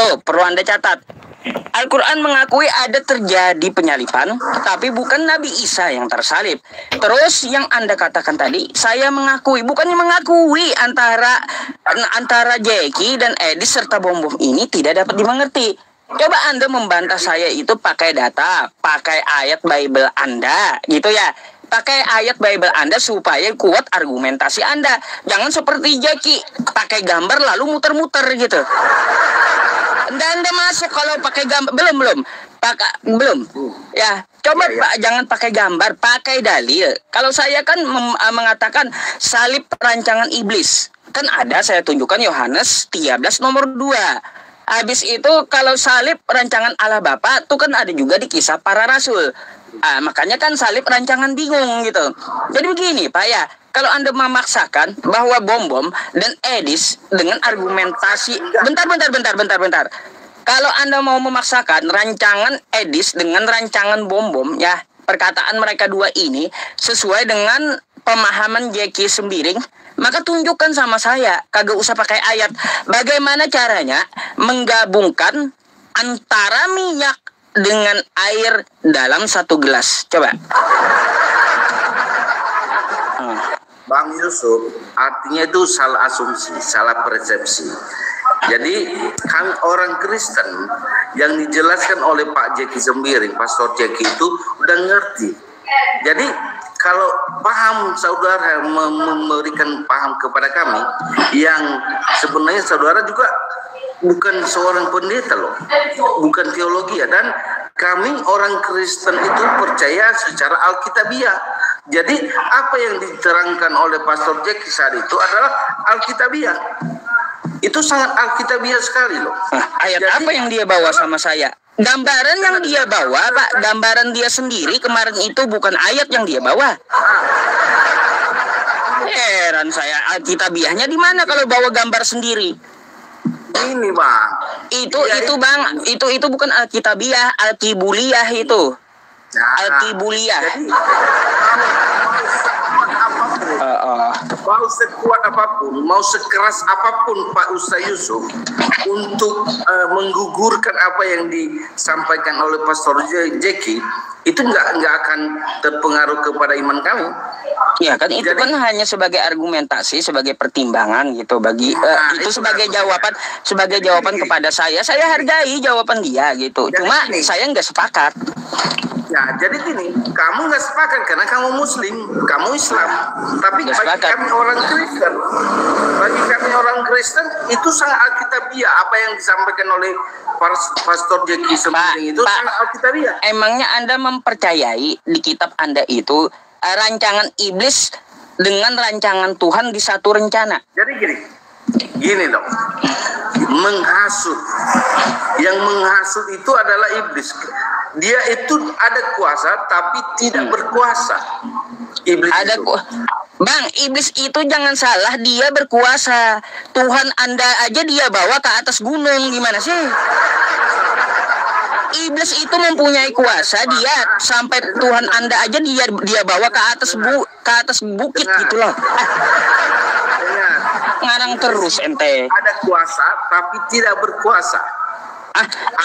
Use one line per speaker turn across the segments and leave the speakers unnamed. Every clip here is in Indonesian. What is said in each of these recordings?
Tuh, perlu Anda catat. Al-Quran mengakui ada terjadi penyalipan, tapi bukan Nabi Isa yang tersalib. Terus yang Anda katakan tadi, saya mengakui, bukannya mengakui antara Jeki dan Edis serta bom ini tidak dapat dimengerti. Coba Anda membantah saya itu pakai data, pakai ayat Bible Anda, gitu ya. Pakai ayat Bible Anda supaya kuat argumentasi Anda. Jangan seperti Jeki, pakai gambar lalu muter-muter gitu. Anda masuk kalau pakai gambar. Belum. Ya, coba Pak, jangan pakai gambar, pakai dalil. Kalau saya kan mengatakan salib rancangan iblis. Kan ada, saya tunjukkan Yohanes 13 nomor 2. Habis itu kalau salib rancangan Allah Bapa itu kan ada juga di Kisah Para Rasul. Makanya kan salib rancangan bingung gitu. Jadi begini Pak ya, kalau Anda memaksakan bahwa bom dan Edis dengan argumentasi bentar. Kalau Anda mau memaksakan rancangan Edis dengan rancangan bom ya, perkataan mereka dua ini sesuai dengan pemahaman Jeki Sembiring, maka tunjukkan sama saya, kagak usah pakai ayat. Bagaimana caranya menggabungkan antara minyak dengan air dalam satu gelas? Coba.
Bang Yusuf, artinya itu salah asumsi, salah persepsi. Jadi kami orang Kristen yang dijelaskan oleh Pak Jeki Sembiring, Pastor Jeki itu udah ngerti. Jadi kalau paham saudara memberikan paham kepada kami yang sebenarnya saudara juga bukan seorang pendeta loh, bukan teologi ya, dan kami orang Kristen itu percaya secara alkitabiah. Jadi apa yang diterangkan oleh Pastor Jeki saat itu adalah alkitabiah. Itu sangat alkitabiah sekali loh.
Ayat jadi, apa yang dia bawa sama saya? Gambaran yang dia bawa, Pak, gambaran dia sendiri kemarin itu bukan ayat yang dia bawa. Heran saya, alkitabiahnya di mana kalau bawa gambar sendiri?
Ini Bang.
Itu Bang, itu bukan alkitabiah, alkibuliah itu. Alkibuliah.
Mau sekuat apapun, mau sekeras apapun Pak Ustaz Yusuf untuk menggugurkan apa yang disampaikan oleh Pastor Jeki, itu nggak akan terpengaruh kepada iman kami.
Ya kan itu kan hanya sebagai argumentasi, sebagai pertimbangan gitu bagi itu sebagai jawaban kepada saya. Saya hargai jawaban dia gitu. Cuma saya nggak sepakat.
Ya, jadi gini, kamu nggak sepakat karena kamu Muslim, kamu Islam. Tapi bagi kami orang Kristen, itu sangat alkitabiah apa yang disampaikan oleh Pastor Jeki Sembiring itu sangat alkitabiah.
Emangnya Anda mempercayai di kitab Anda itu rancangan iblis dengan rancangan Tuhan di satu rencana?
Jadi gini dong, menghasut. Yang menghasut itu adalah iblis. Dia itu ada kuasa tapi tidak berkuasa. Iblis ada
Bang, iblis itu jangan salah, dia berkuasa. Tuhan Anda aja dia bawa ke atas gunung, gimana sih? Iblis itu mempunyai kuasa, dia sampai Tuhan Anda aja dia bawa ke atas bukit gitu loh. Ngarang terus ente.
Ada kuasa tapi tidak berkuasa.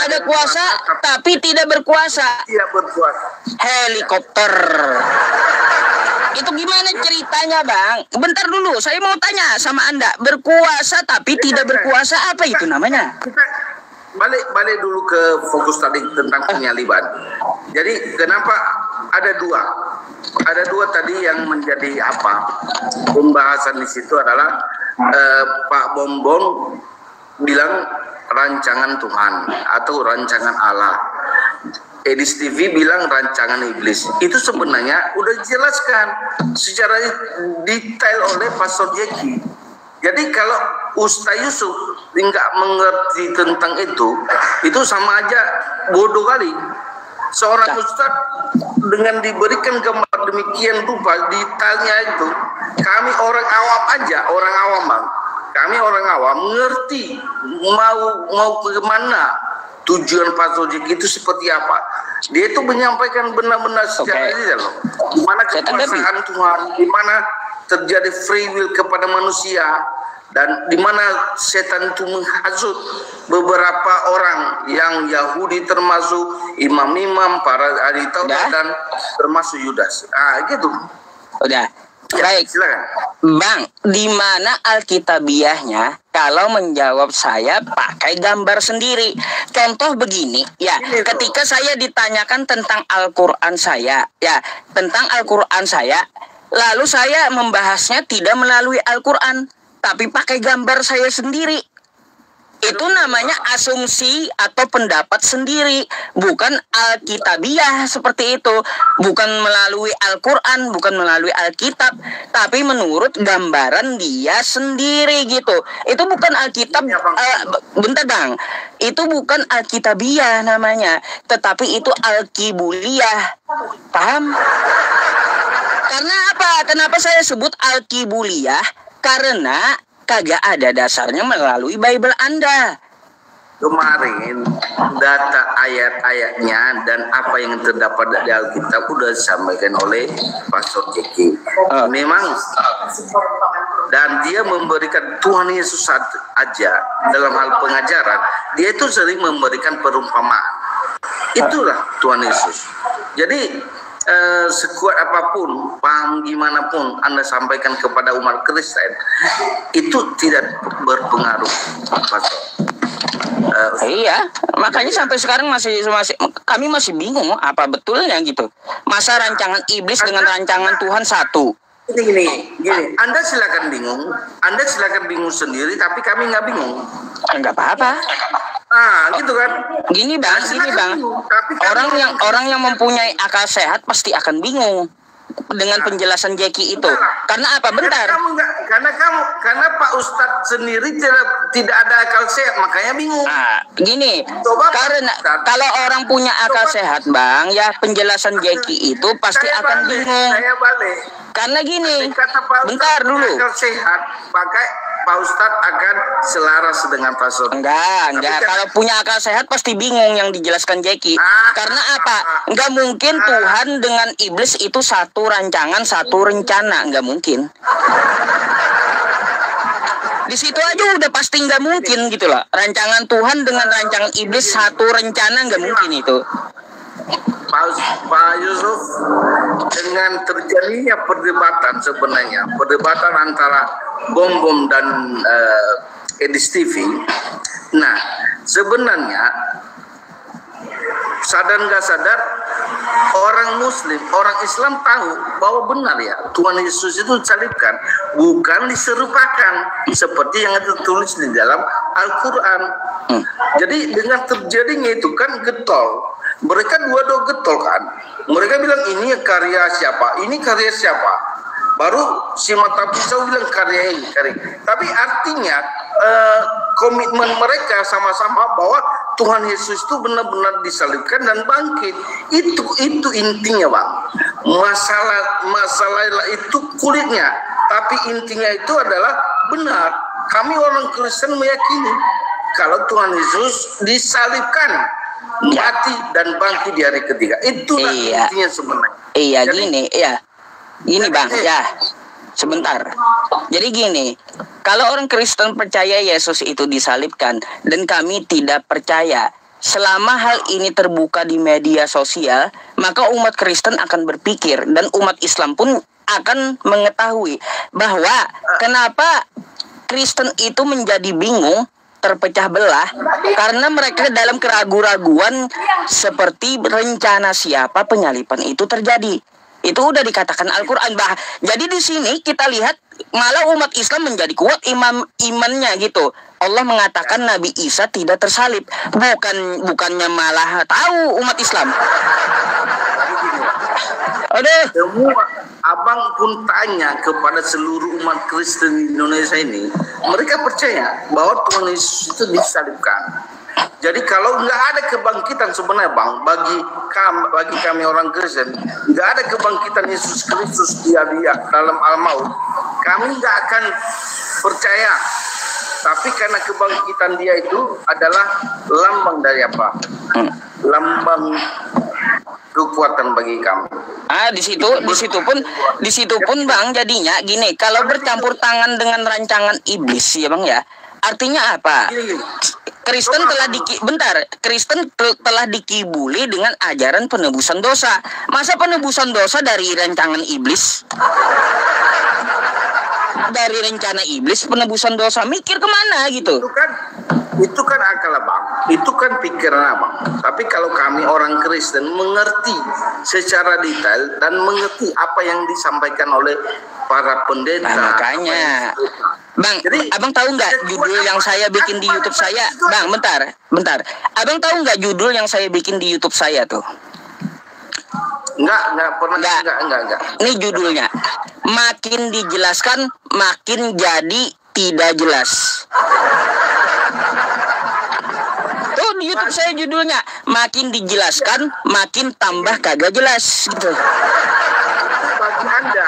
Ada kuasa tapi tidak berkuasa.
Tidak berkuasa.
Helikopter. Itu gimana ceritanya, Bang? Bentar dulu, saya mau tanya sama Anda. Berkuasa tapi tidak berkuasa, apa itu namanya?
Kita balik dulu ke fokus tadi tentang penyaliban. Jadi kenapa ada dua tadi yang menjadi pembahasan di situ adalah Pak Bombon bilang rancangan Tuhan atau rancangan Allah. Edis TV bilang rancangan iblis. Itu sebenarnya udah dijelaskan secara detail oleh Pastor Jeki. Jadi kalau Ustaz Yusuf nggak mengerti tentang itu sama aja bodoh kali. Seorang ustaz dengan diberikan gambar demikian rupa detailnya itu, kami orang awam Bang. Kami orang awam ngerti mau ke mana tujuan Pastor Jeki itu seperti apa. Dia itu menyampaikan benar-benar secara detail loh. Di mana kekuasaan Tuhan, di mana terjadi free will kepada manusia, dan di mana setan itu menghasut beberapa orang yang Yahudi, termasuk imam-imam, para ahli Taurat, dan termasuk Yudas. Gitu.
Udah.
Ya,
Baik.
silakan.
Bang, di mana Alkitabiahnya kalau menjawab saya pakai gambar sendiri? Contoh begini, ya, ketika saya ditanyakan tentang Al-Qur'an saya, ya, tentang Al-Qur'an saya, lalu saya membahasnya tidak melalui Al-Qur'an, tapi pakai gambar saya sendiri. Itu namanya asumsi atau pendapat sendiri, bukan Alkitabiah seperti itu, bukan melalui Al-Qur'an, bukan melalui Alkitab, tapi menurut gambaran dia sendiri gitu. Itu bukan Alkitab, bentar Bang, itu bukan Alkitabiah namanya, tetapi itu Alkibuliyah. Paham? Karena apa? Kenapa saya sebut Alkibuliyah? Karena kagak ada dasarnya melalui Bible Anda.
Kemarin data ayat-ayatnya dan apa yang terdapat di Alkitab sudah disampaikan oleh Pastor Jeki. Memang, dan dia memberikan Tuhan Yesus aja dalam hal pengajaran, dia itu sering memberikan perumpamaan. Itulah Tuhan Yesus. Jadi sekuat apapun, paham gimana pun Anda sampaikan kepada umat Kristen, itu tidak berpengaruh, Pastor.
Iya, makanya sampai sekarang kami masih bingung apa betulnya gitu. Masa rancangan iblis dengan rancangan Tuhan satu?
Gini, Anda silakan bingung sendiri, tapi kami nggak bingung.
Enggak apa-apa.
Gitu kan.
Gini bang. Orang yang mempunyai akal sehat pasti akan bingung dengan penjelasan Jeki itu. Karena apa? Bentar.
Karena Pak Ustadz sendiri tidak ada akal sehat, makanya bingung.
Gini. Karena kalau orang punya akal sehat, Bang, ya penjelasan Jeki itu pasti akan bingung.
Saya balik.
Karena gini. Bentar dulu.
Akal sehat, pakai Pak Ustadz akan selaras dengan Pastor.
Enggak. Kalau punya akal sehat pasti bingung yang dijelaskan Jeki. Karena apa? Enggak mungkin Tuhan dengan iblis itu satu rancangan, satu rencana. Enggak mungkin. Di situ aja udah pasti nggak mungkin gitu loh. Rancangan Tuhan dengan rancangan iblis satu rencana, nggak mungkin itu.
Pak Yusuf, dengan terjadinya perdebatan antara Bom dan Edis TV. Nah, sebenarnya sadar nggak sadar, orang Muslim, orang Islam tahu bahwa benar ya Tuhan Yesus itu disalibkan, bukan diserupakan seperti yang tertulis di dalam Al-Quran. Jadi dengan terjadinya itu kan getol, mereka dua getol kan. Mereka bilang ini karya siapa, ini karya siapa. Baru si mata pisau bilang karya ini. Tapi artinya komitmen mereka sama-sama bahwa Tuhan Yesus itu benar-benar disalibkan dan bangkit. Itu intinya, Bang. Masalah itu kulitnya, tapi intinya itu adalah benar. Kami orang Kristen meyakini kalau Tuhan Yesus disalibkan, mati dan bangkit di hari ketiga. Itulah intinya sebenarnya.
Iya. Jadi, gini Bang, ya. Sebentar. Jadi gini, kalau orang Kristen percaya Yesus itu disalibkan dan kami tidak percaya, selama hal ini terbuka di media sosial, maka umat Kristen akan berpikir dan umat Islam pun akan mengetahui bahwa kenapa Kristen itu menjadi bingung, terpecah belah, karena mereka dalam keraguan-raguan seperti rencana siapa penyaliban itu terjadi. Itu udah dikatakan Al-Quran. Jadi di sini kita lihat malah umat Islam menjadi kuat imannya gitu. Allah mengatakan Nabi Isa tidak tersalib. Bukannya malah tahu umat Islam.
Semua abang pun tanya kepada seluruh umat Kristen di Indonesia ini, mereka percaya bahwa Tuhan Yesus itu disalibkan. Jadi kalau nggak ada kebangkitan sebenarnya, Bang, bagi kami orang Kristen, nggak ada kebangkitan Yesus Kristus dia dalam al-maut, kami nggak akan percaya. Tapi karena kebangkitan dia itu adalah lambang dari apa? Lambang kekuatan bagi kami.
Di situ pun Bang jadinya gini, kalau bercampur tangan dengan rancangan iblis ya Bang ya, artinya apa? Kristen telah dikibuli dengan ajaran penebusan dosa. Masa penebusan dosa dari rancangan iblis? Dari rencana iblis penebusan dosa, mikir kemana gitu?
Itu kan akal Abang, itu kan pikiran Abang. Tapi kalau kami orang Kristen mengerti secara detail dan mengerti apa yang disampaikan oleh para pendeta.
Makanya, Bang, jadi, Abang tahu nggak judul yang saya bikin di YouTube saya? Bang, bentar. Abang tahu nggak judul yang saya bikin di YouTube saya tuh?
Enggak pernah. Enggak.
Ini judulnya. Makin dijelaskan, makin jadi tidak jelas. Tuh di YouTube saya judulnya, makin dijelaskan, makin tambah kagak jelas. Gitu.
Bagi Anda,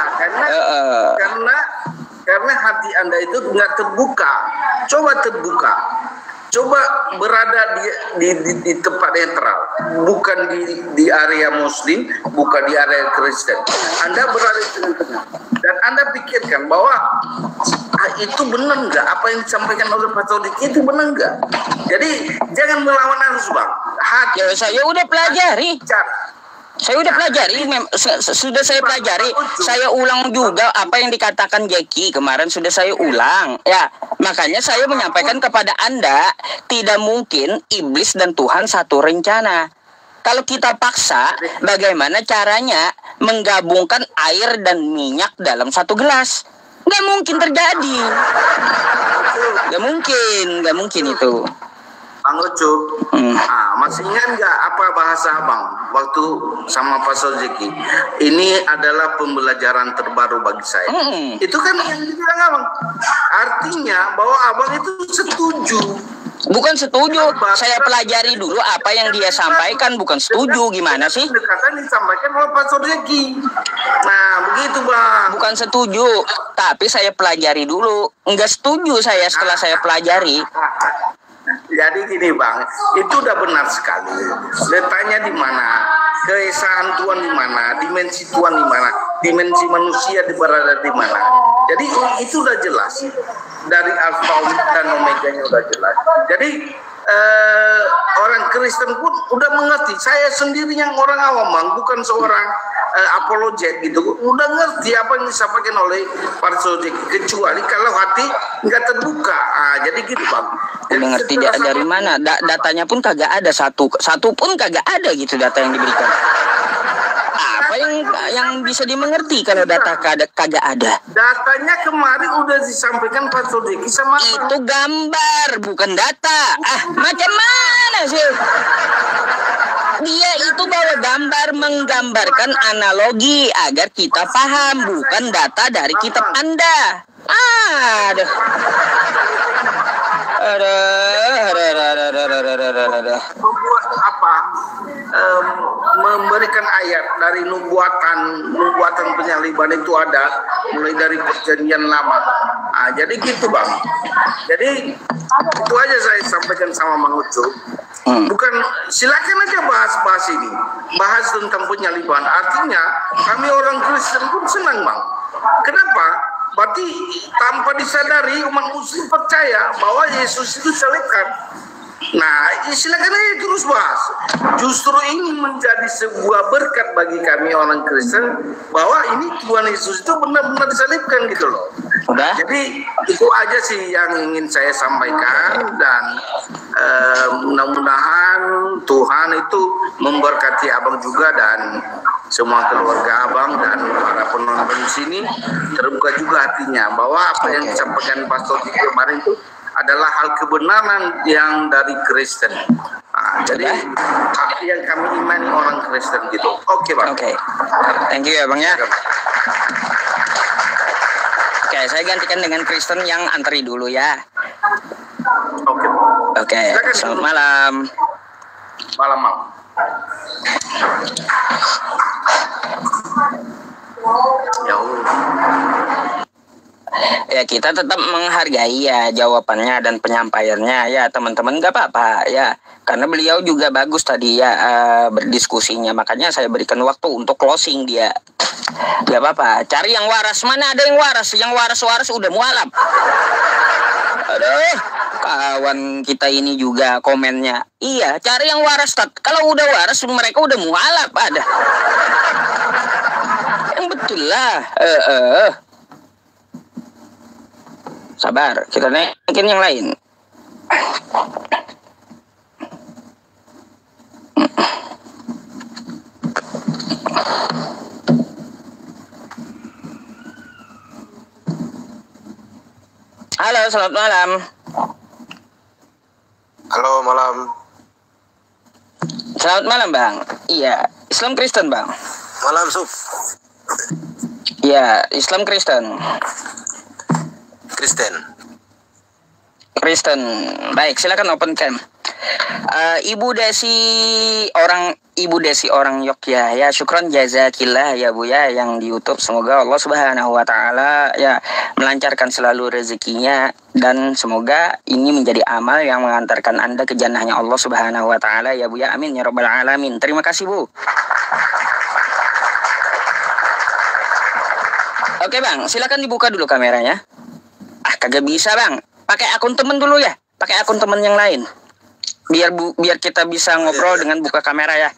karena hati Anda itu nggak terbuka. Coba terbuka. Coba berada di tempat netral, bukan di area Muslim, bukan di area Kristen. Anda berada di tengah-tengah, dan Anda pikirkan bahwa itu benar nggak apa yang disampaikan oleh Pastor Diki itu benar nggak? Jadi jangan melawan arus Bang.
Ya, saya udah pelajari. Saya udah pelajari, sudah saya pelajari. Saya ulang juga apa yang dikatakan Jackie kemarin, sudah saya ulang. Ya, makanya saya menyampaikan kepada Anda, tidak mungkin iblis dan Tuhan satu rencana. Kalau kita paksa, bagaimana caranya menggabungkan air dan minyak dalam satu gelas? Nggak mungkin terjadi. Nggak mungkin itu.
Bang Ucup, masih ingat nggak apa bahasa Abang waktu sama Pastor Zeki? Ini adalah pembelajaran terbaru bagi saya. Itu kan yang dibilang Abang. Artinya bahwa Abang itu setuju.
Bukan setuju, saya pelajari dulu apa yang dia sampaikan, bukan setuju. Gimana sih?
Pendekatan disampaikan oleh Pastor Zeki. Nah, begitu Bang.
Bukan setuju, tapi saya pelajari dulu. Enggak setuju saya setelah saya pelajari.
Jadi gini Bang, itu udah benar sekali. Letaknya di mana? Keesaan Tuhan di mana? Dimensi Tuhan di mana? Dimensi manusia berada di mana? Jadi itu udah jelas. Dari Alfa dan Omega-nya udah jelas. Jadi orang Kristen pun udah mengerti. Saya sendiri yang orang awam Bang, bukan seorang apologet gitu. Udah ngerti apa yang disampaikan oleh Pastor Diki, kecuali kalau hati nggak terbuka. Jadi gitu Bang.
Udah ngerti dari mana? Datanya pun kagak ada, satu pun kagak ada gitu data yang diberikan. Apa yang bisa dimengerti kalau data kagak ada?
Datanya kemarin udah disampaikan Pastor Diki sama
itu gambar, bukan data. Macam mana sih? Dia itu bawa gambar, menggambarkan analogi agar kita paham, bukan data dari kitab Anda. Aduh.
Membuat apa? Memberikan ayat dari nubuatan penyaliban itu ada mulai dari perjanjian lama. Jadi gitu Bang. Jadi itu aja saya sampaikan sama Bang Ucup. Bukan, silakan aja bahas ini, bahas tentang penyaliban. Artinya kami orang Kristen pun senang Bang. Kenapa? Berarti tanpa disadari umat Muslim percaya bahwa Yesus itu salibkan. Nah, silakan aja terus bahas. Justru ini menjadi sebuah berkat bagi kami orang Kristen bahwa ini Tuhan Yesus itu benar-benar disalibkan gitu loh. Jadi itu aja sih yang ingin saya sampaikan, dan mudah-mudahan Tuhan itu memberkati Abang juga dan semua keluarga Abang dan para penonton di sini terbuka juga hatinya bahwa apa yang disampaikan Pastor Diki kemarin itu adalah hal kebenaran yang dari Kristen. Jadi yang kami imani orang Kristen gitu. Oke Bang.
Oke. Thank you ya Bang ya. Oke, saya gantikan dengan Kristen yang antri dulu ya. Oke. Selamat malam.
Malam Bang. Ya Allah.
Ya kita tetap menghargai ya jawabannya dan penyampaiannya ya teman-teman, nggak apa-apa ya, karena beliau juga bagus tadi ya berdiskusinya, makanya saya berikan waktu untuk closing dia. Nggak apa-apa, cari yang waras. Mana ada yang waras udah mualaf. Aduh, kawan kita ini juga komennya, iya cari yang waras. Kalau udah waras mereka udah mualaf ada. Yang betul lah. Sabar, kita naikin yang lain. Halo, selamat malam.
Halo, malam.
Selamat malam, Bang. Iya, Islam Kristen, Bang.
Malam, Suf.
Iya, Islam Kristen. Kristen. Baik, silakan open cam. Ibu Desi orang Yogyakarta ya, syukron jazakillah ya Bu ya yang di YouTube. Semoga Allah Subhanahu wa taala ya melancarkan selalu rezekinya, dan semoga ini menjadi amal yang mengantarkan Anda ke jannahnya Allah Subhanahu wa taala ya Bu ya. Amin ya rabbal alamin. Terima kasih Bu. Oke Bang, silakan dibuka dulu kameranya. Kagak bisa Bang. Pakai akun temen dulu ya. Pakai akun temen yang lain. Biar kita bisa ngobrol dengan buka kamera ya.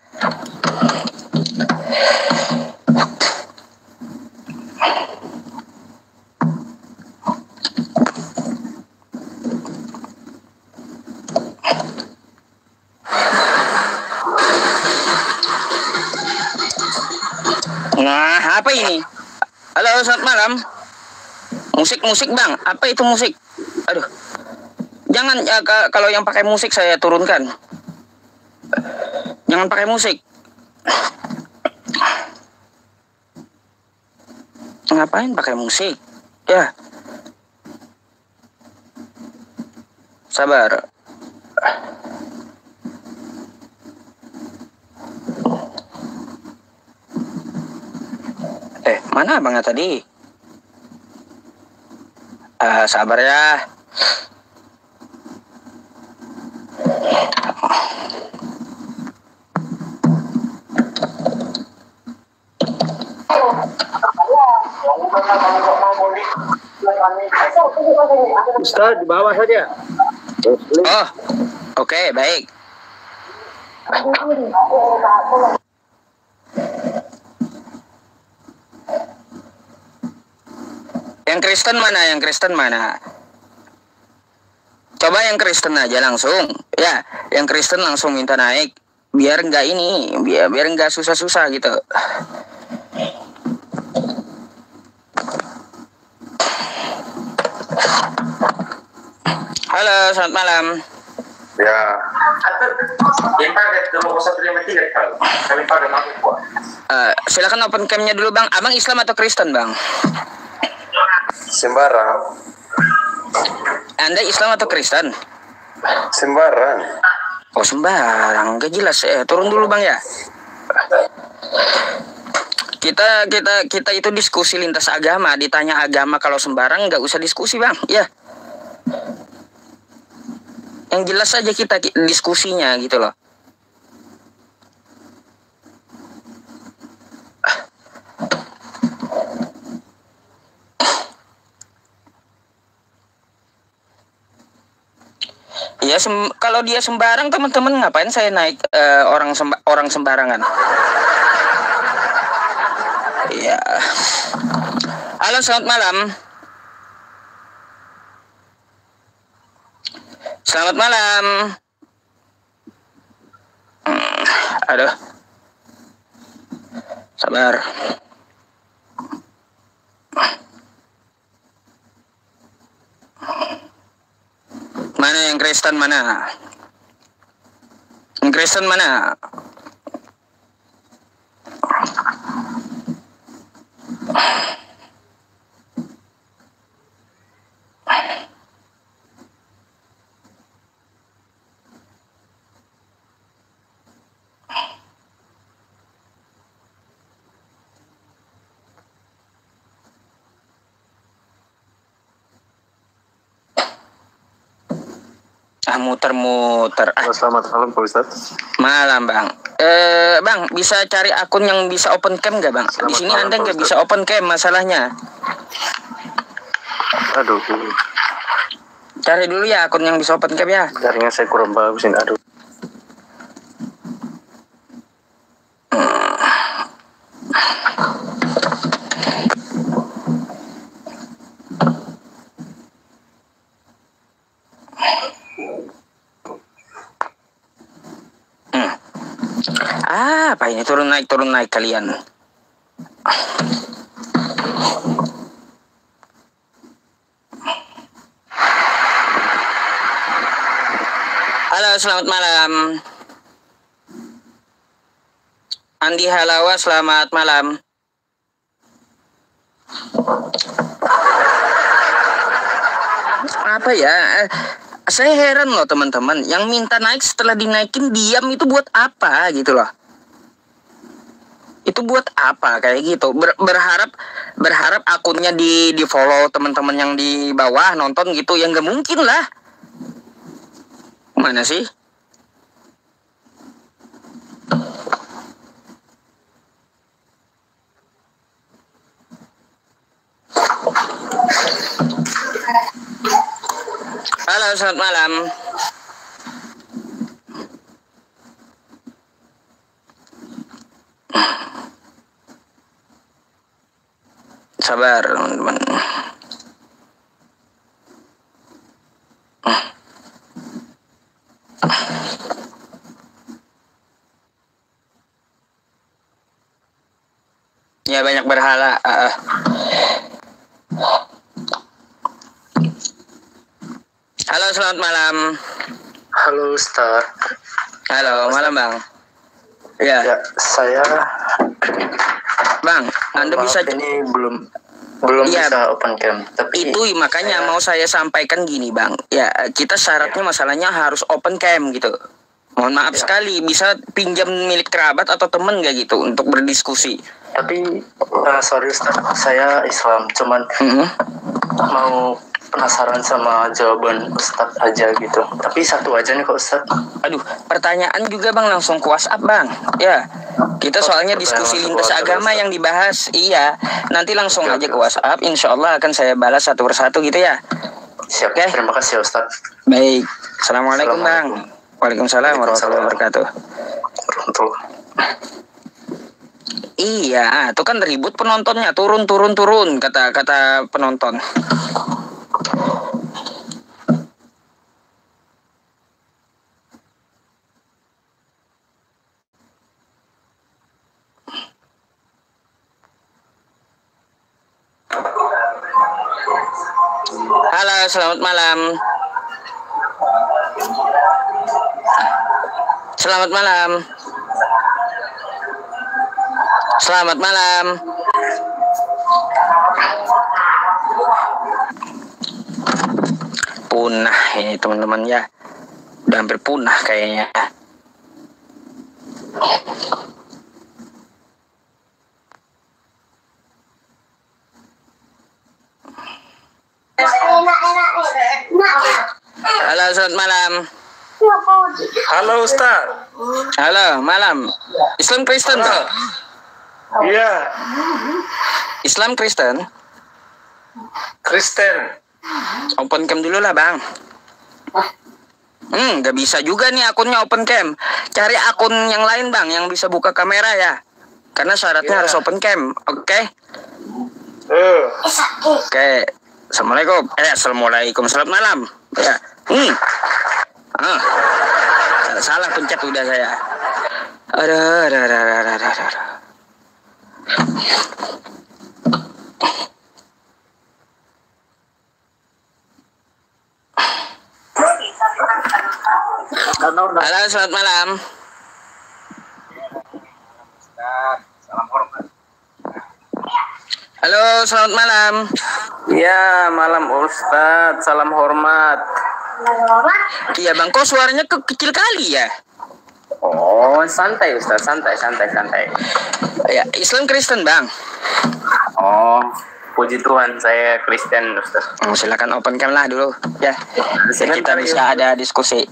Nah, apa ini? Halo, selamat malam. Musik Bang, apa itu musik? Aduh, jangan ya, kalau yang pakai musik saya turunkan. Jangan pakai musik. Ngapain pakai musik? Ya, sabar. Mana abangnya tadi? Sabar ya.
Ustaz, di bawah saja.
Oh, oke, baik. Yang Kristen mana? Coba yang Kristen aja langsung. Ya, yang Kristen langsung minta naik. Biar nggak susah-susah gitu. Halo, selamat malam.
Ya.
Silakan open cam-nya dulu Bang. Abang Islam atau Kristen Bang?
Sembarang.
Anda Islam atau Kristen?
Sembarang.
Oh sembarang, gak jelas. Turun dulu Bang ya. Kita itu diskusi lintas agama. Ditanya agama kalau sembarang nggak usah diskusi Bang. Ya. Yang jelas saja kita diskusinya gitu loh. Ya kalau dia sembarang teman-teman ngapain saya naik orang sembarangan? Ya. Halo selamat malam. Selamat malam. Aduh. Sabar. Mana yang Kristen mana? Yang Kristen mana? Muter-muter.
Selamat malam Pak Ustadz.
Malam Bang. Bang, bisa cari akun yang bisa open cam nggak Bang? Di
Selamat
sini
malam,
Anda
Pak
nggak
Ustadz.
bisa open cam masalahnya.
Aduh,
Cari dulu ya akun yang bisa open cam ya.
jaringan saya kurang bagus ini. Aduh.
Apa ini turun naik kalian? Halo, selamat malam. Andi Halawa, selamat malam. Apa ya? Saya heran loh teman-teman. Yang minta naik setelah dinaikin diam itu buat apa gitu loh? Itu buat apa kayak gitu? Berharap akunnya di follow teman-teman yang di bawah nonton gitu, yang gak mungkin lah. Mana sih? Halo, selamat malam. Sabar, teman-teman. Ya, banyak berhala. Halo, selamat malam.
Halo Ustadz.
Halo, malam Bang. Ya,
Ya, saya
Bang, Anda
maaf,
bisa
ini belum
Iya.
bisa open cam. Tapi
itu makanya mau saya sampaikan gini Bang. Ya, kita syaratnya masalahnya harus open cam gitu. Mohon maaf sekali, bisa pinjam milik kerabat atau temen nggak gitu untuk berdiskusi.
tapi sorry Ustadz, saya Islam, cuman mau penasaran sama jawaban Ustadz aja gitu. Tapi satu aja nih kok Ustadz.
Aduh, pertanyaan juga Bang langsung ke WhatsApp Bang. Ya, kita soalnya diskusi lintas agama yang dibahas. Iya, nanti langsung aja ke WhatsApp. Insya Allah akan saya balas satu persatu gitu ya.
Siap,
Oke.
terima kasih Ustadz.
Baik, Assalamualaikum Bang. Waalaikumsalam warahmatullahi wabarakatuh. Iya, itu kan ribut penontonnya, turun kata penonton. Halo, selamat malam. Selamat malam. Selamat malam. Punah ini teman-teman ya. Udah hampir punah kayaknya. Halo, selamat malam.
Halo Ustaz.
Halo, malam. Islam Kristen toh?
Iya,
Islam Kristen.
Kristen.
Open cam dulu lah bang. Gak bisa juga nih akunnya open cam. Cari akun yang lain bang, yang bisa buka kamera ya. Karena syaratnya harus open cam, oke? Oke. Assalamualaikum. Assalamualaikum. Selamat malam. Ya. Salah pencet udah saya. Aduh. Halo, selamat malam.
Salam hormat.
Halo, selamat malam.
Ya, malam Ustaz. Salam hormat.
Iya bang, kok suaranya kecil kali ya?
Oh, santai Ustaz, santai.
Ya, Islam Kristen bang.
Oh, puji Tuhan, saya Kristen, Ustaz.
Silakan open cam lah dulu, ya. Jadi kita bisa ada diskusi.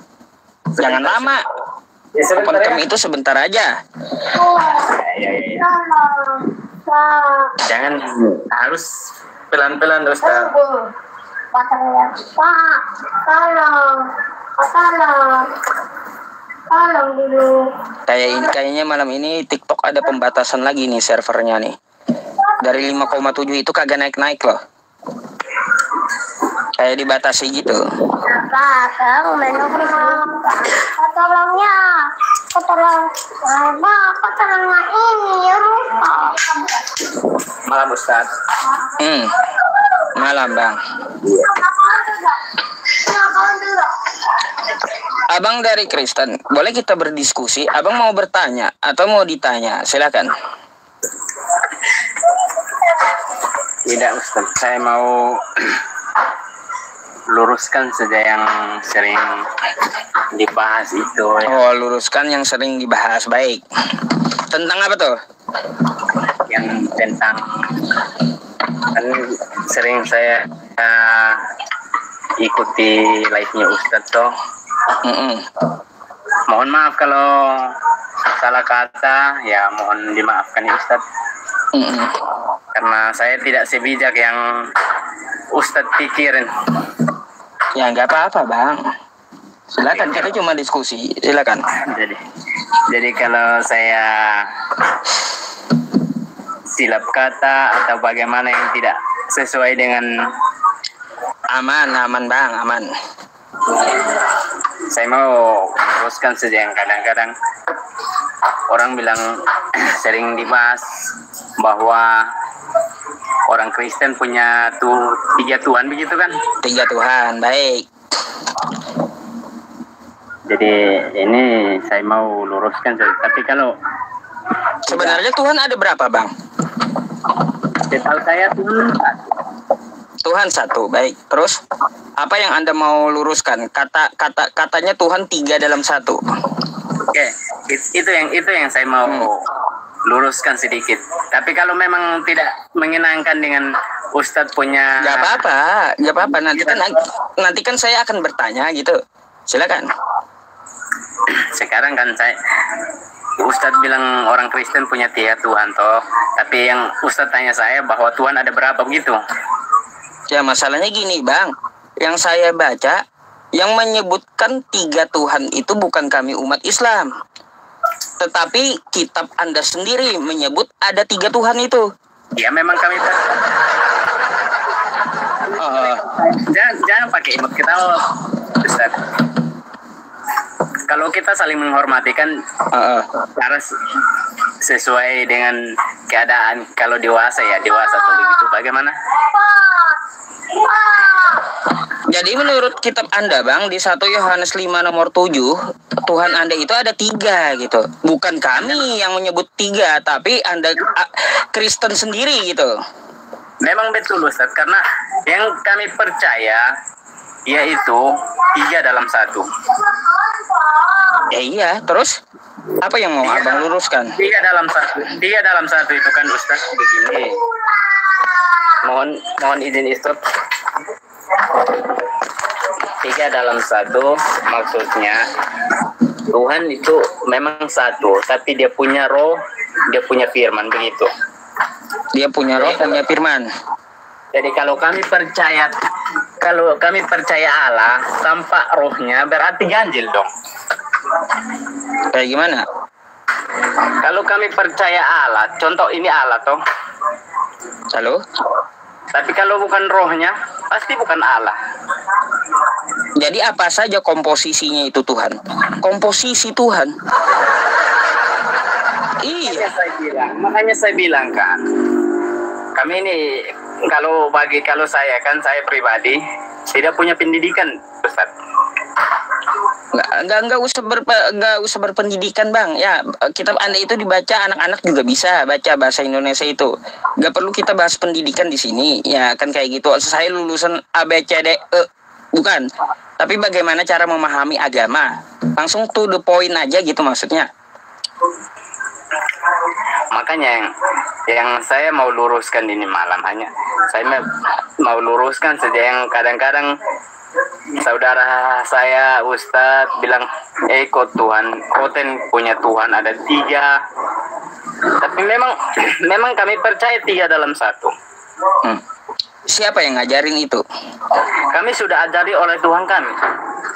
Jangan lama. Open cam itu sebentar aja.
Ya. Jangan, harus pelan-pelan, Ustaz.
Tolong dulu.
Kayaknya malam ini TikTok ada pembatasan lagi nih servernya nih. Dari 5,7 itu kagak naik-naik loh. Kayak dibatasi gitu.
Tolongnya. Tolongnya ini ya rupa.
Malam, Ustaz.
Malam, Bang. Abang dari Kristen, boleh kita berdiskusi? Abang mau bertanya atau mau ditanya? Silakan.
Tidak, Ustaz. Saya mau luruskan saja yang sering dibahas itu.
Oh, luruskan yang sering dibahas. Baik. Tentang apa tuh?
Yang tentang, kan sering saya ikuti live-nya Ustadz toh. Mohon maaf kalau salah kata, ya mohon dimaafkan ya Ustadz. Karena saya tidak sebijak yang Ustadz pikirin.
Ya nggak apa-apa, Bang. Silakan, kita cuma diskusi. Silakan.
Jadi kalau saya silap kata atau bagaimana yang tidak sesuai dengan
aman Bang, aman.
Saya mau teruskan saja yang kadang-kadang orang bilang sering dibahas bahwa orang Kristen punya 3 Tuhan, begitu kan?
3 Tuhan, baik.
Jadi ini saya mau luruskan saja. Tapi kalau
sebenarnya Tuhan ada berapa, Bang?
Setahu saya
Tuhan satu, baik. Terus apa yang Anda mau luruskan? Katanya Tuhan 3 dalam 1.
Oke, itu yang saya mau luruskan sedikit. Tapi kalau memang tidak menyenangkan dengan Ustadz punya,
nggak apa-apa. Nanti kan saya akan bertanya gitu. Silakan.
Sekarang kan Ustadz bilang orang Kristen punya 3 Tuhan toh. Tapi yang Ustadz tanya saya bahwa Tuhan ada berapa begitu?
Ya masalahnya gini, Bang. Yang saya baca, yang menyebutkan 3 Tuhan itu bukan kami umat Islam. Tetapi kitab Anda sendiri menyebut ada 3 Tuhan itu.
Ya memang kami jangan pakai imut kita, Ustaz. Kalau kita saling menghormati kan harus sesuai dengan keadaan. Kalau dewasa ya dewasa atau begitu. Bagaimana?
Jadi menurut kitab Anda, Bang, di 1 Yohanes 5 nomor 7, Tuhan Anda itu ada 3 gitu. Bukan kami yang menyebut 3, tapi Anda Kristen sendiri gitu.
Memang betul, Ustaz, karena yang kami percaya yaitu 3 dalam 1.
Ya iya, terus apa yang mau Abang luruskan?
3 dalam 1 itu kan, Ustaz, begini. Mohon izin Ustaz. 3 dalam 1 maksudnya Tuhan itu memang 1, tapi dia punya roh, dia punya firman, begitu.
Dia punya roh, punya firman.
Jadi kalau kami percaya Allah tanpa rohnya berarti ganjil dong.
Kayak gimana?
Kalau kami percaya Allah, contoh ini Allah toh.
Halo?
Tapi kalau bukan rohnya, pasti bukan Allah.
Jadi apa saja komposisinya itu Tuhan? Komposisi Tuhan. Iya.
Makanya saya bilang kan, kami ini kalau saya pribadi tidak punya pendidikan, Ustaz.
Nggak usah berpendidikan, Bang. Ya, kitab Anda itu dibaca, anak-anak juga bisa baca bahasa Indonesia itu. Nggak perlu kita bahas pendidikan di sini. Ya, kan kayak gitu. Saya lulusan ABCD bukan. Tapi bagaimana cara memahami agama? Langsung to the point aja gitu maksudnya.
Makanya yang saya mau luruskan ini malam hanya saya mau luruskan saja yang kadang-kadang saudara saya Ustadz bilang, kok Tuhan punya Tuhan ada 3. Tapi memang kami percaya 3 dalam 1.
Siapa yang ngajarin itu?
Kami sudah ajari oleh Tuhan kami.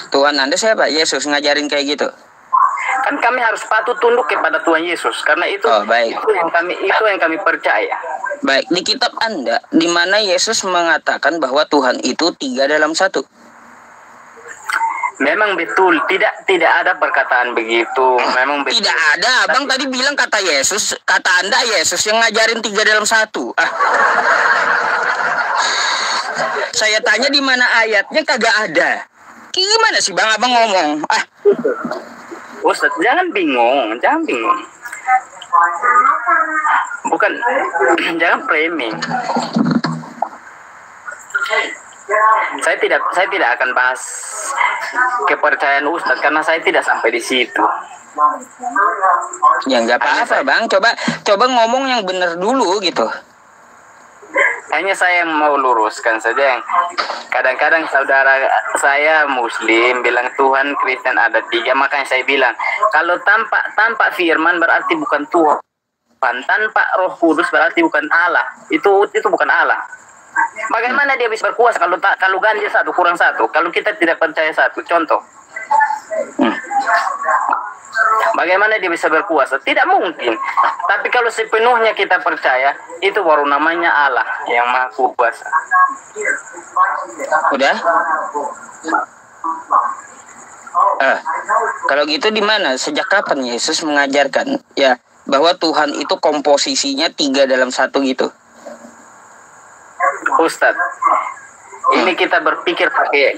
Tuhan Anda siapa? Yesus ngajarin kayak gitu.
Kan kami harus patut tunduk kepada Tuhan Yesus karena itu
baik.
itu yang kami percaya.
Baik, di kitab Anda di mana Yesus mengatakan bahwa Tuhan itu 3 dalam 1.
Memang betul, tidak ada perkataan begitu. Memang betul.
Tidak ada, Abang tadi bilang kata Anda Yesus yang ngajarin 3 dalam 1. Saya tanya di mana ayatnya, kagak ada. Gimana sih Bang Abang ngomong?
Ustadz, jangan bingung. Bukan, jangan framing. Saya tidak akan bahas kepercayaan Ustadz karena saya tidak sampai di situ.
Ya nggak apa-apa Bang, coba ngomong yang benar dulu gitu.
Hanya saya mau luruskan saja yang kadang-kadang saudara saya Muslim bilang Tuhan Kristen ada 3, makanya saya bilang kalau tanpa firman berarti bukan Tuhan, tanpa Roh Kudus berarti bukan Allah. Itu bukan Allah. Bagaimana dia bisa berkuasa kalau ganjil 1 kurang 1? Kalau kita tidak percaya 1, contoh. Bagaimana dia bisa berkuasa? Tidak mungkin. Tapi kalau sepenuhnya kita percaya, itu baru namanya Allah yang Maha Kuasa.
Udah? Kalau gitu di mana? Sejak kapan Yesus mengajarkan ya bahwa Tuhan itu komposisinya 3 dalam 1 gitu?
Ustadz, ini kita berpikir pakai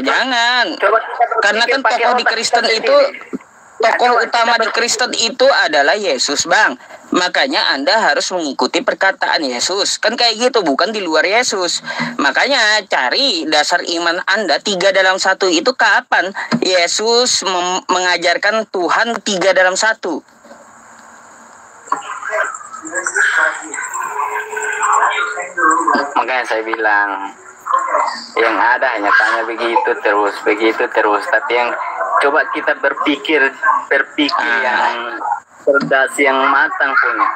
jangan.
Coba
karena kan tokoh di Kristen itu tokoh utama di Kristen itu adalah Yesus, Bang. Makanya Anda harus mengikuti perkataan Yesus. Kan kayak gitu, bukan di luar Yesus. Makanya cari dasar iman Anda 3 dalam 1 itu kapan Yesus mengajarkan Tuhan 3 dalam 1.
Makanya saya bilang yang ada hanya tanya begitu terus, tapi yang coba kita berpikir yang cerdas, yang matang punya.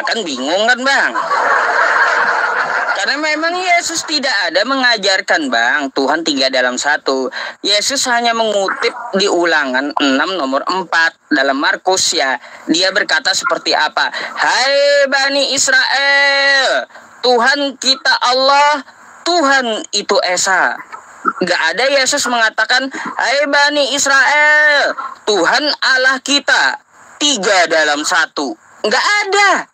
Kan bingung kan Bang? Karena memang Yesus tidak ada mengajarkan Bang Tuhan 3 dalam 1. Yesus hanya mengutip di Ulangan 6 nomor 4 dalam Markus ya. Dia berkata seperti apa? Hai Bani Israel, Tuhan kita Allah, Tuhan itu Esa. Gak ada Yesus mengatakan, hai Bani Israel, Tuhan Allah kita 3 dalam 1. Gak ada.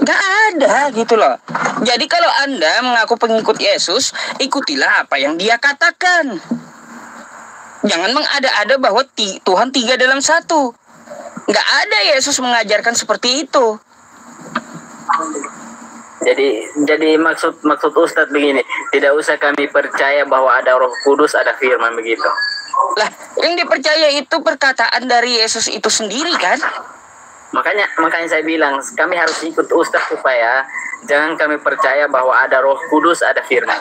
Gak ada gitu loh. Jadi kalau Anda mengaku pengikut Yesus, ikutilah apa yang dia katakan. Jangan mengada-ada bahwa Tuhan 3 dalam 1. Gak ada Yesus mengajarkan seperti itu.
Jadi maksud Ustadz begini, tidak usah kami percaya bahwa ada Roh Kudus, ada firman begitu.
Lah, yang dipercaya itu perkataan dari Yesus itu sendiri kan?
Makanya saya bilang kami harus ikut Ustadz supaya jangan kami percaya bahwa ada Roh Kudus, ada firman.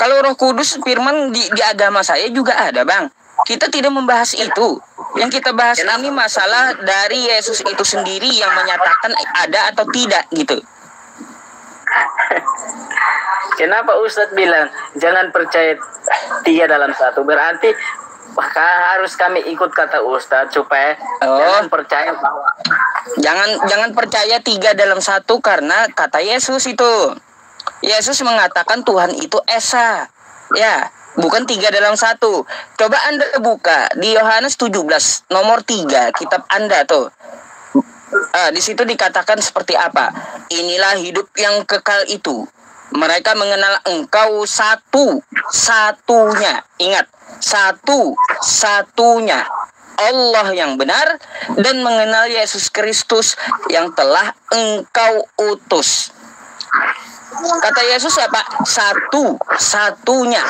Kalau Roh Kudus, firman di agama saya juga ada, Bang. Kita tidak membahas itu. Yang kita bahas ini masalah dari Yesus itu sendiri yang menyatakan ada atau tidak gitu.
Kenapa Ustadz bilang jangan percaya 3 dalam 1? Berarti harus kami ikut kata Ustadz supaya jangan percaya bahwa
jangan percaya 3 dalam 1 karena kata Yesus itu. Yesus mengatakan Tuhan itu Esa. Ya, bukan 3 dalam 1. Coba Anda buka di Yohanes 17 nomor 3 kitab Anda tuh. Di situ dikatakan seperti apa? Inilah hidup yang kekal itu. Mereka mengenal Engkau satu-satunya. Ingat, satu-satunya Allah yang benar dan mengenal Yesus Kristus yang telah Engkau utus. Kata Yesus apa? Satu-satunya.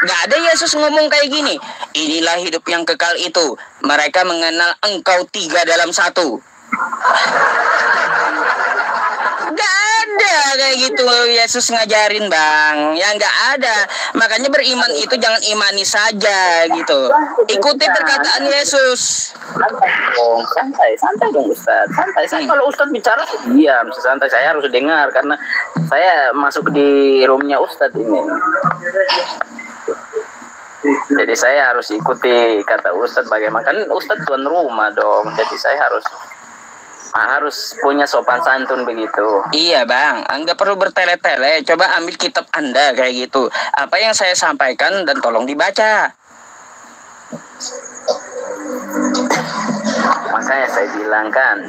Gak ada Yesus ngomong kayak gini. Inilah hidup yang kekal itu, mereka mengenal engkau 3 dalam 1. Gak ada kayak gitu Yesus ngajarin, Bang. Ya gak ada. Makanya beriman itu jangan imani saja gitu. Ikuti perkataan Yesus.
Santai dong Ustaz. Santai. Kalau Ustaz bicara diam, santai. Saya harus dengar karena saya masuk di roomnya Ustaz ini. Jadi saya harus ikuti kata Ustaz bagaimana. Kan Ustaz tuan rumah dong. Jadi saya harus punya sopan santun begitu.
Iya, Bang, nggak perlu bertele-tele. Coba ambil kitab Anda kayak gitu. Apa yang saya sampaikan dan tolong dibaca.
Makanya saya bilang kan,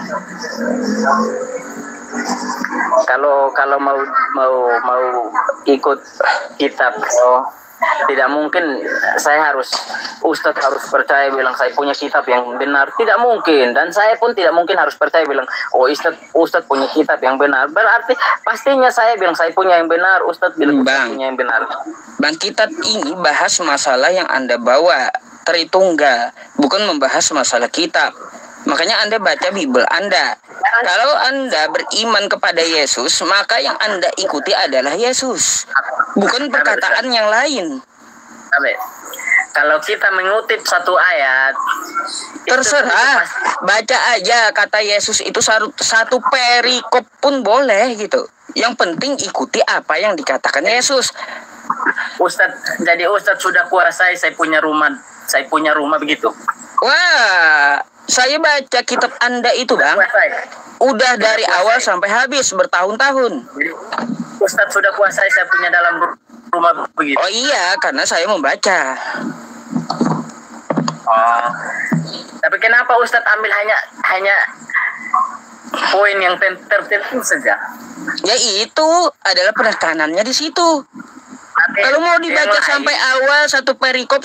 kalau mau ikut kitab, tidak mungkin Ustadz harus percaya bilang saya punya kitab yang benar. Tidak mungkin. Dan saya pun tidak mungkin harus percaya bilang, oh Ustadz punya kitab yang benar. Berarti pastinya saya bilang saya punya yang benar, Ustadz bilang
Bang,
punya yang benar.
Bang, kitab ini bahas masalah yang Anda bawa, Tritunggal, bukan membahas masalah kitab. Makanya Anda baca Bible Anda. Kalau Anda beriman kepada Yesus, maka yang Anda ikuti adalah Yesus, bukan perkataan yang lain.
Kalau kita mengutip satu ayat,
terserah, baca aja kata Yesus itu satu perikop pun boleh gitu. Yang penting ikuti apa yang dikatakan Yesus.
Jadi Ustadz sudah kuasai saya punya rumah begitu.
Wah, saya baca kitab Anda itu, Bang. Udah dari awal sampai habis bertahun-tahun.
Ustadz sudah kuasai saya punya dalam rumah begitu.
Oh iya, karena saya membaca.
Oh. Tapi kenapa Ustadz ambil hanya poin yang tertentu saja?
Ya itu adalah penekanannya di situ. Kalau mau dibaca sampai awal satu perikop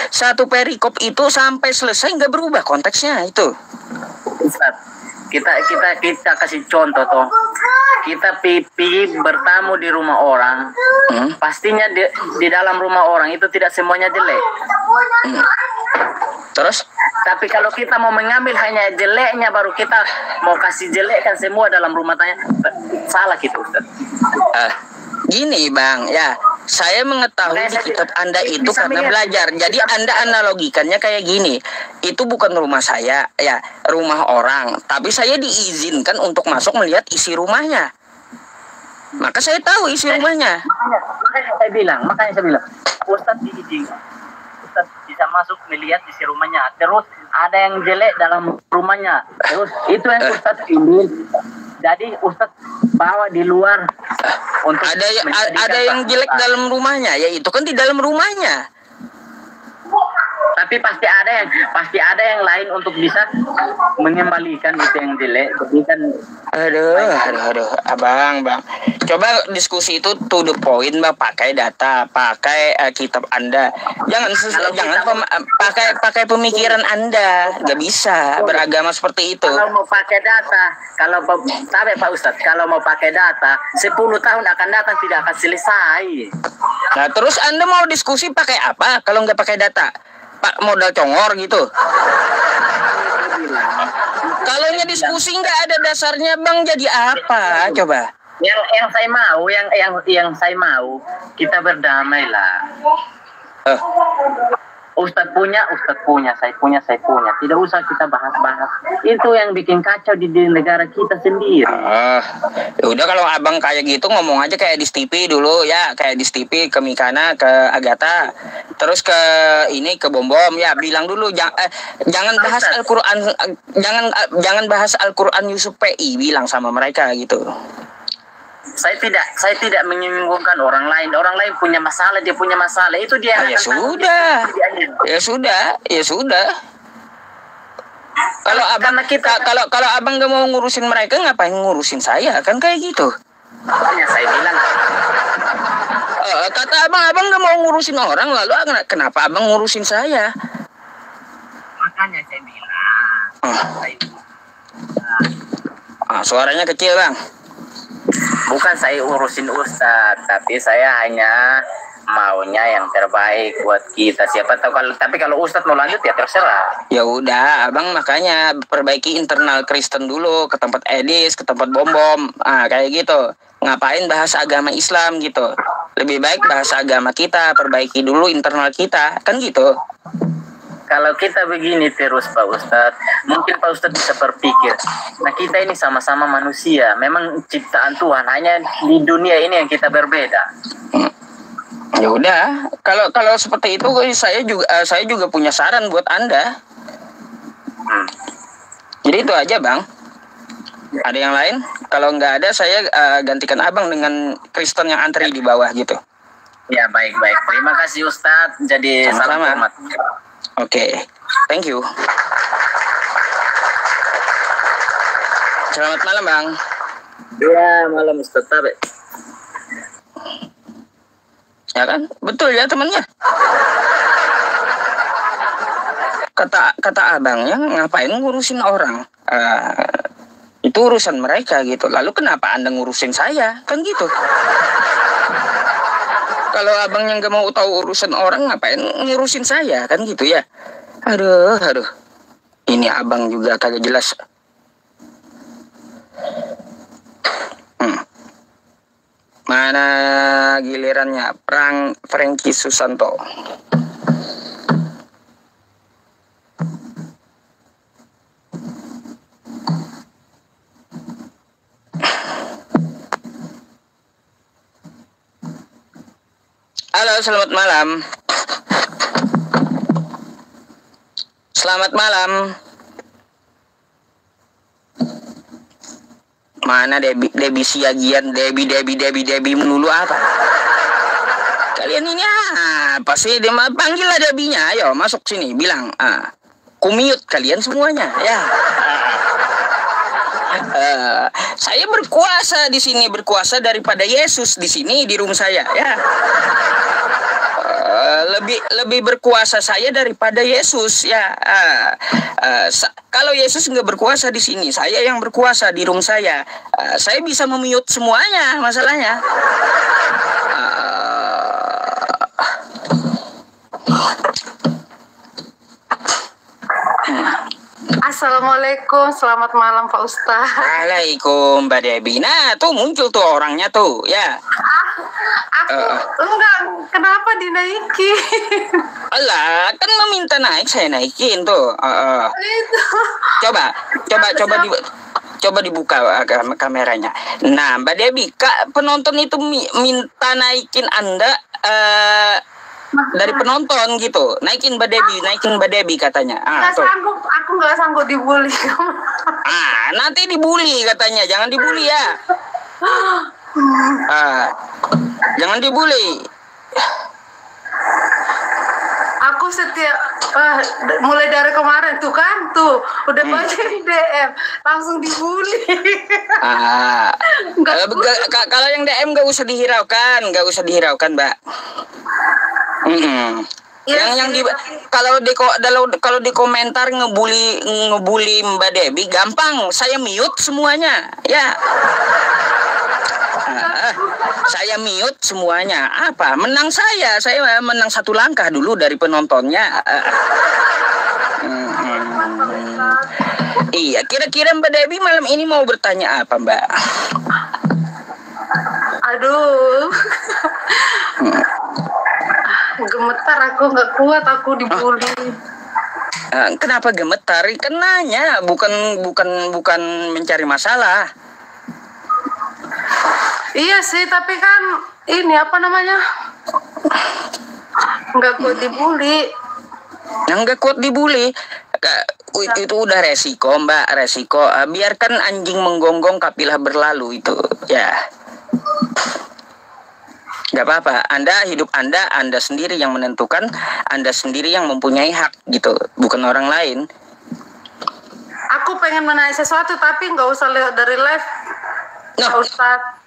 satu perikop itu sampai selesai nggak berubah konteksnya itu.
Ustaz, kita kasih contoh toh. Kita pergi bertamu di rumah orang, pastinya di dalam rumah orang itu tidak semuanya jelek.
Terus?
Tapi kalau kita mau mengambil hanya jeleknya baru kita mau kasih jelekkan semua dalam rumah tanya, salah gitu Ustaz.
Gini Bang, ya saya mengetahui di kitab Anda itu karena belajar. Jadi Anda analogikannya kayak gini. Itu bukan rumah saya, ya rumah orang. Tapi saya diizinkan untuk masuk melihat isi rumahnya. Maka saya tahu isi rumahnya.
Makanya saya bilang, Ustaz diizinkan. Ustaz bisa masuk melihat isi rumahnya. Terus ada yang jelek dalam rumahnya. Terus itu yang Ustaz pilih. Jadi Ustaz bawa di luar untuk
ada yang jelek dalam rumahnya, ya itu kan di dalam rumahnya.
Tapi pasti ada yang lain untuk bisa mengembalikan itu yang jelek. Jadi kan
Aduh, Abang. Coba diskusi itu to the point, Bang, pakai data, pakai kitab Anda. Jangan pakai pemikiran Anda. Gak bisa beragama seperti itu.
Kalau mau pakai data, tapi Pak Ustadz, kalau mau pakai data, 10 tahun akan datang tidak akan selesai.
Nah, terus Anda mau diskusi pakai apa kalau nggak pakai data? Pak, modal congor gitu. Kalau diskusi nggak ada dasarnya, Bang, jadi apa? Coba.
Yang saya mau kita berdamai lah. Ustadz punya, saya punya. Tidak usah kita bahas-bahas. Itu yang bikin kacau di negara kita sendiri.
Ya udah kalau Abang kayak gitu ngomong aja kayak di TV dulu ya, kayak di TV ke Mikana, ke Agatha, terus ke Bom ya, bilang dulu jangan bahas Al-Qur'an, jangan bahas Al-Qur'an Yusuf PI, bilang sama mereka gitu.
Saya tidak menyinggungkan orang lain. Orang lain punya masalah, dia punya masalah. Itu dia.
Ya sudah. Kalau Abang gak mau ngurusin mereka, ngapain ngurusin saya? Kan kayak gitu.
Makanya saya bilang.
Kata abang gak mau ngurusin orang, lalu kenapa Abang ngurusin saya?
Makanya saya bilang.
Suaranya kecil, Bang.
Bukan saya urusin Ustadz, tapi saya hanya maunya yang terbaik buat kita. Siapa tahu tapi kalau Ustadz mau lanjut ya terserah.
Ya udah, abang makanya perbaiki internal Kristen dulu, ke tempat Edis, ke tempat Bom-Bom, kayak gitu. Ngapain bahas agama Islam gitu? Lebih baik bahas agama kita, perbaiki dulu internal kita, kan gitu.
Kalau kita begini terus Pak Ustadz, mungkin Pak Ustadz bisa berpikir, nah kita ini sama-sama manusia, memang ciptaan Tuhan, hanya di dunia ini yang kita berbeda.
Ya udah, kalau seperti itu saya juga punya saran buat Anda. Jadi itu aja, Bang. Ada yang lain? Kalau nggak ada, saya gantikan abang dengan Kristen yang antri di bawah gitu.
Ya, baik-baik. Terima kasih Ustadz. Jadi salam hormat.
Oke, thank you. Selamat malam, Bang.
Ya, malam Ustadz Tabe.
Ya kan? Betul ya temannya. Kata abangnya, ngapain ngurusin orang? Itu urusan mereka gitu. Lalu kenapa Anda ngurusin saya? Kan gitu. Kalau abangnya nggak mau tahu urusan orang, ngapain ngurusin saya? Kan gitu ya. Aduh. Ini abang juga kagak jelas. Mana gilirannya Frankie Susanto. Halo, selamat malam. Selamat malam. Mana Debi Siagian, Debi melulu apa? Kalian ini apa sih? Panggillah Debinya, ayo masuk sini, bilang, kumute kalian semuanya, ya. Saya berkuasa di sini, berkuasa daripada Yesus di sini di room saya, ya. Lebih berkuasa saya daripada Yesus, ya. Kalau Yesus nggak berkuasa di sini, saya yang berkuasa di room saya. Saya bisa memute semuanya, masalahnya.
Assalamualaikum, selamat malam Pak Ustadz.
Waalaikum Mbak Debi. Nah, tuh muncul tuh orangnya tuh, ya.
Aku enggak, kenapa dinaikin?
Alah, kan meminta naik, saya naikin tuh.
Itu.
Coba dibuka kameranya. Nah, Mbak Debi, Kak, penonton itu minta naikin Anda dari penonton gitu. Naikin Mbak Debi katanya.
Sanggup, aku nggak sanggup dibully.
Nanti dibully katanya, jangan dibully ya. Jangan dibully.
Aku setiap mulai dari kemarin tuh udah baca di DM langsung dibully.
Kalau yang DM nggak usah dihiraukan, Mbak.
Ya,
kalau di komentar ngebully Mbak Debi gampang, saya mute semuanya, ya. Saya mute semuanya. Apa? Menang saya menang satu langkah dulu dari penontonnya. Iya, kira-kira Mbak Debi malam ini mau bertanya apa, Mbak?
Aduh. Gemetar, aku nggak kuat, aku dibully.
Kenapa gemetar? Kan nanya, bukan mencari masalah.
Iya sih, tapi kan ini apa namanya? Nggak kuat dibully.
Yang nggak kuat dibully, itu udah resiko, Mbak, resiko. Biarkan anjing menggonggong kapilah berlalu itu, ya. Gak apa-apa, hidup Anda sendiri yang menentukan, Anda sendiri yang mempunyai hak gitu, bukan orang lain.
Aku pengen menanya sesuatu tapi nggak usah lihat dari live, Pak Ustadz.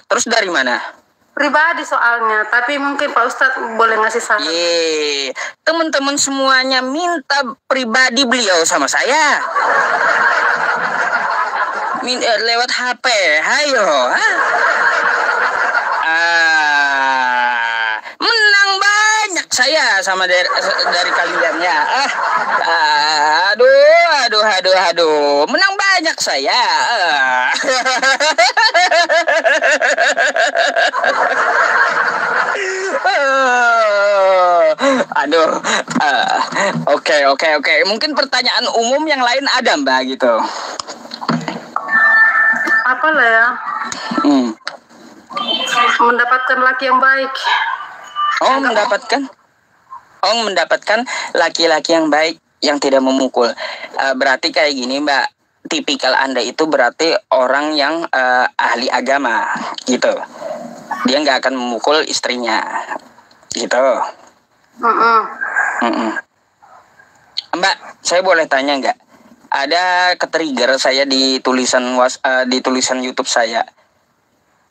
Terus dari mana?
Pribadi soalnya, tapi mungkin Pak Ustadz boleh ngasih saran.
Teman-teman semuanya minta pribadi beliau sama saya. Lewat HP, hayo. saya sama dari kalian ya. Aduh. Menang banyak saya. Aduh. Oke. Mungkin pertanyaan umum yang lain ada Mbak gitu.
Apalah ya? Mendapatkan laki yang baik. Mendapatkan laki-laki yang baik yang tidak memukul. Berarti kayak gini Mbak, tipikal Anda itu berarti orang yang ahli agama gitu. Dia nggak akan memukul istrinya gitu. Mbak, saya boleh tanya nggak? Ada ketrigger saya di tulisan YouTube saya.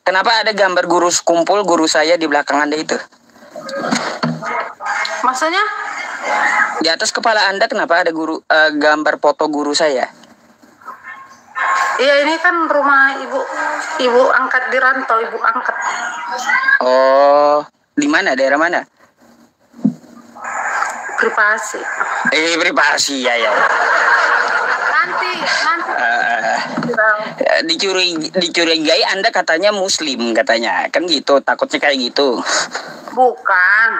Kenapa ada gambar guru kumpul guru saya di belakang Anda itu? Maksudnya?
Di atas kepala Anda kenapa ada gambar foto guru saya?
Iya, ini kan rumah ibu angkat di rantau, ibu angkat.
Oh, di mana? Daerah mana?
Privasi.
Privasi ya.
Nanti.
Dicurigai Anda katanya Muslim katanya, kan gitu, takutnya kayak gitu.
Bukan.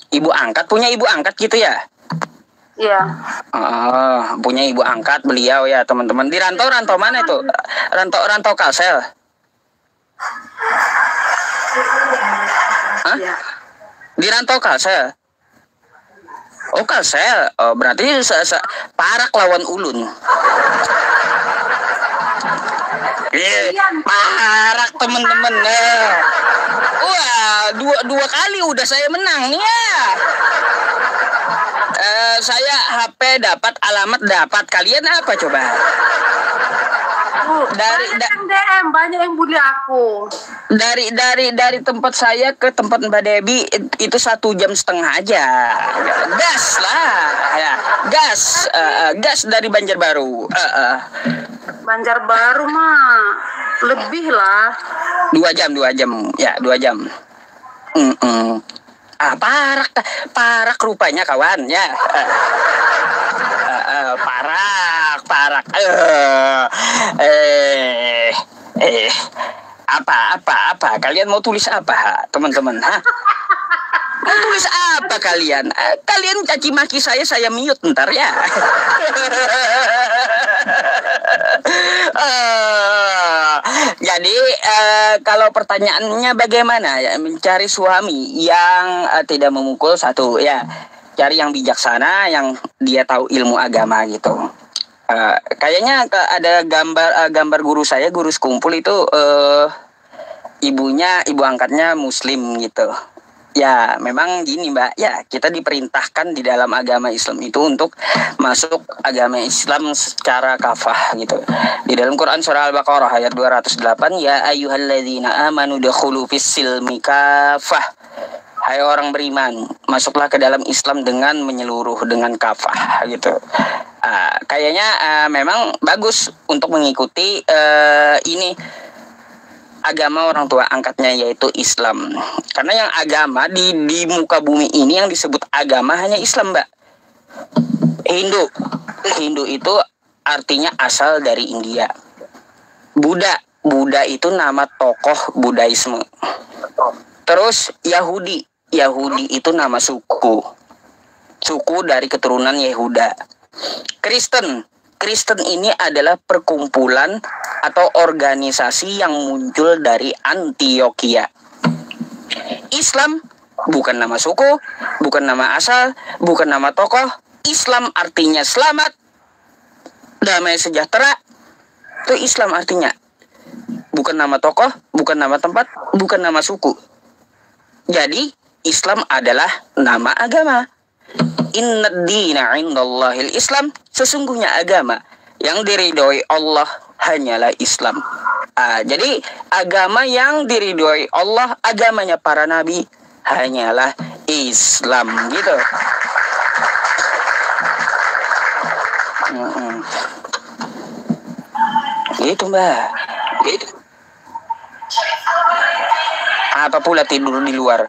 Ibu angkat, punya ibu angkat gitu ya?
Iya.
Punya ibu angkat beliau ya teman-teman. Di rantau mana itu? Rantau Kalsel. Hah?
Iya.
Di rantau Kalsel. Oh Kalsel. Oh, berarti Parak lawan Ulun. Parak teman-teman. Wah, dua kali udah saya menang ya. Saya HP dapat, alamat dapat. Kalian apa coba?
Banyak yang bully aku.
Dari tempat saya ke tempat Mbak Debbie itu 1,5 jam aja. Gas lah, ya. Gas dari Banjarbaru.
Banjarbaru mah lebih lah.
2 jam, ya 2 jam. Parak rupanya kawan ya. Parak. Apa? Kalian mau tulis apa, teman-teman? Mau tulis apa kalian? Kalian caci maki saya mute ntar ya. Jadi kalau pertanyaannya bagaimana ya, mencari suami yang tidak memukul satu ya, cari yang bijaksana, yang dia tahu ilmu agama gitu. Kayaknya ada gambar guru saya, guru sekumpul itu ibu angkatnya Muslim gitu. Ya memang gini Mbak, ya kita diperintahkan di dalam agama Islam itu untuk masuk agama Islam secara kafah gitu. Di dalam Quran surah Al-Baqarah ayat 208, ya ayyuhalladzina amanu dakhulu fis-silmi kafah. Hai orang beriman, masuklah ke dalam Islam dengan menyeluruh, dengan kafah gitu. Kayaknya memang bagus untuk mengikuti ini agama orang tua angkatnya, yaitu Islam. Karena yang agama di muka bumi ini yang disebut agama hanya Islam, Mbak. Hindu itu artinya asal dari India. Buddha itu nama tokoh Budaisme. Terus Yahudi itu nama suku dari keturunan Yehuda. Kristen ini adalah perkumpulan atau organisasi yang muncul dari Antioquia. Islam bukan nama suku, bukan nama asal, bukan nama tokoh. Islam artinya selamat, damai sejahtera. Itu Islam artinya. Bukan nama tokoh, bukan nama tempat, bukan nama suku. Jadi Islam adalah nama agama. Innad dina indallahil Islam. Sesungguhnya agama yang diridhoi Allah hanyalah Islam. Jadi agama yang diridhoi Allah, agamanya para nabi hanyalah Islam gitu. Gitu Mbak. Gitu. Apa pula tidur di luar?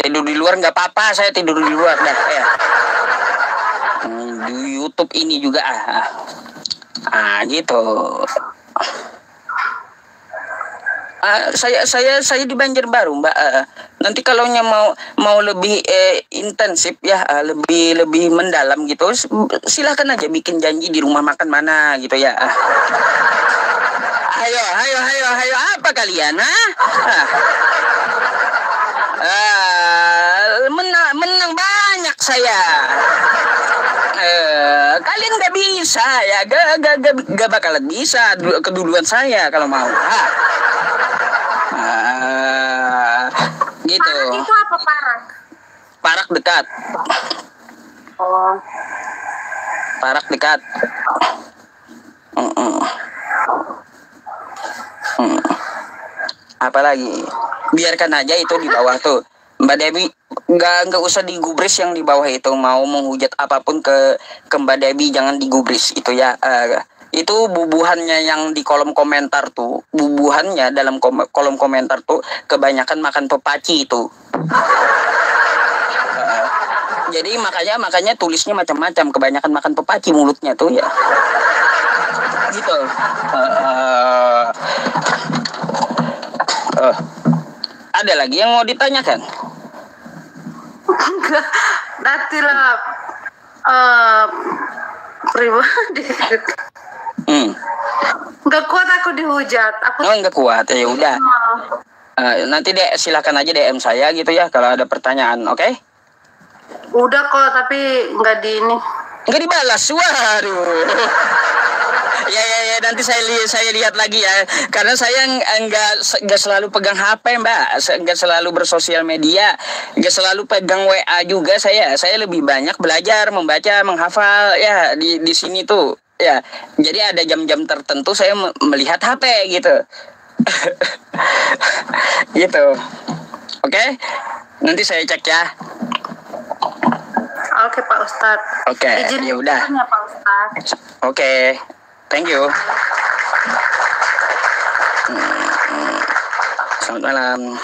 Tidur di luar nggak apa-apa, saya tidur di luar dah ya. Di YouTube ini juga gitu. Saya di Banjarbaru, Mbak. Nanti kalau mau lebih intensif ya, lebih mendalam gitu, silahkan aja bikin janji di rumah makan mana gitu ya. Ayo, apa kalian? Menang banyak saya. Kalian nggak bisa ya, gak bakalan bisa keduluan saya kalau mau. Gitu.
Parak itu apa parak?
Parak dekat.
Oh.
Parak dekat. Apalagi biarkan aja itu di bawah tuh, Mbak Dewi. Nggak usah digubris yang di bawah itu. Mau menghujat apapun ke Mbak Dewi, jangan digubris itu ya. Itu bubuhannya yang di kolom komentar tuh, bubuhannya dalam kolom komentar tuh kebanyakan makan pepaci itu. Jadi makanya tulisnya macam-macam, kebanyakan makan pepaci mulutnya tuh ya. Gitu. Ada lagi yang mau ditanyakan?
Enggak, nantilah pribadi. Enggak kuat aku dihujat.
Enggak kuat ya udah. Nanti silakan aja DM saya gitu ya kalau ada pertanyaan, oke?
Udah kok, tapi enggak di ini.
Enggak dibalas. Waduh. Ya, nanti saya lihat lagi ya, karena saya enggak selalu pegang HP, Mbak, enggak selalu bersosial media, enggak selalu pegang WA juga. Saya lebih banyak belajar, membaca, menghafal ya di sini tuh ya. Jadi ada jam-jam tertentu saya melihat HP gitu. Gitu. Oke? Nanti saya cek ya.
Oke, Pak Ustadz.
Oke, ya udah.
Pak Ustadz.
Oke. Thank you. Selamat malam.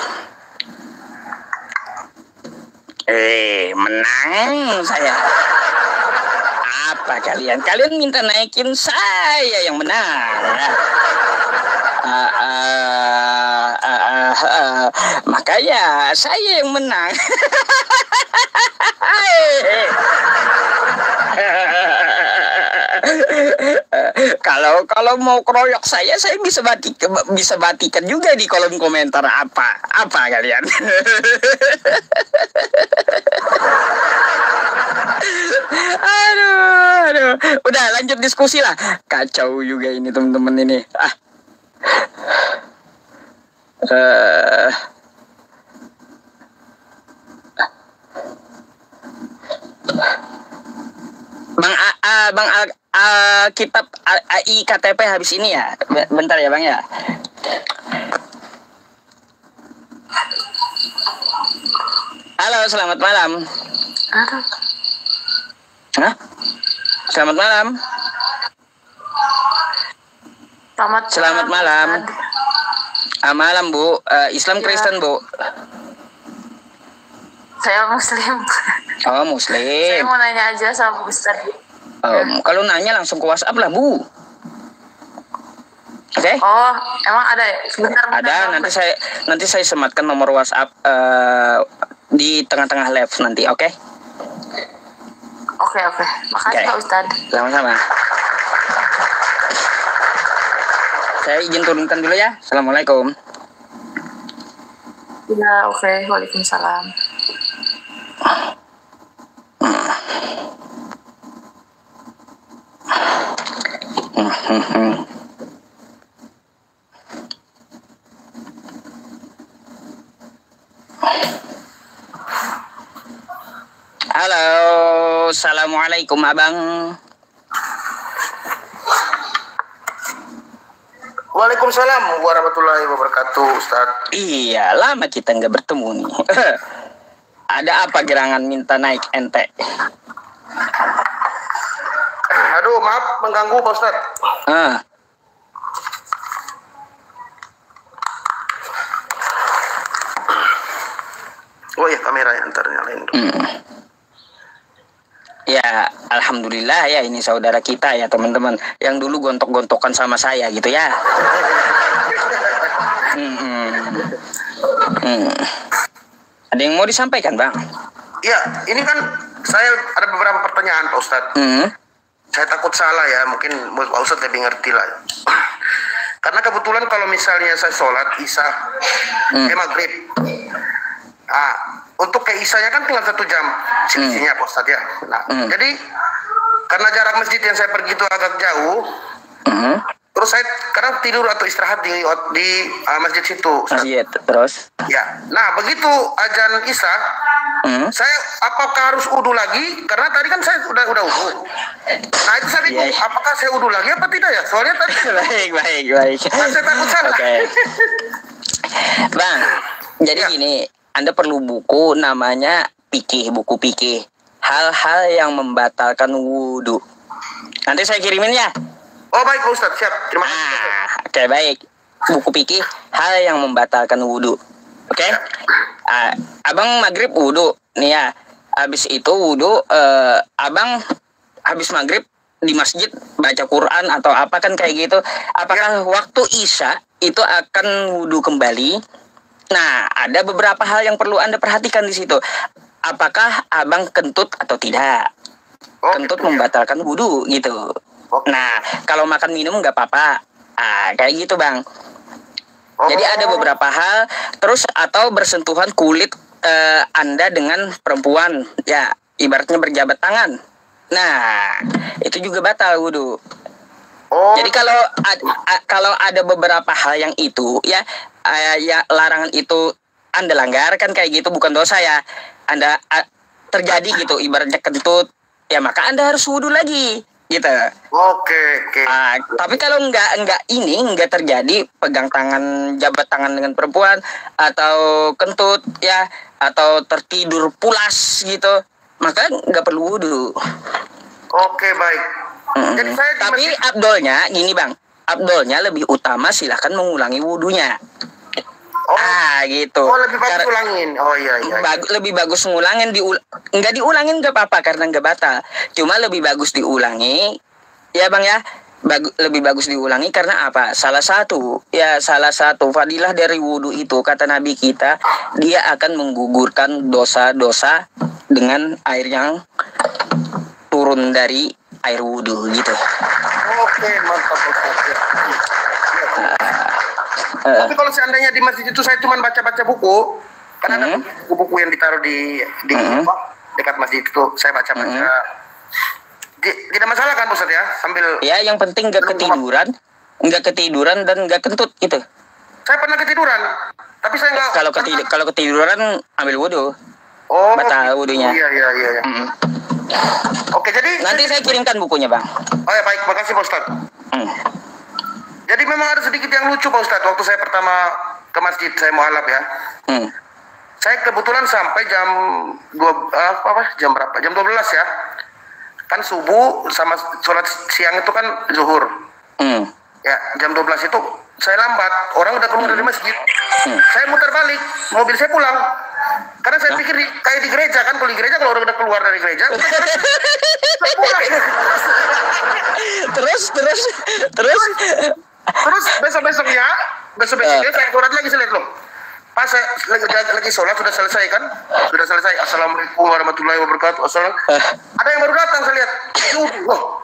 Menang saya. Apa kalian? Kalian minta naikin, saya yang menang. Makanya saya yang menang. Kalau mau keroyok saya bisa batikan juga di kolom komentar apa kalian. Aduh, udah lanjut diskusi lah. Kacau juga ini teman-teman ini. Bang kitab IKTP habis ini ya. Bentar ya Bang ya. Halo, selamat malam. Hah? Selamat malam. Selamat malam. Malam Bu. Islam Kristen Bu.
Saya Muslim.
Oh Muslim.
Saya mau nanya aja sama Ustaz.
Kalau nanya langsung ke WhatsApp lah Bu. Oke?
Oh, emang ada ya? Sebentar.
Ada. Nanti saya sematkan nomor WhatsApp di tengah-tengah live nanti. Oke?
Oke. Makasih Pak Ustadz.
Sama-sama. Saya izin turunkan dulu ya. Assalamualaikum.
Ya, oke. Waalaikumsalam.
Halo, assalamualaikum Abang.
Waalaikumsalam warahmatullahi wabarakatuh, Ustaz.
Iya, lama kita nggak bertemu nih. Ada apa gerangan minta naik ente?
Aduh, maaf mengganggu Pak Ustaz. Oh iya, kamera
Ya, alhamdulillah ya ini saudara kita ya teman-teman yang dulu gontok-gontokan sama saya gitu ya. Ada yang mau disampaikan, Bang?
Iya, ini kan saya ada beberapa pertanyaan Pak Ustadz. Saya takut salah ya, mungkin Pak Ustadz lebih ngerti lah. Karena kebetulan kalau misalnya saya sholat Isya, maghrib. Untuk ke Isyanya kan tinggal 1 jam selisihnya Pak Ustadz ya. Nah, jadi karena jarak masjid yang saya pergi itu agak jauh, terus saya kadang tidur atau istirahat di masjid situ.
Masjid, terus?
Ya, nah begitu azan Isya, saya apakah harus wudu lagi? Karena tadi kan saya udah wudu. Nah itu saya bingung, apakah saya wudu lagi apa tidak ya? Soalnya tadi
baik.
nah, saya takut salah.
Okay. Bang, jadi gini, Anda perlu buku namanya buku fikih. Hal-hal yang membatalkan wudu. Nanti saya kirimin ya.
Oh baik Pak Ustadz, siap. Terima kasih.
Oke, baik. Buku fikih hal yang membatalkan wudu. Oke? Abang maghrib wudu nih ya. Habis itu wudu, abang habis maghrib di masjid baca Quran atau apa kan kayak gitu. Apakah waktu Isya itu akan wudu kembali? Nah, ada beberapa hal yang perlu Anda perhatikan di situ. Apakah abang kentut atau tidak? Kentut membatalkan wudu gitu. Nah, kalau makan minum nggak apa-apa. Kayak gitu, Bang. Jadi ada beberapa hal, terus atau bersentuhan kulit Anda dengan perempuan, ya ibaratnya berjabat tangan. Nah, itu juga batal wudu. Jadi kalau ada beberapa hal yang itu, ya larangan itu Anda langgar kan kayak gitu, bukan dosa ya. Anda terjadi gitu, ibaratnya kentut, ya maka Anda harus wudu lagi. Gitu.
Oke.
Tapi kalau nggak terjadi pegang tangan, jabat tangan dengan perempuan atau kentut ya atau tertidur pulas gitu, maka nggak perlu wudu.
Oke, baik. Jadi saya
tapi abdolnya gini Bang, abdolnya lebih utama silahkan mengulangi wudunya. Gitu.
Oh, lebih bagus ulangin. Oh iya.
Lebih bagus ngulangin, nggak diulangin nggak apa-apa karena nggak batal. Cuma lebih bagus diulangi, ya Bang ya. Lebih bagus diulangi karena apa? Salah satu fadilah dari wudu itu kata Nabi kita, dia akan menggugurkan dosa-dosa dengan air yang turun dari air wudu gitu.
Oke, mantap. Tapi kalau seandainya di masjid itu saya cuma baca-baca buku, kan ada buku-buku yang ditaruh di dekat masjid itu, saya baca-baca. Tidak masalah kan Ustaz ya, sambil
ya yang penting nggak ketiduran dan nggak kentut gitu.
Saya pernah ketiduran, tapi saya nggak.
Kalau ketiduran ambil wudu. Batal wudunya.
Iya. Oke, jadi
nanti saya kirimkan bukunya Bang.
Oh ya baik, makasih Pak Ustaz. Jadi memang ada sedikit yang lucu Pak Ustadz. Waktu saya pertama ke masjid, saya mualaf ya. Saya kebetulan sampai jam jam berapa? Jam 12 ya. Kan subuh sama sholat siang itu kan zuhur. Ya, jam 12 itu saya lambat. Orang udah keluar dari masjid. Saya muter balik, mobil saya pulang. Karena saya pikir kayak di gereja kan, kalau di gereja kalau orang udah keluar dari gereja, saya pulang. Terus besok-besoknya saya sholat lagi, saya lihat loh. Pas saya lagi sholat sudah selesai kan? Sudah selesai. Assalamualaikum warahmatullahi wabarakatuh. Ada yang baru datang saya lihat. Loh.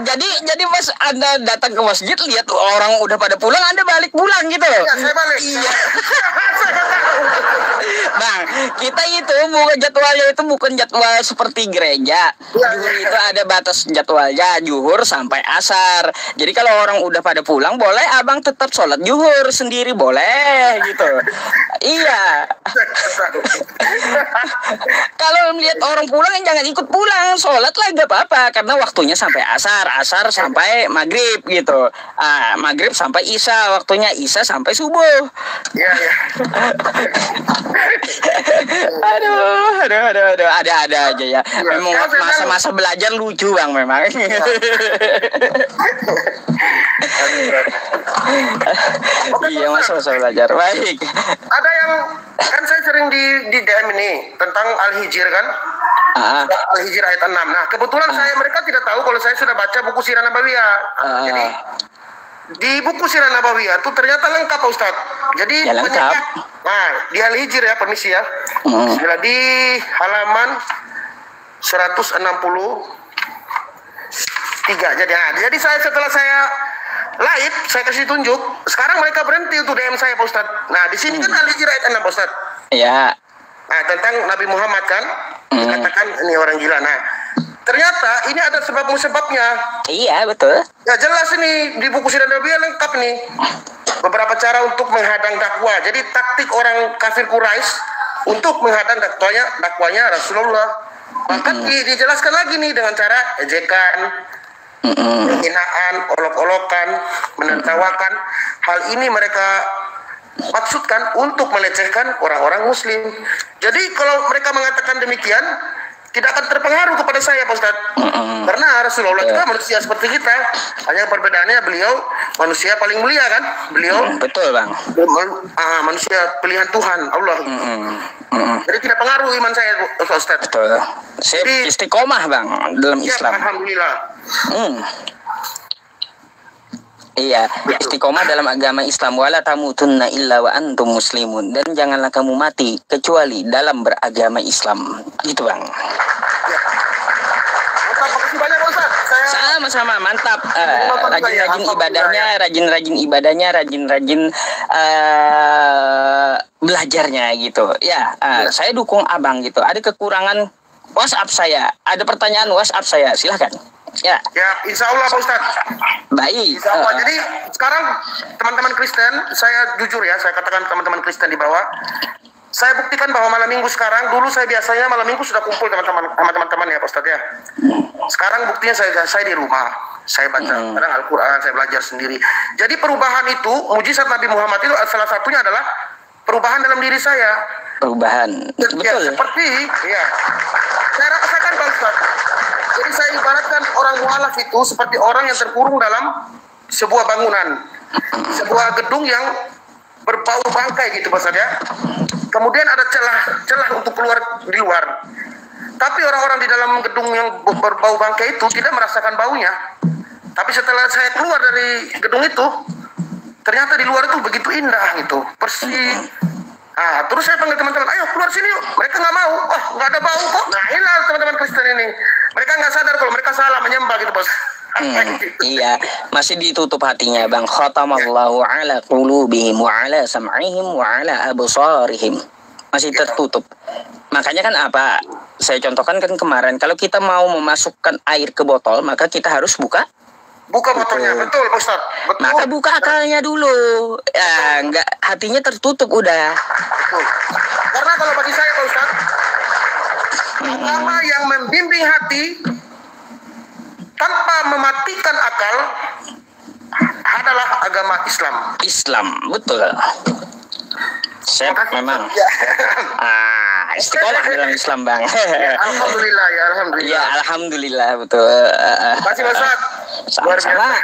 Jadi pas Anda datang ke masjid lihat orang udah pada pulang, Anda balik pulang gitu.
Iya, saya balik.
Iya. Bang, kita itu jadwalnya itu bukan jadwal seperti gereja. Juhur itu ada batas jadwalnya, juhur sampai asar. Jadi kalau orang udah pada pulang, boleh abang tetap sholat juhur sendiri, boleh gitu. Iya. Kalau melihat orang pulang, jangan ikut pulang, sholat lah gak apa-apa karena waktunya sampai asar sampai maghrib gitu. Maghrib sampai isya, waktunya isya sampai subuh.
Iya.
Aduh, ada aja ya. Memang masa-masa belajar lucu Bang memang. Iya, masa belajar. Baik.
Ada yang kan saya sering di DM ini tentang Al-Hijr kan? Al-Hijr ayat 6. Nah, kebetulan mereka tidak tahu kalau saya sudah baca buku Sirah Nabawiyah. Jadi di buku Sirah Nabawiyah itu ternyata lengkap Pak Ustaz. Jadi
ya, lengkap.
Nah, di Al-Hijr ya, permisi ya. Di halaman 163. Jadi setelah saya live, saya kasih tunjuk. Sekarang mereka berhenti untuk DM saya Pak Ustaz. Nah, di sini kan Al-Hijr ayat 6 Pak Ustaz.
Iya.
Nah, tentang Nabi Muhammad kan, dikatakan ini orang gila. Nah, ternyata ini ada sebab-musababnya.
Iya, betul.
Ya jelas ini di buku Sirah Nabawiyah lengkap nih. Beberapa cara untuk menghadang dakwah. Jadi taktik orang kafir Quraisy untuk menghadang dakwanya Rasulullah. Bahkan dijelaskan lagi nih dengan cara ejekan, penghinaan, olok-olokan, menertawakan. Hal ini mereka maksudkan untuk melecehkan orang-orang muslim. Jadi kalau mereka mengatakan demikian, tidak akan terpengaruh kepada saya Pak Ustaz. Karena Rasulullah juga manusia seperti kita. Hanya perbedaannya beliau manusia paling mulia kan. Beliau
betul Bang.
Manusia pilihan Tuhan Allah. Jadi tidak pengaruh iman saya Pak Ustaz.
Betul. Jadi istiqomah Bang dalam Islam.
Alhamdulillah.
Iya, istiqomah dalam agama Islam. Wala tamutunna illa wa antum muslimun. Dan janganlah kamu mati kecuali dalam beragama Islam. Gitu Bang.
Makasih banyak Ustaz.
Sama-sama, mantap. Rajin-rajin ibadahnya, rajin-rajin belajarnya gitu. Ya, saya dukung Abang gitu. Ada kekurangan WhatsApp saya, ada pertanyaan WhatsApp saya, silahkan. Ya,
insya Allah Pak Ustaz.
Baik.
Insya Allah. Jadi sekarang teman-teman Kristen, saya jujur ya, saya katakan teman-teman Kristen di bawah, saya buktikan bahwa malam minggu sekarang, dulu saya biasanya malam minggu sudah kumpul teman-teman ya Pak Ustaz ya. Sekarang buktinya saya di rumah, saya baca kadang Al-Quran, saya belajar sendiri. Jadi perubahan itu, mujizat Nabi Muhammad itu salah satunya adalah perubahan dalam diri saya.
Perubahan, betul.
Ya, seperti, saya rasakan Pak Ustaz. Jadi saya ibaratkan orang mualaf itu seperti orang yang terkurung dalam sebuah bangunan, sebuah gedung yang berbau bangkai gitu Pak Ustaz ya. Kemudian ada celah untuk keluar di luar. Tapi orang-orang di dalam gedung yang berbau bangkai itu tidak merasakan baunya. Tapi setelah saya keluar dari gedung itu, ternyata di luar itu begitu indah gitu, bersih. Terus saya panggil teman-teman, ayo keluar sini yuk. Mereka nggak mau, nggak ada bau kok. Nah inilah teman-teman Kristen ini. Mereka nggak sadar kalau mereka salah menyembah gitu Bos.
Iya, masih ditutup hatinya Bang. Khatamallahu ala qulubihim wa ala sam'ihim wa ala absarihim. Masih tertutup. Makanya kan apa? Saya contohkan kan kemarin, kalau kita mau memasukkan air ke botol, maka kita harus buka
botolnya, betul Pak Ustaz. Betul.
Maka buka akalnya dulu. Ya, enggak, hatinya tertutup udah.
Betul. Karena kalau bagi saya Pak Ustaz, agama yang membimbing hati tanpa mematikan akal adalah agama Islam, betul.
Siap memang. Istiqomah dalam Islam Bang.
Alhamdulillah ya, alhamdulillah.
Ya, alhamdulillah betul.
Terima kasih
Sama-sama.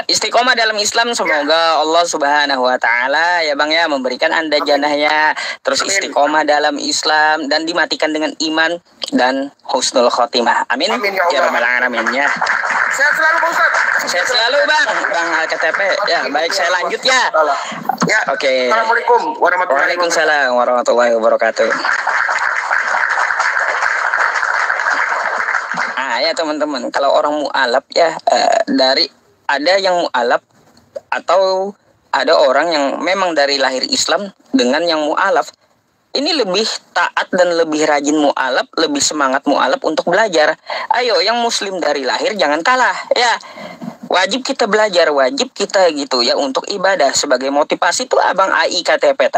Istiqomah dalam Islam, semoga Allah Subhanahu wa taala ya Bang ya memberikan Anda janahnya terus istiqomah dalam Islam dan dimatikan dengan iman dan husnul khotimah. Amin. Ya rabbal alamin ya.
Sehat selalu Pak Ustaz.
Sehat selalu Bang KTP. Ya, baik saya lanjut ya.
Ya.
Oke.
Assalamualaikum warahmatullahi wabarakatuh.
Waalaikumsalam warahmatullahi wabarakatuh. Ya teman-teman, kalau orang mu'alaf ya ada yang mu'alaf atau ada orang yang memang dari lahir Islam dengan yang mu'alaf. Ini lebih taat dan lebih rajin mu'alaf, lebih semangat mu'alaf untuk belajar. Ayo yang muslim dari lahir jangan kalah ya. Wajib kita belajar, wajib kita gitu ya untuk ibadah. Sebagai motivasi tuh Abang AI KTP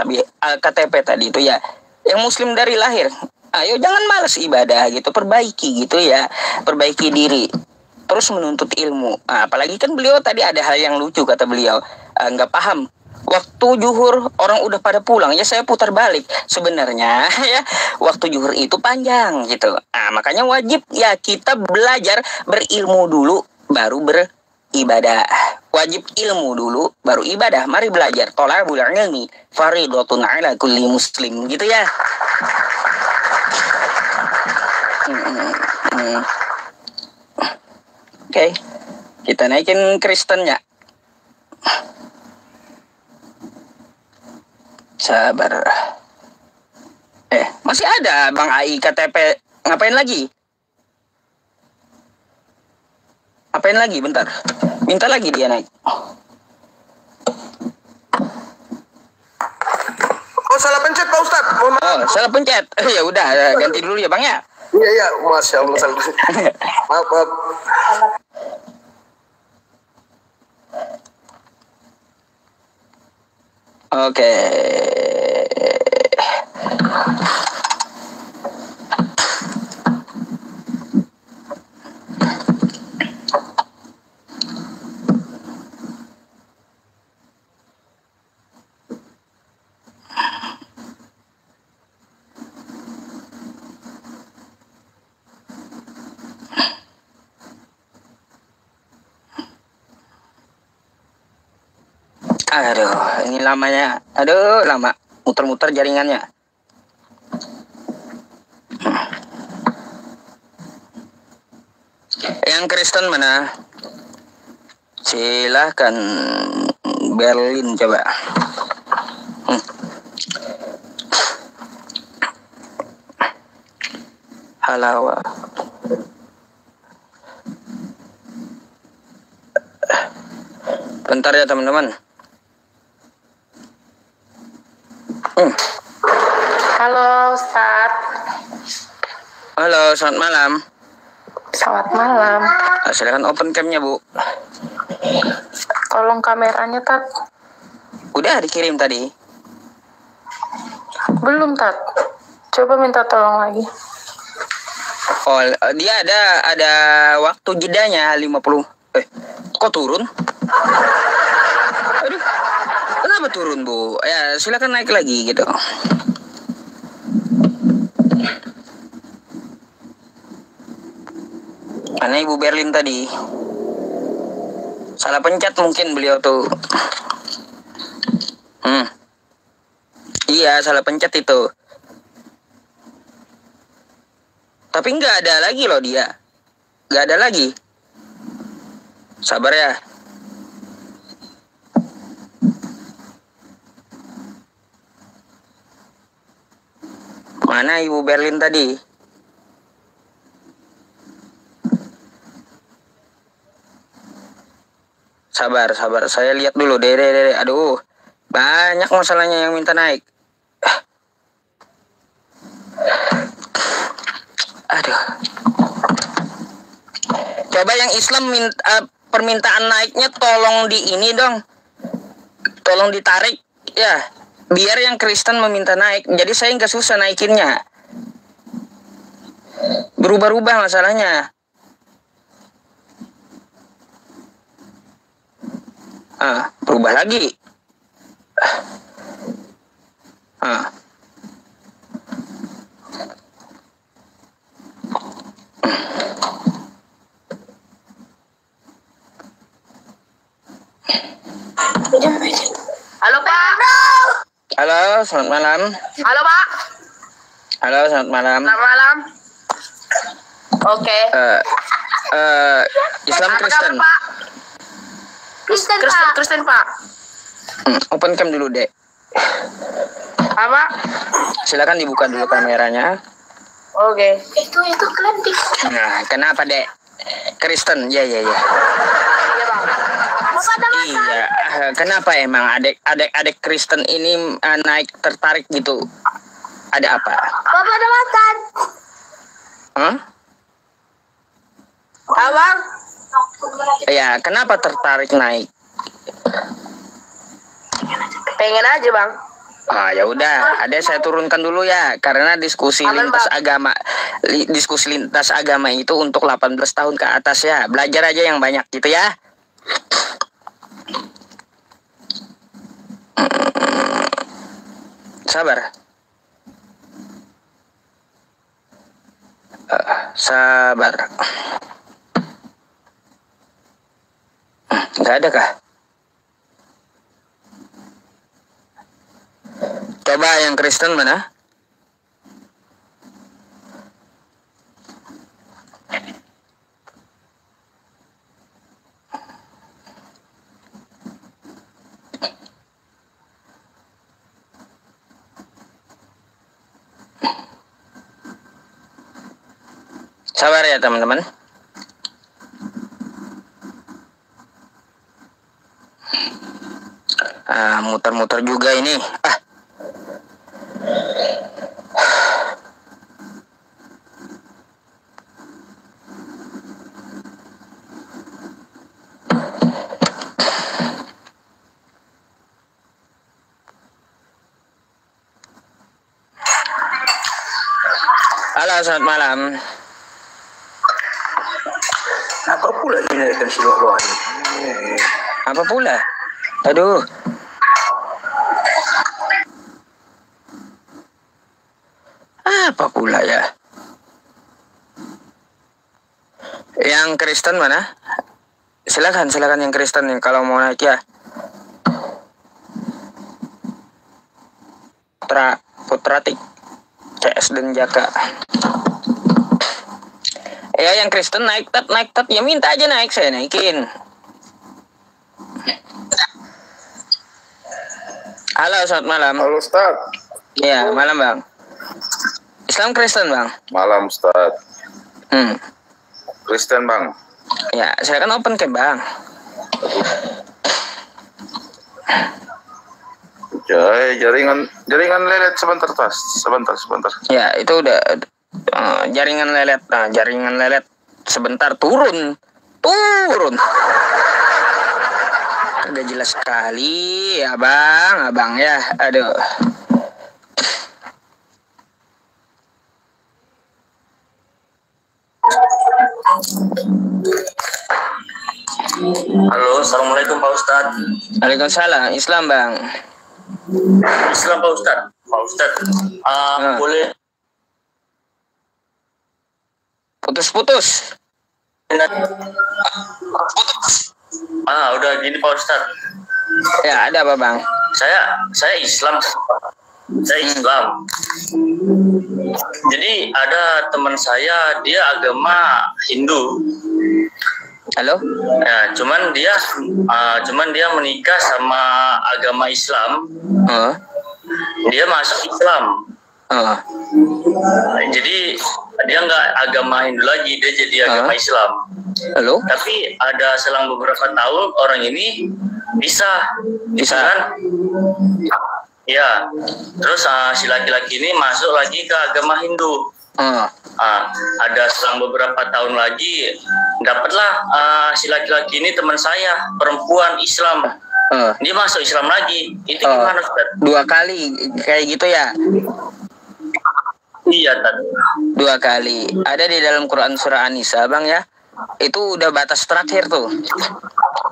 tadi itu ya. Yang muslim dari lahir, ayo jangan malas ibadah gitu, perbaiki gitu ya, perbaiki diri, terus menuntut ilmu. Apalagi kan beliau tadi ada hal yang lucu kata beliau, nggak paham. Waktu zuhur orang udah pada pulang, ya saya putar balik. Sebenarnya ya waktu zuhur itu panjang gitu. Makanya wajib ya kita belajar berilmu dulu, baru beribadah. wajib ilmu dulu baru ibadah. Mari belajar. Thalabul ilmi fardhatun 'ala kulli muslim, gitu ya. Oke. Kita naikin Kristennya. Sabar. Masih ada Bang AI KTP. Ngapain lagi? Apain lagi? Bentar. Minta lagi dia naik.
Oh, salah pencet Pak Ustadz. Mohon maaf.
Oh, salah pencet. Ya udah, ganti dulu ya Bang ya.
Iya, iya. Masya Allah. Salah. Maaf, maaf.
Oke. Aduh, ini lamanya. Aduh, lama. Muter-muter jaringannya. Yang Kristen mana? Silahkan Berlin coba. Halawa. Bentar ya teman-teman.
Halo Ustaz.
Halo, selamat malam.
Selamat malam.
Silakan open cam-nya, Bu.
Tolong kameranya, Tat.
Udah dikirim tadi.
Belum, Tat. Coba minta tolong lagi.
Oh, dia ada waktu jedanya 50. Kok turun? Aduh. Kenapa turun, Bu? Ya, silakan naik lagi gitu. Mana Ibu Berlin tadi? Salah pencet mungkin beliau tuh. Iya, salah pencet itu. Tapi nggak ada lagi loh dia. Nggak ada lagi. Sabar ya. Mana Ibu Berlin tadi? Sabar. Saya lihat dulu. Dede. Aduh, banyak masalahnya yang minta naik. Aduh. Coba yang Islam permintaan naiknya tolong di ini dong. Tolong ditarik ya. Biar yang Kristen meminta naik. Jadi saya nggak susah naikinnya. Berubah-ubah masalahnya. Berubah lagi.
Halo, Pak.
Halo, selamat malam.
Halo, Pak.
Halo, selamat malam.
Selamat malam. Oke.
Islam
Apa
Kristen.
kabar, Pak? Kristen, Pak.
Open cam dulu, Dek.
Apa?
Silakan dibuka dulu kameranya.
Oke.
Itu kalian di
Nah, kenapa, Dek? Kristen, ya.
Iya, Bang.
Iya, kenapa emang adik Kristen ini naik tertarik gitu? Ada apa?
Bapak ada makan.
Hah?
Abang?
Ya, kenapa tertarik naik?
Pengen aja, Bang.
Ya udah, ada saya turunkan dulu ya, karena diskusi lintas agama itu untuk 18 tahun ke atas ya. Belajar aja yang banyak gitu ya. Sabar. Sabar. Nggak ada kah? Coba yang Kristen mana? Sabar ya teman-teman. Muter-muter juga ini. Halo, selamat malam.
Apa pula dinaikkan surah ini?
Apa pula? Aduh. Apa pula ya? Yang Kristen mana? Silakan yang Kristen nih kalau mau naik ya. Putratik, CS dan Jaka. Ya yang Kristen naik tat ya minta aja naik, saya naikin. Halo, selamat malam.
Halo Ustaz.
Ya, malam Bang. Islam Kristen Bang?
Malam Ustaz. Kristen Bang.
Ya, saya kan open cam Bang.
Jaringan lelet sebentar tas. Sebentar.
Ya, itu udah jaringan lelet. Nah, jaringan lelet sebentar turun. Udah jelas sekali, abang ya. Aduh.
Halo, assalamualaikum Pak Ustadz.
Waalaikumsalam. Islam Bang.
Islam Pak Ustadz. Boleh
Putus.
udah gini Pak Ustadz.
Ya, ada apa Bang?
Saya Islam. Jadi ada teman saya, dia agama Hindu.
Halo?
Ya, cuman dia menikah sama agama Islam. Dia masuk Islam. Jadi dia nggak agama Hindu lagi, dia jadi agama Islam.
Halo?
Tapi ada selang beberapa tahun orang ini bisa kan? Ya. Terus si laki-laki ini masuk lagi ke agama Hindu. Ada selang beberapa tahun lagi dapatlah si laki-laki ini teman saya perempuan Islam. Dia masuk Islam lagi. Itu gimana Ustaz?
2 kali kayak gitu ya?
Iya tadi.
2 kali. Ada di dalam Quran surah An-Nisa Bang ya. Itu udah batas terakhir tuh.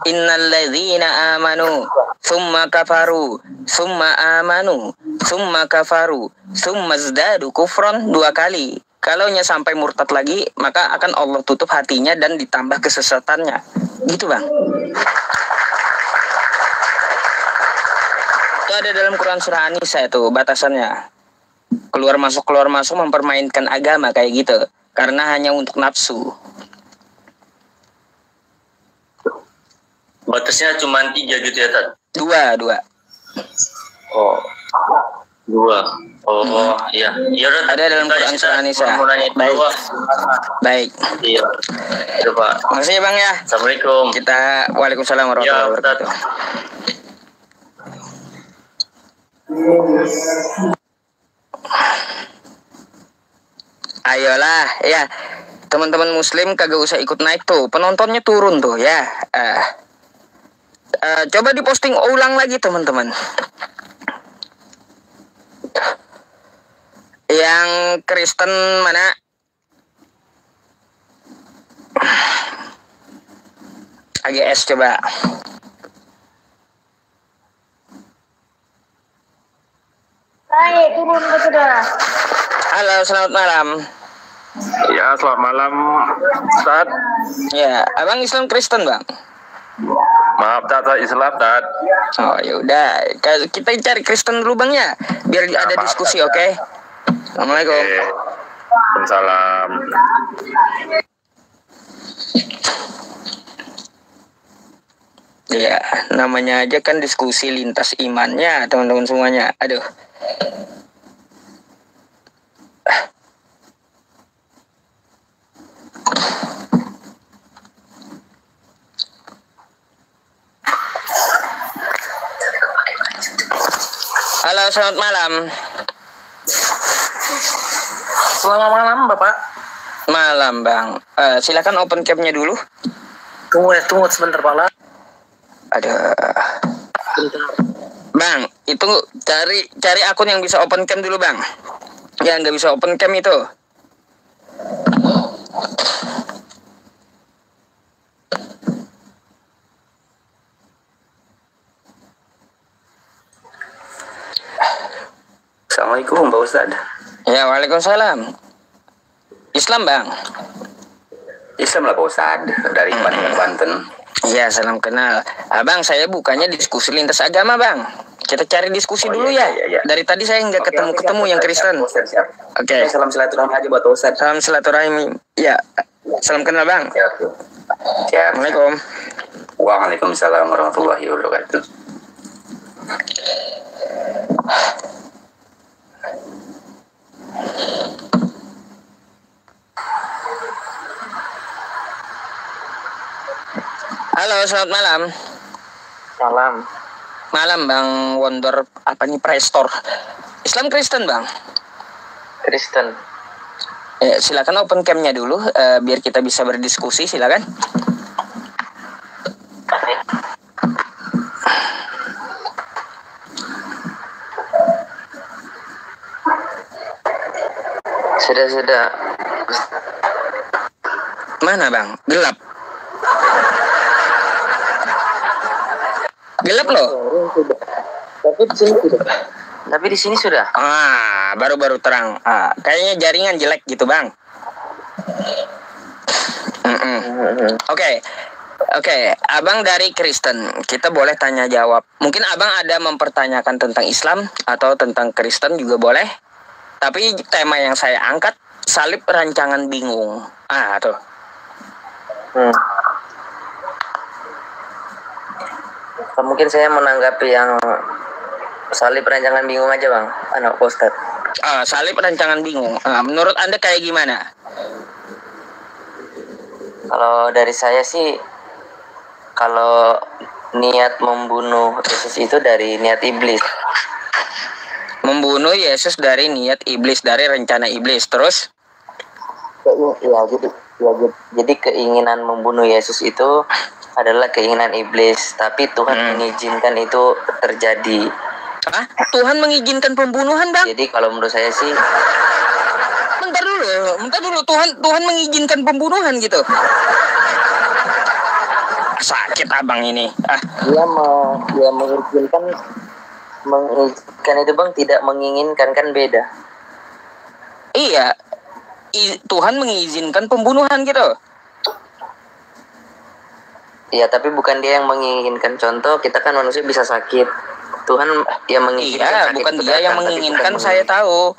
Innalladzina amanu summa kafaru summa amanu summa kafaru summa zdadu kufron 2 kali. Kalaunya sampai murtad lagi, maka akan Allah tutup hatinya dan ditambah kesesatannya. Gitu Bang. Itu ada dalam Quran surah An-Nisa itu batasannya. Keluar masuk mempermainkan agama kayak gitu. Karena hanya untuk nafsu.
Batasnya cuma 3 gitu ya Tad?
2.
Oh, 2. Iya. Ya udah.
Ada dalam Quran surah An-Nisa. Baik.
Iya. Itu Pak.
Makasih ya Bang ya.
Assalamualaikum.
Waalaikumsalam warahmatullahi wabarakatuh. Ayolah ya, teman-teman muslim kagak usah ikut naik tuh, penontonnya turun tuh ya. Coba diposting ulang lagi teman-teman. Yang Kristen mana? AGS coba.
Baik, turun ke sudah.
Halo, selamat malam.
Ya, selamat malam Ustaz.
Ya, abang Islam Kristen Bang?
Maaf, Tat, Islam, Tat.
Oh ya udah, kita cari Kristen dulu Bang ya, biar
Ya,
ada
maaf,
diskusi,
Tat,
oke? Assalamualaikum.
Oke. Waalaikumsalam.
Ya, namanya aja kan diskusi lintas imannya, teman-teman semuanya. Aduh. Halo, selamat malam.
Selamat malam, Bapak.
Malam, Bang. Silakan open cam-nya dulu.
Tunggu sebentar, Pak.
Ada. Bang, itu cari akun yang bisa open cam dulu, Bang. Ya, nggak bisa open cam itu.
Assalamualaikum Pak Ustadz.
Ya, waalaikumsalam. Islam, Bang.
Islam lah Pak Ustadz, dari Pandeglang, Banten.
Ya, salam kenal. Abang, saya bukannya diskusi lintas agama, Bang. Kita cari diskusi dulu ya. Dari tadi saya nggak ketemu yang Kristen. Oke.
Salam silaturahmi aja buat Ustadz.
Salam silaturahmi. Ya, salam kenal, Bang.
Siap.
Assalamualaikum.
Waalaikumsalam warahmatullahi wabarakatuh.
Halo, selamat malam.
Malam.
Malam, Bang Wonder. Apa nih, Prestor? Islam Kristen, Bang?
Kristen.
Silakan open cam-nya dulu, biar kita bisa berdiskusi. Silakan.
Sudah.
Mana, Bang? Gelap. Gelap loh.
Tapi di sini sudah.
Baru terang. Kayaknya jaringan jelek gitu, Bang. Oke, Abang dari Kristen. Kita boleh tanya jawab. Mungkin Abang ada mempertanyakan tentang Islam atau tentang Kristen juga boleh. Tapi tema yang saya angkat, salib rancangan bingung. Tuh.
Mungkin saya menanggapi yang salib rancangan bingung aja, Bang. Anak Ustadz.
Salib rancangan bingung. Menurut Anda kayak gimana?
Kalau dari saya sih, kalau niat membunuh Yesus itu dari niat iblis.
Membunuh Yesus dari niat iblis, dari rencana iblis. Terus?
Jadi keinginan membunuh Yesus itu adalah keinginan iblis, tapi Tuhan mengizinkan itu terjadi.
Tuhan mengizinkan pembunuhan, Bang?
Jadi kalau menurut saya sih,
bentar dulu. Tuhan mengizinkan pembunuhan gitu. Sakit Abang ini.
Dia mengizinkan itu, Bang, tidak menginginkan, kan beda.
Iya. Tuhan mengizinkan pembunuhan gitu.
Iya, tapi bukan dia yang menginginkan. Contoh, kita kan manusia bisa sakit. Tuhan yang menginginkan.
Iya, bukan dia yang menginginkan, saya tahu.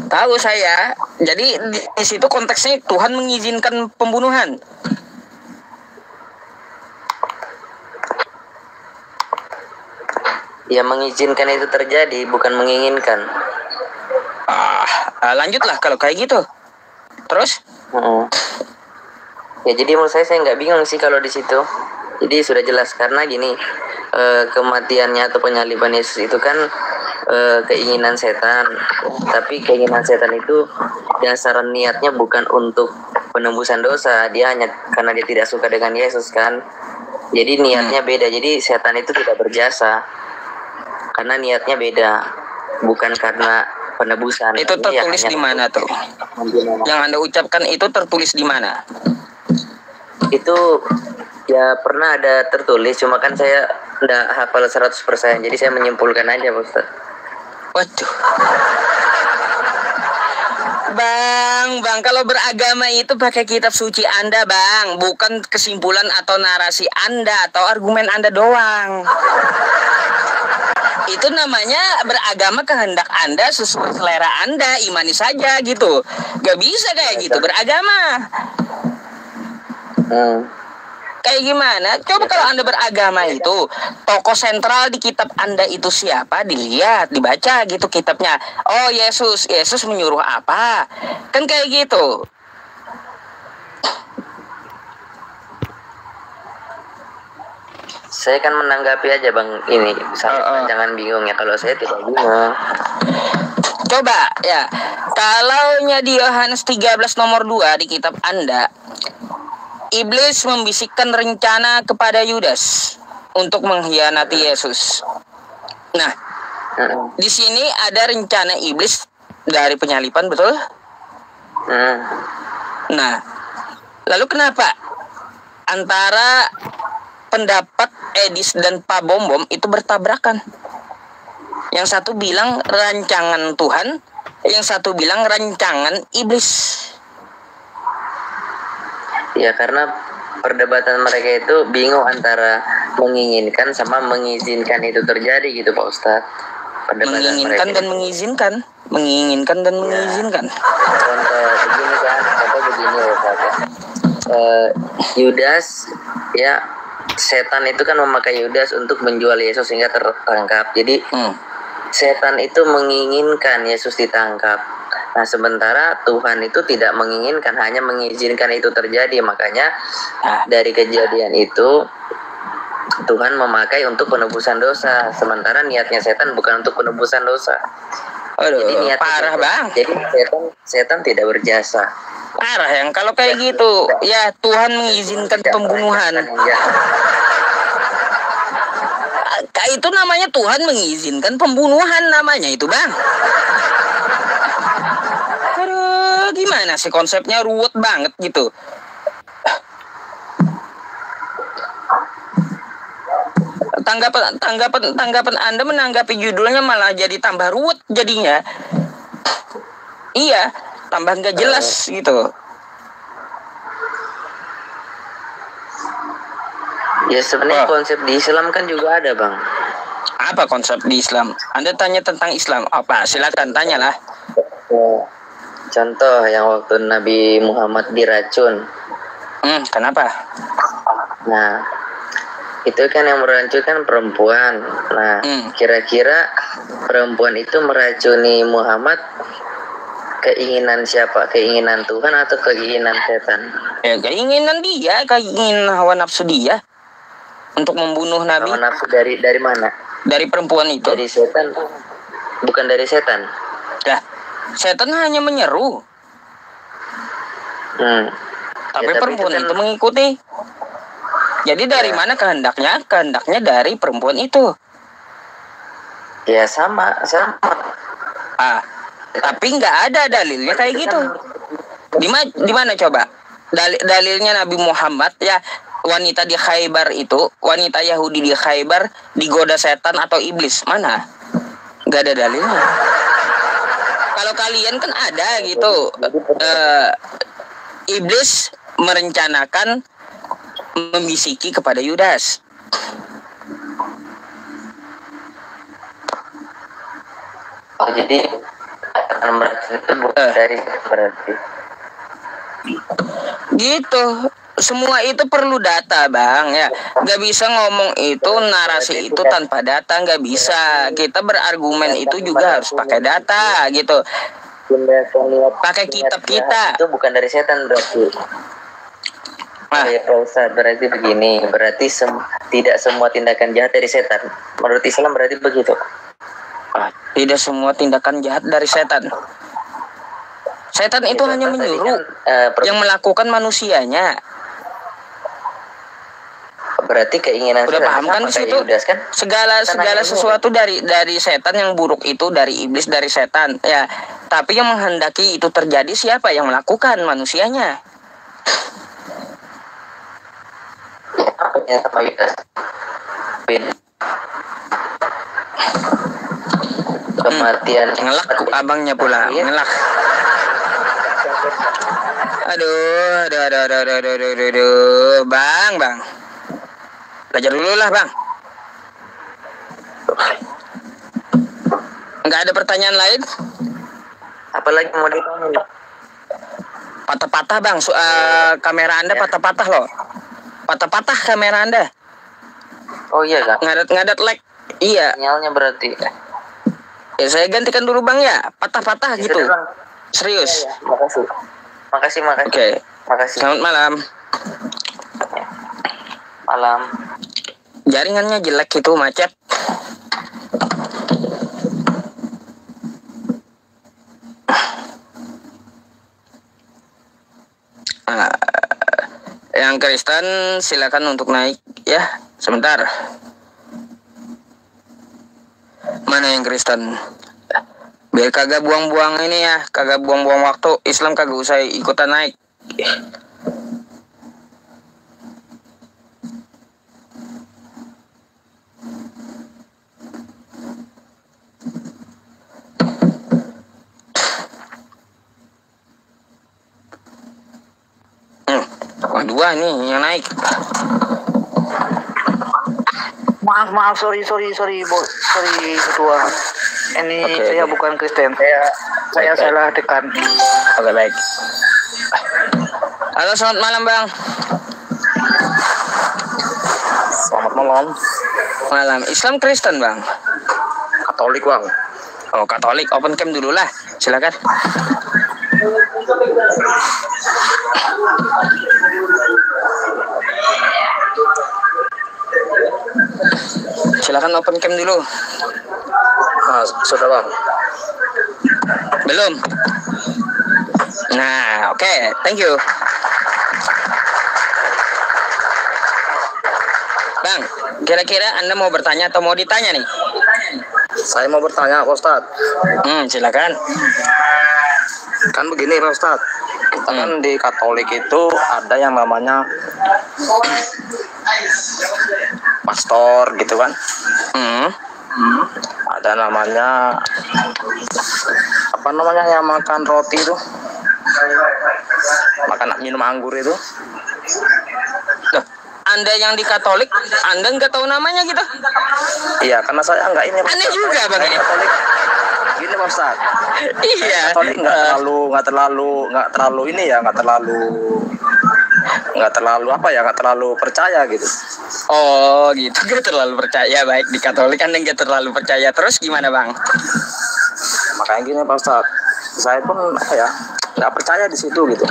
Tahu saya. Jadi di situ konteksnya Tuhan mengizinkan pembunuhan.
Ya, mengizinkan itu terjadi, bukan menginginkan.
Lanjutlah kalau kayak gitu. Terus?
Ya, jadi menurut saya nggak bingung sih kalau di situ. Jadi sudah jelas, karena gini, kematiannya atau penyaliban Yesus itu kan keinginan setan. Tapi keinginan setan itu dasar niatnya bukan untuk penembusan dosa. Dia hanya karena dia tidak suka dengan Yesus kan. Jadi niatnya beda. Jadi setan itu tidak berjasa karena niatnya beda, bukan karena penebusan.
Itu tertulis di mana tuh? Yang Anda ucapkan itu tertulis di mana?
Itu ya pernah ada tertulis, cuma kan saya enggak hafal 100%, jadi saya menyimpulkan aja, Pak Ustaz.
Waduh. Bang, kalau beragama itu pakai kitab suci Anda, Bang, bukan kesimpulan atau narasi Anda atau argumen Anda doang. Itu namanya beragama kehendak Anda sesuai selera Anda, imani saja gitu. Gak bisa kayak gitu beragama. Kayak gimana? Coba kalau Anda beragama itu, tokoh sentral di kitab Anda itu siapa? Dilihat, dibaca gitu kitabnya. Oh, Yesus menyuruh apa? Kan kayak gitu.
Saya kan menanggapi aja Bang ini, jangan bingung ya, kalau saya tidak bingung.
Coba ya, kalaunya di Yohanes 13 nomor 2 di kitab Anda, Iblis membisikkan rencana kepada Yudas untuk mengkhianati Yesus. Nah, di sini ada rencana iblis dari penyalipan, betul? Nah, lalu kenapa antara pendapat Edis dan Pak Bom itu bertabrakan? Yang satu bilang rancangan Tuhan, yang satu bilang rancangan iblis.
Ya karena perdebatan mereka itu bingung antara menginginkan sama mengizinkan itu terjadi gitu Pak Ustadz.
Menginginkan dan mengizinkan. Menginginkan dan mengizinkan.
Contoh begini ya Pak. Yudas ya, setan itu kan memakai Yudas untuk menjual Yesus sehingga tertangkap. Jadi setan itu menginginkan Yesus ditangkap. Nah, sementara Tuhan itu tidak menginginkan, hanya mengizinkan itu terjadi. Makanya dari kejadian itu Tuhan memakai untuk penebusan dosa, sementara niatnya setan bukan untuk penebusan dosa.
Jadi niatnya parah Bang.
Jadi setan tidak berjasa.
Parah yang kalau kayak gitu. Ya Tuhan mengizinkan pembunuhan. Itu namanya Tuhan mengizinkan pembunuhan namanya itu Bang. Aduh, gimana sih konsepnya, ruwet banget gitu. Tanggapan Anda menanggapi judulnya malah jadi tambah ruwet jadinya. Iya, tambah nggak jelas gitu.
Ya sebenarnya konsep di Islam kan juga ada Bang.
Apa konsep di Islam? Anda tanya tentang Islam apa? Silakan tanyalah.
Contoh yang waktu Nabi Muhammad diracun.
Kenapa?
Nah, itu kan yang meracun perempuan. Nah, kira-kira perempuan itu meracuni Muhammad keinginan siapa? Keinginan Tuhan atau keinginan setan?
Ya, keinginan dia, keinginan hawa nafsu dia untuk membunuh Nabi.
Hawa nafsu dari mana?
Dari perempuan itu.
Dari setan. Bukan dari setan.
Ya, setan hanya menyeru. Tapi ya, perempuan itu mengikuti. Jadi dari mana kehendaknya? Kehendaknya dari perempuan itu.
Ya sama.
Tapi nggak ada dalilnya kayak gitu. Di mana coba? Dalilnya Nabi Muhammad ya, wanita di Khaybar itu, wanita Yahudi di Khaybar digoda setan atau iblis. Mana? Nggak ada dalilnya. Kalau kalian kan ada gitu. Iblis merencanakan membisiki kepada Yudas.
Oh, jadi itu bukan dari berarti.
Gitu. Semua itu perlu data Bang ya. Gak bisa ngomong itu narasi itu tanpa data, gak bisa. Kita berargumen itu juga harus pakai data gitu. Pakai kitab kita.
Itu bukan dari setan berarti. Ya Pak Ustadz, berarti begini. Berarti tidak semua tindakan jahat dari setan. Menurut Islam berarti begitu.
Tidak semua tindakan jahat dari setan. Setan itu hanya menyuruh yang melakukan manusianya.
Berarti keinginan
udah paham kan di situ? Kan? Segala sesuatu dari setan yang buruk itu dari iblis, dari setan ya. Tapi yang menghendaki itu terjadi siapa? Yang melakukan, manusianya.
Kematian
ngelak abangnya pula ngelak. Aduh. Bang. Belajar dulu lah, Bang. Nggak ada pertanyaan lain?
Apalagi mau ditanya?
Patah-patah, Bang. Kamera Anda patah-patah loh. Patah-patah kamera Anda.
Oh iya, Kak.
Ngadat lag. Iya.
Sinyalnya berarti.
Ya, saya gantikan dulu, Bang ya. Patah-patah
Ya,
gitu.
sudah, Bang.
Serius.
Ya. Makasih.
Oke.
Makasih.
Selamat malam.
Malam.
Jaringannya jelek itu, macet. Yang Kristen silakan untuk naik ya. Sebentar. Mana yang Kristen? Biar kagak buang-buang ini ya, kagak buang-buang waktu. Islam kagak usah ikutan naik. Dua nih yang naik.
Maaf, sorry ketua. Ini
Oke,
saya bukan Kristen, saya salah tekan.
Oke, baik. Halo, selamat malam, Bang.
Selamat malam.
Malam. Islam Kristen, Bang?
Katolik, Bang.
Oh, Katolik. Open cam dulu lah. Silakan. Silakan open cam dulu.
Sudah, Bang.
Belum? Nah, oke. Thank you. Bang, kira-kira Anda mau bertanya atau mau ditanya nih?
Saya mau bertanya, Pak Ustadz.
Silakan.
Kan begini, Pak Ustadz. Kita kan di Katolik itu ada yang namanya pastor gitu kan. Ada namanya apa namanya yang makan roti itu, makan minum anggur itu.
Loh, Anda yang di Katolik, Anda nggak tahu namanya gitu?
Iya, karena saya nggak ini.
Aneh juga, Bang.
Katolik. Gini, Pak Ustadz.
Iya.
Katolik nggak terlalu percaya gitu.
Oh gitu, gak terlalu percaya. Baik, di Katolik Anda nggak terlalu percaya. Terus gimana, Bang?
Makanya gini, Pak Ustadz, saya pun nggak percaya di situ gitu.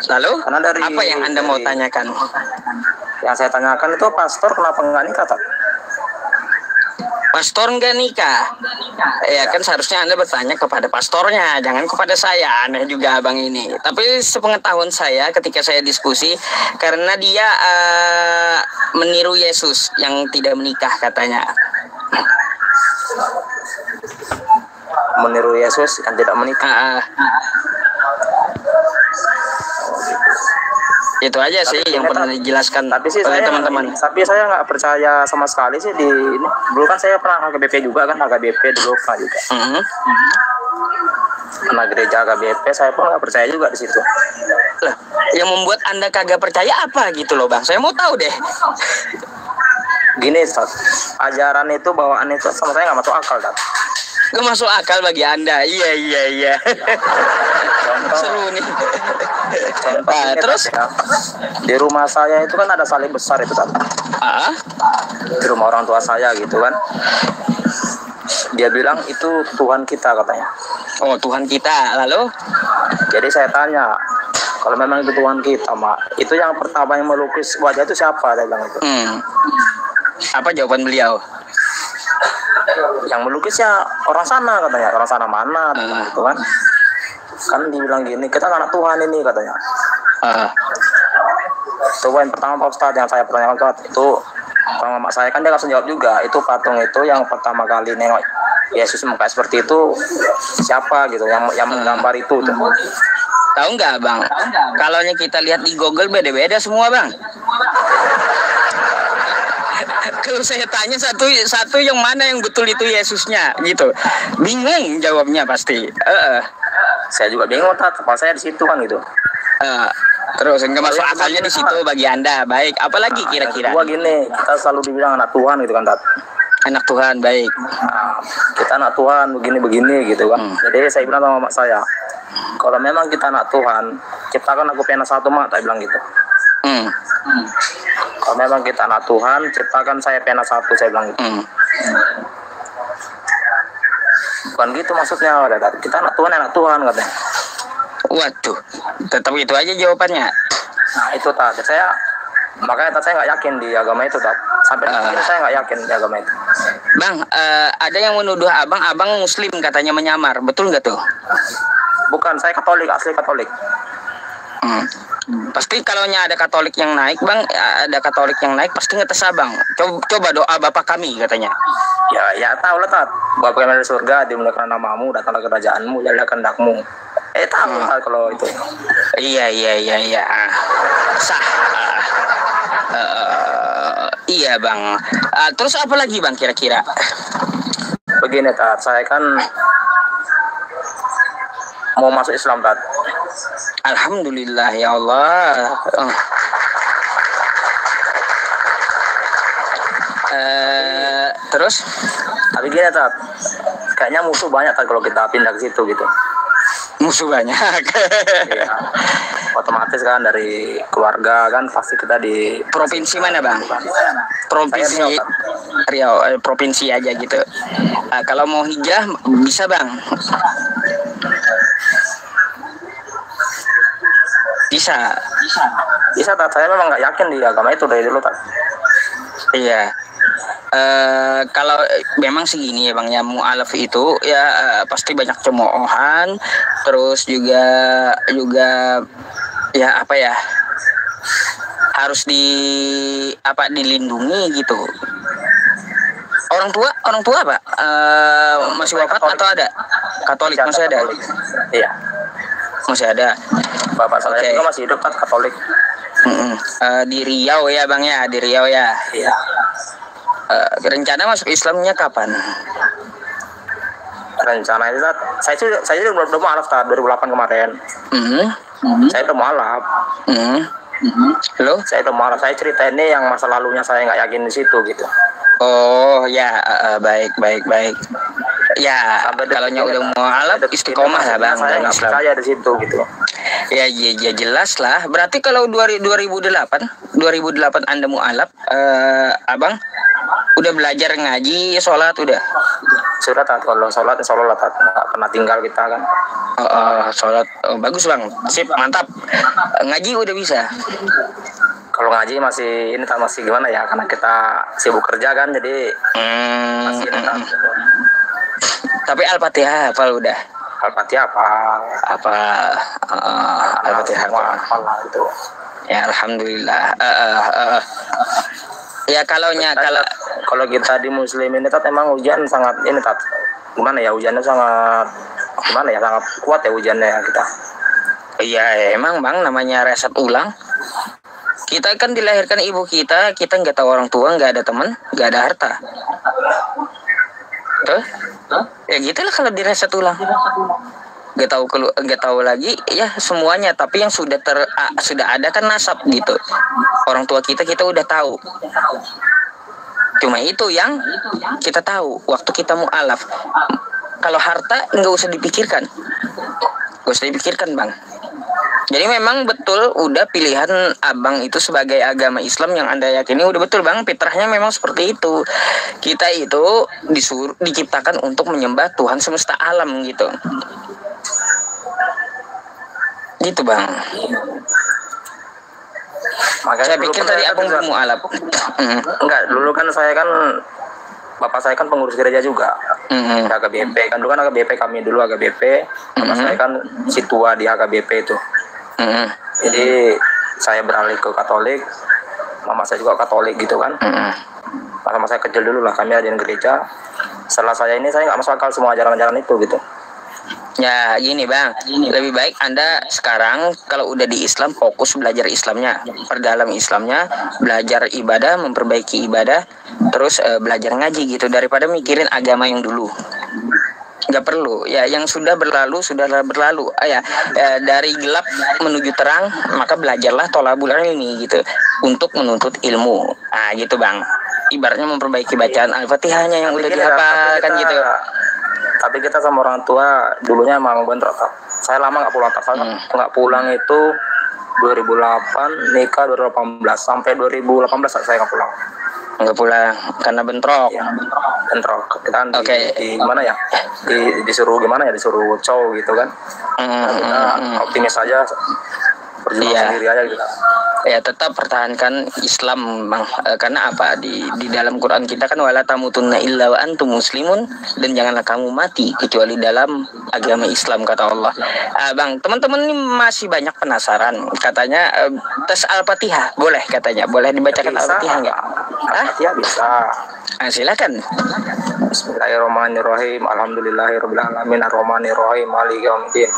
Lalu
karena dari
apa yang Anda mau tanyakan?
Yang saya tanyakan itu pastor kenapa nggak nikah, tak?
Pastor nggak nikah? Ya kan seharusnya Anda bertanya kepada pastornya, jangan kepada saya. Aneh juga abang ini. Tapi sepengetahuan saya ketika saya diskusi, karena dia meniru Yesus yang tidak menikah katanya.
Meniru Yesus yang tidak menikah.
Itu aja sih yang pernah dijelaskan oleh teman-teman.
Tapi saya nggak percaya sama sekali sih di ini. Dulu kan saya pernah HKBP juga kan, HKBP dulu pernah juga. Karena gereja HKBP saya pun nggak percaya juga di situ.
Lah, yang membuat Anda kagak percaya apa gitu loh, Bang? Saya mau tahu deh.
Gini, Ustaz, ajaran itu, bawaan itu sama saya nggak masuk akal, Dad.
Gak masuk akal bagi Anda. Iya. Seru nih.
Contoh terus ya, di rumah saya itu kan ada salib besar itu kan. Di rumah orang tua saya gitu kan. Dia bilang itu Tuhan kita katanya.
Oh, Tuhan kita. Lalu?
Jadi saya tanya, kalau memang itu Tuhan kita, Mak, itu yang pertama yang melukis wajah itu siapa? Dia bilang itu.
Apa jawaban beliau?
Yang melukisnya orang sana katanya. Orang sana mana gitu kan. Kan dibilang gini, kita anak Tuhan ini katanya. Itu yang pertama, Pak Ustadz, yang saya pertanyakan itu sama mak saya kan dia langsung jawab juga, itu patung itu yang pertama kali nengok Yesus muka seperti itu siapa gitu, yang menggambar itu tuh.
Tahu nggak, Bang? Kalau kita lihat di Google beda-beda semua, Bang. Kalau saya tanya satu yang mana yang betul itu Yesusnya gitu, bingung jawabnya pasti.
Saya juga bingung, kepala saya di situ kan gitu.
Terus nggak masuk akalnya di situ bagi Anda. Baik, apalagi kira-kira?
Gua gini, kita selalu dibilang anak Tuhan gitu kan, Tat.
Anak Tuhan, baik.
Kita anak Tuhan begini-begini gitu kan. Jadi saya bilang sama mak saya, kalau memang kita anak Tuhan, ciptakan aku pena satu, mak, saya bilang gitu. Kalau memang kita anak Tuhan, ciptakan saya pena satu, saya bilang gitu. Bukan gitu maksudnya, kita anak Tuhan katanya.
Waduh, tetap itu aja jawabannya.
Nah itu Tat, makanya saya nggak yakin di agama itu, Tat. Sampai saya nggak yakin di agama itu.
Bang, ada yang menuduh abang Muslim katanya menyamar, betul nggak tuh?
Bukan, saya Katolik, asli Katolik.
Pasti kalau ada Katolik yang naik, Bang, ada Katolik yang naik pasti ngetes abang. Coba doa Bapak kami katanya.
Ya tahu lah, Tat. Bapak yang ada di surga, dimuliakan namamu, datanglah kerajaanmu, jadilah kehendakmu. Tahu Tat kalau itu.
Iya. Sah. Iya, Bang. Terus apa lagi, Bang, kira-kira?
Begini, Tat. Saya kan mau masuk Islam, Tat.
Alhamdulillah, ya Allah. Terus?
Tapi gini, Tat. Kayaknya musuh banyak, Tat, kalau kita pindah ke situ gitu.
Musuh banyak.
Iya. Otomatis kan dari keluarga kan pasti kita di
provinsi mana, Bang? Provinsi Riau, provinsi aja gitu. Kalau mau hijrah bisa, Bang?
Bisa, Tat. Saya memang nggak yakin di agama itu dari dulu, Tat.
Iya. Kalau memang segini ya, Bang, ya, mu'alaf itu ya pasti banyak cemoohan, terus juga ya apa ya, harus dilindungi gitu. Orang tua Pak masih wafat atau ada? Katolik masih ada?
Iya.
Masih ada.
Bapak saya juga masih hidup, Tat, Katolik.
Di Riau ya, Bang, ya, di Riau ya.
Iya.
Rencana masuk Islamnya kapan?
Rencana itu, Tat, saya juga belum mualaf, Tat, 2008 kemarin. Saya udah mualaf.
Halo?
Saya udah mualaf. Saya cerita ini yang masa lalunya saya nggak yakin di situ gitu.
Oh ya, baik. Ya, kalau udah mualaf istiqomah lah, Bang,
saya nggak percaya di situ gitu.
Ya jelas lah. Berarti kalau 2008 Anda mualaf, Abang udah belajar ngaji, sholat udah?
Sudah, Tat. Kalau sholat, insya Allah, Tat, nggak pernah tinggal kita kan.
Sholat, bagus, Bang, sip, mantap. Ngaji udah bisa?
Kalau ngaji masih gimana ya, karena kita sibuk kerja kan, jadi masih ini, Tat.
Tapi Al-Fatihah hafal udah?
Al-Fatihah apa?
Al-Fatihah
hafal lah itu.
Ya, alhamdulillah. Ya kalau
kita di Muslim ini, Tat, emang ujian sangat ini, Tat. Gimana ya, ujiannya sangat kuat ya ujiannya ya kita.
Iya, emang, Bang, namanya reset ulang. Kita kan dilahirkan ibu kita nggak tahu orang tua, nggak ada teman, nggak ada harta. Tuh? Ya gitulah kalau di reset ulang. Nggak tahu lagi ya semuanya, tapi yang sudah ada kan nasab gitu. Orang tua kita udah tahu. Cuma itu yang kita tahu waktu kita mu'alaf. Kalau harta nggak usah dipikirkan. Bang. Jadi memang betul udah pilihan Abang itu sebagai agama Islam yang Anda yakini udah betul, Bang. Fitrahnya memang seperti itu. Kita itu diciptakan untuk menyembah Tuhan semesta alam gitu. Gitu, Bang.
Makanya
saya pikir tadi Abang mu'alaf.
Enggak, dulu kan bapak saya kan pengurus gereja juga. HKBP kan dulu kan HKBP kami dulu HKBP. Bapak saya kan si tua di HKBP itu. Jadi saya beralih ke Katolik. Mama saya juga Katolik gitu kan. Mama saya kecil dulu lah kami ada di gereja. Setelah saya nggak masuk akal semua ajaran-ajaran itu gitu.
Ya gini, Bang, lebih baik Anda sekarang kalau udah di Islam fokus belajar Islamnya, perdalam Islamnya, belajar ibadah, memperbaiki ibadah, terus belajar ngaji gitu, daripada mikirin agama yang dulu. nggak perlu ya, yang sudah berlalu sudahlah berlalu. Dari gelap menuju terang, maka belajarlah tolabul ilmi gitu, untuk menuntut ilmu. Gitu bang, ibaratnya memperbaiki bacaan Al-Fatihahnya yang udah dihafalkan gitu.
Tapi kita sama orang tua dulunya emang bentrok. Saya lama nggak pulang, nggak pulang itu 2008, nikah 2018, sampai 2018 saya nggak pulang.
Nggak pulang karena bentrok.
Ya, bentrok. Kita di mana ya? Disuruh gimana ya? Disuruh cowok gitu kan? Kita optimis aja, berjuang sendiri aja gitu.
Ya tetap pertahankan Islam bang, karena apa, di dalam Quran kita kan wala tamutunna illa wa antum muslimun, dan janganlah kamu mati kecuali dalam agama Islam kata Allah. Bang, teman-teman ini masih banyak penasaran, katanya tes Al-Fatihah boleh, katanya boleh dibacakan Al-Fatihah nggak?
Ya bisa.
Silakan.
Bismillahirrahmanirrahim. Alhamdulillahirabbil alamin arrahmanirrahim maliki yaumiddin.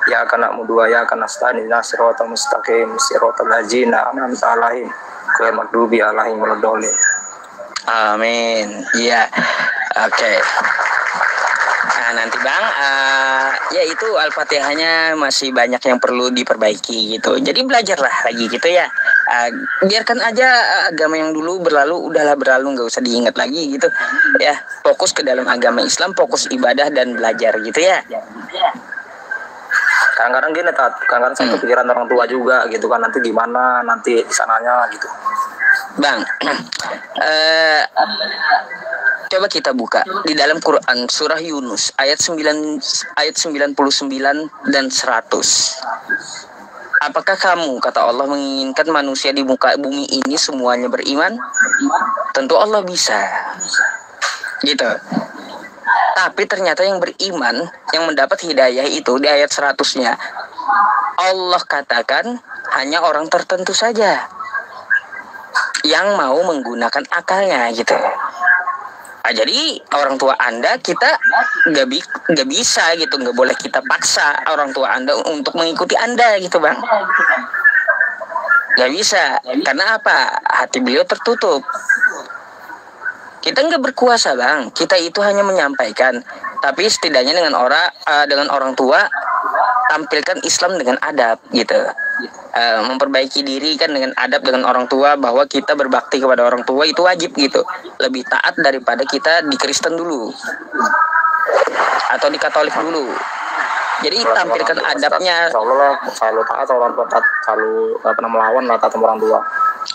Ya kana mudu ya kana stani nasiratal mustaqim siratal ladzina an'amta alaihim ghairil maghdubi alaihim waladdallin.
Amin. Iya. Oke. Nanti bang, ya itu Al-Fatihahnya masih banyak yang perlu diperbaiki gitu. Jadi belajarlah lagi gitu ya. Biarkan aja agama yang dulu berlalu, udahlah berlalu, nggak usah diingat lagi gitu. Ya, fokus ke dalam agama Islam, fokus ibadah dan belajar gitu ya.
Kadang-kadang gini kadang-kadang saya kepikiran orang tua juga gitu kan, nanti gimana nanti di sananya gitu.
Bang, coba kita buka di dalam Quran surah Yunus ayat 99 dan 100. Apakah kamu, kata Allah, menginginkan manusia di muka bumi ini semuanya beriman? Tentu Allah bisa. Gitu. Tapi ternyata yang beriman, yang mendapat hidayah itu di ayat 100-nya, Allah katakan hanya orang tertentu saja yang mau menggunakan akalnya gitu. Jadi orang tua Anda kita nggak bisa gitu, nggak boleh kita paksa orang tua Anda untuk mengikuti Anda gitu bang. Nggak bisa, karena apa? Hati beliau tertutup. Kita nggak berkuasa bang, kita itu hanya menyampaikan. Tapi setidaknya dengan orang tua tampilkan Islam dengan adab gitu. Memperbaiki diri kan dengan adab dengan orang tua, bahwa kita berbakti kepada orang tua itu wajib gitu. Lebih taat daripada kita di Kristen dulu atau di Katolik dulu. Jadi tampilkan adabnya.
Allah selalu taat orang tua, selalu melawan taat orang tua.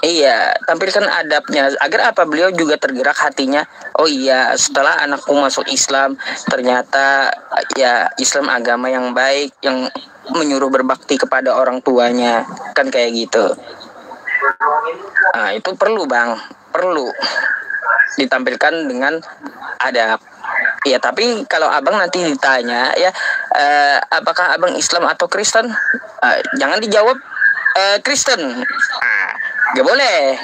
Iya, tampilkan adabnya agar apa, beliau juga tergerak hatinya. Oh iya, setelah anakku masuk Islam, ternyata ya Islam agama yang baik, yang menyuruh berbakti kepada orang tuanya, kan kayak gitu. Itu perlu bang, perlu ditampilkan dengan adab. Ya, tapi kalau abang nanti ditanya ya, apakah abang Islam atau Kristen? Jangan dijawab Kristen. Gak boleh.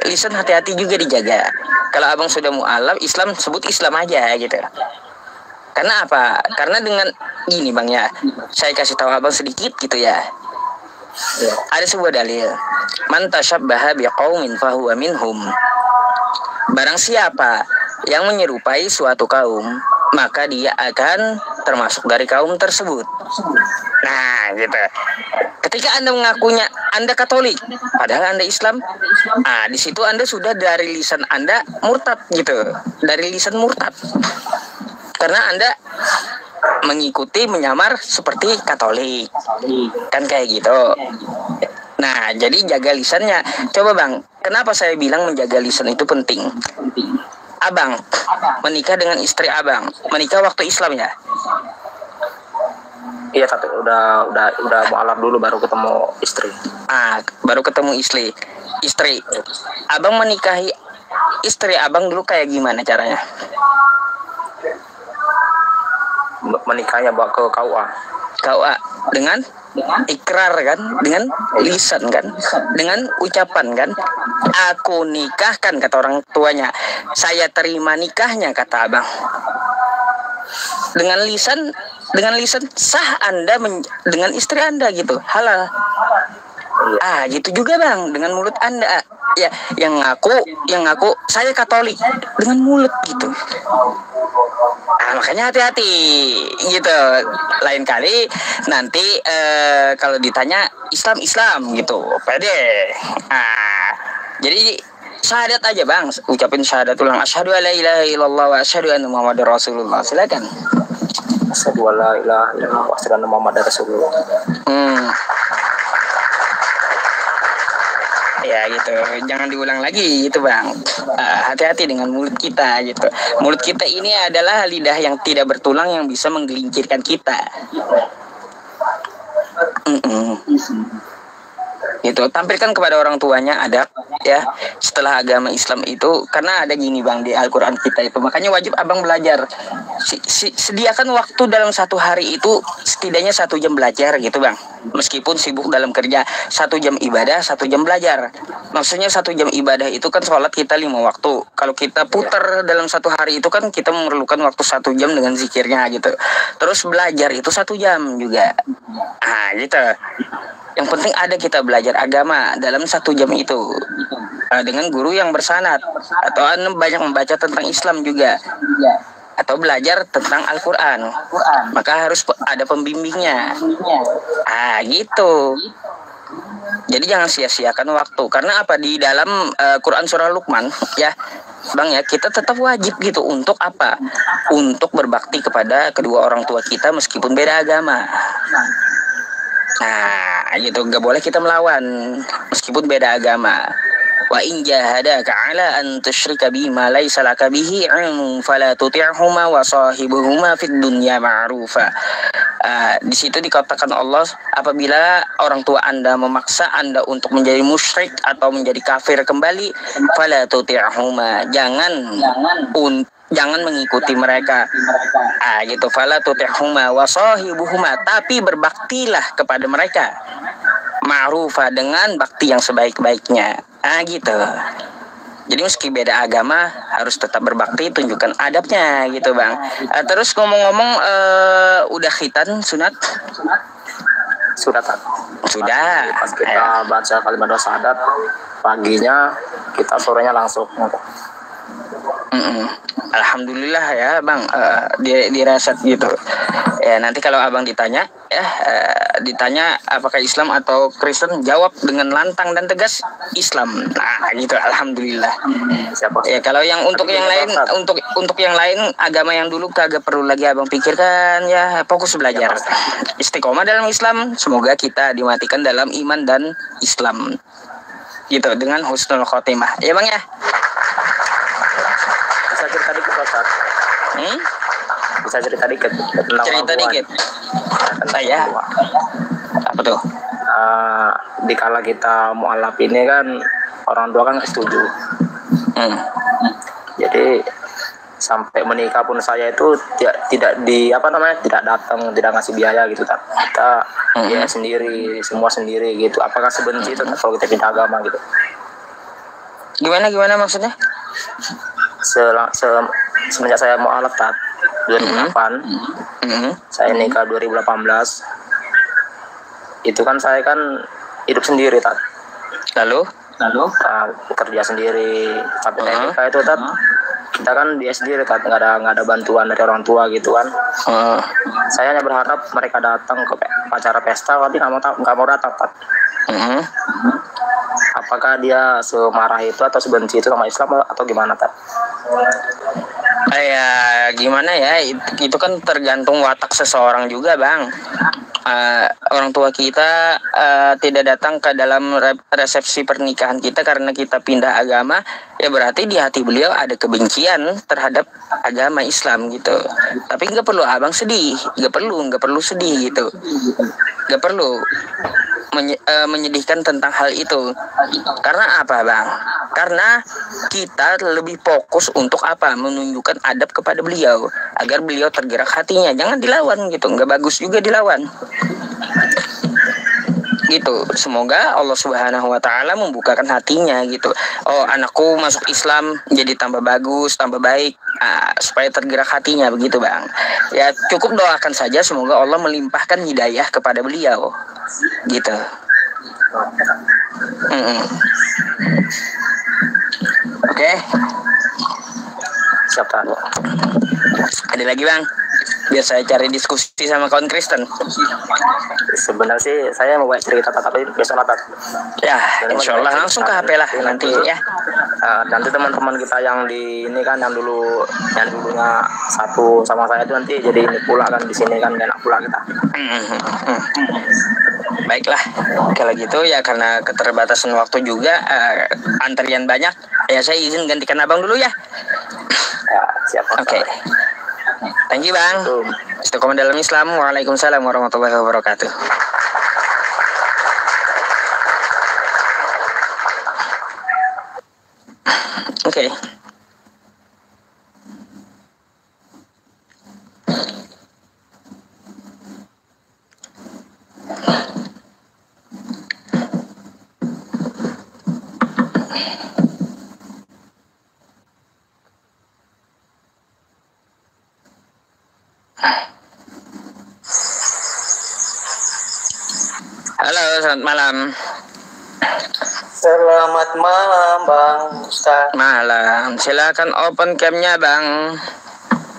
Lisan hati-hati juga dijaga. Kalau abang sudah mu'alaf Islam, sebut Islam aja gitu. Karena apa? Karena dengan gini bang ya, saya kasih tahu abang sedikit gitu ya. Ada sebuah dalil, man tasyabbaha biqaumin fahuwa minhum. Barang siapa yang menyerupai suatu kaum, maka dia akan termasuk dari kaum tersebut. Nah gitu. Ketika Anda mengakunya Anda Katolik, padahal Anda Islam, di situ Anda sudah dari lisan Anda murtad gitu, dari lisan murtad, karena Anda mengikuti menyamar seperti Katolik, kan kayak gitu. Nah, jadi jaga lisannya. Coba bang, kenapa saya bilang menjaga lisan itu penting? Abang menikah dengan istri abang, menikah waktu Islam ya?
Iya, tapi udah mualaf dulu baru ketemu istri.
Baru ketemu istri. Abang menikahi istri abang dulu kayak gimana caranya?
Menikahnya bawa ke
KUA dengan ikrar kan, dengan lisan kan, dengan ucapan kan. Aku nikahkan kata orang tuanya, saya terima nikahnya kata abang. Dengan lisan sah Anda dengan istri Anda gitu, halal. Gitu juga bang dengan mulut Anda. ya yang ngaku saya Katolik dengan mulut gitu. Makanya hati-hati gitu. Lain kali nanti kalau ditanya Islam gitu, pede. Jadi syahadat aja bang, ucapin syahadat ulang, asyhadu alla ilaha illallah wa asyhadu anna muhammadar rasulullah. Silakan.
Asyhadu alla ilaha illallah wa asyhadu anna muhammadar rasulullah.
Ya gitu, jangan diulang lagi gitu bang. Hati-hati dengan mulut kita gitu. Mulut kita ini adalah lidah yang tidak bertulang yang bisa menggelincirkan kita. Gitu, tampilkan kepada orang tuanya adab ya setelah agama Islam itu, karena ada gini bang di Al-Quran kita itu, makanya wajib abang belajar. Sediakan waktu dalam satu hari itu setidaknya 1 jam belajar gitu bang, meskipun sibuk dalam kerja. 1 jam ibadah, 1 jam belajar. Maksudnya 1 jam ibadah itu kan sholat kita 5 waktu. Kalau kita putar dalam satu hari itu kan kita memerlukan waktu 1 jam dengan zikirnya gitu. Terus belajar itu 1 jam juga. Gitu. Yang penting ada kita belajar agama dalam 1 jam itu dengan guru yang bersanad, atau banyak membaca tentang Islam juga, atau belajar tentang Al-Quran. Maka harus ada pembimbingnya. Gitu. Jadi jangan sia-siakan waktu. Karena apa, di dalam Quran surah Luqman ya bang ya, kita tetap wajib gitu untuk apa? Untuk berbakti kepada kedua orang tua kita meskipun beda agama. Gitu, nggak boleh kita melawan meskipun beda agama. Wa in jahadaka ala an tusyrika bima laysa laka bihi ilmun fala tuti'huma wa sahibuhuma fid dunya ma'rufa. Di situ dikatakan Allah, apabila orang tua Anda memaksa Anda untuk menjadi musyrik atau menjadi kafir kembali, fala tuti'huma, jangan mengikuti mereka. Gitu, fala tuti'huma wa sahibuhuma, tapi berbaktilah kepada mereka ma'rufa, dengan bakti yang sebaik-baiknya. Gitu. Jadi meski beda agama harus tetap berbakti, tunjukkan adabnya gitu bang. Terus ngomong-ngomong, udah khitan sunat?
Sudah. Pas kita baca kalimat doa syahadat paginya, kita sorenya langsung.
Alhamdulillah ya bang, diraset gitu ya. Nanti kalau abang ditanya apakah Islam atau Kristen, jawab dengan lantang dan tegas Islam. Gitu, alhamdulillah. Ya kalau yang untuk yang lain, untuk yang lain agama yang dulu kagak perlu lagi abang pikirkan ya, fokus belajar, istiqomah dalam Islam. Semoga kita dimatikan dalam iman dan Islam gitu, dengan husnul khotimah ya bang ya.
Bisa cerita dikit
saya apa tuh?
Dikala kita mualaf ini kan orang tua kan setuju. Jadi sampai menikah pun saya itu tidak datang, tidak ngasih biaya gitu. Kita ya sendiri, semua sendiri gitu. Apakah sebenci itu kalau kita pindah agama gitu?
Gimana maksudnya?
Semenjak saya mualaf 2008, saya nikah 2018. Itu kan saya kan hidup sendiri lalu kerja sendiri. Tapi nikah itu kita kan dia sendiri nggak ada bantuan dari orang tua gitu kan. Saya hanya berharap mereka datang ke acara pesta, tapi nggak mau datang Apakah dia semarah itu atau sebenci itu sama Islam atau gimana
Ya gimana ya, itu kan tergantung watak seseorang juga bang. Orang tua kita tidak datang ke dalam resepsi pernikahan kita karena kita pindah agama, ya berarti di hati beliau ada kebencian terhadap agama Islam gitu. Tapi nggak perlu abang sedih, nggak perlu sedih gitu, nggak perlu menyedihkan tentang hal itu. Karena apa bang? Karena kita lebih fokus untuk apa? Menunjukkan adab kepada beliau agar beliau tergerak hatinya. Jangan dilawan gitu, nggak bagus juga dilawan gitu. Semoga Allah Subhanahu wa Ta'ala membukakan hatinya gitu. Oh, anakku masuk Islam jadi tambah bagus, tambah baik, supaya tergerak hatinya begitu bang. Ya cukup doakan saja, semoga Allah melimpahkan hidayah kepada beliau gitu. Oke.
Siap tahu.
Ada lagi bang? Biar saya cari diskusi sama kawan Kristen.
Sebenarnya sih saya mau buat cerita tapi besok lah.
Ya, insya Allah langsung ke HP lah nanti ya.
Nanti teman-teman kita yang di ini kan yang dulunya satu sama saya itu nanti jadi ini pula kan di sini kan enak pula kita.
Baiklah, kalau gitu ya karena keterbatasan waktu juga antrian banyak, ya saya izin gantikan abang dulu ya.
Ya, siap.
Oke. Thank you bang. Istiqomah dalam Islam. Waalaikumsalam warahmatullahi wabarakatuh. Oke. Halo, selamat malam.
Selamat malam Bang Ustaz.
Malam. Silakan open cam-nya bang.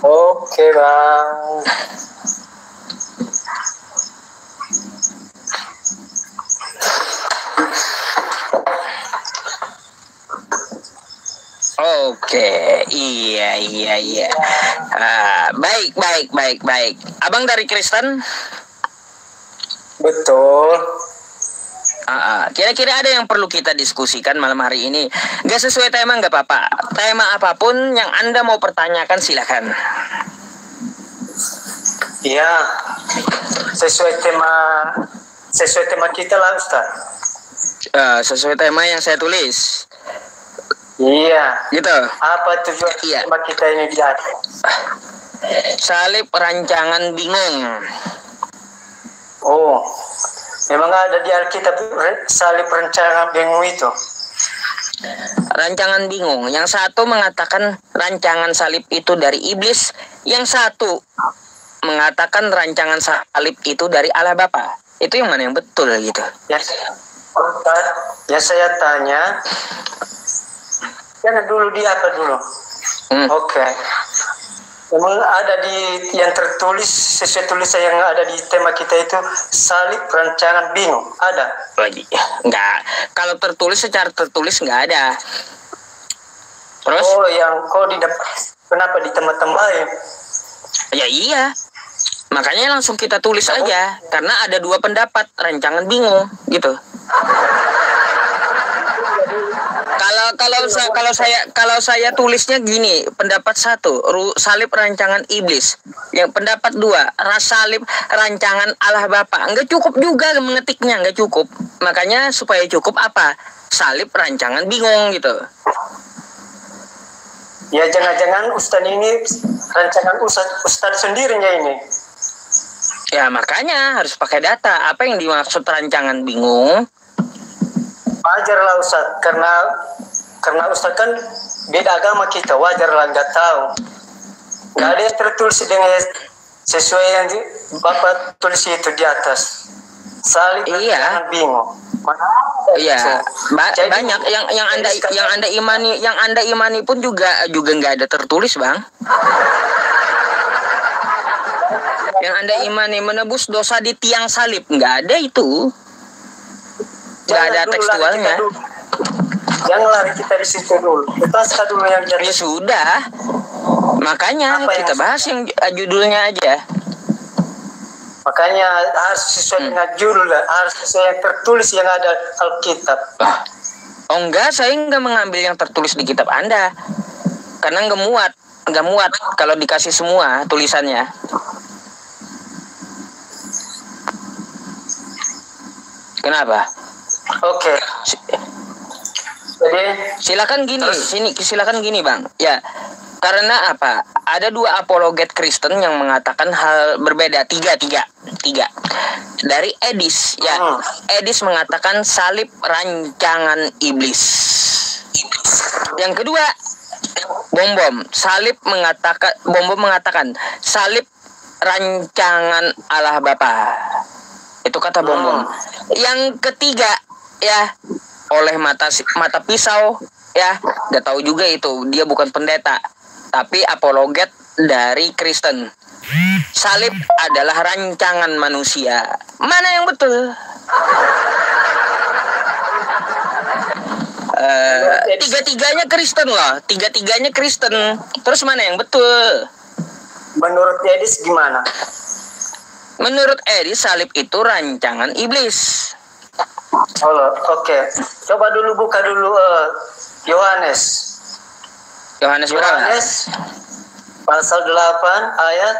Oke Bang.
Oke, iya. Baik. Abang dari Kristen?
Betul.
Kira-kira ada yang perlu kita diskusikan malam hari ini. Gak sesuai tema nggak apa-apa. Tema apapun yang Anda mau pertanyakan silakan.
Iya. Sesuai tema kita lah Ustaz.
Sesuai tema yang saya tulis.
Iya.
Gitu.
Apa tujuan tema kita ini di atas?
Salib rancangan bingung.
Oh, memang ada di Alkitab salib rancangan bingung itu.
Rancangan bingung. Yang satu mengatakan rancangan salib itu dari iblis, yang satu mengatakan rancangan salib itu dari Allah Bapa. Itu yang mana yang betul gitu?
Ya saya tanya. Jangan dulu di apa dulu? Oke. Memang ada di yang tertulis sesuai tulisan yang ada di tema kita itu salib rancangan bingung. Ada?
Lagi. Enggak. Kalau tertulis secara tertulis enggak ada. Terus?
Oh, yang kau kenapa di tempat-tempat lain?
Ya iya. Makanya langsung kita tulis aja karena ada dua pendapat rancangan bingung gitu. Kalau saya tulisnya gini, pendapat satu salib rancangan iblis, yang pendapat dua salib rancangan Allah Bapa. Enggak cukup juga mengetiknya, enggak cukup. Makanya supaya cukup apa? Salib rancangan bingung gitu.
Ya jangan-jangan Ustaz ini rancangan Ustaz sendirinya ini.
Ya makanya harus pakai data. Apa yang dimaksud rancangan bingung?
Wajarlah Ustaz, karena Ustaz kan beda agama kita, wajarlah nggak tahu. Nggak ada yang tertulis dengan sesuai yang Bapak tulis itu di atas. Salib rancangan bingung.
Iya, banyak yang anda imani pun juga nggak ada tertulis bang. Yang anda imani menebus dosa di tiang salib nggak ada itu, nggak ada tekstualnya.
Jangan lari kita di situ dulu. Kita dulu yang jadi.
Ya sudah, makanya kita bahas yang judulnya aja.
Makanya harus sesuai dengan judul, harus sesuai yang tertulis yang ada Alkitab.
Oh enggak, saya enggak mengambil yang tertulis di kitab Anda. Karena enggak muat kalau dikasih semua tulisannya. Kenapa?
Oke. Jadi
silakan gini Bang. Ya. Karena apa? Ada dua apologet Kristen yang mengatakan hal berbeda. Tiga. Dari Edis, ya. Edis mengatakan salib rancangan iblis. Yang kedua, Bom mengatakan salib rancangan Allah Bapa. Itu kata Bom. Yang ketiga, ya, oleh mata pisau, ya, gak tahu juga itu. Dia bukan pendeta, tapi apologet dari Kristen. Salib adalah rancangan manusia. Mana yang betul? Tiga-tiganya Kristen loh. Tiga-tiganya Kristen. Terus mana yang betul?
Menurut Edis gimana?
Menurut Edis, salib itu rancangan iblis.
Oh, oke. Coba dulu buka dulu Yohanes.
Yohanes berapa?
Yohanes pasal 8 ayat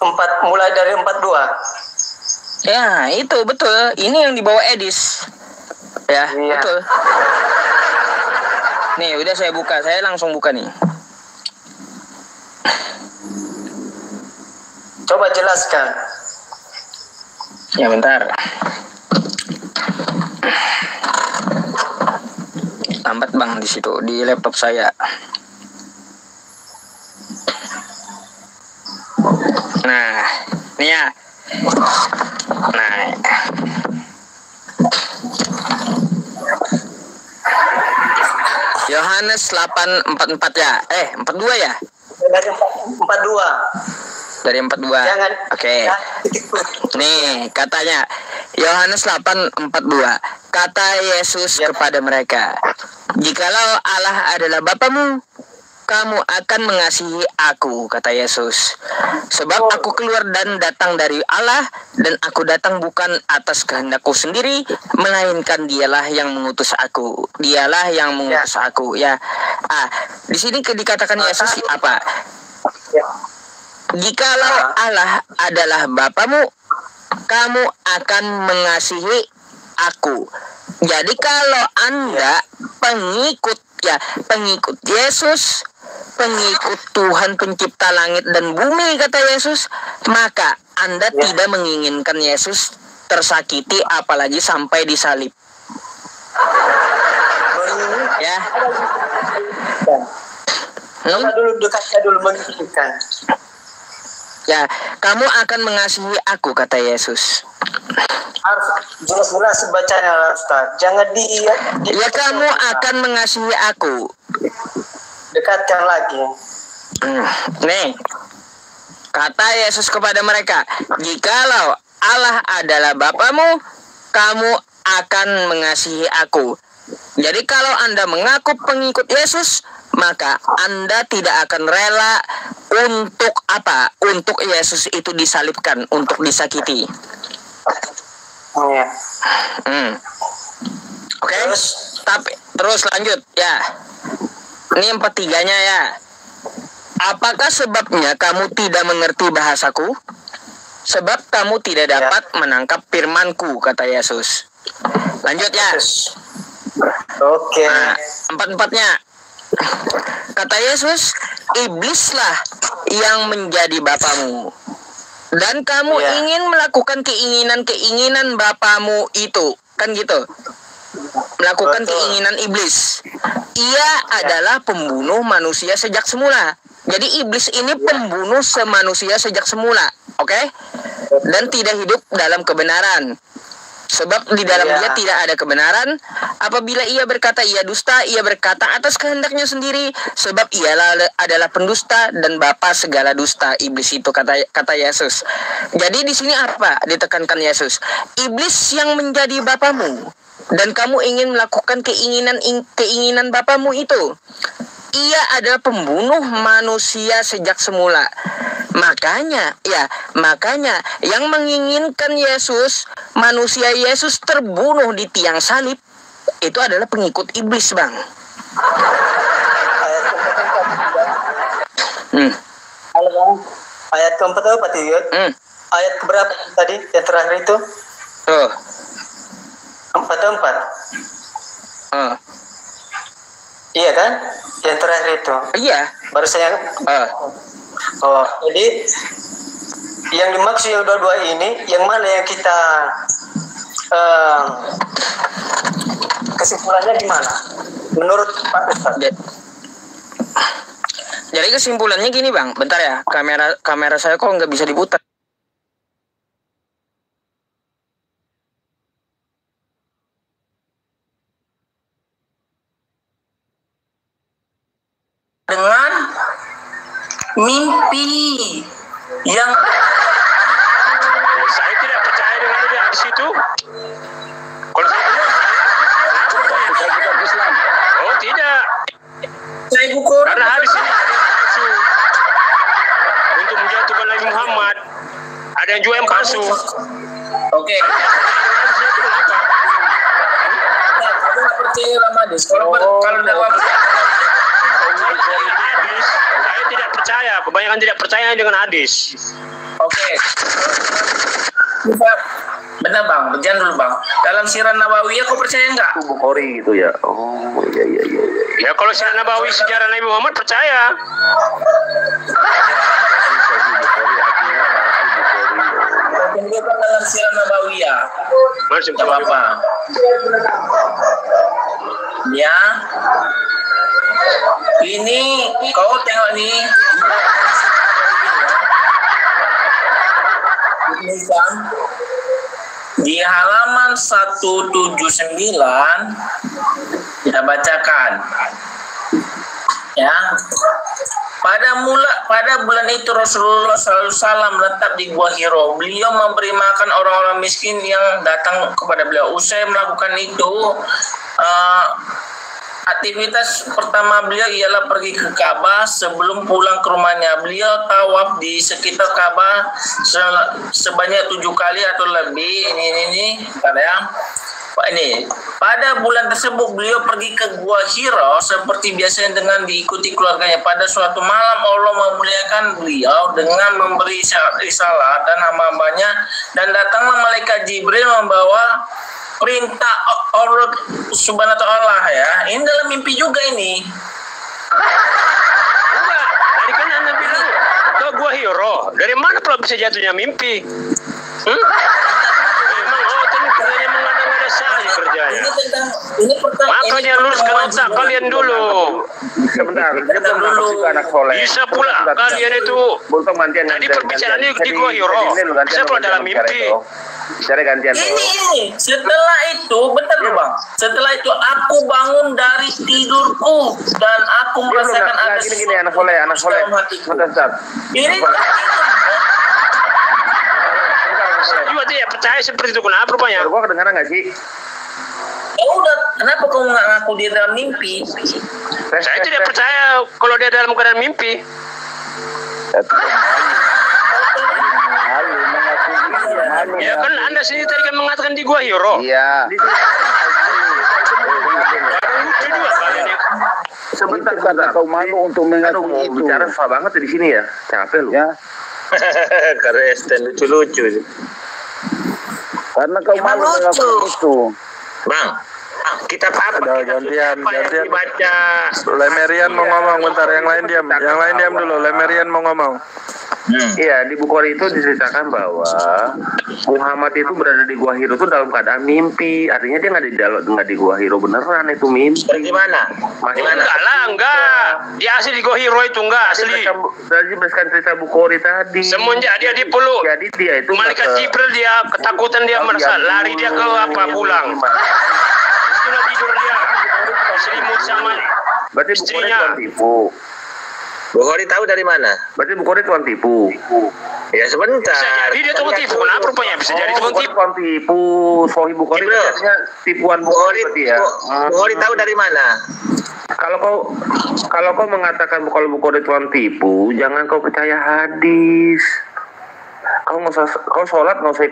4 mulai dari 42.
Ya, itu betul. Ini yang dibawa Edis. Ya, iya. Betul. Nih, udah saya buka. Saya langsung buka nih.
Coba jelaskan.
Ya, bentar. Lambat bang di situ di laptop saya. Nah, nih ya. Nah. Yohanes 8:44 ya. 42 ya?
Dari 42.
Dari 42.
Jangan.
Oke. Nih, katanya Yohanes 8:42. Kata Yesus kepada mereka, "Jikalau Allah adalah Bapamu, kamu akan mengasihi aku," kata Yesus. "Sebab aku keluar dan datang dari Allah, dan aku datang bukan atas kehendakku sendiri, melainkan Dialah yang mengutus aku." Dialah yang mengutus aku, ya. Di sini dikatakan Yesus apa? Jikalau Allah adalah Bapamu, kamu akan mengasihi aku. Jadi kalau Anda pengikut Yesus, pengikut Tuhan pencipta langit dan bumi, kata Yesus, maka Anda tidak menginginkan Yesus tersakiti, apalagi sampai disalib. Ya.
Coba dulu dekatnya dulu menginginkan.
Ya, kamu akan mengasihi aku, kata Yesus.
Harus jelas-jelas bacanya, Ustaz. Jangan
ya, kamu akan mengasihi aku.
Dekatkan lagi.
Nih, kata Yesus kepada mereka, "Jikalau Allah adalah Bapamu, kamu akan mengasihi aku." Jadi kalau Anda mengaku pengikut Yesus, maka Anda tidak akan rela untuk apa? Untuk Yesus itu disalibkan, untuk disakiti. Oke. Terus lanjut ya. Ini 43-nya ya. Apakah sebabnya kamu tidak mengerti bahasaku? Sebab kamu tidak dapat menangkap firmanku, kata Yesus. Lanjut ya.
Oke.
44-nya. Kata Yesus, iblislah yang menjadi bapamu. Dan kamu ingin melakukan keinginan-keinginan bapamu itu. Kan gitu. Melakukan keinginan iblis. Ia adalah pembunuh manusia sejak semula. Jadi iblis ini pembunuh manusia sejak semula. Oke? Dan tidak hidup dalam kebenaran. Sebab di dalam dia tidak ada kebenaran. Apabila ia berkata ia dusta, ia berkata atas kehendaknya sendiri. Sebab ia adalah pendusta dan bapa segala dusta. Iblis itu, kata Yesus. Jadi di sini apa ditekankan Yesus? Iblis yang menjadi bapamu. Dan kamu ingin melakukan keinginan bapamu itu. Ia adalah pembunuh manusia sejak semula. Makanya yang menginginkan Yesus, manusia Yesus terbunuh di tiang salib, itu adalah pengikut iblis, Bang.
Halo, Bang. Ayat keempat apa tadi? Ayat keberapa tadi yang terakhir itu? 44. Iya kan? Yang terakhir itu.
Iya.
Baru saya. Jadi yang dimaksud yang dua-dua ini, yang mana yang kita kesimpulannya di mana? Menurut Pak Ustaz.
Jadi kesimpulannya gini, Bang. Bentar ya, kamera saya kok nggak bisa diputar.
mimpi yang
saya tidak percaya dengan dia di situ. Kalau saya Islam. Oh tidak.
saya buku
Karena hadis ini palsu. Untuk menjatuhkan Nabi Muhammad. Ada yang juga yang palsu.
Oke. Percaya sama hadis. Kalau dalam
hadis, saya tidak percaya. Kebanyakan tidak percaya dengan hadis.
Oke. Benar bang, jangan dulu bang. Dalam Sirah Nabawiyah kau percaya enggak?
Bukhari gitu ya. Oh iya.
Ya kalau Sirah Nabawi sejarah Nabi Muhammad percaya.
Tunjukkan dalam Sirah Nabawiyah. Tidak apa-apa. Ya. Ini kau tengok nih. Di halaman 179 kita bacakan ya. Pada bulan itu Rasulullah SAW menetap di Gua Hiro. Beliau memberi makan orang-orang miskin yang datang kepada beliau. Usai melakukan itu, aktivitas pertama beliau ialah pergi ke Ka'bah. Sebelum pulang ke rumahnya, beliau tawaf di sekitar Ka'bah sebanyak 7 kali atau lebih. Ini pada bulan tersebut beliau pergi ke Gua Hiro seperti biasanya dengan diikuti keluarganya. Pada suatu malam Allah memuliakan beliau dengan memberi risalah dan hamba-hambanya, dan datanglah malaikat Jibril membawa perintah Allah Subhanahu wa ta'ala ya. Ini dalam mimpi juga ini.
Enggak, tadi kan Anda bilang ke Gua Hiro. Dari mana pula bisa jatuhnya mimpi? Kerjanya mengada-ngada saja kerjanya. Makanya luruskan otak kalian dulu.
Sebentar, dulu.
Bisa pula kalian itu. Tadi perbicaraannya di Gua Hiro. Bisa pula dalam mimpi.
Bicara gantian.
Ini setelah itu, bentar loh bang. Setelah itu aku bangun dari tidurku dan aku merasakan ada
gini anak soleh. Bentar.
Ini
saya juga tidak percaya seperti itu. Kenapa rupanya?
Gua kedengaran nggak sih?
Ya udah, kenapa kau nggak ngaku dia dalam mimpi?
Saya tidak percaya kalau dia dalam keadaan mimpi. Ya kan Anda sendiri tadi kan mengatakan di Gua Hiro.
Iya.
Lucu juga kalian ya.
Sebentar, kau malu untuk mengakui itu. Bicara susah banget di sini ya. Capek lu. Ya.
Karena stand lucu-lucu.
Karena kau malu mengakui itu.
Bang, kita apa?
Gantian.
Baca.
Lemerian mau ngomong bentar, yang lain diam dulu. Lemerian mau ngomong. Iya, di Bukhari itu diceritakan bahwa Muhammad itu berada di Gua Hiro itu dalam keadaan mimpi. Artinya dia nggak di Gua Hiro beneran, itu mimpi.
Di mana? Enggak. Dia asli di Gua Hiro itu enggak asli.
Tadi berdasarkan cerita Bukhari tadi.
Semenjak dia dipeluk.
Jadi dia itu
malaikat Jibril, dia ketakutan, dia merasa lari dia ke pulang. Itulah tidur dia. Selimut sama
berarti Bukhari tuan tipu.
Bukhari tahu dari mana?
Berarti Bukhari tuan tipu.
Ya sebentar. Bisa jadi dia tukang tipu. Kenapa rupanya bisa jadi tukang tipu?
Tuan tipu. Sohi Bukhari biasanya tipuan Bukhari ya.
Bukhari tahu dari mana?
Kalau kau mengatakan kalau Bukhari tuan tipu, jangan kau percaya hadis. Kau sholat nggak usah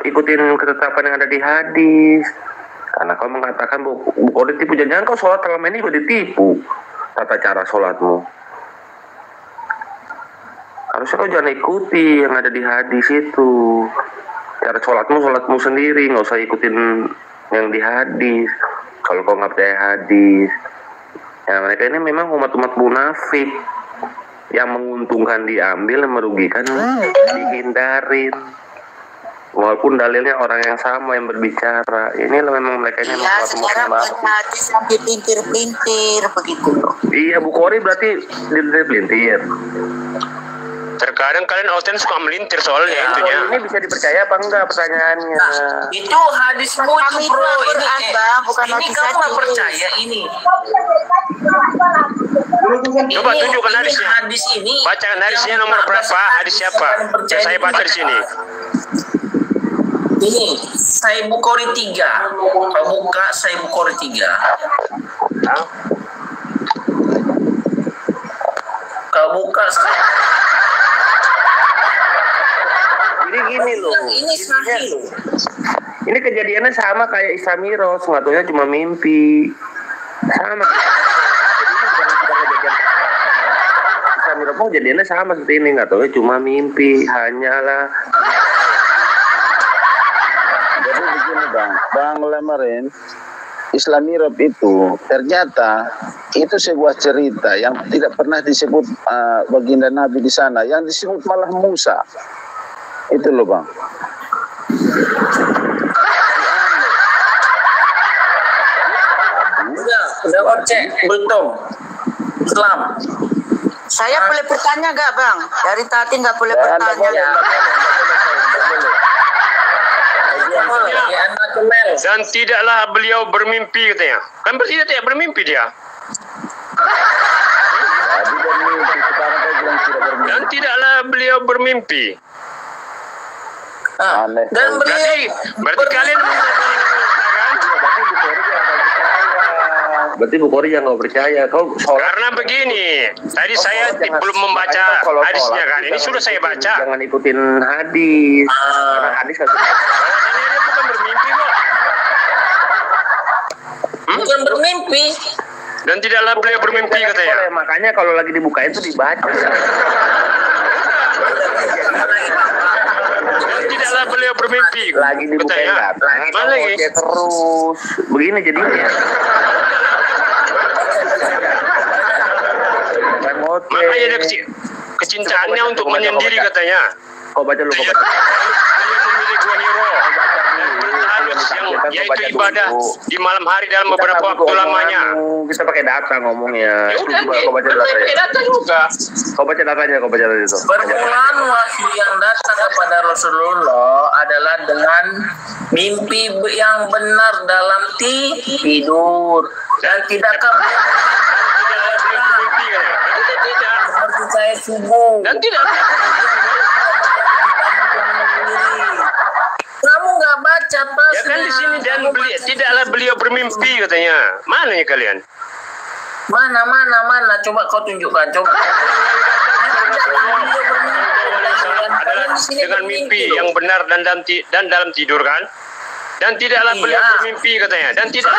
ikutin ketetapan yang ada di hadis. Karena kau mengatakan Bukhari tipu, jangan kau sholat selama ini kau ditipu. Tata cara sholatmu harusnya kau jangan ikuti yang ada di hadis itu. Cara sholatmu sendiri, nggak usah ikutin yang di hadis. Kalau kau nggak percaya hadis, ya mereka ini memang umat-umat munafik yang menguntungkan diambil, yang merugikan dihindarin. Walaupun dalilnya orang yang sama yang berbicara, ini memang mereka ini
sekarang hadis yang dipelintir-pelintir begitu.
Iya, Bukhari berarti dipelintir.
Terkadang kalian outend suka melintir soalnya itunya.
Ini bisa dipercaya apa enggak pertanyaannya?
Itu hadismu itu bro. Ini kamu nggak percaya ini.
Coba tunjukkan hadisnya.
Hadis ini.
Bacakan hadisnya nomor berapa? Hadis siapa? Saya baca di sini.
Ini Sahih Bukhari 3. Kau buka Sahih Bukhari 3. Kau buka.
Jadi gini loh.
Ini sahih loh.
Ini kejadiannya sama kayak Isra Mi'raj, nggak taunya cuma mimpi. Sama. Isra Mi'raj pun kejadiannya sama seperti ini, nggak taunya cuma mimpi, hanyalah.
Jadi begini Bang Lamarin, Isra Mi'raj itu ternyata itu sebuah cerita yang tidak pernah disebut baginda Nabi di sana, yang disebut malah Musa. Itu loh Bang.
Udah cek belum? Islam.
Saya boleh bertanya nggak Bang? Dari tadi nggak boleh bertanya.
Dan tidaklah beliau bermimpi katanya. Kan berarti tidak bermimpi dia. Dan tidaklah beliau bermimpi.
Dan
berarti kalian
berarti Bukhari yang nggak percaya. Kau
karena begini, tadi saya belum membaca hadisnya kan. Ini sudah saya baca.
Jangan ikutin hadis. Karena hadis kan
bukan bermimpi kok.
Bukan bermimpi.
Dan tidaklah beliau bermimpi katanya.
Makanya kalau lagi dibukain itu dibaca.
Tidaklah beliau bermimpi.
Lagi dibukain
mana lagi?
Terus begini jadinya.
Makanya ada kecintaannya untuk menyendiri katanya.
Kau baca lu, kau baca.
Yaitu ibadah di malam hari dalam beberapa waktu lamanya.
Kita pakai data ngomongnya.
Ya udah,
kau baca datanya.
Data juga.
Kau baca datanya, kau baca dari itu.
Permulaan wahyu yang datang kepada Rasulullah adalah dengan mimpi yang benar dalam tidur dan tidak seperti saya subuh
dan tidak.
Kamu nggak baca pas?
Ya kan di sini dan tidaklah beliau bermimpi katanya. Mana ya kalian?
Mana? Coba kau tunjukkan. Coba.
Dengan mimpi yang benar dan dalam tidur kan? Dan tidaklah beliau bermimpi katanya. Dan tidak.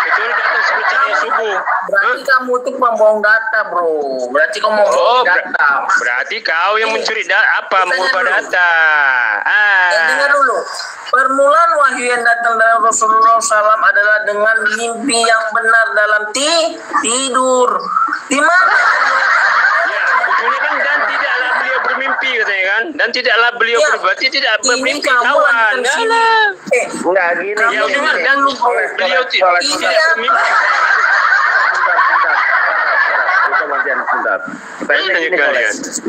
Kecuali datang sebelum subuh.
Berarti kamu tuh pembohong data, bro. Berarti kamu mau data.
Berarti kau yang mencuri mengubah data.
Dengar dulu. Permulaan wahyu yang datang dari Rasulullah SAW adalah dengan mimpi yang benar dalam tidur. Di mana?
Ya, ini kan dan tidaklah beliau bermimpi katanya kan? Dan tidaklah beliau berarti tidak bermimpi kawan.
Enggak gini.
Ya udah dan beliau tidak bermimpi.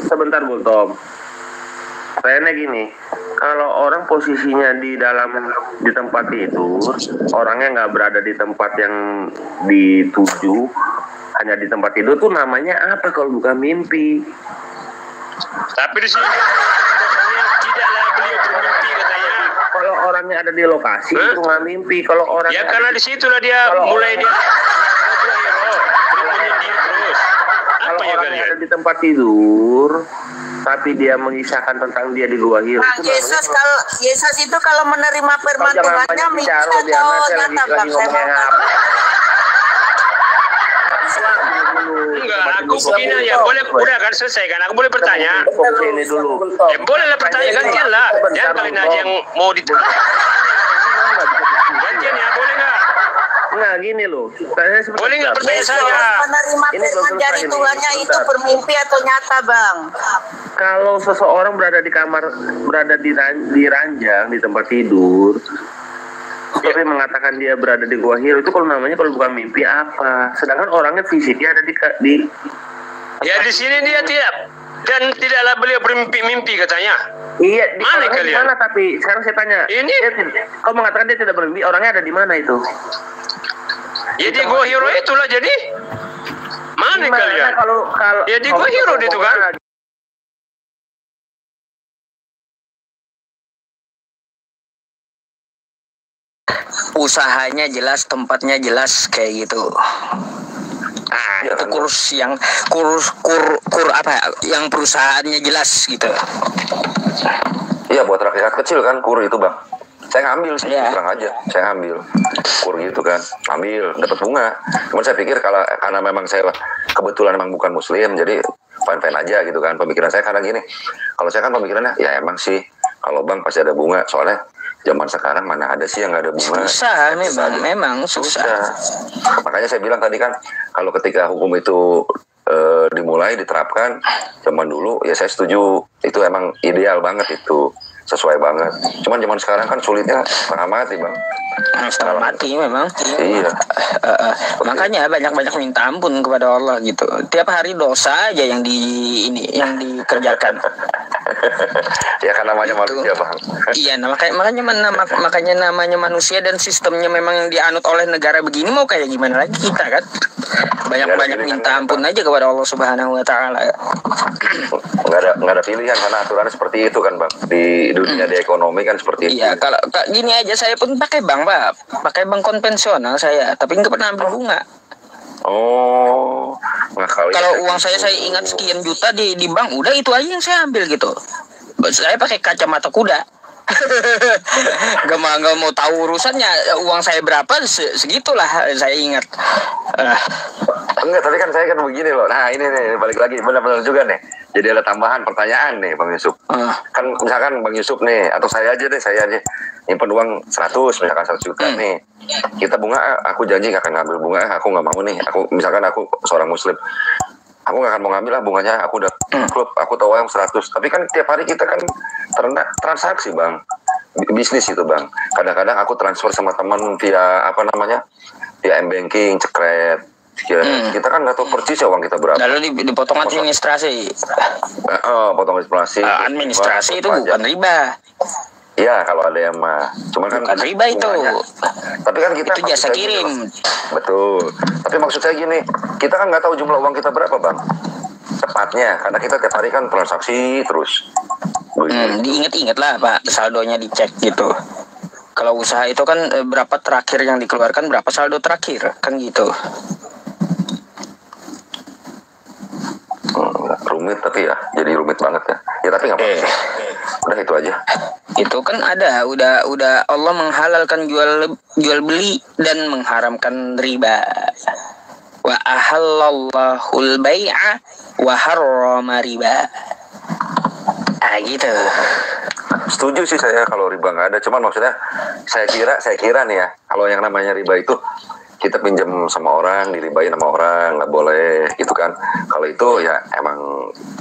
Sebentar Bu Tom. Pertanyaannya gini, kalau orang posisinya di tempat itu, orangnya nggak berada di tempat yang dituju, hanya di tempat tidur tuh namanya apa kalau bukan mimpi?
Tapi di sini tidaklah beliau bermimpi katanya.
Kalau orangnya ada di lokasi itu nggak mimpi. Kalau orang
ya karena di situlah dia mulai dia menyendiri terus. Apa ya kalian?
Ada di tempat tidur, tapi dia mengisahkan tentang dia di luar hidup.
Nah, Yesus itu kalau menerima firman Tuhannya mimpi atau nyata Bang?
Enggak, aku begini aja. Boleh, udah kan selesai kan? Aku boleh bertanya.
Ini dulu.
Ya boleh lah bertanya, gantian lah. Jangan kalian aja yang mau ditanya. Gantian ya, boleh nggak?
Nah gini loh,
boleh nggak pertanyaan saya?
Menerima firman dari Tuhannya itu bermimpi atau nyata Bang?
Kalau seseorang berada di kamar, berada di ranjang, di tempat tidur, tapi mengatakan dia berada di gua hiro, itu kalau namanya kalau bukan mimpi apa? Sedangkan orangnya fisiknya ada di
ya di di sini dia tidak, dan tidaklah beliau bermimpi-mimpi katanya.
Iya, di
mana kalian?
Mana, tapi sekarang saya tanya.
Ini
kau mengatakan dia tidak bermimpi, orangnya ada di mana itu?
Ya di Gua Hiro itulah jadi. Mana kalian?
Kalau
ya di Gua Hiro itu kan.
Usahanya jelas, tempatnya jelas kayak gitu. Nah,
ya,
itu kurs yang yang perusahaannya jelas gitu.
Iya, buat rakyat kecil kan kur itu, Bang. Saya ngambil sih, terang aja. Saya ngambil kur gitu kan, ambil dapat bunga. Cuman saya pikir karena memang saya kebetulan memang bukan muslim, jadi fine-fine aja gitu kan pemikiran saya. Karena gini, kalau saya kan pemikirannya ya emang sih kalau bank pasti ada bunga, soalnya zaman sekarang mana ada sih yang nggak ada bunga.
Susah memang susah.
Makanya saya bilang tadi kan kalau ketika hukum itu dimulai diterapkan zaman dulu ya saya setuju, itu emang ideal banget, itu sesuai banget. Cuman zaman sekarang kan sulitnya setengah mati, Bang.
Setengah mati memang.
Iya.
Makanya banyak-banyak minta ampun kepada Allah gitu. Tiap hari dosa aja yang dikerjakan.
Ya kan namanya manusia, Bang.
Iya, makanya namanya manusia, dan sistemnya memang yang dianut oleh negara begini, mau kayak gimana lagi kita kan? Banyak-banyak minta ampun aja kepada Allah Subhanahu wa taala.
Nggak ada pilihan karena aturannya seperti itu kan, Bang. Di dunia di ekonomi kan seperti itu.
Iya, kalau gini aja saya pun pakai bank, Pak. Pakai bank konvensional saya, tapi nggak pernah ambil bunga.
Oh,
kalau uang saya ingat sekian juta di bank, udah itu aja yang saya ambil gitu. Saya pakai kacamata kuda. Gak mau tahu urusannya, uang saya berapa segitulah saya ingat.
Enggak, tapi kan saya kan begini loh. Nah ini nih balik lagi, benar-benar juga nih. Jadi ada tambahan pertanyaan nih Bang Yusuf. Kan misalkan Bang Yusuf nih, atau saya aja nyimpen uang 100, misalkan 100 juta nih. Kita bunga, aku janji gak akan ngambil bunga, aku gak mau nih. Misalkan aku seorang muslim, aku gak akan mau ngambil lah bunganya, aku udah klub, aku tahu yang 100. Tapi kan tiap hari kita kan transaksi, Bang. Bisnis itu, Bang. Kadang-kadang aku transfer sama teman via via M-Banking, Cekret. Kita kan nggak tahu persis ya uang kita berapa.
Lalu dipotong administrasi.
Potong administrasi.
Administrasi itu bukan riba.
Iya, kalau ada yang mah. Cuman kan
riba itu.
Tapi kan kita
itu jasa kirim.
Betul. Tapi maksud saya gini, kita kan nggak tahu jumlah uang kita berapa, Bang. Tepatnya, karena kita tiap hari kan transaksi terus.
Diingat-ingat lah, Pak, saldonya dicek gitu. Kalau usaha itu kan berapa terakhir yang dikeluarkan, berapa saldo terakhir, kan gitu.
Rumit tapi ya, jadi rumit banget ya. Ya tapi nggak apa-apa. Udah itu aja.
Itu kan udah Allah menghalalkan jual beli dan mengharamkan riba. Wa ahallallahul bai'a wa harrama riba. Gitu.
Setuju sih saya kalau riba nggak ada. Cuman maksudnya saya kira nih ya, kalau yang namanya riba itu kita pinjam sama orang, diribain sama orang, nggak boleh gitu kan. Kalau itu ya emang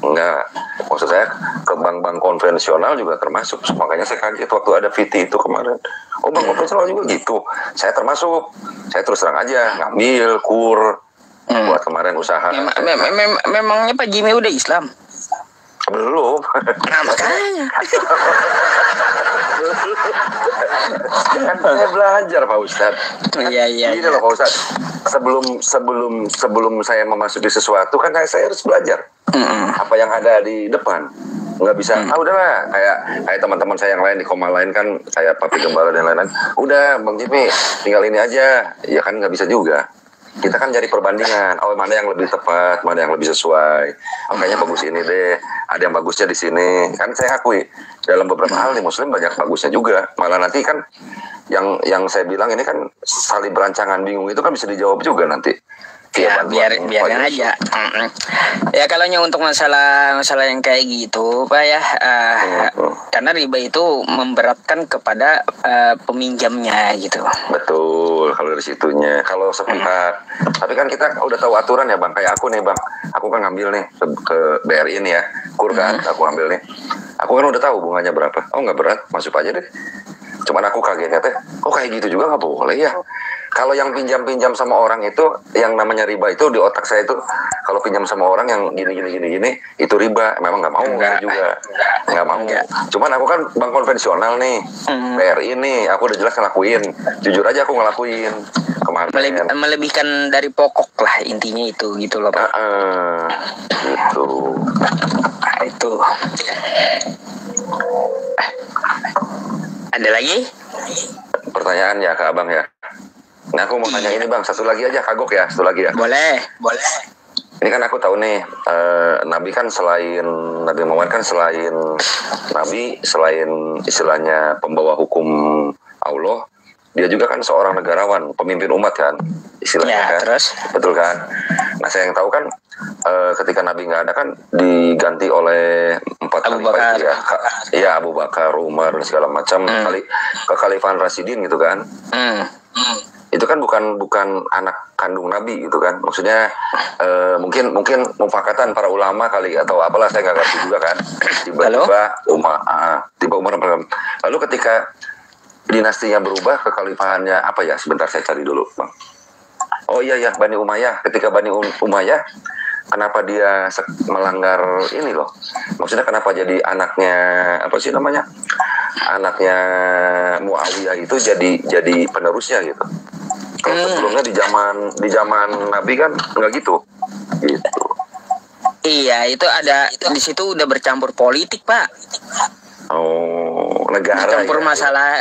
nggak. Maksud saya ke bank-bank konvensional juga termasuk. Makanya saya kaget waktu ada VT itu kemarin. Oh, bank konvensional juga gitu. Saya termasuk. Saya terus terang aja ngambil kur buat kemarin usaha.
Memangnya Pak Jimmy udah Islam?
Belum.
Nah, makanya.
Kan saya belajar Pak Ustadz.
Iya.
Ini loh Pak Ustadz. Sebelum saya memasuki sesuatu kan saya harus belajar. Apa yang ada di depan. Nggak bisa. Udahlah. Kayak teman-teman saya yang lain di koma lain kan, kayak Papi Gembala dan lain-lain. Udah Bang Jimmy, tinggal ini aja. Ya kan nggak bisa juga. Kita kan cari perbandingan, mana yang lebih tepat, mana yang lebih sesuai. Kayaknya bagus ini deh, ada yang bagusnya di sini. Kan saya akui dalam beberapa hal di Muslim banyak bagusnya juga. Malah nanti kan yang saya bilang ini kan salib berancangan bingung itu kan bisa dijawab juga nanti.
Ya biarin aja. Ya kalau untuk masalah yang kayak gitu Pak ya, karena riba itu memberatkan kepada peminjamnya gitu.
Betul, kalau dari situnya. Kalau sepihak, tapi kan kita udah tahu aturan ya Bang. Kayak aku nih Bang, aku kan ngambil nih ke BRI ini ya, kur kan, aku ambil nih. Aku kan udah tahu bunganya berapa. Oh nggak berat, masuk aja deh. Cuman aku kagetnya teh, kayak gitu juga nggak boleh ya. kalau yang pinjam sama orang itu yang namanya riba itu di otak saya itu kalau pinjam sama orang yang gini itu riba. Memang nggak mau juga nggak mau. Cuman aku kan bank konvensional nih, BRI nih, aku udah jelas ngelakuin. Jujur aja aku ngelakuin kemarin.
Melebihkan dari pokok lah intinya itu gitu loh Pak.
Gitu.
Nah, itu. Ada lagi?
Pertanyaan ya ke abang ya. Nah aku mau tanya ini bang, satu lagi aja kagok ya, satu lagi ya.
Boleh.
Ini kan aku tahu nih, Nabi kan Nabi Muhammad kan selain Nabi, selain istilahnya pembawa hukum Allah, dia juga kan seorang negarawan, pemimpin umat kan, istilahnya
ya,
kan.
Terus?
Betul kan? Nah saya yang tahu kan, ketika Nabi nggak ada kan diganti oleh 4 khalifah itu ya. Iya Abu Bakar, Umar dan segala macam kekhalifahan Rasidin gitu kan. Itu kan bukan anak kandung Nabi gitu kan, maksudnya mungkin mufakatan para ulama kali atau apalah, saya nggak ngerti juga kan. Tiba Umar lalu ketika dinastinya berubah, kekhalifahannya apa ya, sebentar saya cari dulu bang. Oh iya Bani Umayyah. Ketika Bani Umayyah, kenapa dia melanggar ini loh, maksudnya kenapa jadi anaknya apa sih namanya, anaknya Muawiyah itu jadi penerusnya gitu. Kalau sebelumnya di zaman Nabi kan nggak gitu.
Iya, itu ada di situ udah bercampur politik Pak.
Oh, negara.
Bercampur masalah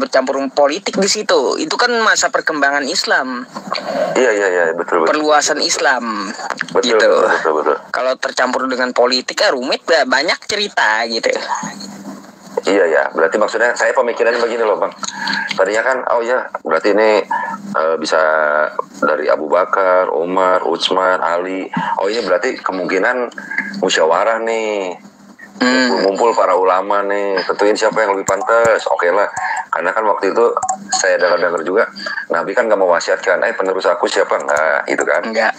bercampur politik di situ. Itu kan masa perkembangan Islam.
Iya, betul.
Perluasan Islam.
Betul,
gitu.
Betul.
Kalau tercampur dengan politik rumit, banyak cerita gitu.
Iya, berarti maksudnya saya pemikirannya begini loh bang. Tadinya kan, berarti ini bisa dari Abu Bakar, Umar, Utsman, Ali. Oh ini berarti kemungkinan musyawarah nih. Ngumpul para ulama nih, tentuin siapa yang lebih pantas. Oke lah, karena kan waktu itu saya dengar juga Nabi kan nggak mewasiatkan, penerus aku siapa, nggak itu kan.
Enggak.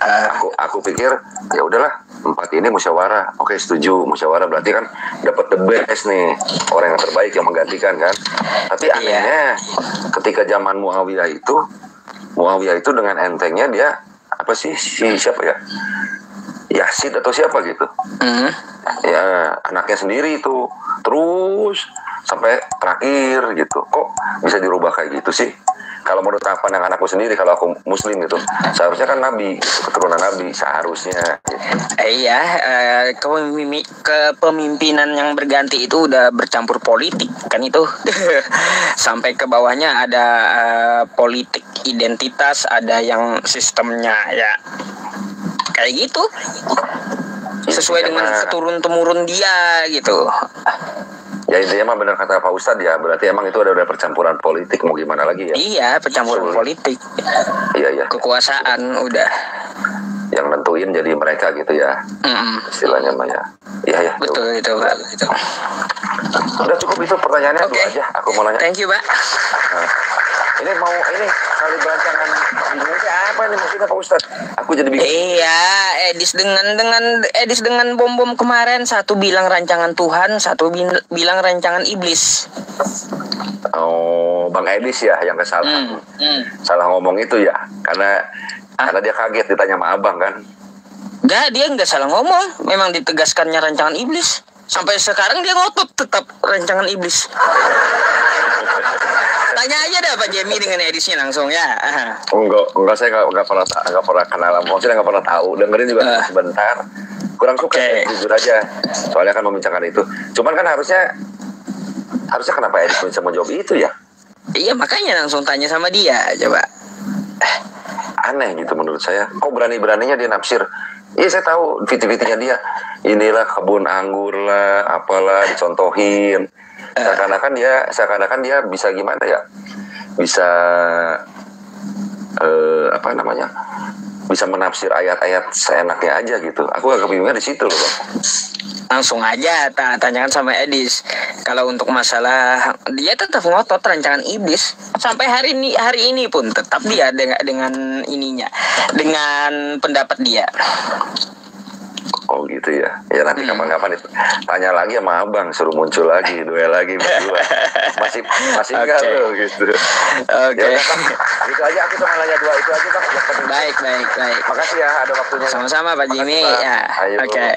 Aku pikir ya udahlah 4 ini musyawarah. Oke, setuju musyawarah, berarti kan dapat the best nih, orang yang terbaik yang menggantikan kan. Tapi anehnya ketika zaman Muawiyah itu dengan entengnya dia apa sih siapa ya, Yazid atau siapa gitu. Ya anaknya sendiri itu terus sampai terakhir gitu. Kok bisa dirubah kayak gitu sih? Kalau menurut pandangan aku sendiri, kalau aku muslim gitu, seharusnya kan Nabi, keturunan Nabi seharusnya.
Iya, kepemimpinan yang berganti itu udah bercampur politik kan itu. Sampai ke bawahnya ada politik identitas, ada yang sistemnya ya kayak gitu. Sesuai dengan keturun-temurun dia gitu.
Ya intinya mah benar kata Pak Ustadz ya, berarti emang itu ada percampuran politik, mau gimana lagi ya?
Iya, percampuran politik.
Iya.
Kekuasaan udah.
Yang nentuin jadi mereka gitu ya. Istilahnya mah ya. Iya.
Betul itu Pak. Itu.
Udah cukup itu pertanyaannya dulu aja. Aku mau nanya.
Thank you Pak.
Ini kali berancangan Indonesia apa nih maksudnya Pak Ustadz? Aku jadi bingung.
Iya, Edis dengan bom kemarin, satu bilang rancangan Tuhan, satu bilang rancangan iblis.
Oh, Bang Edis ya yang kesalahan. Salah ngomong itu ya, karena dia kaget ditanya sama abang kan.
Enggak, dia enggak salah ngomong, memang ditegaskannya rancangan iblis. Sampai sekarang dia ngotot tetap rancangan iblis. Tanya aja dah Pak Jemi dengan Edisnya langsung ya.
Enggak, saya enggak pernah kenal, maksudnya enggak pernah tahu. Dengerin juga sebentar. Kurang suka, jujur aja. Soalnya kan membincangkan itu. Cuman kan harusnya kenapa Edis bisa menjawab itu ya?
Iya, makanya langsung tanya sama dia coba.
Aneh gitu menurut saya. Kok berani-beraninya dia nafsir? Iya saya tahu viti-vitinya dia. Inilah kebun anggur lah, apalah dicontohin. Seakan-akan dia bisa gimana ya? Bisa bisa menafsir ayat-ayat seenaknya aja gitu. Aku agak bingungnya di situ loh Bang.
Langsung aja tanyakan sama Edis. Kalau untuk masalah dia tetap ngotot rancangan iblis sampai hari ini pun tetap dia dengan ininya, dengan pendapat dia.
Oh gitu ya. Ya nanti kapan-kapan itu tanya lagi sama abang, suruh muncul lagi, duel lagi berdua. Masih enggak tuh gitu.
Oke.
Itu aja aku cuma nanya dua itu aja Bang.
Baik.
Makasih ya, ada waktunya.
Sama-sama Pak Jimmy. Ya. Oke.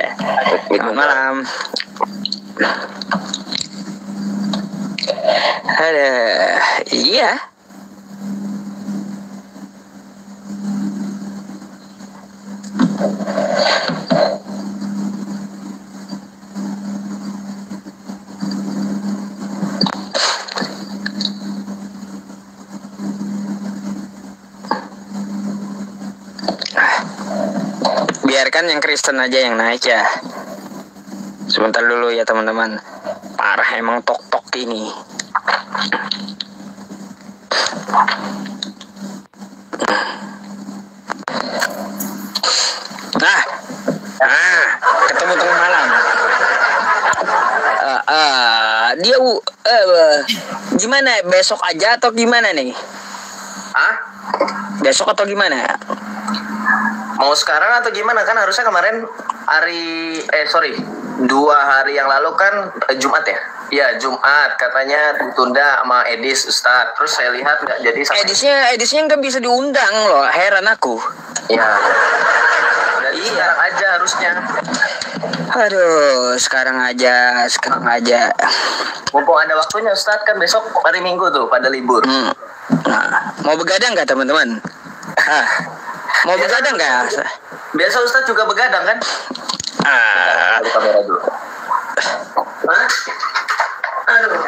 Selamat malam. Ada, iya. Biarkan yang Kristen aja yang naik ya. Sebentar dulu ya teman-teman. Parah emang tok-tok ini. Ketemu tengah malam. Dia gimana? Besok aja atau gimana nih? Besok atau gimana?
Mau sekarang atau gimana? Kan harusnya kemarin dua hari yang lalu kan Jumat ya? Iya Jumat, katanya ditunda sama Edis Ustadz. Terus saya lihat nggak jadi sama
Edisnya nggak bisa diundang loh, heran aku.
Iya. Dan sekarang aja harusnya.
Aduh, sekarang aja.
Mumpung ada waktunya Ustadz, kan besok hari Minggu tuh pada libur.
Nah, mau begadang nggak teman-teman? Mau begadang nggak?
Biasa Ustadz juga begadang kan? Kamera dulu. Aduh.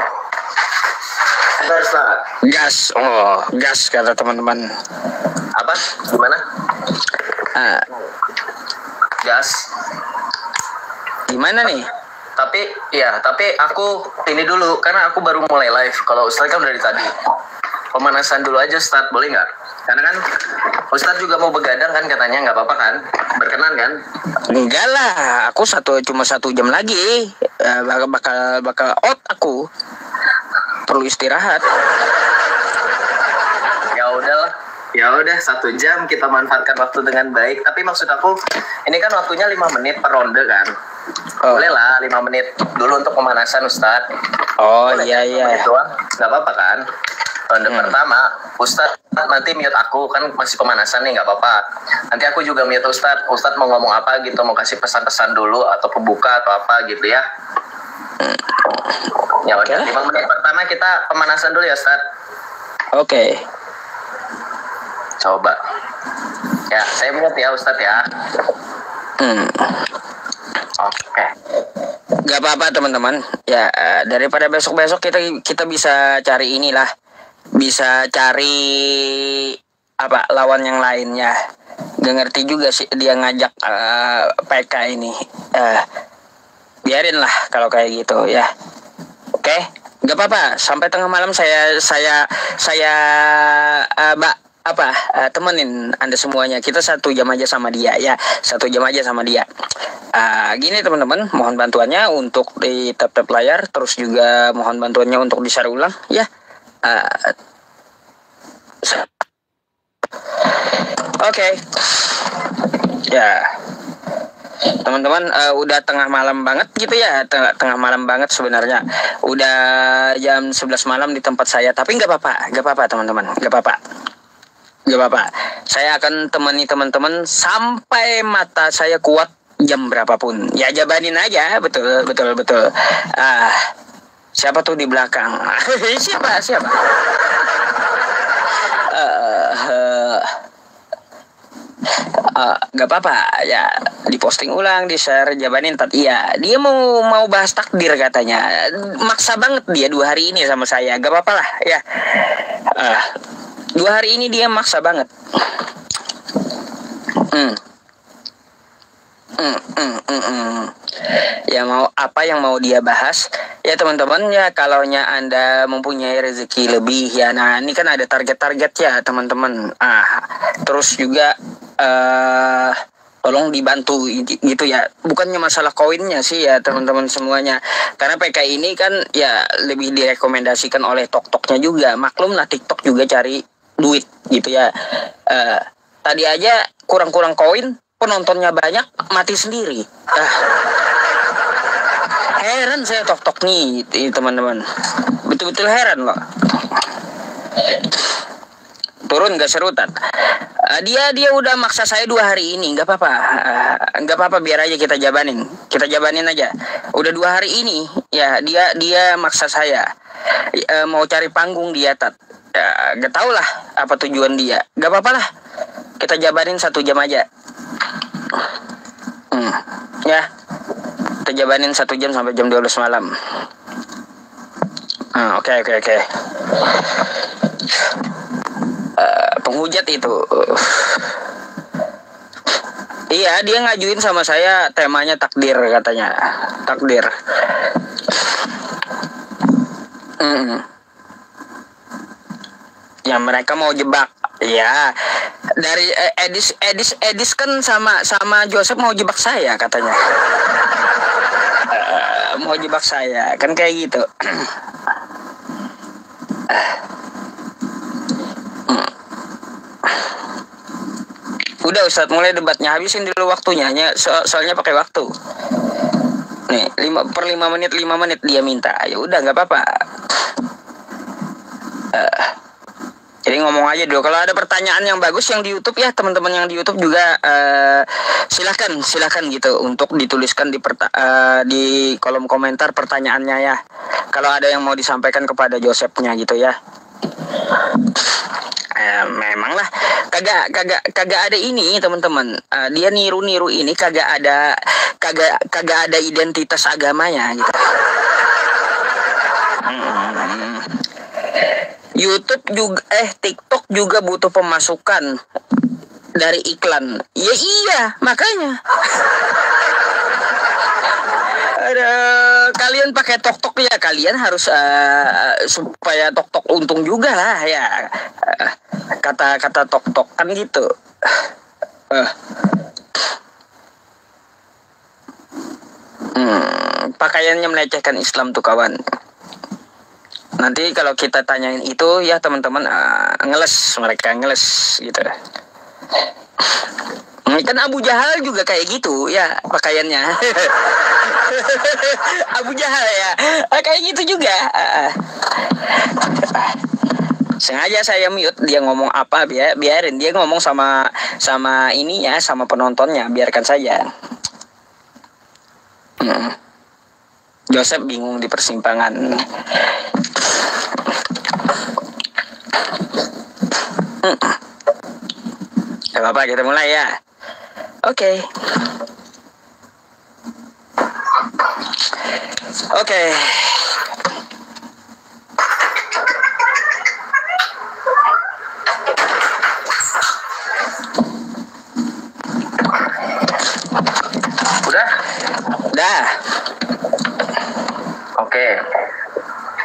Gas kata teman-teman.
Apa? Gimana? Gas.
Gimana nih?
Tapi aku ini dulu karena aku baru mulai live. Kalau Ustadz kan dari tadi. Pemanasan dulu aja Ustadz, boleh nggak? Karena kan Ustadz juga mau begadang kan katanya, nggak apa-apa kan? Berkenan kan?
Enggak lah, aku cuma 1 jam lagi. Bakal out aku. Perlu istirahat.
Ya udah 1 jam kita manfaatkan waktu dengan baik. Tapi maksud aku ini kan waktunya 5 menit per ronde kan. Boleh lah 5 menit dulu untuk pemanasan Ustadz. Boleh,
iya.
Nggak apa-apa kan? Ronde pertama Ustadz nanti mute aku, kan masih pemanasan nih, nggak apa-apa. Nanti aku juga mute Ustadz mau ngomong apa gitu, mau kasih pesan-pesan dulu atau pembuka atau apa gitu ya. Ya udah 5 menit pertama kita pemanasan dulu ya Ustadz.
Oke.
Coba. Ya, saya mute ya Ustadz ya. Oke.
Gak apa-apa teman-teman. Ya daripada besok-besok kita bisa cari inilah. Bisa cari lawan yang lainnya. Gak ngerti juga sih dia ngajak PK ini. Biarin lah kalau kayak gitu ya. Oke, gak apa-apa. Sampai tengah malam saya temenin Anda semuanya. Kita 1 jam aja sama dia ya. 1 jam aja sama dia. Gini teman-teman, mohon bantuannya untuk di tap-tap layar, terus juga mohon bantuannya untuk di-share ulang ya. Oke. Ya. Teman-teman, udah tengah malam banget gitu ya. Tengah malam banget sebenarnya. Udah jam 11 malam di tempat saya, tapi nggak apa-apa teman-teman. Nggak apa-apa. Saya akan temani teman-teman sampai mata saya kuat jam berapapun. Ya jabanin aja, betul. Siapa tuh di belakang? Siapa? Gak apa-apa ya, diposting ulang, di-share, jabanin. Iya, dia mau bahas takdir katanya. Maksa banget dia 2 hari ini sama saya. Gak apa-apa lah ya. 2 hari ini dia maksa banget. Ya mau apa yang mau dia bahas ya teman-teman ya. Kalaunya Anda mempunyai rezeki lebih ya, nah ini kan ada target-target ya teman-teman. Terus juga tolong dibantu gitu ya, bukannya masalah koinnya sih ya teman-teman semuanya, karena PK ini kan ya lebih direkomendasikan oleh TokToknya juga. Maklum lah TikTok juga cari duit gitu ya. Tadi aja kurang koin penontonnya banyak, mati sendiri. Heran saya tok nih teman-teman, betul-betul heran loh. Turun gak serutan. Dia udah maksa saya 2 hari ini, nggak apa-apa, biar aja kita jabanin aja. Udah 2 hari ini ya, dia maksa saya mau cari panggung dia, Tat. Ya, gak tau lah apa tujuan dia. Gak apa-apa lah, kita jabanin 1 jam aja. Ya, kita jabanin 1 jam sampai jam 12 malam. Oke. Penghujat itu. Iya, dia ngajuin sama saya temanya takdir, katanya. Takdir. Ya mereka mau jebak. Ya, dari Edis kan sama Joseph mau jebak saya, katanya. Mau jebak saya, kan kayak gitu. Udah Ustadz, mulai debatnya, habisin dulu waktunya, soalnya pakai waktu. Nih, 5 menit dia minta. Ya udah, nggak apa-apa. Jadi ngomong aja dulu. Kalau ada pertanyaan yang bagus yang di YouTube ya, teman-teman yang di YouTube juga silahkan gitu untuk dituliskan di kolom komentar pertanyaannya ya. Kalau ada yang mau disampaikan kepada Josephnya gitu ya. Memang lah kagak ada ini teman-teman. Dia niru ini kagak ada identitas agamanya gitu. YouTube juga TikTok juga butuh pemasukan dari iklan. Ya iya, makanya. Kalian pakai tok ya, kalian harus supaya tok untung juga lah ya. Kata tok kan gitu. Pakaiannya melecehkan Islam tuh kawan. Nanti kalau kita tanyain itu ya teman-teman, mereka ngeles gitu. Kan Abu Jahal juga kayak gitu ya pakaiannya. Abu Jahal ya kayak gitu juga. Sengaja saya mute dia ngomong apa, biarin dia ngomong sama ininya, sama penontonnya, biarkan saja. Joseph bingung di persimpangan. Gak apa-apa, kita mulai ya. Oke. Udah.
Oke.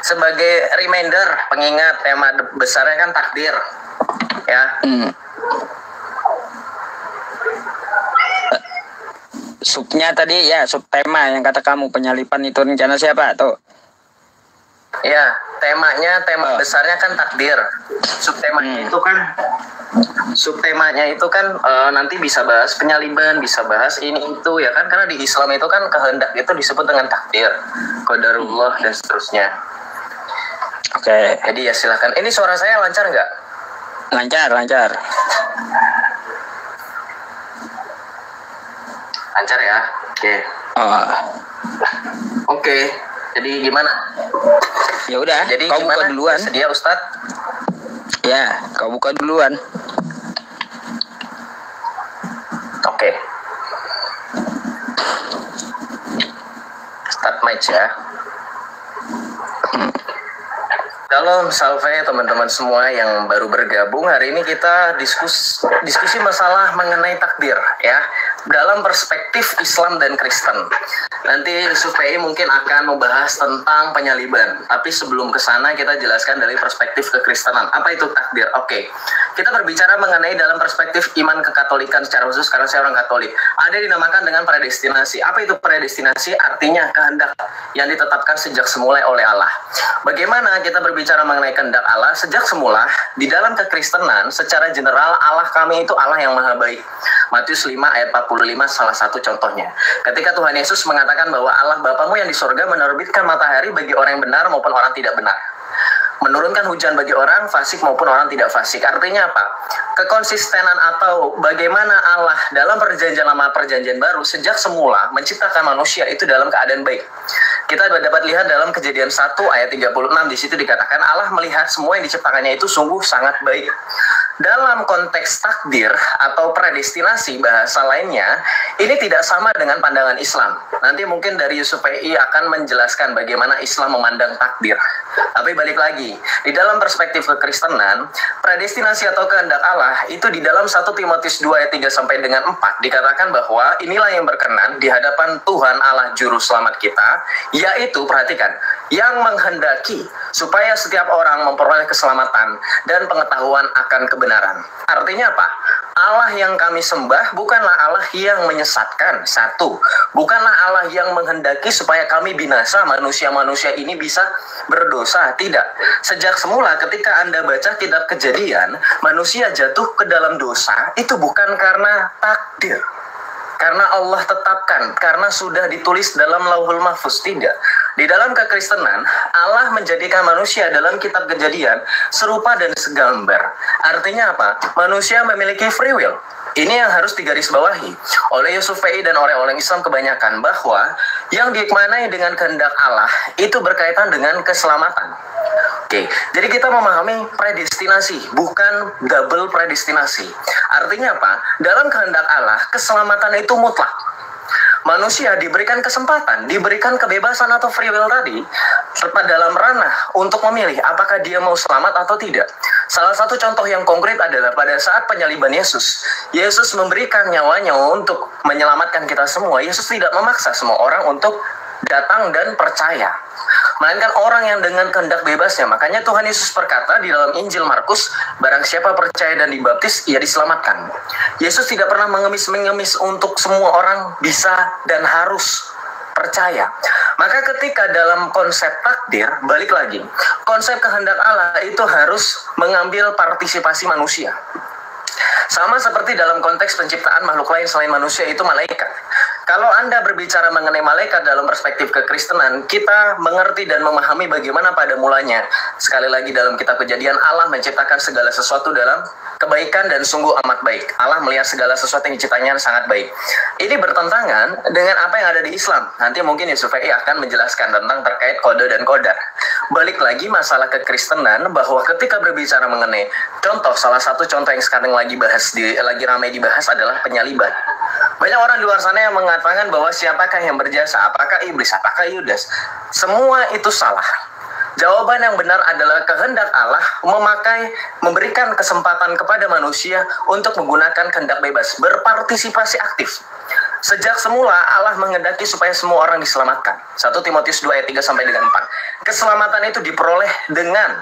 Sebagai reminder, pengingat tema besarnya kan takdir. Ya.
Subnya tadi ya, sub tema yang kata kamu, penyalipan itu rencana siapa tuh?
Ya, tema besarnya kan takdir. Subtemanya itu kan nanti bisa bahas penyaliban, bisa bahas ini itu ya kan, karena di Islam itu kan kehendak itu disebut dengan takdir, qadarullah dan seterusnya.
Oke.
Jadi ya silahkan. Ini suara saya lancar nggak?
Lancar.
Lancar ya. Oke. Oke. Jadi gimana?
Ya udah.
Jadi
kau
gimana?
Buka duluan.
Sedia Ustadz?
Ya, kau buka duluan.
Oke. Start match ya. Shalom, salve teman-teman semua yang baru bergabung. Hari ini kita diskusi masalah mengenai takdir ya, dalam perspektif Islam dan Kristen. Nanti Supei mungkin akan membahas tentang penyaliban. Tapi sebelum ke sana kita jelaskan dari perspektif kekristenan. Apa itu takdir? Oke. Kita berbicara mengenai dalam perspektif iman kekatolikan secara khusus karena saya orang Katolik. Ada dinamakan dengan predestinasi. Apa itu predestinasi? Artinya kehendak yang ditetapkan sejak semula oleh Allah. Bagaimana kita berbicara mengenai kehendak Allah? Sejak semula di dalam kekristenan secara general Allah kami itu Allah yang maha baik.
Matius 5 ayat 45 salah satu contohnya. Ketika Tuhan Yesus mengatakan bahwa Allah Bapamu yang di sorga menerbitkan matahari bagi orang yang benar maupun orang tidak benar, menurunkan hujan bagi orang fasik maupun orang tidak fasik. Artinya apa? Kekonsistenan atau bagaimana Allah dalam perjanjian lama perjanjian baru sejak semula menciptakan manusia itu dalam keadaan baik. Kita dapat lihat dalam Kejadian 1 ayat 36, di situ dikatakan Allah melihat semua yang diciptakannya itu sungguh sangat baik. Dalam konteks takdir atau predestinasi bahasa lainnya, ini tidak sama dengan pandangan Islam. Nanti mungkin dari Yusuf PI akan menjelaskan bagaimana Islam memandang takdir. Tapi balik lagi, di dalam perspektif kekristenan, predestinasi atau kehendak Allah itu di dalam 1 Timotius 2 ayat 3 sampai dengan 4 dikatakan bahwa inilah yang berkenan di hadapan Tuhan Allah Juru Selamat kita, yaitu perhatikan, yang menghendaki supaya setiap orang memperoleh keselamatan dan pengetahuan akan kebenaran. Artinya apa? Allah yang kami sembah bukanlah Allah yang menyesatkan. Satu, bukanlah Allah yang menghendaki supaya kami binasa, manusia-manusia ini bisa berdosa. Tidak. Sejak semula ketika Anda baca kitab Kejadian, manusia jatuh ke dalam dosa itu bukan karena takdir, karena Allah tetapkan, karena sudah ditulis dalam Lauhul Mahfuz. Tidak. Di dalam kekristenan, Allah menjadikan manusia dalam kitab Kejadian serupa dan segambar. Artinya apa? Manusia memiliki free will. Ini yang harus digarisbawahi oleh Yusuf PI dan orang-orang Islam kebanyakan, bahwa yang dimaknai dengan kehendak Allah itu berkaitan dengan keselamatan. Oke, jadi kita memahami predestinasi, bukan double predestinasi. Artinya apa? Dalam kehendak Allah, keselamatan itu mutlak. Manusia diberikan kesempatan, diberikan kebebasan atau free will tadi tepat dalam ranah untuk memilih apakah dia mau selamat atau tidak. Salah satu contoh yang konkret adalah pada saat penyaliban Yesus. Yesus memberikan nyawanya untuk menyelamatkan kita semua. Yesus tidak memaksa semua orang untuk datang dan percaya, melainkan orang yang dengan kehendak bebasnya. Makanya Tuhan Yesus berkata di dalam Injil Markus, barang siapa percaya dan dibaptis, ia diselamatkan. Yesus tidak pernah mengemis-mengemis untuk semua orang bisa dan harus percaya. Maka ketika dalam konsep takdir, balik lagi, konsep kehendak Allah itu harus mengambil partisipasi manusia. Sama seperti dalam konteks penciptaan makhluk lain selain manusia, itu malaikat. Kalau Anda berbicara mengenai malaikat dalam perspektif kekristenan, kita mengerti dan memahami bagaimana pada mulanya. Sekali lagi dalam kitab Kejadian, Allah menciptakan segala sesuatu dalam kebaikan dan sungguh amat baik. Allah melihat segala sesuatu yang diciptanya sangat baik. Ini bertentangan dengan apa yang ada di Islam. Nanti mungkin Yusuf PI akan menjelaskan tentang terkait kode dan kodar. Balik lagi masalah kekristenan, bahwa ketika berbicara mengenai contoh, salah satu contoh yang sekarang lagi ramai dibahas adalah penyaliban. Banyak orang di luar sana yang mengatakan bahwa siapakah yang berjasa, apakah iblis, apakah Yudas. Semua itu salah. Jawaban yang benar adalah kehendak Allah memberikan kesempatan kepada manusia untuk menggunakan kehendak bebas, berpartisipasi aktif. Sejak semula Allah menghendaki supaya semua orang diselamatkan. 1 Timotius 2 ayat 3 sampai dengan 4. Keselamatan itu diperoleh dengan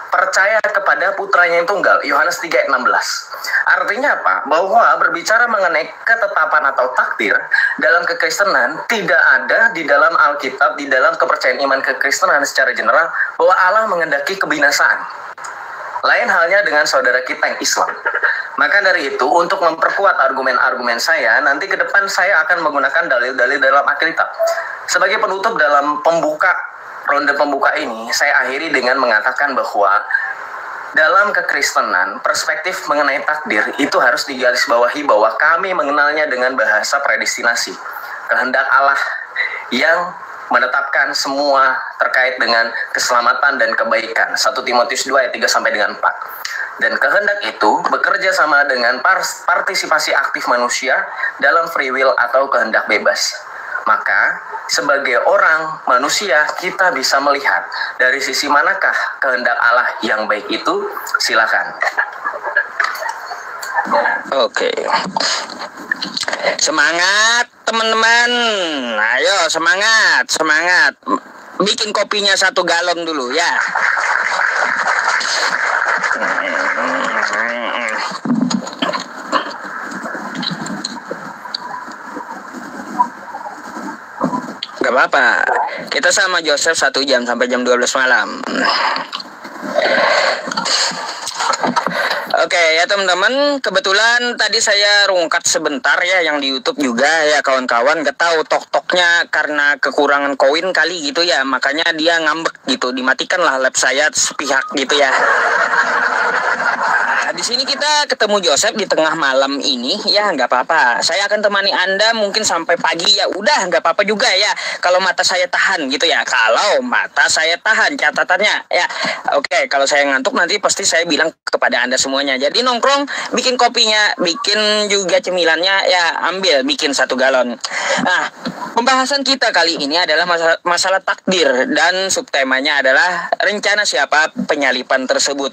percaya kepada putranya yang tunggal, Yohanes 3 ayat 16. Artinya apa? Bahwa berbicara mengenai ketetapan atau takdir dalam kekristenan tidak ada di dalam Alkitab, di dalam kepercayaan iman kekristenan secara general, bahwa Allah menghendaki kebinasaan. Lain halnya dengan saudara kita yang Islam. Maka dari itu, untuk memperkuat argumen-argumen saya, nanti ke depan saya akan menggunakan dalil-dalil dalam Alkitab. Sebagai penutup dalam ronde pembuka ini, saya akhiri dengan mengatakan bahwa dalam kekristenan, perspektif mengenai takdir itu harus digarisbawahi bahwa kami mengenalnya dengan bahasa predestinasi. Kehendak Allah yang menetapkan semua terkait dengan keselamatan dan kebaikan. 1 Timotius 2 ayat 3 sampai dengan 4. Dan kehendak itu bekerja sama dengan partisipasi aktif manusia dalam free will atau kehendak bebas. Maka sebagai orang manusia kita bisa melihat dari sisi manakah kehendak Allah yang baik itu. Silakan.
Oke. Semangat teman-teman. Ayo semangat. Bikin kopinya 1 galon dulu ya. Gak apa-apa. Kita sama Joseph 1 jam sampai jam 12 malam. Oke ya teman-teman, kebetulan tadi saya rungkat sebentar ya yang di YouTube juga ya kawan-kawan. Gak tahu tok-toknya karena kekurangan koin kali gitu ya, makanya dia ngambek gitu, dimatikan lah lab saya sepihak gitu ya. Di sini kita ketemu Joseph di tengah malam ini ya, nggak apa-apa. Saya akan temani Anda mungkin sampai pagi ya. Udah nggak apa-apa juga ya kalau mata saya tahan gitu ya. Kalau mata saya tahan catatannya ya. Oke, kalau saya ngantuk nanti pasti saya bilang kepada Anda semuanya. Jadi nongkrong, bikin kopinya, bikin juga cemilannya ya, ambil bikin 1 galon. Nah, pembahasan kita kali ini adalah masalah takdir dan subtemanya adalah rencana siapa penyalipan tersebut.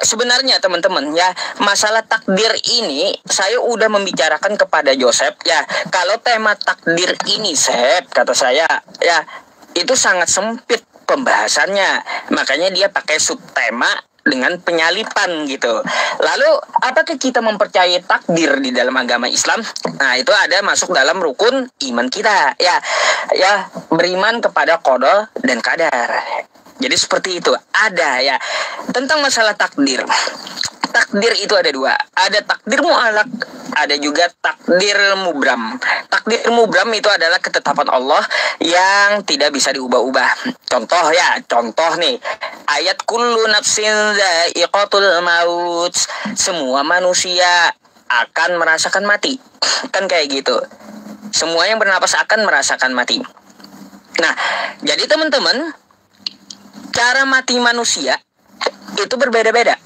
Sebenarnya teman-teman ya, masalah takdir ini saya udah membicarakan kepada Joseph ya. Kalau tema takdir ini, Sep, kata saya ya, itu sangat sempit pembahasannya. Makanya dia pakai subtema dengan penyalipan gitu. Lalu apakah kita mempercayai takdir di dalam agama Islam? Nah, itu ada masuk dalam rukun iman kita ya. Ya, beriman kepada qada dan qadar. Jadi seperti itu. Ada ya tentang masalah takdir. Takdir itu ada 2. Ada takdir mu'alaq, ada juga takdir mubram. Takdir mubram itu adalah ketetapan Allah yang tidak bisa diubah-ubah. Contoh nih. Ayat kullu nafsin dha'iqatul maut. Semua manusia akan merasakan mati. Kan kayak gitu. Semua yang bernapas akan merasakan mati. Nah, jadi teman-teman, cara mati manusia itu berbeda-beda.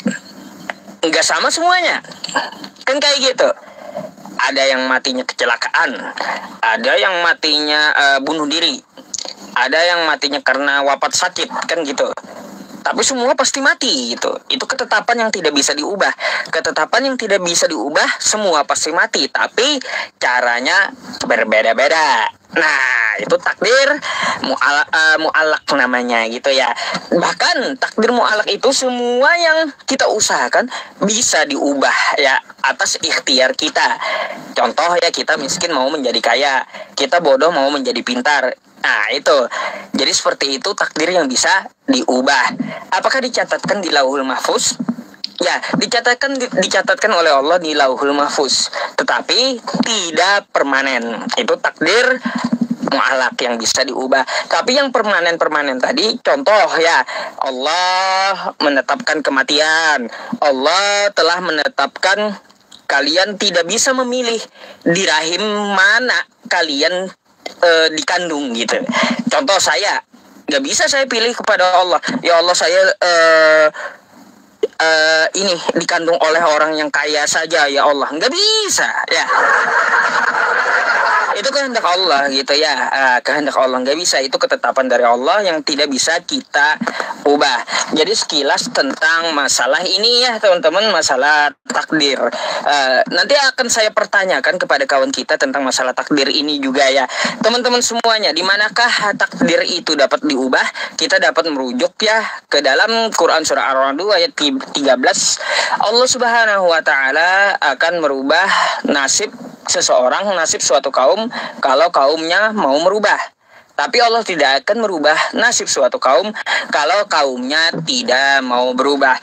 Enggak sama semuanya. Kan kayak gitu. Ada yang matinya kecelakaan, ada yang matinya bunuh diri, ada yang matinya karena wafat sakit, kan gitu. Tapi semua pasti mati gitu. Itu ketetapan yang tidak bisa diubah. Ketetapan yang tidak bisa diubah, semua pasti mati, tapi caranya berbeda-beda. Nah, itu takdir mu'alaq namanya gitu ya. Bahkan takdir mu'alaq itu semua yang kita usahakan bisa diubah ya atas ikhtiar kita. Contoh ya, kita miskin mau menjadi kaya, kita bodoh mau menjadi pintar. Nah, itu. Jadi seperti itu takdir yang bisa diubah. Apakah dicatatkan di Lauhul Mahfuz? Ya, dicatatkan oleh Allah di Lauhul Mahfuz, tetapi tidak permanen. Itu takdir mu'alaq yang bisa diubah. Tapi yang permanen tadi, contoh ya, Allah menetapkan kematian. Allah telah menetapkan kalian tidak bisa memilih di rahim mana kalian dikandung gitu. Contoh saya, nggak bisa saya pilih kepada Allah. Ya Allah, saya ini dikandung oleh orang yang kaya saja ya Allah, nggak bisa ya. Itu kehendak Allah gitu ya, kehendak Allah, nggak bisa. Itu ketetapan dari Allah yang tidak bisa kita ubah. Jadi sekilas tentang masalah ini ya teman-teman, masalah takdir. Nanti akan saya pertanyakan kepada kawan kita tentang masalah takdir ini juga ya teman-teman semuanya. Di manakah takdir itu dapat diubah? Kita dapat merujuk ya ke dalam Quran surah Ar-Ra'd ayat 13. Allah Subhanahu wa taala akan merubah nasib seseorang, nasib suatu kaum kalau kaumnya mau merubah. Tapi Allah tidak akan merubah nasib suatu kaum kalau kaumnya tidak mau berubah.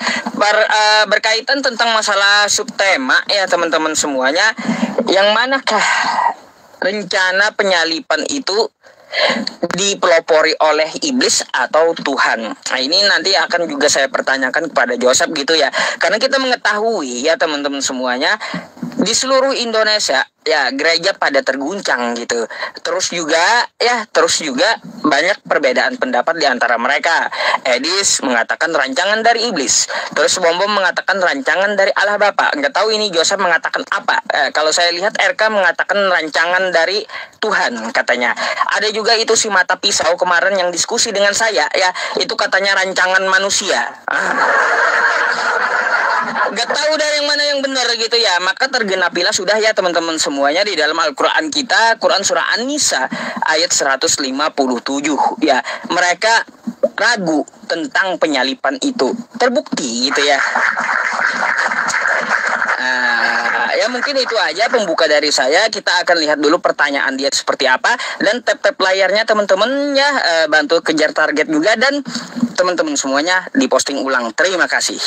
Berkaitan tentang masalah subtema ya teman-teman semuanya, yang manakah rencana penyalipan itu dipelopori oleh iblis atau Tuhan? Nah, ini nanti akan juga saya pertanyakan kepada Joseph gitu ya. Karena kita mengetahui ya teman-teman semuanya, di seluruh Indonesia ya gereja pada terguncang gitu. Terus juga banyak perbedaan pendapat di antara mereka. Edis mengatakan rancangan dari iblis, terus Bom mengatakan rancangan dari Allah Bapa. Nggak tahu ini Joseph mengatakan apa. Kalau saya lihat RK mengatakan rancangan dari Tuhan katanya. Ada juga itu si Mata Pisau kemarin yang diskusi dengan saya ya, itu katanya rancangan manusia. Gak tahu dari yang mana yang benar gitu ya. Maka tergenapilah sudah ya teman-teman semuanya di dalam Al-Quran kita, Quran surah An-Nisa ayat 157 ya. Mereka ragu tentang penyalipan itu, terbukti gitu ya. Ya mungkin itu aja pembuka dari saya. Kita akan lihat dulu pertanyaan dia seperti apa. Dan tap-tap layarnya teman-teman ya, bantu kejar target juga. Dan teman-teman semuanya diposting ulang. Terima kasih.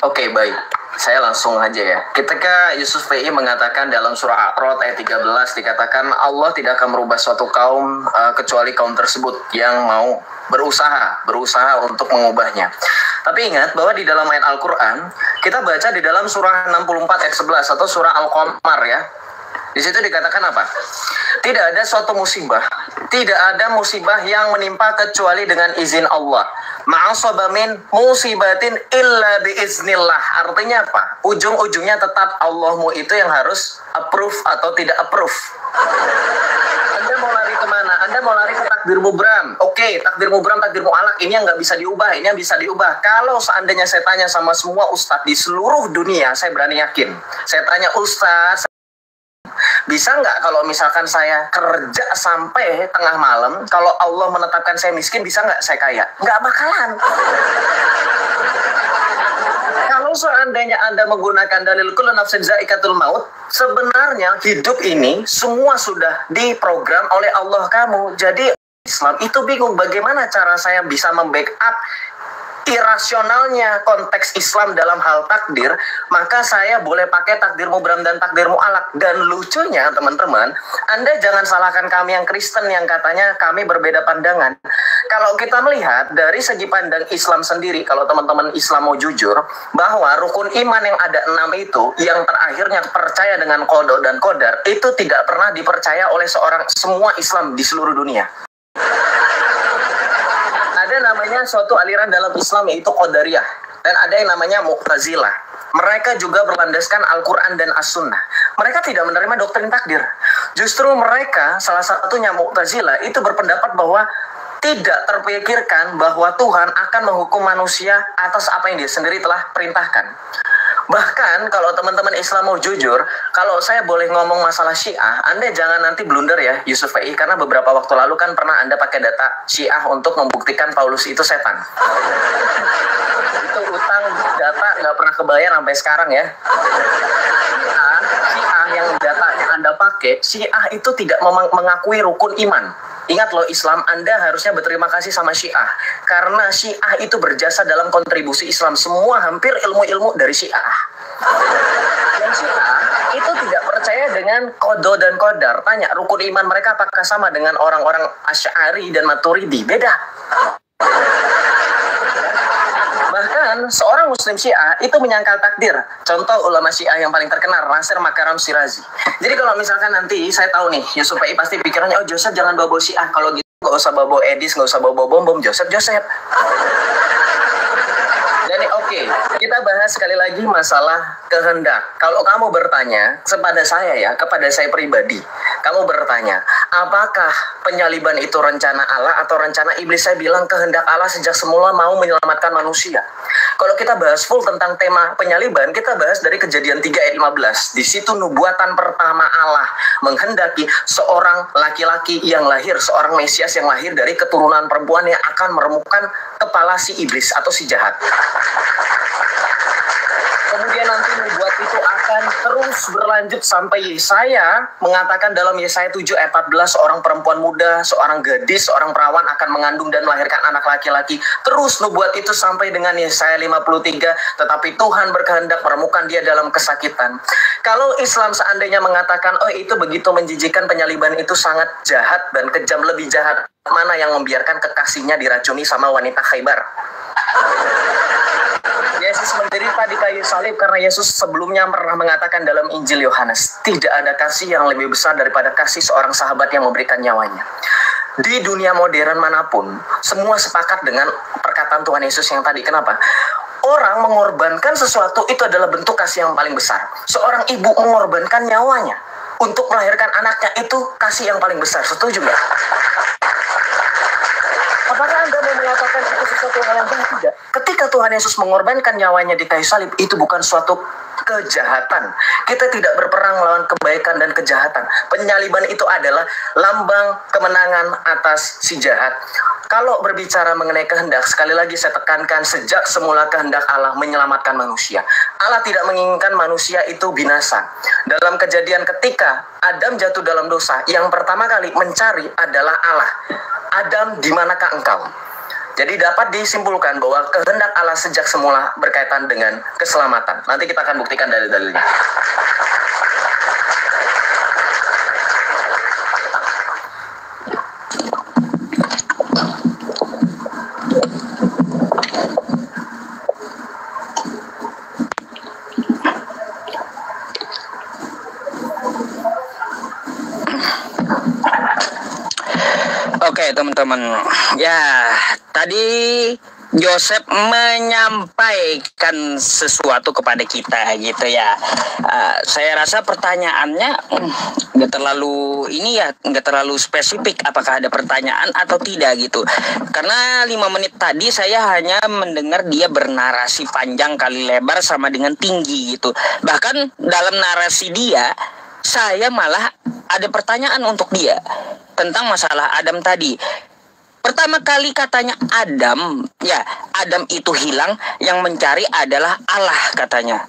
Oke, baik. Saya langsung aja ya. Ketika Yusuf VI mengatakan dalam surah A'raf ayat 13 dikatakan Allah tidak akan merubah suatu kaum kecuali kaum tersebut yang mau berusaha untuk mengubahnya. Tapi ingat bahwa di dalam ayat Al-Qur'an kita baca di dalam surah 64 ayat 11 atau surah Al-Qamar ya. Di situ dikatakan apa? Tidak ada suatu musibah, tidak ada musibah yang menimpa kecuali dengan izin Allah. Ma'asaba min musibatin illa biiznillah. Artinya apa? Ujung-ujungnya tetap Allahmu itu yang harus approve atau tidak approve. Anda mau lari kemana? Anda mau lari ke takdir mubram. Oke, takdir mubram, takdir mu'alak, ini yang nggak bisa diubah, ini yang bisa diubah. Kalau seandainya saya tanya sama semua ustadz di seluruh dunia, saya berani yakin. Saya tanya ustadz, bisa nggak kalau misalkan saya kerja sampai tengah malam, kalau Allah menetapkan saya miskin, bisa nggak saya kaya? Nggak bakalan. Kalau seandainya Anda menggunakan dalil kullu nafsin zaikatul maut, sebenarnya hidup ini semua sudah diprogram oleh Allah kamu. Jadi Islam itu bingung bagaimana cara saya bisa membackup irasionalnya konteks Islam dalam hal takdir, maka saya boleh pakai takdir mubram dan takdir mu'alak. Dan lucunya teman-teman, Anda jangan salahkan kami yang Kristen yang katanya kami berbeda pandangan. Kalau kita melihat dari segi pandang Islam sendiri, kalau teman-teman Islam mau jujur, bahwa rukun iman yang ada 6 itu, yang terakhirnya percaya dengan qada dan qadar, itu tidak pernah dipercaya oleh semua Islam di seluruh dunia. Ada namanya suatu aliran dalam Islam yaitu Qadariyah, dan ada yang namanya Mu'tazilah. Mereka juga berlandaskan Al-Quran dan As-Sunnah. Mereka tidak menerima doktrin takdir. Justru mereka, salah satunya Mu'tazilah, itu berpendapat bahwa tidak terpikirkan bahwa Tuhan akan menghukum manusia atas apa yang dia sendiri telah perintahkan. Bahkan kalau teman-teman Islam mau jujur, kalau saya boleh ngomong masalah Syiah, Anda jangan nanti blunder ya Yusuf VI, karena beberapa waktu lalu kan pernah Anda pakai data Syiah untuk membuktikan Paulus itu setan. Itu utang data nggak pernah kebayar sampai sekarang ya. Syiah yang datanya Anda pakai, Syiah itu tidak mengakui rukun iman. Ingat loh, Islam Anda harusnya berterima kasih sama Syiah, karena Syiah itu berjasa dalam kontribusi Islam. Semua hampir ilmu-ilmu dari Syiah. Dan Syiah itu tidak percaya dengan qada dan qadar. Tanya rukun iman mereka apakah sama dengan orang-orang Asy'ari dan Maturidi? Beda. Bahkan seorang muslim Syiah itu menyangkal takdir. Contoh ulama Syiah yang paling terkenal, Nasir Makaram Shirazi. Jadi kalau misalkan nanti saya tahu nih, Yusuf VI pasti pikirannya, oh Joseph jangan bawa Syiah. Kalau gitu nggak usah bawa Edis, nggak usah bawa bom-bom, Joseph. Jadi oke, kita bahas sekali lagi masalah kehendak. Kalau kamu bertanya kepada saya pribadi, kamu bertanya, apakah penyaliban itu rencana Allah atau rencana iblis? Saya bilang kehendak Allah sejak semula mau menyelamatkan manusia. Kalau kita bahas full tentang tema penyaliban, kita bahas dari Kejadian 3 ayat 15. Di situ nubuatan pertama Allah menghendaki seorang laki-laki yang lahir, seorang Mesias yang lahir dari keturunan perempuan yang akan meremukkan kepala si iblis atau si jahat. Kemudian nanti nubuat itu akan terus berlanjut sampai Yesaya mengatakan dalam Yesaya 7 ayat 14, seorang perempuan muda, seorang gadis, seorang perawan akan mengandung dan melahirkan anak laki-laki. Terus nubuat itu sampai dengan Yesaya 53, tetapi Tuhan berkehendak meremukkan dia dalam kesakitan. Kalau Islam seandainya mengatakan, oh itu begitu menjijikan, penyaliban itu sangat jahat dan kejam, lebih jahat mana yang membiarkan kekasihnya diracuni sama wanita Khaybar? Yesus menderita di kayu salib karena Yesus sebelumnya pernah mengatakan dalam Injil Yohanes, tidak ada kasih yang lebih besar daripada kasih seorang sahabat yang memberikan nyawanya. Di dunia modern manapun, semua sepakat dengan perkataan Tuhan Yesus yang tadi. Kenapa? Orang mengorbankan sesuatu itu adalah bentuk kasih yang paling besar. Seorang ibu mengorbankan nyawanya untuk melahirkan anaknya, itu kasih yang paling besar. Setuju nggak? Apakah Anda mau mengatakan itu sesuatu hal yang baik, tidak. Ketika Tuhan Yesus mengorbankan nyawanya di kayu salib, itu bukan suatu kejahatan. Kita tidak berperang melawan kebaikan dan kejahatan. Penyaliban itu adalah lambang kemenangan atas si jahat. Kalau berbicara mengenai kehendak, sekali lagi saya tekankan, sejak semula kehendak Allah menyelamatkan manusia. Allah tidak menginginkan manusia itu binasa. Dalam Kejadian ketika Adam jatuh dalam dosa, yang pertama kali mencari adalah Allah. Adam, di manakah engkau? Jadi dapat disimpulkan bahwa kehendak Allah sejak semula berkaitan dengan keselamatan. Nanti kita akan buktikan dalil-dalilnya.
Oke teman-teman, ya tadi Joseph menyampaikan sesuatu kepada kita gitu ya. Saya rasa pertanyaannya nggak terlalu nggak terlalu spesifik apakah ada pertanyaan atau tidak gitu. Karena 5 menit tadi saya hanya mendengar dia bernarasi panjang kali lebar sama dengan tinggi gitu. Bahkan dalam narasi dia, saya malah ada pertanyaan untuk dia tentang masalah Adam tadi. Pertama kali katanya Adam itu hilang, yang mencari adalah Allah katanya.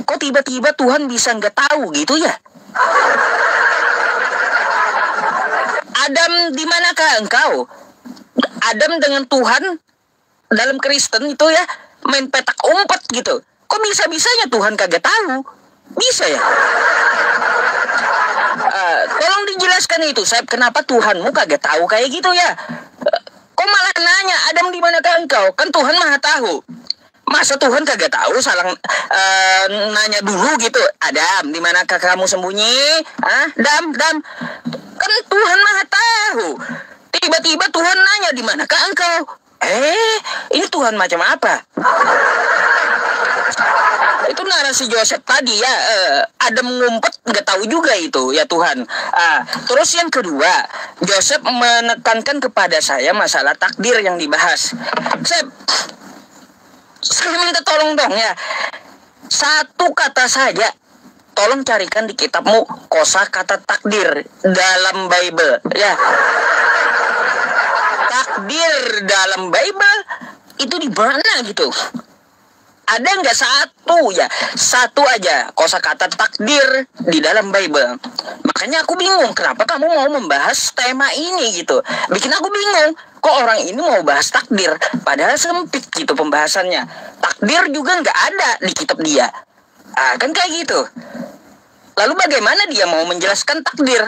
Kok tiba-tiba Tuhan bisa nggak tahu gitu ya? Adam, di manakah engkau? Adam dengan Tuhan dalam Kristen itu ya main petak umpet gitu. Kok bisa-bisanya Tuhan kagak tahu? Bisa ya? Tolong dijelaskan itu, Seb, kenapa Tuhanmu kagak tahu kayak gitu ya? Kok malah nanya, Adam di manakah engkau? Kan Tuhan maha tahu. Masa Tuhan kagak tahu, nanya dulu gitu. Adam, di manakah kamu sembunyi? Dam. Kan Tuhan maha tahu. Tiba-tiba Tuhan nanya, di manakah engkau? Ini Tuhan macam apa? Itu narasi Joseph tadi ya. Adam ngumpet nggak tahu juga itu ya Tuhan. Terus yang kedua, Joseph menekankan kepada saya masalah takdir yang dibahas. Saya minta tolong dong ya, satu kata saja, tolong carikan di kitabmu kosakata takdir dalam Bible ya. Takdir dalam Bible itu di mana gitu? Ada nggak satu aja kosakata takdir di dalam Bible? Makanya aku bingung kenapa kamu mau membahas tema ini gitu. Bikin aku bingung. Kok orang ini mau bahas takdir? Padahal sempit gitu pembahasannya. Takdir juga nggak ada di kitab dia. Kan kayak gitu. Lalu bagaimana dia mau menjelaskan takdir?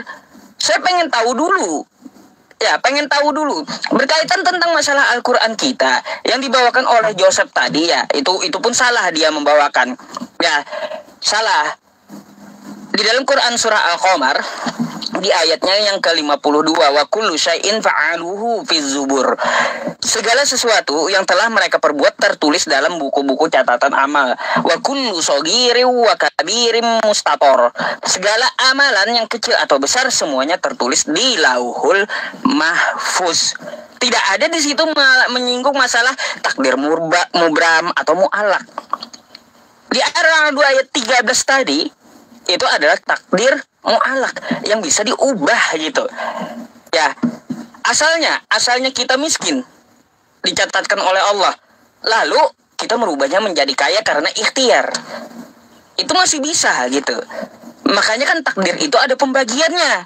Saya pengen tahu dulu. Berkaitan tentang masalah Al-Quran kita yang dibawakan oleh Joseph tadi ya, itu pun salah dia membawakan. Ya, salah. Di dalam Quran surah Al-Qamar di ayatnya yang ke-52, wa kullu syai'in fa'aluhu fi zubur. Segala sesuatu yang telah mereka perbuat tertulis dalam buku-buku catatan amal. Wa kullu shagirin wa kabirin mustator. Segala amalan yang kecil atau besar semuanya tertulis di Lauhul Mahfuz. Tidak ada di situ menyinggung masalah takdir mubram atau mu'allaq. Di Al-2 ayat 13 tadi itu adalah takdir mu'allaq yang bisa diubah gitu. Ya, asalnya kita miskin dicatatkan oleh Allah. Lalu kita merubahnya menjadi kaya karena ikhtiar. Itu masih bisa gitu. Makanya kan takdir itu ada pembagiannya.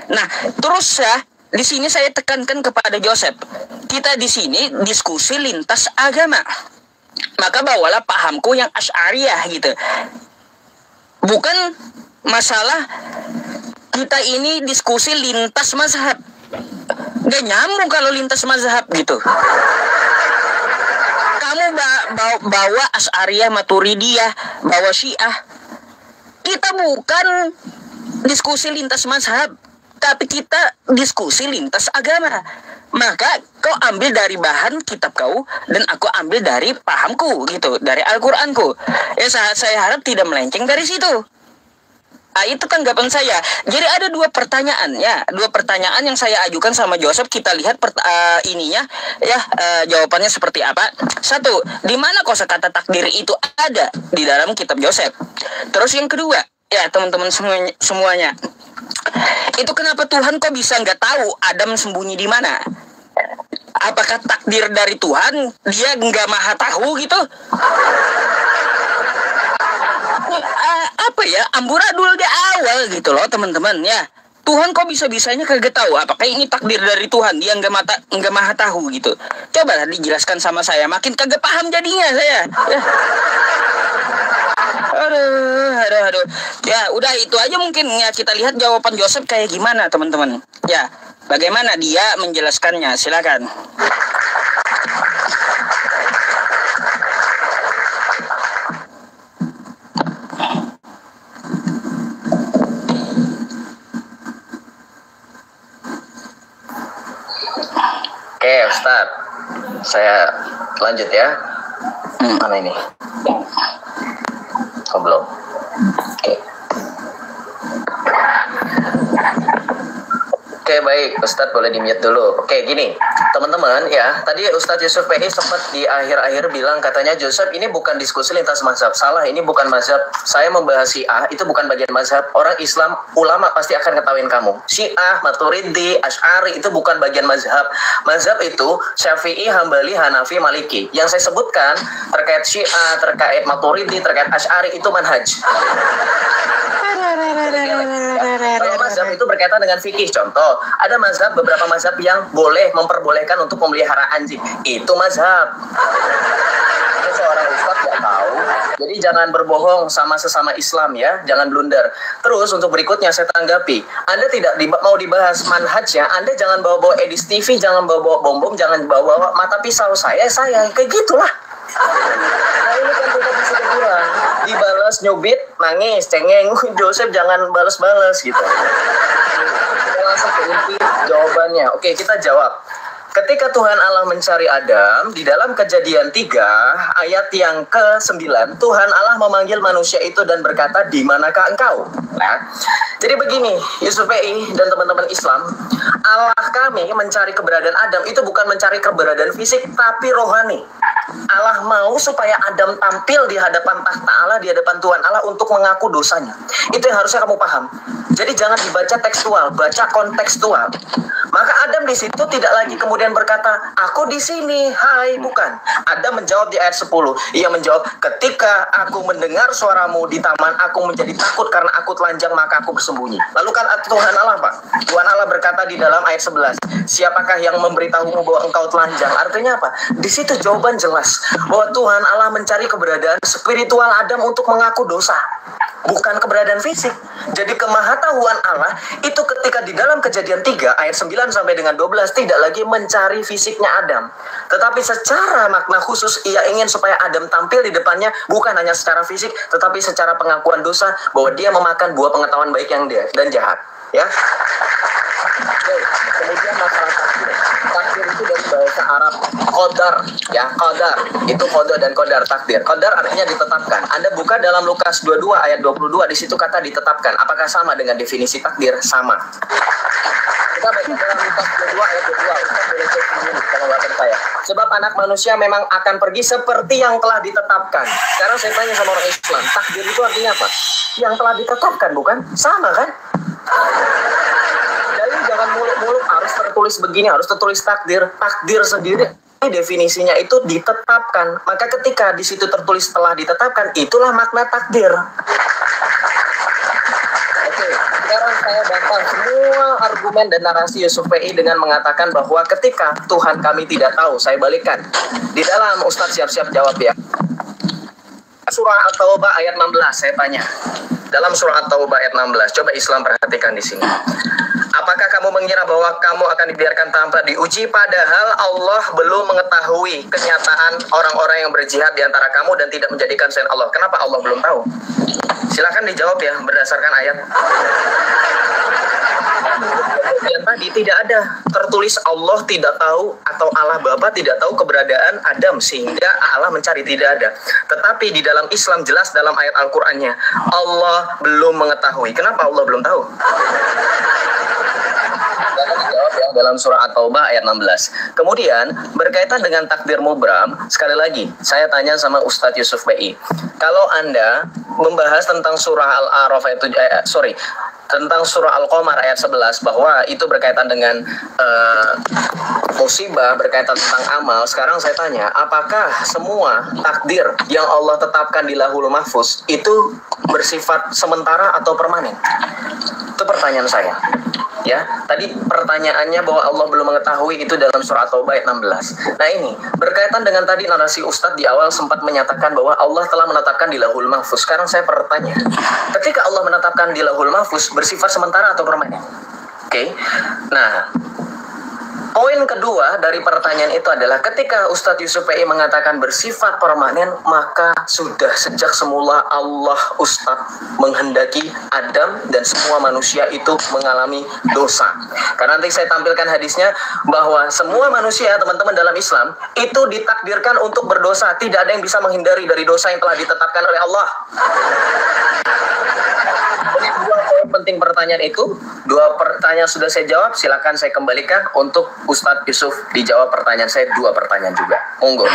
Nah, terus ya di sini saya tekankan kepada Joseph. Kita di sini diskusi lintas agama. Maka bawalah pahamku yang Asy'ariyah gitu. Bukan masalah kita ini diskusi lintas mazhab. Gak nyambung kalau lintas mazhab gitu. Kamu bawa Asy'ariyah, Maturidiyah, bawa Syiah. Kita bukan diskusi lintas mazhab, tapi kita diskusi lintas agama. Maka kau ambil dari bahan kitab kau dan aku ambil dari pahamku gitu, dari Al-Qur'anku. Ya saya harap tidak melenceng dari situ. Itu tanggapan saya. Jadi ada dua pertanyaan yang saya ajukan sama Joseph. Kita lihat jawabannya seperti apa. Satu, di mana kosakata takdir itu ada di dalam kitab Joseph. Terus yang kedua, ya teman-teman semuanya, itu kenapa Tuhan kok bisa nggak tahu Adam sembunyi di mana? Apakah takdir dari Tuhan dia nggak maha tahu gitu? Amburadul di awal gitu loh teman-teman ya. Tuhan kok bisa-bisanya kagak tahu apakah ini takdir dari Tuhan, dia nggak maha tahu gitu. Coba dijelaskan sama saya, makin kagak paham jadinya saya ya. Aduh. Ya udah itu aja mungkin ya, kita lihat jawaban Joseph kayak gimana teman-teman ya. Bagaimana dia menjelaskannya, silakan.
Oke, Ustadz, saya lanjut ya. Mana ini? Oh, belum. Oke, baik, Ustadz boleh di-mute dulu. Oke, gini, teman-teman ya, tadi Ustadz Yusuf PI sempat di akhir-akhir bilang katanya Joseph ini bukan diskusi lintas mazhab. Salah, ini bukan mazhab. Saya membahas Syiah, itu bukan bagian mazhab. Orang Islam, ulama pasti akan ketahuin kamu. Syiah, Maturidi, Asy'ari itu bukan bagian mazhab. Mazhab itu Syafi'i, Hambali, Hanafi, Maliki. Yang saya sebutkan terkait Syiah, terkait Maturidi, terkait Asy'ari itu manhaj. Kalau mazhab itu berkaitan dengan fikih, contoh ada mazhab, beberapa mazhab yang boleh memperbolehkan untuk memelihara anjing, itu mazhab. Itu seorang ustadz nggak tahu, jadi jangan berbohong sama sesama Islam ya, jangan blunder. Terus untuk berikutnya saya tanggapi, Anda tidak mau dibahas manhajnya, Anda jangan bawa-bawa Edis TV, jangan bawa-bawa bom-bom, jangan bawa-bawa mata pisau saya kayak gitulah. Nah ini kan kita bisa kurang dibalas nyubit, nangis, cengeng, Joseph jangan balas-balas gitu. Kita langsung ke inti jawabannya. Oke, kita jawab. Ketika Tuhan Allah mencari Adam, di dalam Kejadian 3 ayat yang ke-9, Tuhan Allah memanggil manusia itu dan berkata, di manakah engkau? Nah, jadi begini, Yusuf PI dan teman-teman Islam, Allah kami mencari keberadaan Adam itu bukan mencari keberadaan fisik, tapi rohani. Allah mau supaya Adam tampil di hadapan tahta Allah, di hadapan Tuhan Allah untuk mengaku dosanya. Itu yang harusnya kamu paham. Jadi jangan dibaca tekstual, baca kontekstual. Maka Adam di situ tidak lagi kemudian berkata, aku di sini, hai, bukan. Adam menjawab di ayat 10. Ia menjawab, ketika aku mendengar suaramu di taman, aku menjadi takut karena aku telanjang, maka aku bersembunyi. Lalu kan Tuhan Allah, Pak. Tuhan Allah berkata di dalam ayat 11, siapakah yang memberitahumu bahwa engkau telanjang? Artinya apa? Di situ jawaban jelas bahwa Tuhan Allah mencari keberadaan spiritual Adam untuk mengaku dosa, bukan keberadaan fisik. Jadi kemahatauan Allah itu ketika di dalam Kejadian 3 ayat 9 sampai dengan 12 tidak lagi mencari fisiknya Adam, tetapi secara makna khusus ia ingin supaya Adam tampil di depannya bukan hanya secara fisik, tetapi secara pengakuan dosa bahwa dia memakan buah pengetahuan baik yang dia dan jahat. Ya. Oke, kemudian masalah takdir. Takdir itu dari bahasa Arab qadar, ya, qadar. Itu qada dan qadar, takdir. Qadar artinya ditetapkan. Anda buka dalam Lukas 22 ayat 22, di situ kata ditetapkan. Apakah sama dengan definisi takdir? Sama. Kita baca dalam Lukas 22 ayat 22. Ustaz boleh cek ini kalau nggak percaya. Sebab anak manusia memang akan pergi seperti yang telah ditetapkan. Sekarang saya tanya sama orang Islam, takdir itu artinya apa? Yang telah ditetapkan, bukan? Sama kan? Jadi jangan muluk-muluk harus tertulis begini, harus tertulis takdir. Takdir sendiri definisinya itu ditetapkan. Maka ketika di situ tertulis telah ditetapkan, itulah makna takdir. Oke, sekarang saya bantah semua argumen dan narasi Yusuf PI dengan mengatakan bahwa ketika Tuhan kami tidak tahu, saya balikan. Di dalam Ustadz siap-siap jawab ya. Surah At-Taubah ayat 16, saya tanya. Dalam surah At-Taubah ayat 16, coba Islam perhatikan di sini. Apakah kamu mengira bahwa kamu akan dibiarkan tanpa diuji, padahal Allah belum mengetahui kenyataan orang-orang yang berjihad di antara kamu dan tidak menjadikan selain Allah? Kenapa Allah belum tahu? Silakan dijawab ya berdasarkan ayat. Yang tadi tidak ada tertulis Allah tidak tahu atau Allah Bapa tidak tahu keberadaan Adam sehingga Allah mencari, tidak ada. Tetapi di dalam Islam jelas dalam ayat Al-Qur'annya Allah belum mengetahui. Kenapa Allah belum tahu? Dalam surah At-Taubah ayat 16. Kemudian berkaitan dengan takdir mubram, sekali lagi saya tanya sama Ustadz Yusuf BI. Kalau Anda membahas tentang surah Al-A'raf itu tentang surah Al-Qamar ayat 11 bahwa itu berkaitan dengan musibah, berkaitan tentang amal. Sekarang saya tanya, apakah semua takdir yang Allah tetapkan di Lauhul Mahfuz itu bersifat sementara atau permanen? Itu pertanyaan saya. Ya, tadi pertanyaannya bahwa Allah belum mengetahui itu dalam surah At-Taubah ayat 16. Nah ini, berkaitan dengan tadi narasi Ustadz di awal sempat menyatakan bahwa Allah telah menetapkan di Lauhul Mahfuz. Sekarang saya bertanya, ketika Allah menetapkan di Lauhul Mahfuz bersifat sementara atau permanen? Oke. Nah, poin kedua dari pertanyaan itu adalah ketika Ustadz Yusuf PI mengatakan bersifat permanen, maka sudah sejak semula Allah Ustadz menghendaki Adam dan semua manusia itu mengalami dosa. Karena nanti saya tampilkan hadisnya bahwa semua manusia, teman-teman, dalam Islam itu ditakdirkan untuk berdosa. Tidak ada yang bisa menghindari dari dosa yang telah ditetapkan oleh Allah. Dua poin penting pertanyaan itu, dua pertanyaan sudah saya jawab. Silakan saya kembalikan untuk Ustadz Yusuf dijawab pertanyaan saya, dua pertanyaan juga. Monggo.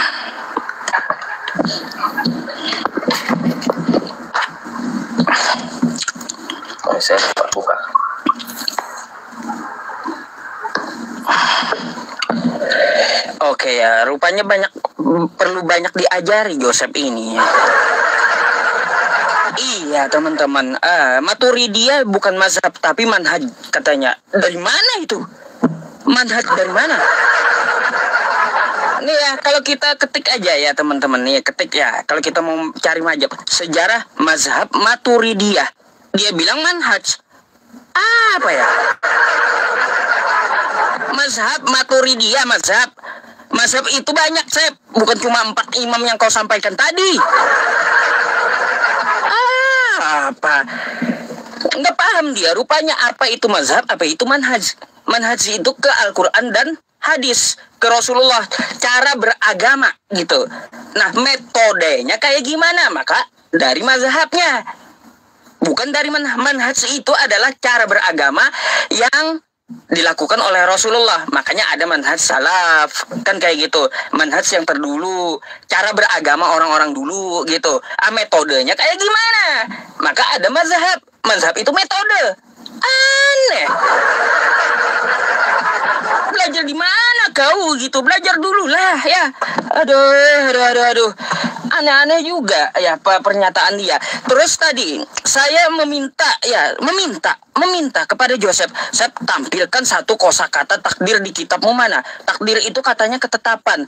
Saya buka.
Oke ya, rupanya perlu banyak diajari Joseph ini. Iya teman-teman, Maturidiyah bukan mazhab tapi manhaj katanya. Dari mana itu? Manhaj dari mana? Nih ya, kalau kita ketik aja ya teman-teman, nih ketik ya. Kalau kita mau cari mazhab, sejarah mazhab Maturidiyah, dia bilang manhaj. Apa ya? Mazhab Maturidiyah, mazhab itu banyak, Sep. Bukan cuma 4 imam yang kau sampaikan tadi. Apa? Nggak paham dia. Rupanya apa itu mazhab, apa itu manhaj. Manhaj itu ke Al-Quran dan hadis, ke Rasulullah, cara beragama gitu. Nah, metodenya kayak gimana? Maka dari mazhabnya. Bukan dari manhaj itu adalah cara beragama yang dilakukan oleh Rasulullah. Makanya ada manhaj salaf, kan kayak gitu. Manhaj yang terdulu, cara beragama orang-orang dulu gitu. Metodenya kayak gimana? Maka ada mazhab. Mazhab itu metode. Aneh. Belajar di mana kau gitu? Belajar dulu lah ya. Aduh. Aneh-aneh juga ya pernyataan dia. Terus tadi saya meminta kepada Joseph, saya tampilkan satu kosakata takdir di kitabmu mana? Takdir itu katanya ketetapan.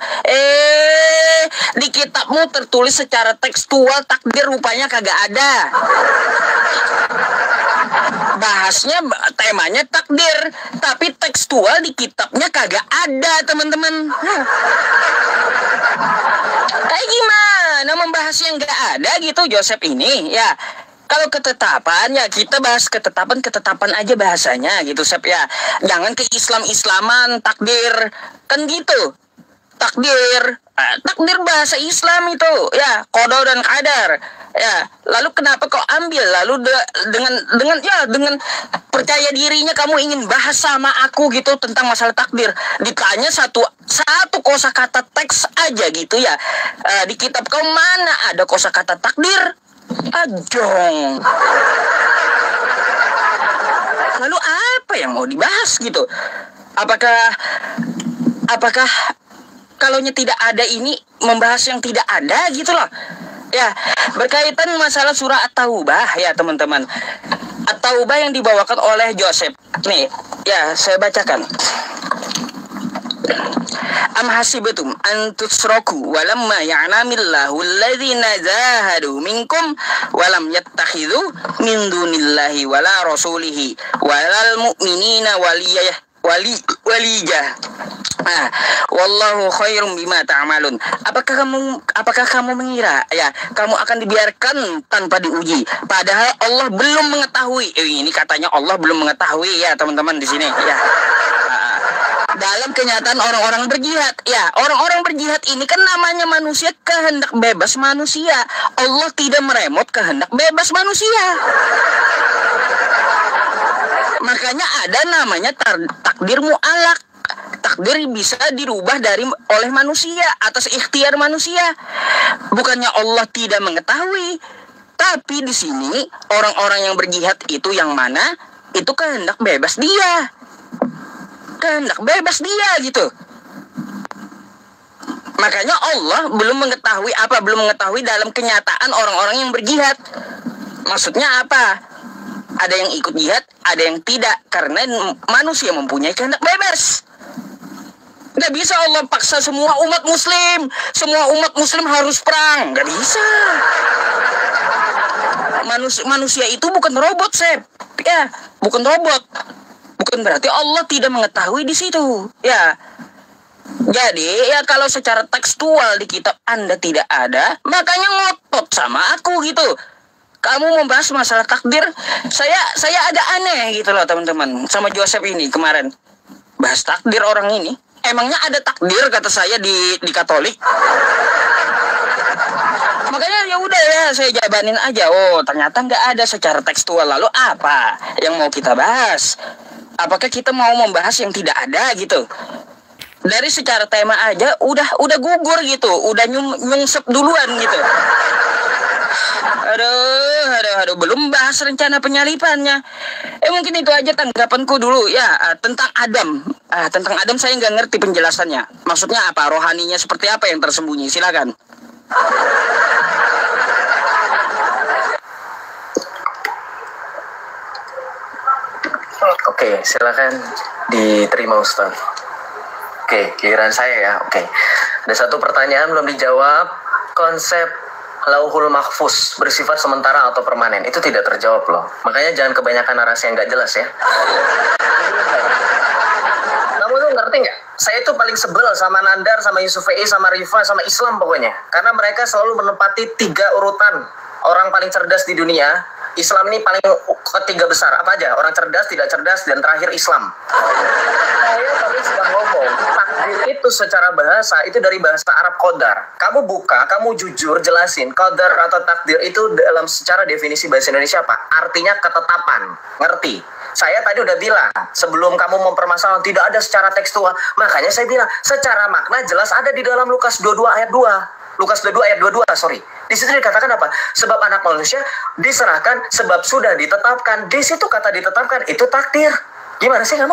Di kitabmu tertulis secara tekstual takdir rupanya kagak ada. Bahasnya temanya takdir, tapi tekstual di kitabnya kagak ada, teman-teman. Kayak gimana membahas yang gak ada gitu Joseph ini ya. Kalau ketetapan ya kita bahas ketetapan aja bahasanya gitu Sep ya. Jangan ke Islam-Islaman takdir kan gitu. Takdir bahasa Islam itu ya, qada dan qadar ya. Lalu kenapa kau ambil lalu dengan percaya dirinya kamu ingin bahas sama aku gitu tentang masalah takdir, ditanya satu kosakata teks aja gitu ya. Di kitab kau mana ada kosakata takdir? Ajong. Lalu apa yang mau dibahas gitu? Apakah kalaunya tidak ada ini membahas yang tidak ada gitu loh. Ya, berkaitan masalah surah At-Taubah ya teman-teman. At-Taubah yang dibawakan oleh Joseph. Nih, ya saya bacakan. Am hasibatum an tusraku walamma ya'lamillahu alladhina zahadu minkum walam yattakhidhu min dunillahi wala rasulihi walal mu'minina waliyah walijah. Nah, wallahu khairum bima ta'malun. Apakah kamu mengira ya kamu akan dibiarkan tanpa diuji padahal Allah belum mengetahui. Ini katanya Allah belum mengetahui ya teman-teman di sini ya. Dalam kenyataan orang-orang berjihad ya, orang-orang berjihad ini kan namanya manusia, kehendak bebas manusia. Allah tidak meremot kehendak bebas manusia. Makanya ada namanya takdir mu'alak. Takdir bisa dirubah oleh manusia atas ikhtiar manusia. Bukannya Allah tidak mengetahui, tapi di sini orang-orang yang berjihad itu yang mana? Itu kehendak bebas dia. Kehendak bebas dia gitu. Makanya Allah belum mengetahui dalam kenyataan orang-orang yang berjihad. Maksudnya apa? Ada yang ikut jihad, ada yang tidak, karena manusia mempunyai kehendak bebas. Nggak bisa Allah paksa semua umat muslim harus perang. Nggak bisa. Manusia itu bukan robot, Sep. Ya, bukan robot. Bukan berarti Allah tidak mengetahui di situ. Ya. Jadi, ya kalau secara tekstual di kitab Anda tidak ada, makanya ngotot sama aku gitu. Kamu membahas masalah takdir, saya agak aneh gitu loh teman-teman. Sama Joseph ini kemarin. Bahas takdir orang ini. Emangnya ada takdir kata saya di Katolik? Makanya ya udah ya saya jabanin aja. Oh ternyata nggak ada secara tekstual. Lalu apa yang mau kita bahas? Apakah kita mau membahas yang tidak ada gitu? Dari secara tema aja udah gugur gitu, udah nyungsep duluan gitu. Aduh, belum bahas rencana penyalipannya. Mungkin itu aja tanggapanku dulu ya tentang Adam. Tentang Adam saya nggak ngerti penjelasannya. Maksudnya apa? Rohaninya seperti apa yang tersembunyi? Silakan.
Oke, silakan diterima Ustaz. Oke, giliran saya ya. Oke, ada satu pertanyaan belum dijawab. Konsep Lauhul Mahfuz bersifat sementara atau permanen itu tidak terjawab loh. Makanya jangan kebanyakan narasi yang nggak jelas ya. Kamu tuh ngerti nggak? Saya tuh paling sebel sama Nandar, sama Yusuf VI, sama Rifa, sama Islam pokoknya. Karena mereka selalu menempati 3 urutan orang paling cerdas di dunia. Islam ini paling ketiga besar. Apa aja? Orang cerdas, tidak cerdas, dan terakhir Islam. Saya tadi sudah ngomong, takdir itu secara bahasa, itu dari bahasa Arab qadar. Kamu buka, kamu jujur jelasin, qadar atau takdir itu dalam secara definisi bahasa Indonesia apa? Artinya ketetapan. Ngerti? Saya tadi udah bilang, sebelum kamu mempermasalahkan tidak ada secara tekstual. Makanya saya bilang, secara makna jelas ada di dalam Lukas 22 ayat 2. Lukas 22 ayat 22, sorry. Di situ dikatakan apa? Sebab anak manusia diserahkan, sebab sudah ditetapkan. Di situ kata ditetapkan, itu takdir. Gimana sih kamu?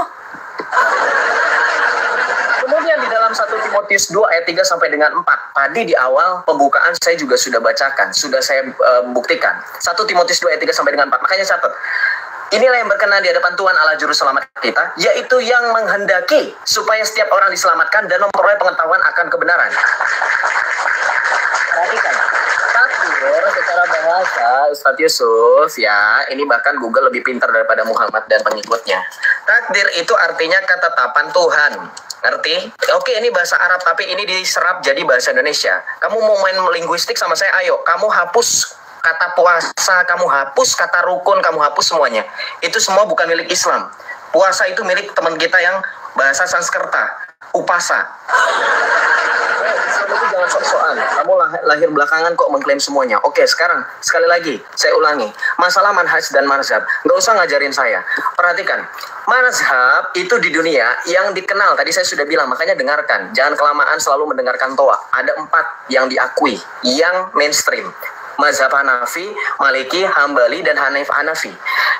Kemudian di dalam 1 Timotius 2 ayat 3 sampai dengan 4. Tadi di awal pembukaan saya juga sudah bacakan. Sudah saya buktikan. 1 Timotius 2 ayat 3 sampai dengan 4. Makanya catat. Inilah yang berkenan di hadapan Tuhan Allah Juru Selamat kita, yaitu yang menghendaki supaya setiap orang diselamatkan dan memperoleh pengetahuan akan kebenaran. Perhatikan, takdir secara bahasa Ustadz Yusuf ya, ini bahkan Google lebih pintar daripada Muhammad dan pengikutnya. Takdir itu artinya ketetapan Tuhan. Ngerti? Oke, ini bahasa Arab tapi ini diserap jadi bahasa Indonesia. Kamu mau main linguistik sama saya, ayo. Kamu hapus kata puasa, kamu hapus kata rukun, kamu hapus semuanya. Itu semua bukan milik Islam. Puasa itu milik teman kita yang bahasa Sanskerta, Upasa. Islam itu jangan sok-sokan. Kamu lahir belakangan kok mengklaim semuanya. Oke, sekarang sekali lagi saya ulangi. Masalah manhaj dan mazhab, nggak usah ngajarin saya. Perhatikan, mazhab itu di dunia yang dikenal. Tadi saya sudah bilang, makanya dengarkan. Jangan kelamaan selalu mendengarkan toa. Ada 4 yang diakui, yang mainstream. Mazhab Hanafi, Maliki, Hambali, dan Hanafi.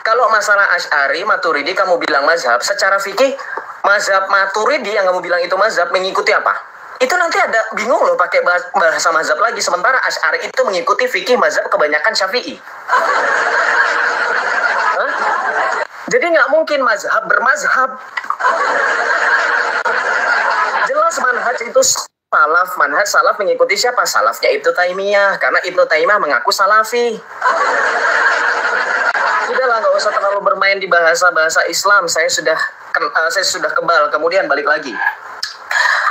Kalau masalah Asy'ari, Maturidi kamu bilang mazhab, secara fikih mazhab Maturidi yang kamu bilang itu mazhab mengikuti apa? Itu nanti ada bingung loh pakai bahasa mazhab lagi. Sementara Asy'ari itu mengikuti fikih mazhab kebanyakan Syafi'i. Hah? Jadi nggak mungkin mazhab bermazhab. Jelas manhaj itu salaf, manhaj salaf mengikuti siapa? Salafnya Ibnu Taimiyah, karena Ibnu Taimiyah mengaku salafi. Sudahlah, nggak usah terlalu bermain di bahasa-bahasa Islam. Saya sudah saya sudah kebal, kemudian balik lagi.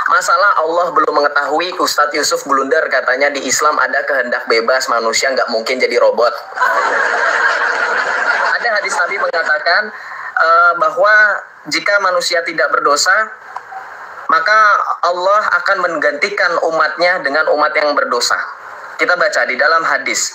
Masalah Allah belum mengetahui, Ustadz Yusuf blunder katanya di Islam ada kehendak bebas, manusia nggak mungkin jadi robot. Ada hadis Nabi mengatakan bahwa jika manusia tidak berdosa, maka Allah akan menggantikan umatnya dengan umat yang berdosa. Kita baca di dalam hadis,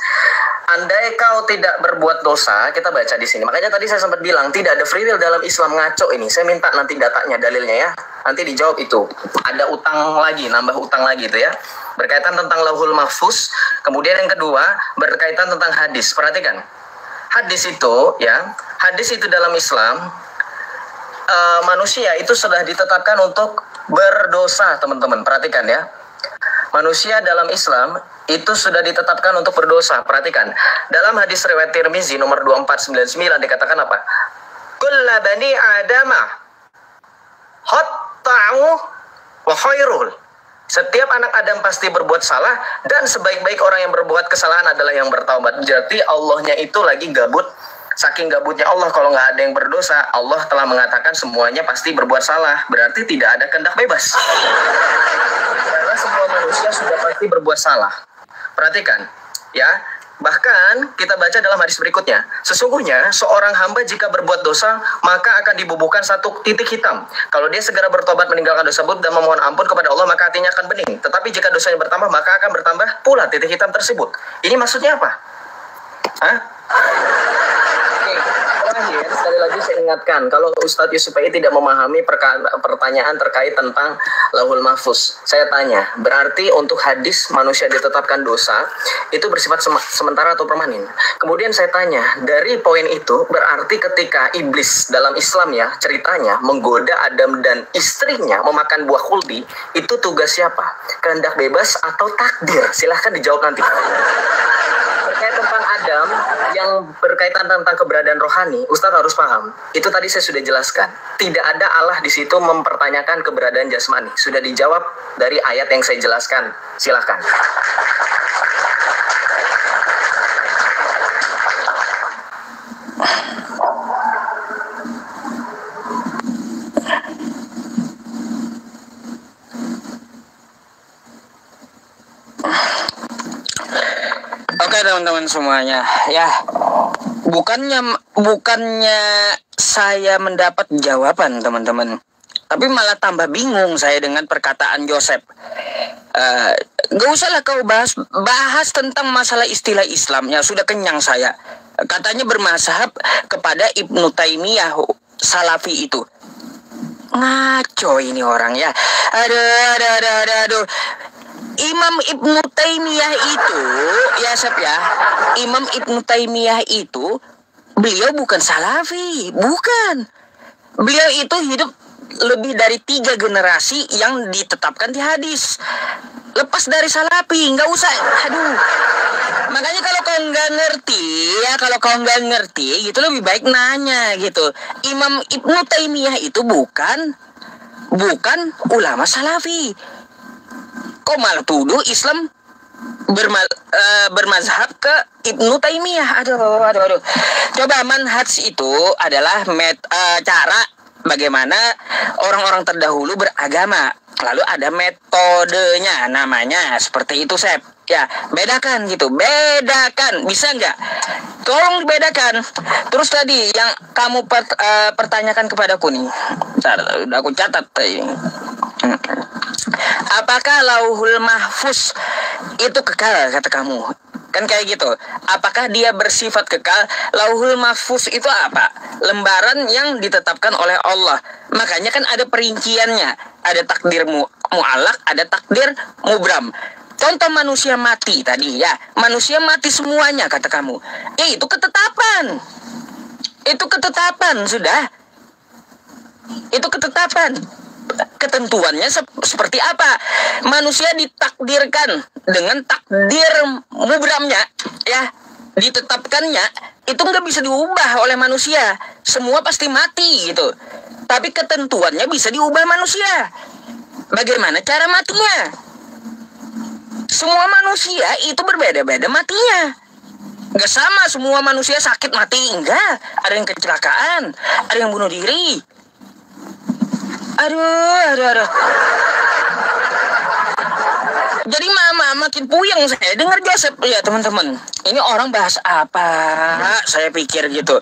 andai kau tidak berbuat dosa, kita baca di sini. Makanya tadi saya sempat bilang tidak ada free will dalam Islam, ngaco ini. Saya minta nanti datanya, dalilnya ya. Nanti dijawab itu. Ada utang lagi, nambah utang lagi itu ya. Berkaitan tentang Lauhul Mahfuz. Kemudian yang kedua berkaitan tentang hadis. Perhatikan. Hadis itu ya, hadis itu dalam Islam manusia itu sudah ditetapkan untuk berdosa, teman-teman. Perhatikan ya. Manusia dalam Islam itu sudah ditetapkan untuk berdosa. Perhatikan. Dalam hadis riwayat Tirmizi nomor 2499 dikatakan apa? Kulla bani Adama khata'u wa khairul. Setiap anak Adam pasti berbuat salah dan sebaik-baik orang yang berbuat kesalahan adalah yang bertaubat. Jadi Allahnya itu lagi gabut. Saking gabutnya Allah, kalau nggak ada yang berdosa, Allah telah mengatakan semuanya pasti berbuat salah. Berarti tidak ada kehendak bebas. Karena semua manusia sudah pasti berbuat salah. Perhatikan, ya. Bahkan kita baca dalam hadis berikutnya, sesungguhnya seorang hamba jika berbuat dosa, maka akan dibubuhkan satu titik hitam. Kalau dia segera bertobat meninggalkan dosa dan memohon ampun kepada Allah, maka hatinya akan bening. Tetapi jika dosanya bertambah, maka akan bertambah pula titik hitam tersebut. Ini maksudnya apa? Hah? Terakhir, sekali lagi saya ingatkan, kalau Ustadz Yusuf tidak memahami pertanyaan terkait tentang Lauhul Mahfuz, saya tanya, berarti untuk hadis manusia ditetapkan dosa, itu bersifat sementara atau permanen? Kemudian saya tanya, dari poin itu, berarti ketika iblis dalam Islam ya, ceritanya, menggoda Adam dan istrinya memakan buah khuldi, itu tugas siapa? Kehendak bebas atau takdir? Silahkan dijawab nanti. Terkait tentang Adam yang berkaitan tentang keberadaan rohani, Ustadz harus paham. Itu tadi saya sudah jelaskan. Tidak ada Allah di situ mempertanyakan keberadaan jasmani. Sudah dijawab dari ayat yang saya jelaskan. Silakan.
Oke teman-teman semuanya, ya bukannya saya mendapat jawaban teman-teman, tapi malah tambah bingung saya dengan perkataan Joseph. Gak usahlah kau bahas tentang masalah istilah Islamnya, sudah kenyang saya. Katanya bermazhab kepada Ibnu Taimiyah Salafi itu. Ngaco ini orang ya. Aduh. Imam Ibnu Taimiyah itu, ya Sep ya, Imam Ibnu Taimiyah itu, beliau bukan Salafi, bukan. Beliau itu hidup lebih dari 3 generasi yang ditetapkan di hadis. Lepas dari Salafi, nggak usah, aduh. Makanya kalau kau nggak ngerti, gitu lebih baik nanya gitu. Imam Ibnu Taimiyah itu bukan ulama Salafi. Kok malah tuduh Islam bermazhab ke Ibnu Taimiyah? Aduh. Coba manhaj itu adalah cara bagaimana orang-orang terdahulu beragama. Lalu ada metodenya, namanya seperti itu, Sep. Ya, bedakan gitu, bedakan. Bisa nggak? Tolong dibedakan. Terus tadi yang kamu pertanyakan kepadaku nih. Bentar, udah aku catat tadi. Apakah Lauhul Mahfuz itu kekal, kata kamu? Kan kayak gitu. Apakah dia bersifat kekal? Lauhul Mahfuz itu apa? Lembaran yang ditetapkan oleh Allah. Makanya kan ada perinciannya. Ada takdir mu'alak, ada takdir mubram. Contoh manusia mati tadi ya. Manusia mati semuanya, kata kamu. Itu ketetapan. Itu ketetapan, sudah. Itu ketetapan. Ketentuannya seperti apa? Manusia ditakdirkan dengan takdir mubramnya, ya, ditetapkannya itu nggak bisa diubah oleh manusia. Semua pasti mati gitu. Tapi ketentuannya bisa diubah manusia. Bagaimana cara matinya? Semua manusia itu berbeda-beda matinya. Nggak sama semua manusia sakit mati, enggak. Ada yang kecelakaan, ada yang bunuh diri. Aduh. Jadi makin puyeng saya dengar Joseph. Ya teman-teman, ini orang bahas apa? Saya pikir gitu.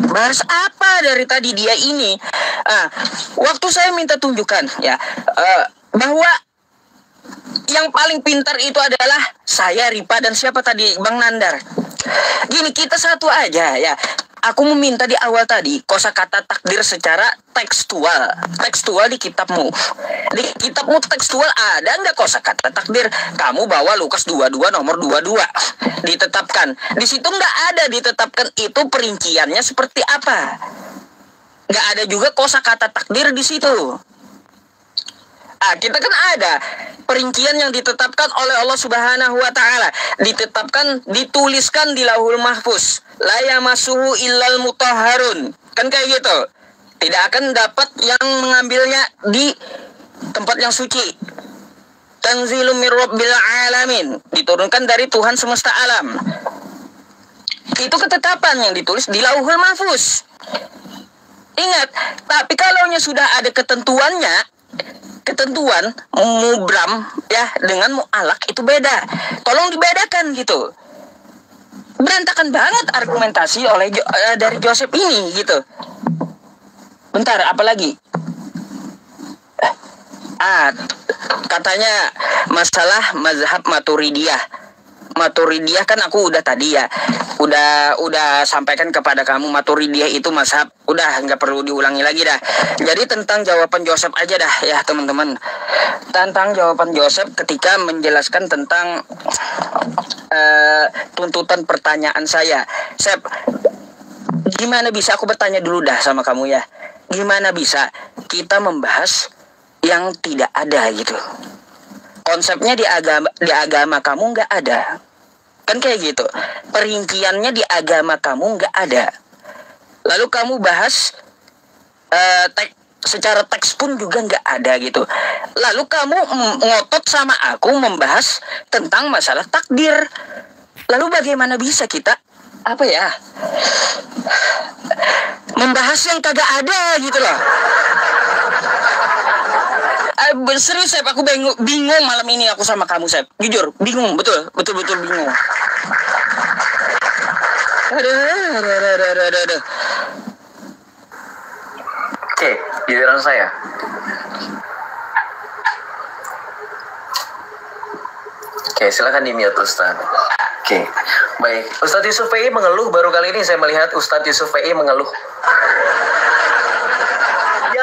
Bahas apa dari tadi dia ini? Waktu saya minta tunjukkan ya, bahwa yang paling pintar itu adalah saya, Ripa, dan siapa tadi? Bang Nandar. Gini, kita satu aja ya. Aku meminta di awal tadi kosakata takdir secara tekstual di kitabmu. Di kitabmu tekstual ada nggak kosakata takdir? Kamu bawa Lukas 22 nomor 22 ditetapkan. Di situ nggak ada ditetapkan itu perinciannya seperti apa. Nggak ada juga kosakata takdir di situ. Kita kan ada perincian yang ditetapkan oleh Allah Subhanahu wa taala, dituliskan di Lauhul Mahfuz. La yamassuhu illal mutahharun. Kan kayak gitu. Tidak akan dapat yang mengambilnya di tempat yang suci. Tanzilum mir rabbil alamin. Diturunkan dari Tuhan semesta alam. Itu ketetapan yang ditulis di Lauhul Mahfuz. Ingat, tapi kalaunya sudah ada ketentuan mubram ya dengan mu'alak itu beda. Tolong dibedakan gitu. Berantakan banget argumentasi dari Joseph ini gitu. Bentar, apa lagi? Katanya masalah mazhab Maturidiyah. Maturidiyah kan aku udah tadi ya, udah sampaikan kepada kamu Maturidiyah itu mazhab, udah nggak perlu diulangi lagi dah. Jadi tentang jawaban Joseph aja dah ya teman-teman. Tentang jawaban Joseph ketika menjelaskan tentang tuntutan pertanyaan saya. Sep, gimana bisa, aku bertanya dulu dah sama kamu ya, gimana bisa kita membahas yang tidak ada gitu? Konsepnya di agama kamu nggak ada, kan kayak gitu. Perinciannya di agama kamu nggak ada. Lalu kamu bahas secara teks pun juga nggak ada gitu. Lalu kamu ngotot sama aku membahas tentang masalah takdir. Lalu bagaimana bisa kita membahas yang kagak ada gitu loh? Serius Sep, aku bingung malam ini aku sama kamu Sep. Jujur, bingung, betul bingung. Aduh.
Oke, giliran saya. Oke, silakan di-mute Ustaz. Oke, baik. Ustadz Yusuf VI mengeluh, baru kali ini saya melihat Ustadz Yusuf VI mengeluh.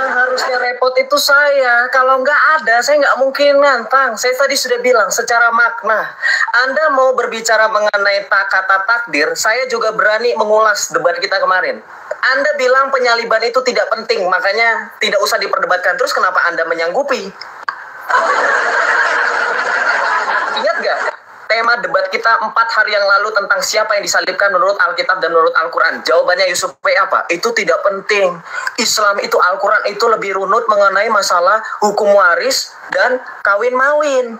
Harusnya repot itu saya. Kalau nggak ada, saya nggak mungkin nantang. Saya tadi sudah bilang secara makna. Anda mau berbicara mengenai kata takdir, saya juga berani mengulas debat kita kemarin. Anda bilang penyaliban itu tidak penting, makanya tidak usah diperdebatkan. Terus kenapa Anda menyanggupi? Ingat nggak? Tema debat kita 4 hari yang lalu tentang siapa yang disalibkan menurut Alkitab dan menurut Al-Quran. Jawabannya Yusuf P. apa? Itu tidak penting. Islam itu, Al-Quran itu lebih runut mengenai masalah hukum waris dan kawin-mawin.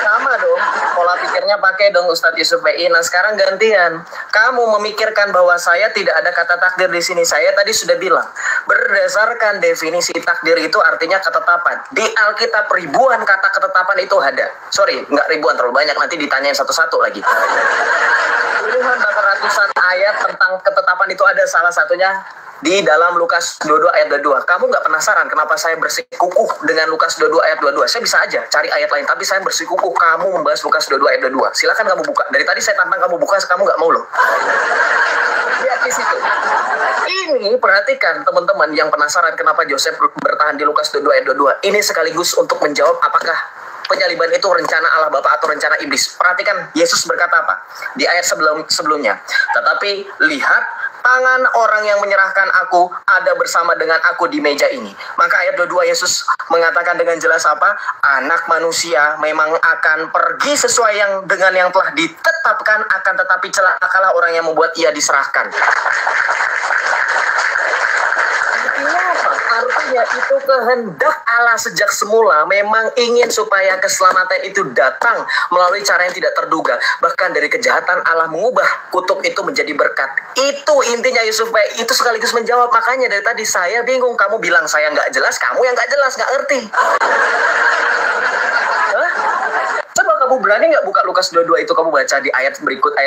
Sama dong, pola pikirnya pakai dong Ustadz Yusuf PI. Nah sekarang gantian, kamu memikirkan bahwa saya tidak ada kata takdir di sini. Saya tadi sudah bilang, berdasarkan definisi takdir itu artinya ketetapan. Di Alkitab ribuan kata ketetapan itu ada. Sorry, nggak ribuan, terlalu banyak, nanti ditanyain satu-satu lagi. Puluhan bahkan ratusan ayat tentang ketetapan itu ada, salah satunya di dalam Lukas 22 ayat 22. Kamu nggak penasaran kenapa saya bersikukuh dengan Lukas 22 ayat 22? Saya bisa aja cari ayat lain, tapi saya bersikukuh kamu membahas Lukas 22 ayat 22. Silakan kamu buka. Dari tadi saya tantang kamu buka, kamu nggak mau loh. Lihat di situ. Ini perhatikan teman-teman yang penasaran kenapa Joseph bertahan di Lukas 22 ayat 22. Ini sekaligus untuk menjawab apakah penyaliban itu rencana Allah Bapa atau rencana iblis. Perhatikan Yesus berkata apa di ayat sebelumnya. Tetapi lihat, tangan orang yang menyerahkan aku ada bersama dengan aku di meja ini. Maka ayat 22 Yesus mengatakan dengan jelas apa? Anak manusia memang akan pergi sesuai dengan yang telah ditetapkan, akan tetapi celakalah orang yang membuat ia diserahkan. Artinya apa? Artinya itu kehendak Allah sejak semula memang ingin supaya keselamatan itu datang melalui cara yang tidak terduga. Bahkan dari kejahatan Allah mengubah kutuk itu menjadi berkat. Itu intinya Yusuf P. Itu sekaligus menjawab. Makanya dari tadi saya bingung. Kamu bilang saya nggak jelas, kamu yang nggak jelas, nggak ngerti. Coba kamu berani nggak buka Lukas 22 itu, kamu baca di ayat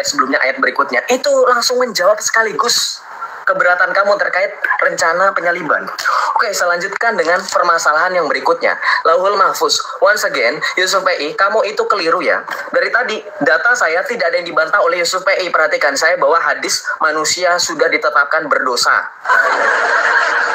sebelumnya, ayat berikutnya. Itu langsung menjawab sekaligus keberatan kamu terkait rencana penyaliban. Oke, saya lanjutkan dengan permasalahan yang berikutnya. Lauhul Mahfuz. Once again, Yusuf PI, kamu itu keliru ya. Dari tadi, data saya tidak ada yang dibantah oleh Yusuf PI. Perhatikan, saya bahwa hadis manusia sudah ditetapkan berdosa.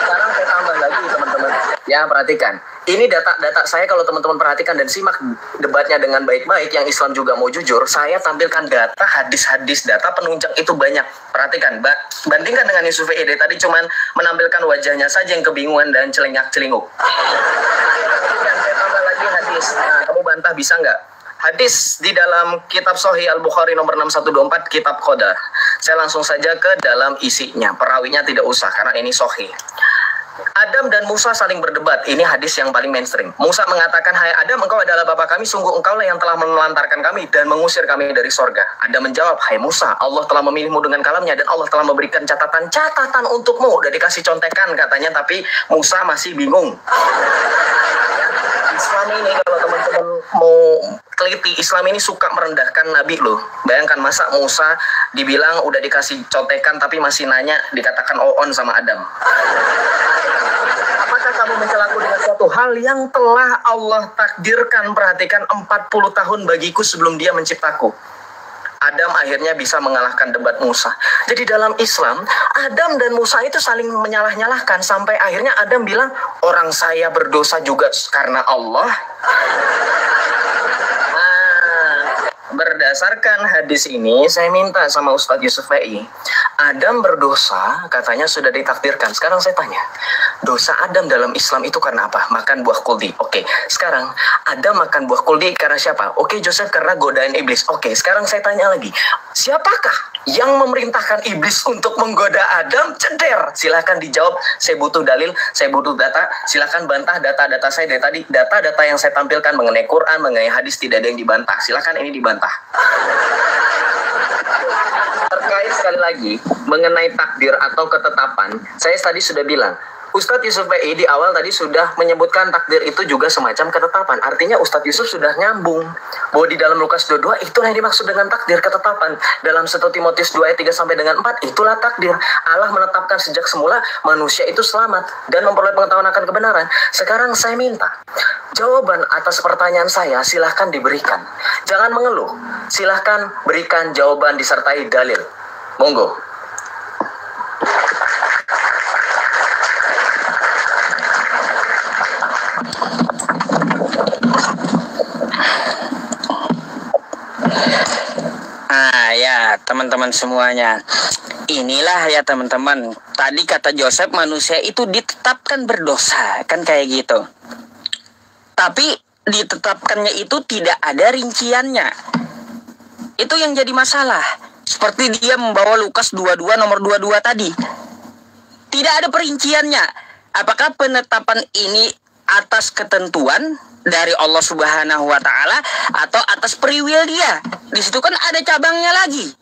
Sekarang saya tambah lagi, teman-teman. Ya, perhatikan. Ini data saya, kalau teman-teman perhatikan dan simak debatnya dengan baik-baik, yang Islam juga mau jujur, saya tampilkan data, hadis-hadis, data penunjang itu banyak. Perhatikan, bandingkan dengan Yusuf Ede, tadi cuman menampilkan wajahnya saja yang kebingungan dan celengak-celinguk. Perhatikan, saya tambah lagi hadis. Nah, kamu bantah bisa nggak? Hadis di dalam kitab Sahih Al-Bukhari nomor 6124, kitab Qadar. Saya langsung saja ke dalam isinya, perawinya tidak usah, karena ini Sahih. Adam dan Musa saling berdebat. Ini hadis yang paling mainstream. Musa mengatakan, "Hai Adam, engkau adalah bapa kami. Sungguh engkaulah yang telah menelantarkan kami dan mengusir kami dari sorga." Adam menjawab, "Hai Musa, Allah telah memilihmu dengan kalamnya dan Allah telah memberikan catatan untukmu." Udah dikasih contekan katanya, tapi Musa masih bingung. Islam ini, kalau teman-teman mau teliti, Islam ini suka merendahkan Nabi loh. Bayangkan, masa Musa dibilang udah dikasih contekan tapi masih nanya, dikatakan on sama Adam. Apakah kamu mencelaku dengan suatu hal yang telah Allah takdirkan? Perhatikan, 40 tahun bagiku sebelum dia menciptaku. Adam akhirnya bisa mengalahkan debat Musa. Jadi dalam Islam, Adam dan Musa itu saling menyalah-nyalahkan. Sampai akhirnya Adam bilang, orang saya berdosa juga karena Allah. Berdasarkan hadis ini, saya minta sama Ustadz Yusuf Fai, Adam berdosa katanya sudah ditakdirkan. Sekarang saya tanya, dosa Adam dalam Islam itu karena apa? Makan buah kuldi. Oke, sekarang Adam makan buah kuldi karena siapa? Oke, Joseph karena godaan iblis. Oke, sekarang saya tanya lagi, siapakah yang memerintahkan iblis untuk menggoda Adam? Ceder. Silahkan dijawab. Saya butuh dalil, saya butuh data. Silahkan bantah data-data saya dari tadi. Data-data yang saya tampilkan mengenai Quran, mengenai hadis, tidak ada yang dibantah. Silahkan ini dibantah. Terkait sekali lagi mengenai takdir atau ketetapan, saya tadi sudah bilang, Ustadz Yusuf PI di awal tadi sudah menyebutkan takdir itu juga semacam ketetapan. Artinya Ustadz Yusuf sudah nyambung bahwa di dalam Lukas 22 itulah yang dimaksud dengan takdir, ketetapan. Dalam 1 Timotius 2 ayat 3 sampai dengan 4 itulah takdir. Allah menetapkan sejak semula manusia itu selamat dan memperoleh pengetahuan akan kebenaran. Sekarang saya minta jawaban atas pertanyaan saya, silahkan diberikan. Jangan mengeluh. Silahkan berikan jawaban disertai dalil. Monggo.
Ya teman-teman semuanya, inilah ya teman-teman, tadi kata Joseph manusia itu ditetapkan berdosa, kan kayak gitu. Tapi ditetapkannya itu tidak ada rinciannya. Itu yang jadi masalah. Seperti dia membawa Lukas 22 nomor 22 tadi, tidak ada perinciannya. Apakah penetapan ini atas ketentuan dari Allah Subhanahu wa Ta'ala atau atas priwil dia? Di situ kan ada cabangnya lagi.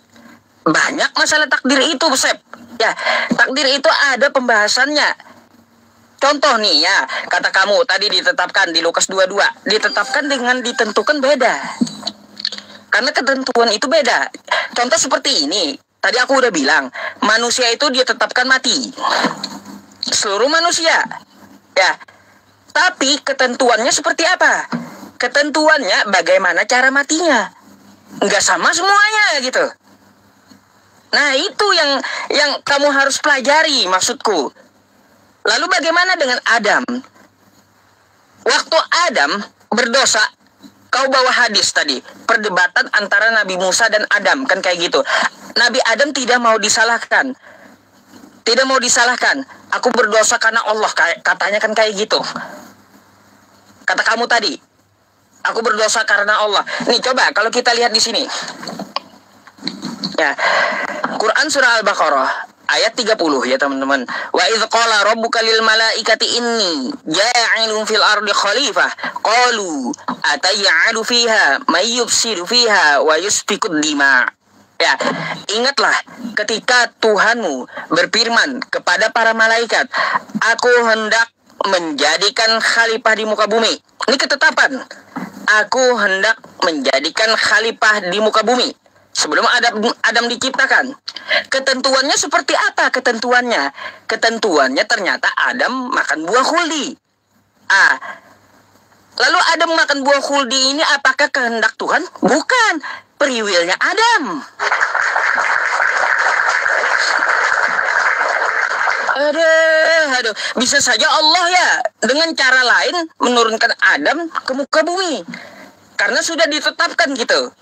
Banyak masalah takdir itu, Sep. Ya, takdir itu ada pembahasannya. Contoh nih ya, kata kamu tadi ditetapkan di Lukas 22, ditetapkan dengan ditentukan beda. Karena ketentuan itu beda. Contoh seperti ini, tadi aku udah bilang, manusia itu ditetapkan mati. Seluruh manusia. Ya. Tapi ketentuannya seperti apa? Ketentuannya bagaimana cara matinya? Nggak sama semuanya gitu. Nah itu yang kamu harus pelajari, maksudku. Lalu bagaimana dengan Adam? Waktu Adam berdosa, kau bawa hadis tadi, perdebatan antara Nabi Musa dan Adam, kan kayak gitu. Nabi Adam tidak mau disalahkan. Tidak mau disalahkan. Aku berdosa karena Allah, katanya kan kayak gitu. Kata kamu tadi, aku berdosa karena Allah. Nih coba kalau kita lihat di sini. Ya, Quran surah Al-Baqarah ayat 30 ya teman-teman. Wa idz qala rabbuka lil malaikati inni ja'ilun fil ardi khalifah qalu atay'alu fiha may yufsidu fiha wa yusfikud dima. Ya, ingatlah ketika Tuhanmu berfirman kepada para malaikat, aku hendak menjadikan khalifah di muka bumi. Ini ketetapan. Aku hendak menjadikan khalifah di muka bumi sebelum Adam diciptakan. Ketentuannya seperti apa ketentuannya? Ketentuannya ternyata Adam makan buah khuldi. Lalu Adam makan buah khuldi ini apakah kehendak Tuhan? Bukan. Periwilnya Adam. Aduh, bisa saja Allah ya dengan cara lain menurunkan Adam ke muka bumi. Karena sudah ditetapkan gitu.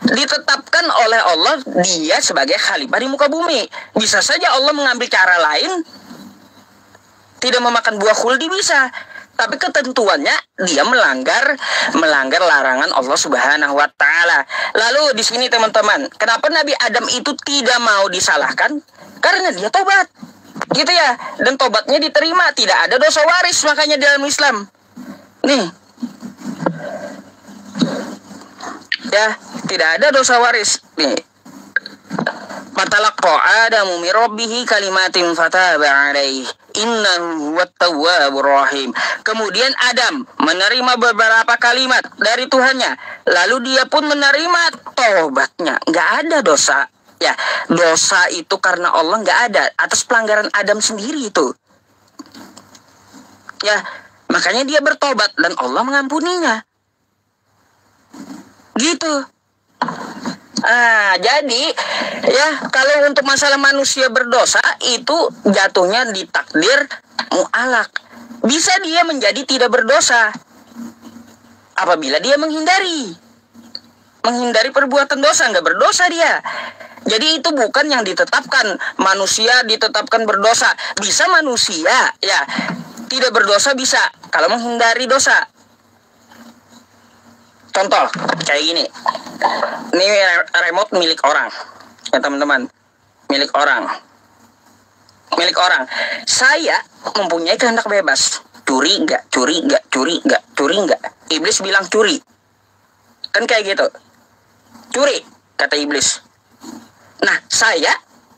Ditetapkan oleh Allah dia sebagai khalifah di muka bumi. Bisa saja Allah mengambil cara lain, tidak memakan buah khuldi bisa. Tapi ketentuannya dia melanggar larangan Allah Subhanahu wa taala. Lalu di sini teman-teman, kenapa Nabi Adam itu tidak mau disalahkan? Karena dia tobat. Gitu ya. Dan tobatnya diterima, tidak ada dosa waris makanya dalam Islam. Nih. Ya, tidak ada dosa waris. Nih. Fatalaqqa Adamu min rabbih kalimatin fataba alaihi innahu huwat tawwabur rahim. Kemudian Adam menerima beberapa kalimat dari Tuhannya, lalu dia pun menerima tobatnya. Nggak ada dosa. Ya, dosa itu karena Allah nggak ada, atas pelanggaran Adam sendiri itu. Ya, makanya dia bertobat dan Allah mengampuninya. Gitu. Jadi ya kalau untuk masalah manusia berdosa itu jatuhnya di takdir mu'alak. Bisa dia menjadi tidak berdosa apabila dia menghindari perbuatan dosa, nggak berdosa dia. Jadi itu bukan yang ditetapkan manusia ditetapkan berdosa. Bisa manusia ya tidak berdosa bisa kalau menghindari dosa. Contoh kayak gini. Ini remote milik orang. Ya teman-teman. Milik orang. Saya mempunyai kehendak bebas. Curi enggak? Iblis bilang curi. Kan kayak gitu. Curi, kata iblis. Nah, saya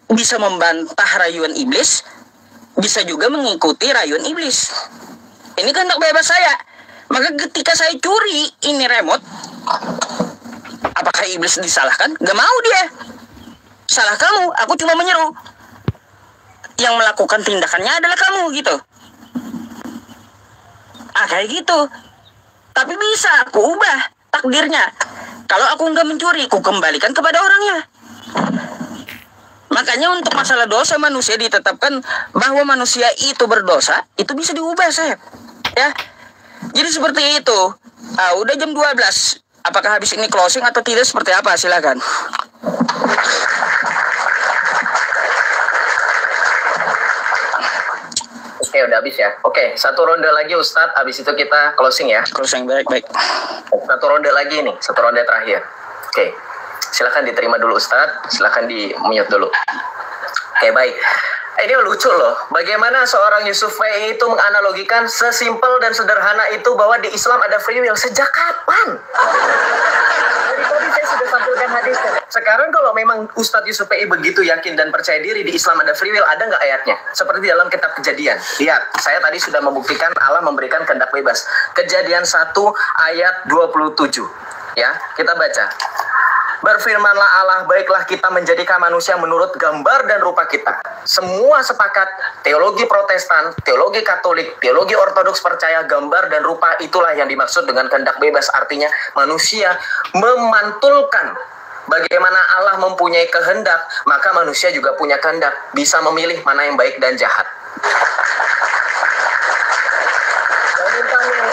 bisa membantah rayuan iblis, bisa juga mengikuti rayuan iblis. Ini kehendak bebas saya. Maka ketika saya curi ini remote, apakah iblis disalahkan? Gak mau dia. Salah kamu, aku cuma menyeru. Yang melakukan tindakannya adalah kamu gitu. Kayak gitu. Tapi bisa aku ubah takdirnya. Kalau aku nggak mencuri, aku kembalikan kepada orangnya. Makanya untuk masalah dosa manusia ditetapkan bahwa manusia itu berdosa, itu bisa diubah, Sep. Ya. Jadi seperti itu. Udah jam 12. Apakah habis ini closing atau tidak seperti apa? Silakan.
Oke, udah habis ya. Oke, satu ronde lagi Ustadz. Habis itu kita closing ya.
Closing, baik.
Satu ronde lagi nih. Satu ronde terakhir. Oke. Silakan diterima dulu Ustadz. Silakan di-mute dulu. Oke, baik. Ini lucu loh. Bagaimana seorang Yusuf Fei itu menganalogikan sesimpel dan sederhana itu bahwa di Islam ada free will. Sejak kapan? Tadi saya sudah sampaikan hadisnya. Sekarang kalau memang Ustadz Yusuf Fei begitu yakin dan percaya diri di Islam ada free will, ada nggak ayatnya? Seperti dalam kitab Kejadian. Lihat, saya tadi sudah membuktikan Allah memberikan kehendak bebas. Kejadian 1 ayat 27. Ya, kita baca. Berfirmanlah Allah, baiklah kita menjadikan manusia menurut gambar dan rupa kita. Semua sepakat, teologi Protestan, teologi Katolik, teologi Ortodoks percaya gambar dan rupa itulah yang dimaksud dengan kehendak bebas. Artinya manusia memantulkan bagaimana Allah mempunyai kehendak, maka manusia juga punya kehendak, bisa memilih mana yang baik dan jahat.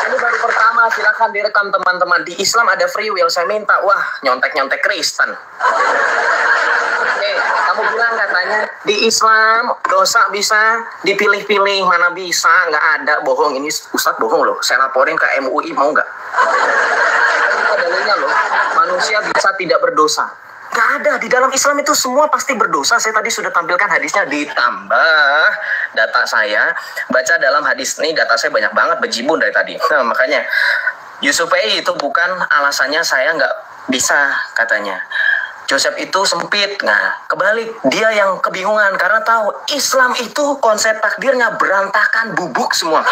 Ini baru pertama, silakan direkam teman-teman. Di Islam ada free will, saya minta. Wah, nyontek-nyontek Kristen. Oke, kamu bilang katanya di Islam dosa bisa dipilih-pilih, mana bisa, nggak ada, bohong. Ini Ustadz bohong loh, saya laporin ke MUI, mau nggak? Dalilnya loh, manusia bisa tidak berdosa. Gak ada. Di dalam Islam itu semua pasti berdosa. Saya tadi sudah tampilkan hadisnya, ditambah data saya. Baca dalam hadis ini, data saya banyak banget, bejibun dari tadi. Nah, makanya Yusuf Pei itu bukan alasannya saya nggak bisa katanya. Joseph itu sempit. Nah, kebalik. Dia yang kebingungan karena tahu Islam itu konsep takdirnya berantakan, bubuk semua.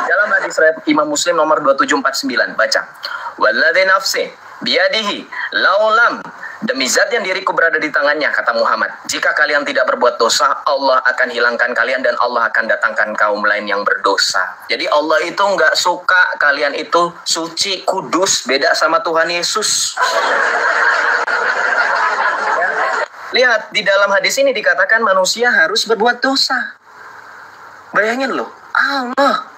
Dalam hadis riwayat Imam Muslim nomor 2749, baca. Walladzi nafsi biyadihi laulam, demi zat yang diriku berada di tangannya, kata Muhammad, jika kalian tidak berbuat dosa, Allah akan hilangkan kalian dan Allah akan datangkan kaum lain yang berdosa. Jadi Allah itu nggak suka kalian itu suci, kudus, beda sama Tuhan Yesus. Ya. Lihat, di dalam hadis ini dikatakan manusia harus berbuat dosa. Bayangin loh, Allah.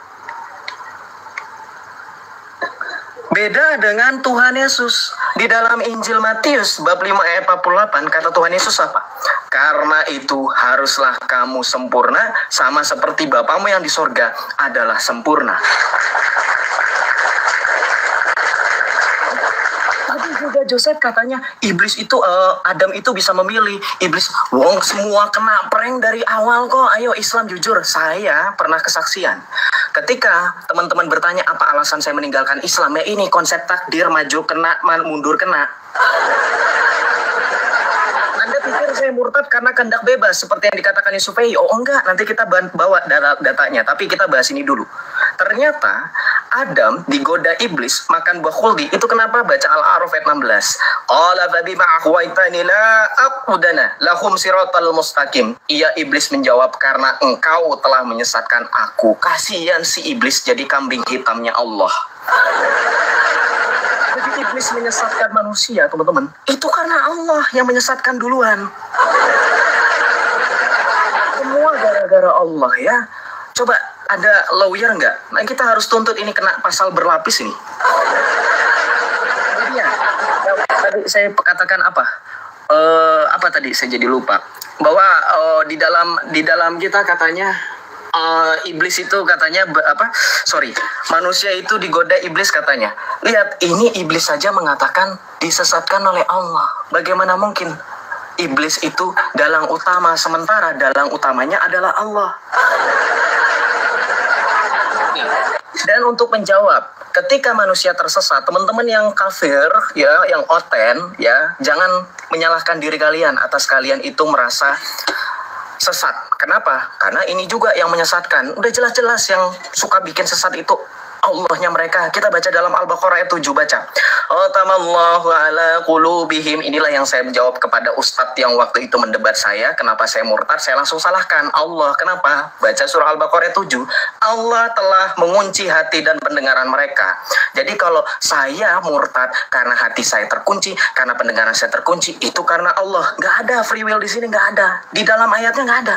Beda dengan Tuhan Yesus. Di dalam Injil Matius bab 5 ayat 48 kata Tuhan Yesus apa? Karena itu haruslah kamu sempurna sama seperti Bapamu yang di sorga adalah sempurna. Tapi juga Joseph katanya iblis itu Adam itu bisa memilih. Iblis, wong semua kena prank dari awal kok. Ayo Islam jujur, saya pernah kesaksian. Ketika teman-teman bertanya apa alasan saya meninggalkan Islam, ya ini konsep takdir, maju kena, mundur kena. Anda pikir saya murtad karena kehendak bebas seperti yang dikatakan Yusuf Pei? Oh enggak, nanti kita bawa datanya, tapi kita bahas ini dulu. Ternyata Adam digoda iblis makan buah khuldi. Itu kenapa? Baca Al-A'raf ayat 16. Qala fa bima aghwaytani la aqudana lahum siratal mustaqim. Ia iblis menjawab, karena engkau telah menyesatkan aku. Kasihan si iblis jadi kambing hitamnya Allah. Jadi iblis menyesatkan manusia, teman-teman. Itu karena Allah yang menyesatkan duluan. Semua gara-gara Allah ya. Coba ada lawyer nggak? Nah, kita harus tuntut ini kena pasal berlapis ini. Ya, tadi saya katakan apa? Apa tadi? Saya jadi lupa. Bahwa di dalam kita katanya iblis itu katanya manusia itu digoda iblis katanya. Lihat, ini iblis saja mengatakan disesatkan oleh Allah. Bagaimana mungkin? Iblis itu dalang utama, sementara dalang utamanya adalah Allah. Dan untuk menjawab, ketika manusia tersesat, teman-teman yang kafir, ya, yang oten, ya, jangan menyalahkan diri kalian atas kalian itu merasa sesat. Kenapa? Karena ini juga yang menyesatkan. Udah jelas-jelas yang suka bikin sesat itu Allahnya mereka. Kita baca dalam Al-Baqarah ayat 7, baca. Atamallahu ala qulubihim. Inilah yang saya menjawab kepada ustadz yang waktu itu mendebat saya. Kenapa saya murtad? Saya langsung salahkan Allah. Kenapa? Baca surah Al-Baqarah ayat 7. Allah telah mengunci hati dan pendengaran mereka. Jadi kalau saya murtad karena hati saya terkunci, karena pendengaran saya terkunci, itu karena Allah. Nggak ada free will di sini, nggak ada. Di dalam ayatnya nggak ada.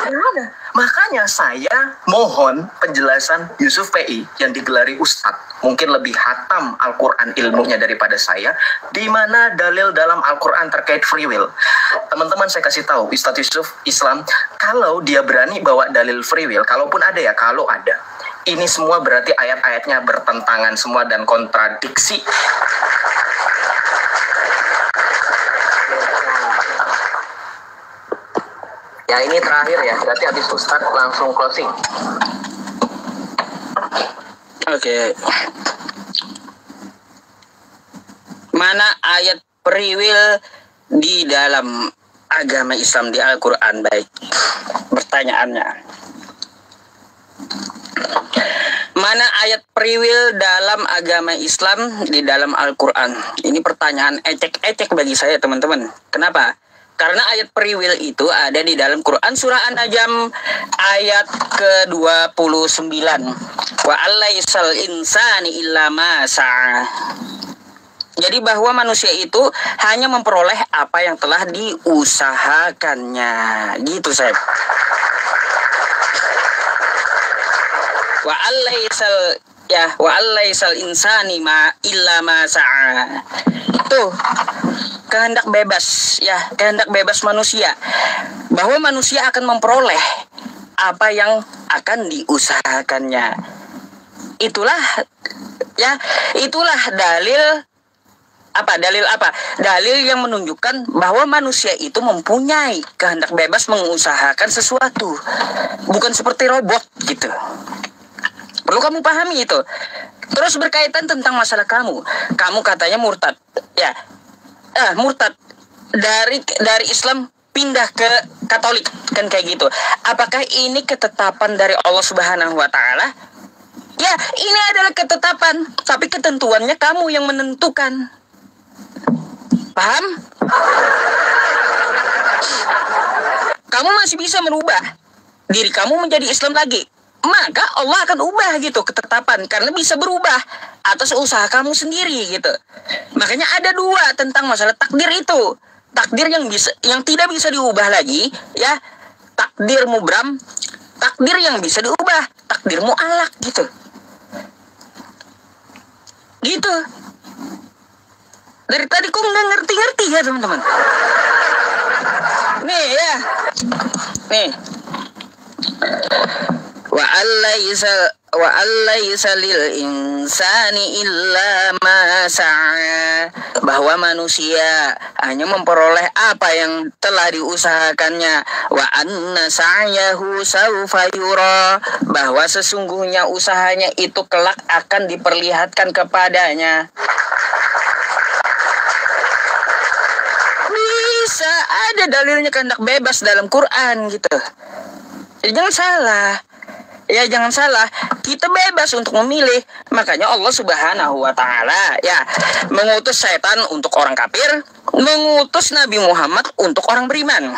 Nggak ada. Makanya saya mohon penjelasan Yusuf Pei yang digelari Ustadz, mungkin lebih hatam Al-Quran ilmunya daripada saya, di mana dalil dalam Al-Quran terkait free will. Teman-teman, saya kasih tahu, Ustadz Yusuf Islam, kalau dia berani bawa dalil free will, kalaupun ada ya, kalau ada, ini semua berarti ayat-ayatnya bertentangan semua dan kontradiksi. Ya, ini terakhir ya, berarti habis Ustadz langsung closing.
Oke. Mana ayat free will di dalam agama Islam di Al-Quran? Baik, pertanyaannya. Mana ayat free will dalam agama Islam di dalam Al-Quran? Ini pertanyaan ecek-ecek bagi saya, teman-teman. Kenapa? Karena ayat free will itu ada di dalam Quran surah An-Najm ayat ke-29. Wa alaisal insani illa ma sa'a. Jadi bahwa manusia itu hanya memperoleh apa yang telah diusahakannya. Gitu, Seb. Wa alaisal insani ma illa ma sa'a. Tuh, kehendak bebas, ya, kehendak bebas manusia, bahwa manusia akan memperoleh apa yang akan diusahakannya. Itulah Ya, itulah dalil apa? Dalil yang menunjukkan bahwa manusia itu mempunyai kehendak bebas mengusahakan sesuatu. Bukan seperti robot gitu. Perlu kamu pahami itu. Terus berkaitan tentang masalah kamu. Kamu katanya murtad. Ya. Murtad dari Islam pindah ke Katolik kan kayak gitu. Apakah ini ketetapan dari Allah Subhanahu wa taala? Ya, ini adalah ketetapan, tapi ketentuannya kamu yang menentukan. Paham? Kamu masih bisa merubah diri kamu menjadi Islam lagi. Maka Allah akan ubah gitu ketetapan, karena bisa berubah atas usaha kamu sendiri gitu. Makanya ada dua tentang masalah takdir itu. Takdir yang tidak bisa diubah lagi, ya. Takdir mubram, takdir yang bisa diubah, takdir mu'alak gitu. Gitu. Dari tadi kok nggak ngerti-ngerti ya teman-teman. Nih ya. Nih. Wa allaysa lil insani illa ma sa'a. Bahwa manusia hanya memperoleh apa yang telah diusahakannya. Wa anna sa'yahu sawfa yura. Bahwa sesungguhnya usahanya itu kelak akan diperlihatkan kepadanya. Bisa ada dalilnya kehendak bebas dalam Quran gitu. Jadi jangan salah. Ya jangan salah, kita bebas untuk memilih. Makanya Allah Subhanahu wa taala ya mengutus setan untuk orang kafir, mengutus Nabi Muhammad untuk orang beriman.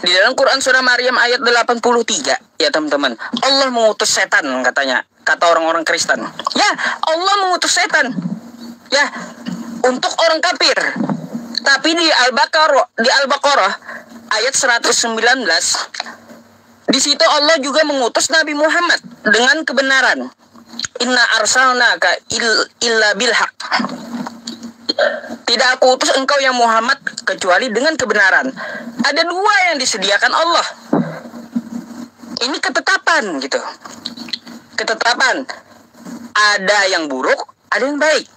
Di dalam Quran surah Maryam ayat 83 ya teman-teman, Allah mengutus setan katanya, kata orang-orang Kristen. Ya, Allah mengutus setan ya untuk orang kafir. Tapi di Al-Baqarah ayat 119 di situ Allah juga mengutus Nabi Muhammad dengan kebenaran. Inna arsalnaka illa bilhaq. Tidak aku utus engkau yang Muhammad kecuali dengan kebenaran. Ada dua yang disediakan Allah. Ini ketetapan gitu. Ketetapan. Ada yang buruk, ada yang baik.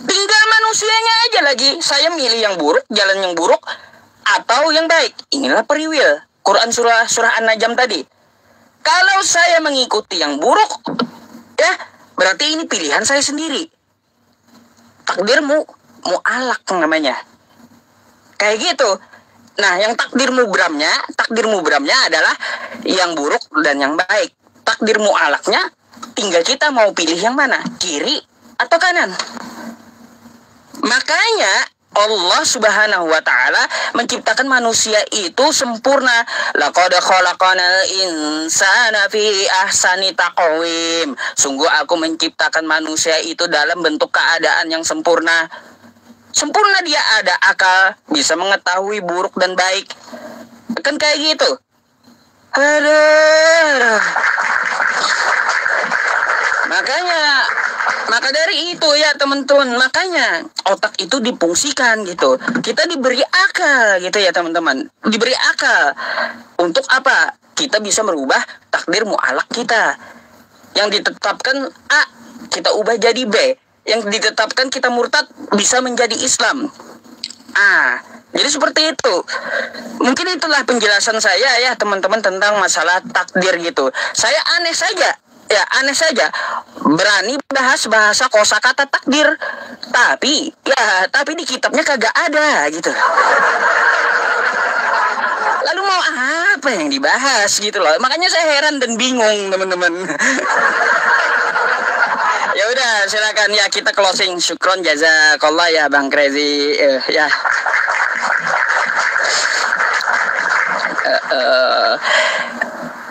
Tinggal manusianya aja lagi. Saya milih yang buruk, jalan yang buruk, atau yang baik. Inilah free will. Quran surah An-Najm tadi. Kalau saya mengikuti yang buruk, ya berarti ini pilihan saya sendiri. Takdirmu mu'alak namanya. Kayak gitu. Nah, yang takdir mubramnya adalah yang buruk dan yang baik. Takdir mu'alaknya tinggal kita mau pilih yang mana, kiri atau kanan. Makanya Allah Subhanahu wa taala menciptakan manusia itu sempurna. Laqad khalaqanal insana fi ahsani taqwim. Sungguh aku menciptakan manusia itu dalam bentuk keadaan yang sempurna. Sempurna, dia ada akal, bisa mengetahui buruk dan baik. Kan kayak gitu. Aduh. Maka dari itu ya teman-teman, makanya otak itu difungsikan gitu. Kita diberi akal gitu ya teman-teman. Diberi akal. Untuk apa? Kita bisa merubah takdir mu'alak kita. Yang ditetapkan A, kita ubah jadi B. Yang ditetapkan kita murtad, bisa menjadi Islam. Jadi seperti itu. Mungkin itulah penjelasan saya ya teman-teman tentang masalah takdir gitu. Saya aneh saja berani bahas bahasa kosakata takdir, tapi di kitabnya kagak ada gitu. Lalu mau apa yang dibahas gitu loh. Makanya saya heran dan bingung teman-teman. Ya udah, silakan ya kita closing. Syukron jazakallah ya Bang Crazy ya.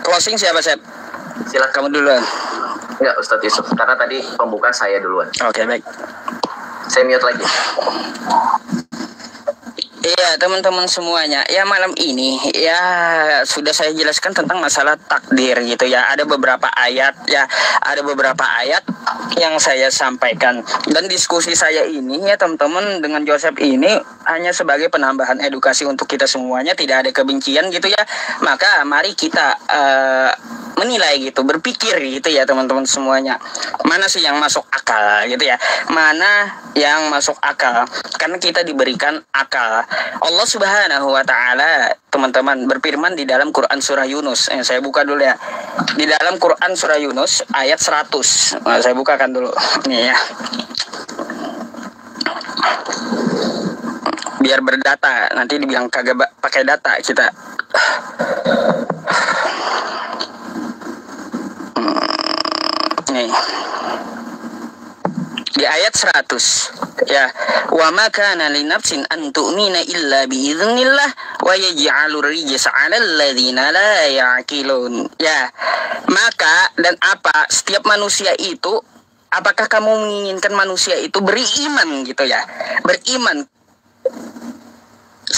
Closing siapa, Sep?
Silakan
kamu duluan.
Ya, Ustadz Yusuf, karena tadi pembukaan saya duluan.
Oke, baik.
Saya mute lagi.
Iya teman-teman semuanya, ya malam ini ya sudah saya jelaskan tentang masalah takdir gitu ya. Ada beberapa ayat yang saya sampaikan, dan diskusi saya ini ya teman-teman dengan Joseph ini hanya sebagai penambahan edukasi untuk kita semuanya, tidak ada kebencian gitu ya. Maka mari kita menilai gitu, berpikir gitu ya teman-teman semuanya. Mana sih yang masuk akal gitu ya? Mana yang masuk akal? Karena kita diberikan akal. Allah Subhanahu wa taala teman-teman berfirman di dalam Quran surah Yunus. Saya buka dulu ya. Di dalam Quran surah Yunus ayat 100. Nah, saya bukakan dulu. Nih ya. Biar berdata, nanti dibilang kagak pakai data kita. Nih. Di ayat 100 ya, wa ma kana li nafsin an tu'mina illa bi idznillah wa yaj'alur rijsa 'alal ladzina la ya'qilun. Ya, maka dan apa setiap manusia itu, apakah kamu menginginkan manusia itu beriman gitu ya? Beriman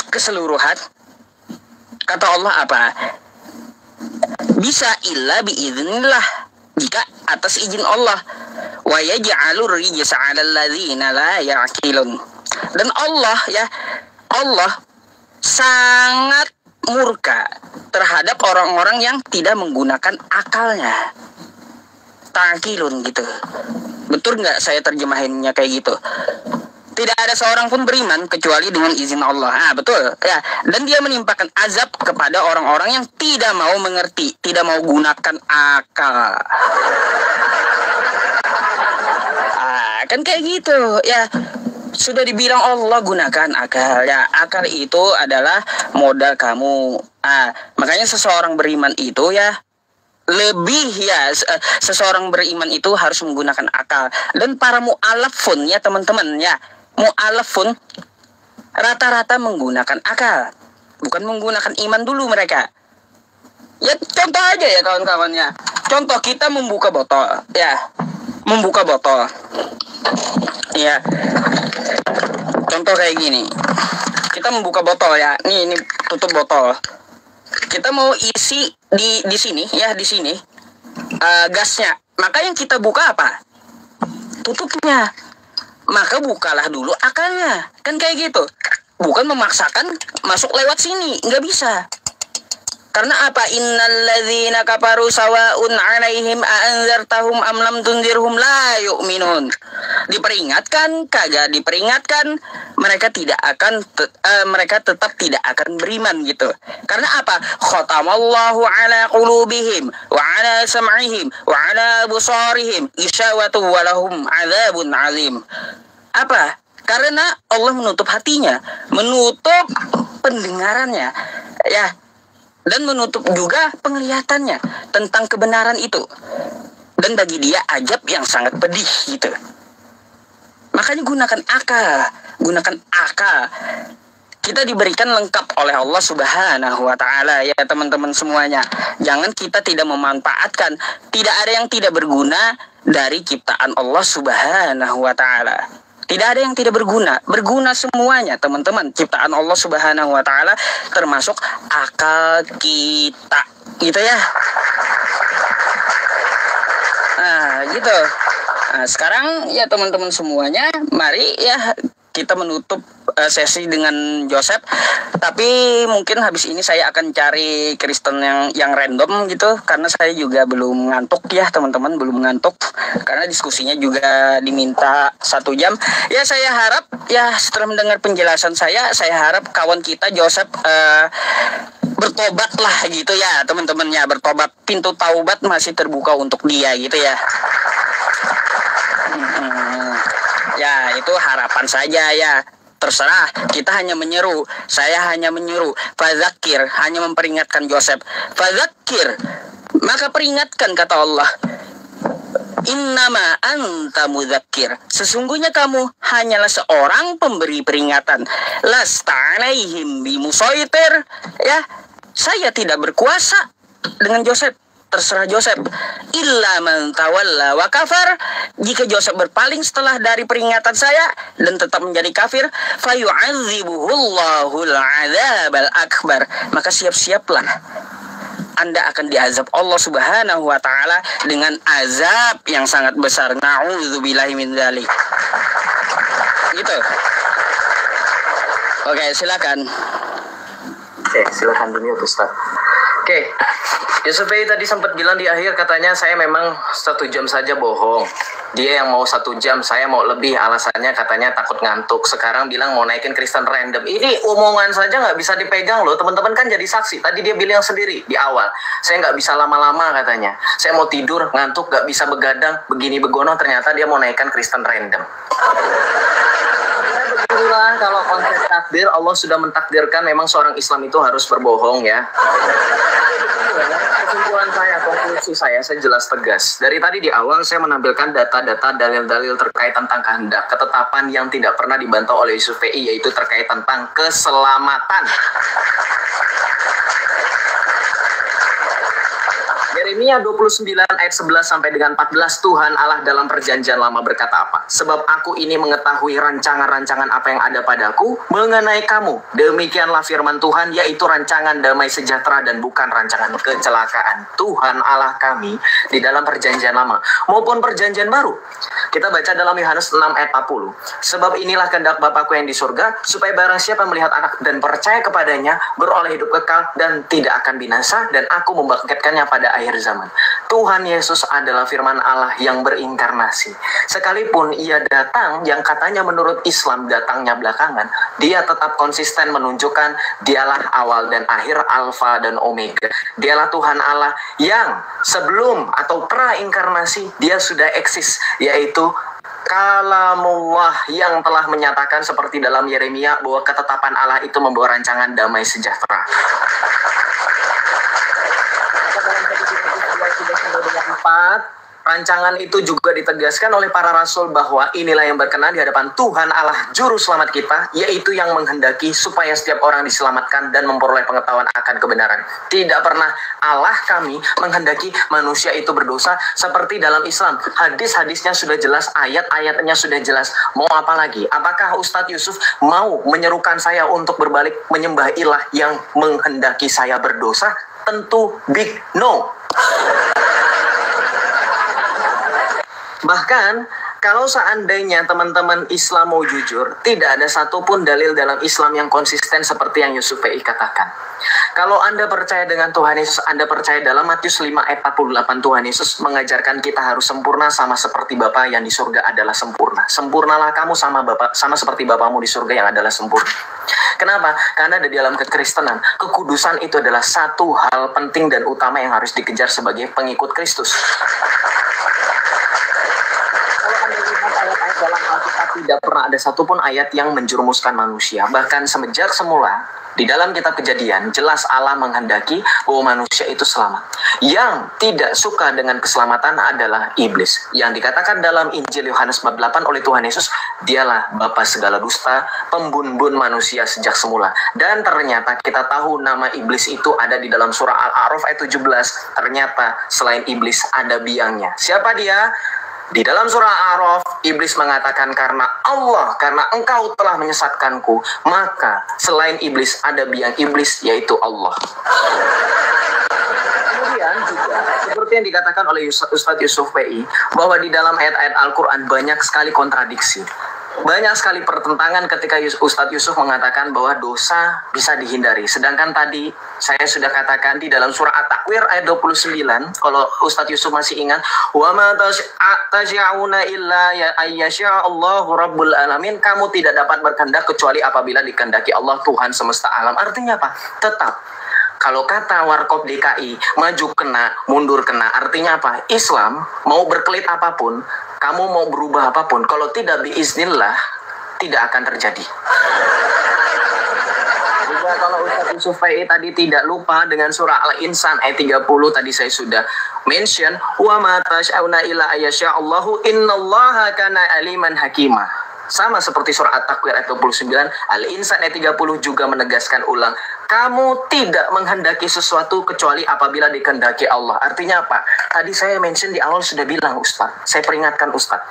keseluruhan. Kata Allah apa? Bisa illa biiznillah, jika atas izin Allah. Wa yaj'alur rijsa 'alal ladzina la ya'qilun. Dan Allah ya, Allah sangat murka terhadap orang-orang yang tidak menggunakan akalnya. Ta'qilun gitu. Betul nggak saya terjemahinnya kayak gitu? Tidak ada seorang pun beriman kecuali dengan izin Allah. Betul ya. Dan dia menimpakan azab kepada orang-orang yang tidak mau mengerti, tidak mau gunakan akal. Kan kayak gitu ya. Sudah dibilang Allah gunakan akal ya. Akal itu adalah modal kamu. Makanya seseorang beriman itu ya lebih ya, seseorang beriman itu harus menggunakan akal. Dan para mu'alafun ya teman-teman ya, mu'alafun rata-rata menggunakan akal, bukan menggunakan iman dulu mereka. Ya contoh aja ya kawan-kawannya. Contoh kita membuka botol ya, membuka botol ya. Contoh kayak gini, kita membuka botol ya, ini tutup botol. Kita mau isi di sini ya, di sini gasnya. Maka yang kita buka apa? Tutupnya. Maka bukalah dulu akalnya. Kan kayak gitu. Bukan memaksakan masuk lewat sini. Nggak bisa. Karena apa? Innal ladzina kafaru sawa'un 'alaihim a'anzartahum am lam tunzirhum la yu'minun. Diperingatkan, kagak diperingatkan, mereka tidak akan mereka tetap tidak akan beriman gitu. Karena apa? Khatamallahu 'ala qulubihim wa 'ala sam'ihim wa 'ala absarihim isyawatu wa lahum 'adzabun 'adzim. Apa? Karena Allah menutup hatinya, menutup pendengarannya ya. Dan menutup juga penglihatannya tentang kebenaran itu. Dan bagi dia ajab yang sangat pedih gitu. Makanya gunakan akal. Gunakan akal. Kita diberikan lengkap oleh Allah Subhanahu wa ta'ala ya teman-teman semuanya. Jangan kita tidak memanfaatkan. Tidak ada yang tidak berguna dari ciptaan Allah Subhanahu wa ta'ala. Tidak ada yang tidak berguna. Berguna semuanya teman-teman. Ciptaan Allah Subhanahu wa ta'ala termasuk akal kita. Gitu ya. Nah gitu. Nah, sekarang ya teman-teman semuanya, mari ya kita menutup sesi dengan Joseph. Tapi mungkin habis ini saya akan cari Kristen yang random gitu, karena saya juga belum ngantuk ya teman-teman, belum ngantuk karena diskusinya juga diminta 1 jam. Ya saya harap ya setelah mendengar penjelasan saya harap kawan kita Joseph bertobat lah gitu ya teman-teman ya, bertobat. Pintu taubat masih terbuka untuk dia gitu ya. Ya itu harapan saja ya. Terserah, kita hanya menyeru. Saya hanya menyeru. Fadzakir, hanya memperingatkan Joseph. Fadzakir, maka peringatkan kata Allah. Innama anta mudzakir. Sesungguhnya kamu hanyalah seorang pemberi peringatan. Lasta alaihim bimusaitir. Ya, saya tidak berkuasa dengan Joseph. Terserah Joseph. Illa man tawalla wa kafar. Jika Joseph berpaling setelah dari peringatan saya dan tetap menjadi kafir, fayu'adzibuhullahul 'adzabal akbar. Maka siap-siaplah Anda akan diazab Allah Subhanahu wa ta'ala dengan azab yang sangat besar. Na'udzubillahi min dzalik. Gitu. Oke, silakan.
Silakan dulu Ustaz. Oke. Yusuf tadi sempat bilang di akhir, katanya saya memang 1 jam saja bohong. Dia yang mau 1 jam, saya mau lebih. Alasannya katanya takut ngantuk. Sekarang bilang mau naikin Kristen random. Ini omongan saja nggak bisa dipegang loh. Teman-teman kan jadi saksi. Tadi dia bilang sendiri di awal, saya nggak bisa lama-lama katanya. Saya mau tidur, ngantuk, nggak bisa begadang, begini begono. Ternyata dia mau naikkan Kristen random. Beginilah kalau konsep takdir, Allah sudah mentakdirkan memang seorang Islam itu harus berbohong ya. Kesimpulan saya, konklusi saya jelas tegas. Dari tadi di awal saya menampilkan data-data, dalil-dalil terkait tentang kehendak, ketetapan yang tidak pernah dibantah oleh Yusuf PI, yaitu terkait tentang keselamatan. Yeremia 29 ayat 11 sampai dengan 14, Tuhan Allah dalam perjanjian lama berkata apa? Sebab aku ini mengetahui rancangan-rancangan apa yang ada padaku mengenai kamu. Demikianlah firman Tuhan, yaitu rancangan damai sejahtera dan bukan rancangan kecelakaan. Tuhan Allah kami di dalam perjanjian lama maupun perjanjian baru. Kita baca dalam Yohanes 6 ayat 40. Sebab inilah kehendak Bapakku yang di surga, supaya barang siapa melihat anak dan percaya kepadanya, beroleh hidup kekal dan tidak akan binasa, dan aku membangkitkannya pada akhir zaman. Tuhan Yesus adalah firman Allah yang berinkarnasi. Sekalipun ia datang, yang katanya menurut Islam datangnya belakangan, dia tetap konsisten menunjukkan dialah awal dan akhir, alfa dan omega. Dialah Tuhan Allah yang sebelum atau pra-inkarnasi dia sudah eksis, yaitu kalamullah yang telah menyatakan seperti dalam Yeremia bahwa ketetapan Allah itu membawa rancangan damai sejahtera. Rancangan itu juga ditegaskan oleh para rasul bahwa inilah yang berkenan di hadapan Tuhan Allah Juru Selamat kita, yaitu yang menghendaki supaya setiap orang diselamatkan dan memperoleh pengetahuan akan kebenaran. Tidak pernah Allah kami menghendaki manusia itu berdosa seperti dalam Islam. Hadis-hadisnya sudah jelas, ayat-ayatnya sudah jelas. Mau apa lagi? Apakah Ustadz Yusuf mau menyerukan saya untuk berbalik menyembah ilah yang menghendaki saya berdosa? Tentu big no. Bahkan kalau seandainya teman-teman Islam mau jujur, tidak ada satupun dalil dalam Islam yang konsisten seperti yang Yusuf PI katakan. Kalau Anda percaya dengan Tuhan Yesus, Anda percaya dalam Matius 5 ayat 48, Tuhan Yesus mengajarkan kita harus sempurna sama seperti Bapa yang di surga adalah sempurna. Sempurnalah kamu sama seperti Bapamu di surga yang adalah sempurna. Kenapa? Karena di dalam kekristenan, kekudusan itu adalah satu hal penting dan utama yang harus dikejar sebagai pengikut Kristus. Dalam Alkitab tidak pernah ada satupun ayat yang menjerumuskan manusia. Bahkan semenjak semula, di dalam kitab Kejadian, jelas Allah menghendaki bahwa manusia itu selamat. Yang tidak suka dengan keselamatan adalah iblis. Yang dikatakan dalam Injil Yohanes 8 oleh Tuhan Yesus, dialah bapa segala dusta, pembunbun manusia sejak semula. Dan ternyata kita tahu nama iblis itu ada di dalam surah Al-A'raf ayat 17. Ternyata selain iblis ada biangnya. Siapa dia? Di dalam surah Al-A'raf, iblis mengatakan karena engkau telah menyesatkanku, maka selain iblis ada biang iblis, yaitu Allah. Kemudian juga, seperti yang dikatakan oleh Ustadz Yusuf PI, bahwa di dalam ayat-ayat Al-Quran banyak sekali kontradiksi. Banyak sekali pertentangan ketika Ustadz Yusuf mengatakan bahwa dosa bisa dihindari. Sedangkan tadi saya sudah katakan di dalam surah At-Takwir ayat 29, kalau Ustadz Yusuf masih ingat, wa ma tasyauna illa ya ayyasha Allahu rabbul alamin, kamu tidak dapat berkehendak kecuali apabila dikehendaki Allah Tuhan semesta alam. Artinya apa? Tetap kalau kata Warkop DKI, maju kena, mundur kena. Artinya apa? Islam mau berkelit apapun, kamu mau berubah apapun, kalau tidak biiznillah, tidak akan terjadi. Juga kalau Ustaz Yusuf PI tadi tidak lupa dengan surah Al-Insan ayat 30, tadi saya sudah mention, wa ma tasyauna illa ayyasha Allahu innallaha kana aliman hakimah. Sama seperti surah At-Takwir ayat 29, Al-Insan ayat 30 juga menegaskan ulang, kamu tidak menghendaki sesuatu kecuali apabila dikehendaki Allah. Artinya apa? Tadi saya mention di awal sudah bilang Ustaz, saya peringatkan Ustaz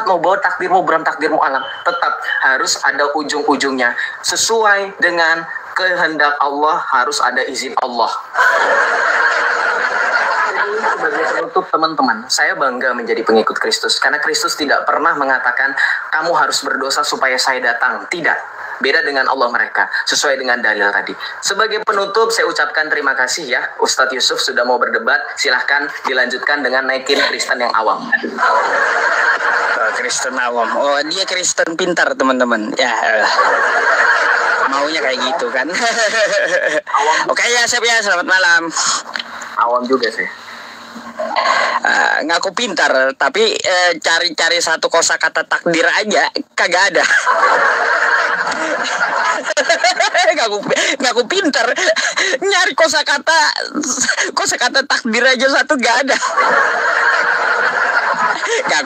mau bawa takdirmu, beram takdirmu alam, tetap harus ada ujung-ujungnya. Sesuai dengan kehendak Allah harus ada izin Allah. Sebagai penutup teman-teman, saya bangga menjadi pengikut Kristus karena Kristus tidak pernah mengatakan kamu harus berdosa supaya saya datang. Tidak. beda dengan Allah mereka, sesuai dengan dalil tadi. Sebagai penutup, saya ucapkan terima kasih ya, Ustadz Yusuf sudah mau berdebat. Silahkan dilanjutkan dengan naikin Kristen yang awam.
Kristen awam. Oh, dia Kristen pintar, teman-teman. Ya, maunya kayak gitu kan. Oke ya, Chef ya, selamat malam.
Awam juga sih.
Ngaku pintar, tapi cari-cari satu kosakata takdir aja kagak ada. ngaku pintar, nyari kosakata takdir aja satu gak ada.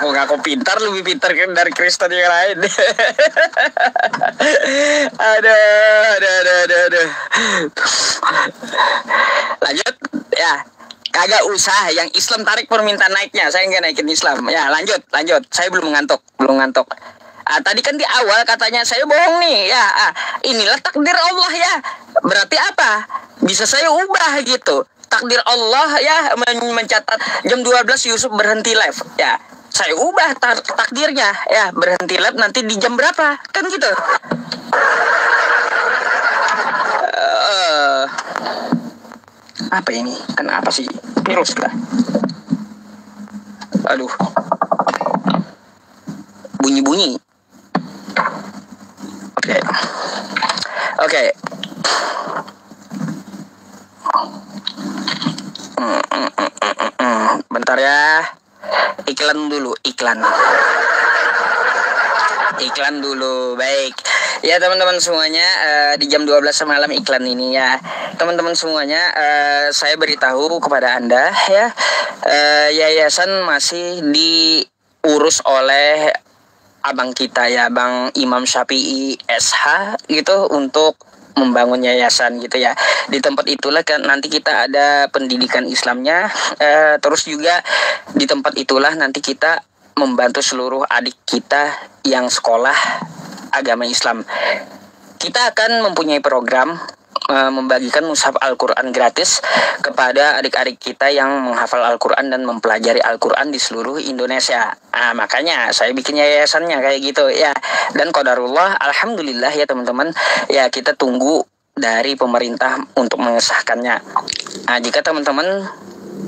Ngaku pintar, lebih pintar dari Kristen yang lain. Aduh. Lanjut ya. Kagak usah yang Islam tarik permintaan naiknya. Saya nggak naikin Islam. Ya, lanjut. Saya belum ngantuk. Tadi kan di awal katanya saya bohong nih. Ya, inilah takdir Allah ya. Berarti apa? Bisa saya ubah gitu. Takdir Allah ya mencatat jam 12 Yusuf berhenti live. Ya, saya ubah takdirnya ya, berhenti live nanti di jam berapa? Kan gitu. Apa ini? Kenapa sih? Virus kah? Aduh. Bunyi-bunyi. Oke. Bentar ya. Iklan dulu. Baik. Ya teman-teman semuanya, di jam 12 malam iklan ini ya. Teman-teman semuanya, saya beritahu kepada Anda ya, yayasan masih diurus oleh abang kita ya, Bang Imam Syafi'i SH gitu, untuk membangun yayasan gitu ya. Di tempat itulah kan nanti kita ada pendidikan Islamnya, terus juga di tempat itulah nanti kita membantu seluruh adik kita yang sekolah agama Islam. Kita akan mempunyai program membagikan mushaf Al-Quran gratis kepada adik-adik kita yang menghafal Al-Quran dan mempelajari Al-Quran di seluruh Indonesia. Makanya saya bikin yayasannya kayak gitu ya. Dan qadarullah, alhamdulillah ya teman-teman, ya kita tunggu dari pemerintah untuk mengesahkannya. Jika teman-teman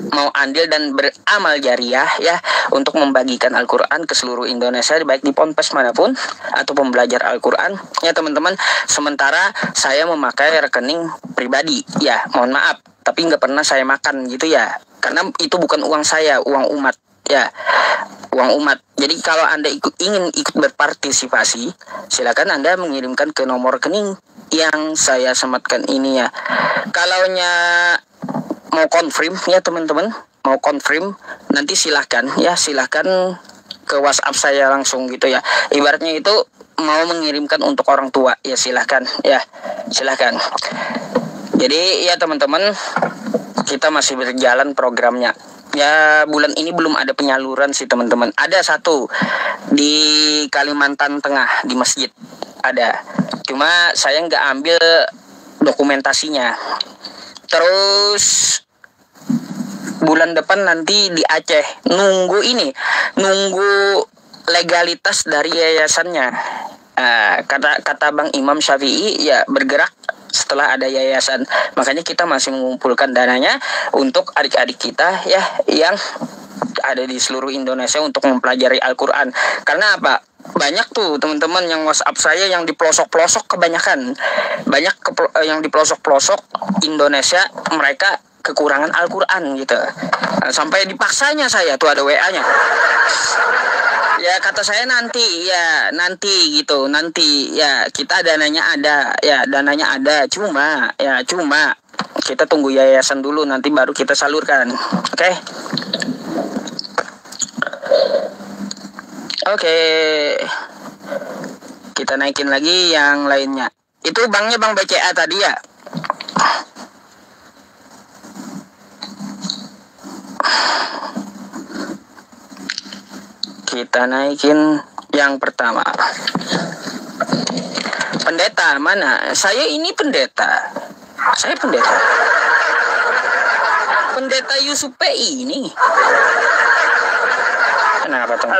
mau andil dan beramal jariah ya untuk membagikan Al-Quran ke seluruh Indonesia, baik di ponpes manapun atau pembelajar Al-Quran ya teman-teman. Sementara saya memakai rekening pribadi ya, mohon maaf, tapi nggak pernah saya makan gitu ya, karena itu bukan uang saya, uang umat ya, uang umat. Jadi kalau Anda ingin ikut berpartisipasi, silakan Anda mengirimkan ke nomor rekening yang saya sematkan ini ya. Kalaunya mau confirm ya teman-teman, mau confirm nanti silahkan ke WhatsApp saya langsung gitu ya. Ibaratnya itu mau mengirimkan untuk orang tua ya, silahkan. Jadi ya teman-teman, kita masih berjalan programnya ya. Bulan ini belum ada penyaluran sih teman-teman. Ada satu di Kalimantan Tengah di masjid ada, cuma saya nggak ambil dokumentasinya. Terus bulan depan nanti di Aceh, nunggu legalitas dari yayasannya. Kata Bang Imam Syafi'i ya, bergerak setelah ada yayasan. Makanya kita masih mengumpulkan dananya untuk adik-adik kita ya yang ada di seluruh Indonesia untuk mempelajari Al-Quran. Karena apa? Banyak tuh teman-teman yang WhatsApp saya yang di pelosok-pelosok, kebanyakan yang di pelosok-pelosok Indonesia, mereka kekurangan Al-Quran gitu. Sampai dipaksanya saya tuh ada WA-nya. Ya kata saya nanti gitu, nanti ya kita dananya ada, cuma kita tunggu yayasan dulu, nanti baru kita salurkan. Oke. Kita naikin lagi yang lainnya. Itu banknya Bang BCA tadi ya. Kita naikin yang pertama. Pendeta mana? Saya ini pendeta. Pendeta Yusuf PI ini. Kenapa teman?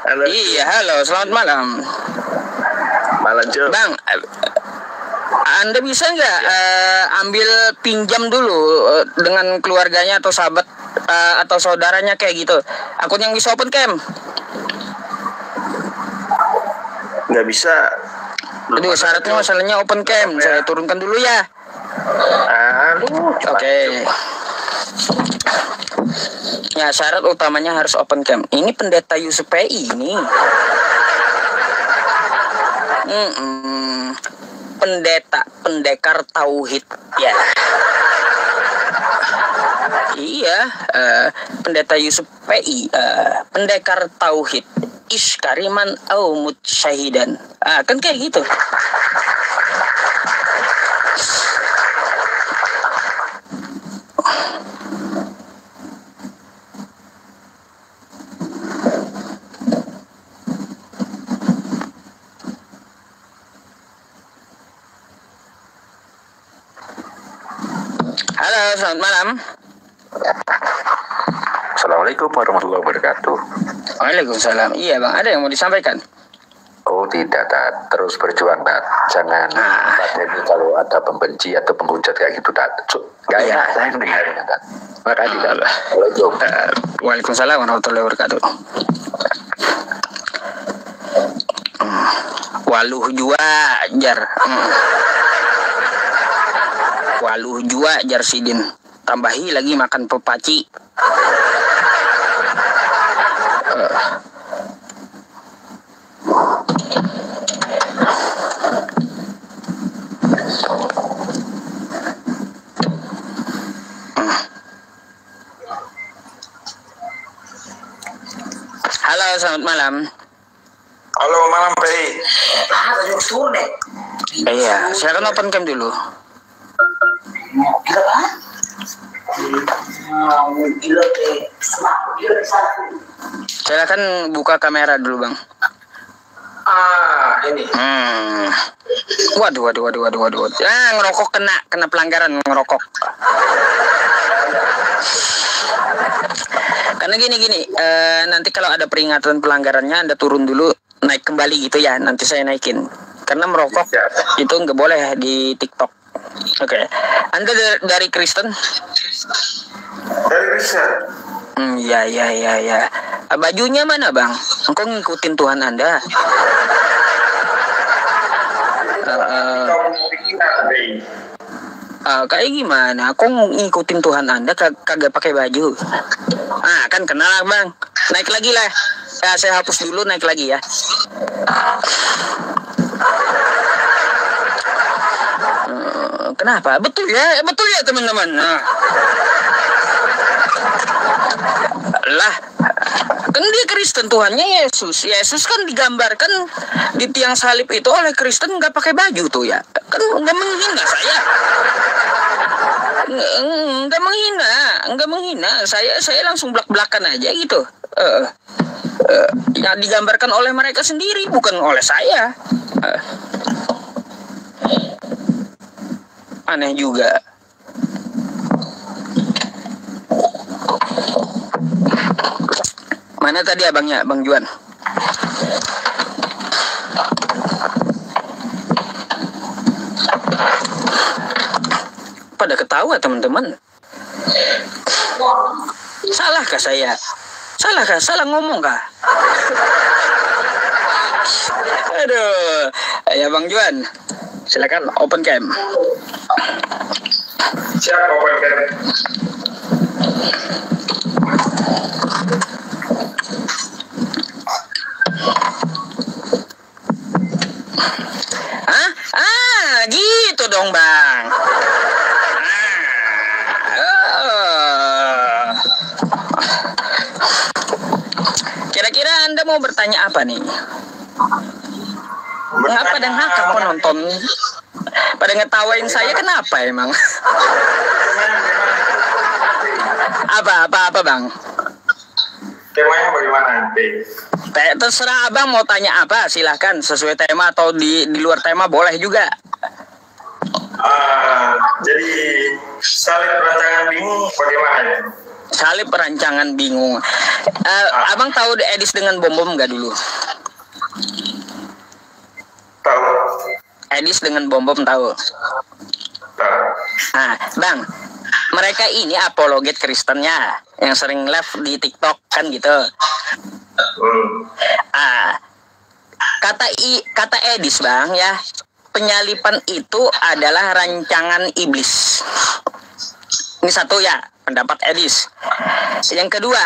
Halo. Iya, halo. Selamat malam.
lanjut.
Bang, Anda bisa nggak ambil pinjam dulu dengan keluarganya atau sahabat atau saudaranya kayak gitu? Akun yang bisa open cam.
Nggak bisa.
Aduh, syaratnya masalahnya open cam. Saya turunkan dulu ya. Oke. Ya, syarat utamanya harus open cam. Ini pendeta Yusuf PI ini. Pendekar tauhid ya. Iya, pendeta Yusuf PI, pendekar tauhid. Iskariman au mutsyahidan. Kan kayak gitu. Halo, selamat malam.
Assalamualaikum warahmatullahi wabarakatuh.
Waalaikumsalam. Iya bang, ada yang mau disampaikan?
Oh tidak, Dad. Terus berjuang, Dad. Jangan ini kalau ada pembenci atau penghujat kayak gitu, Dad. Gak enak saya dengarnya, Dad. Makasih, Dad.
Waalaikumsalam warahmatullahi wabarakatuh. Waluh jua jar. Waluh jua jar sidin. Tambahi lagi makan pepaci. Halo, selamat malam.
Halo, malam, Pei.
Iya, silakan open cam dulu. Silakan buka kamera dulu, Bang.
Ini.
Waduh. Ngerokok kena pelanggaran ngerokok. Karena gini, nanti kalau ada peringatan pelanggarannya Anda turun dulu, naik kembali gitu ya, nanti saya naikin. Karena merokok itu nggak boleh di TikTok. Oke. Anda dari Kristen?
Dari Kristen.
Ya. Bajunya mana, Bang? Engkau ngikutin Tuhan Anda. Kayak gimana? Aku ngikutin Tuhan Anda kagak pakai baju. Kan kenal, Bang. Naik lagi lah. Ya, saya hapus dulu, naik lagi ya. Kenapa? Betul ya teman-teman. Lah, kan dia Kristen, Tuhannya Yesus. Yesus kan digambarkan di tiang salib itu oleh Kristen nggak pakai baju tuh ya. Kan nggak menghina saya. Nggak menghina. Saya langsung belak-belakan aja gitu. Ya digambarkan oleh mereka sendiri, bukan oleh saya. Aneh juga. Mana tadi abangnya, Bang Juan? Pada ketawa teman-teman. Salahkah saya? Salah ngomong kah? Aduh, ya Bang Juan, silakan open cam.
Siap, open cam.
Gitu dong, Bang. Kira-kira Anda mau bertanya apa nih? Ngapa dan ngakak penonton? Pada ngetawain saya kenapa emang? Apa Bang?
Temanya bagaimana nanti?
Terserah Abang mau tanya apa, silahkan sesuai tema atau di luar tema boleh juga.
Jadi salib rancangan bingung bagaimana ya?
Salib rancangan bingung. Abang tahu Edis dengan bom nggak dulu?
Tahu.
Edis dengan Bom Bom tahu. Nah, Bang, mereka ini apologet Kristennya yang sering live di TikTok kan gitu. Kata Edis, Bang, ya, penyalipan itu adalah rancangan iblis. Ini satu ya, pendapat Edis. Yang kedua,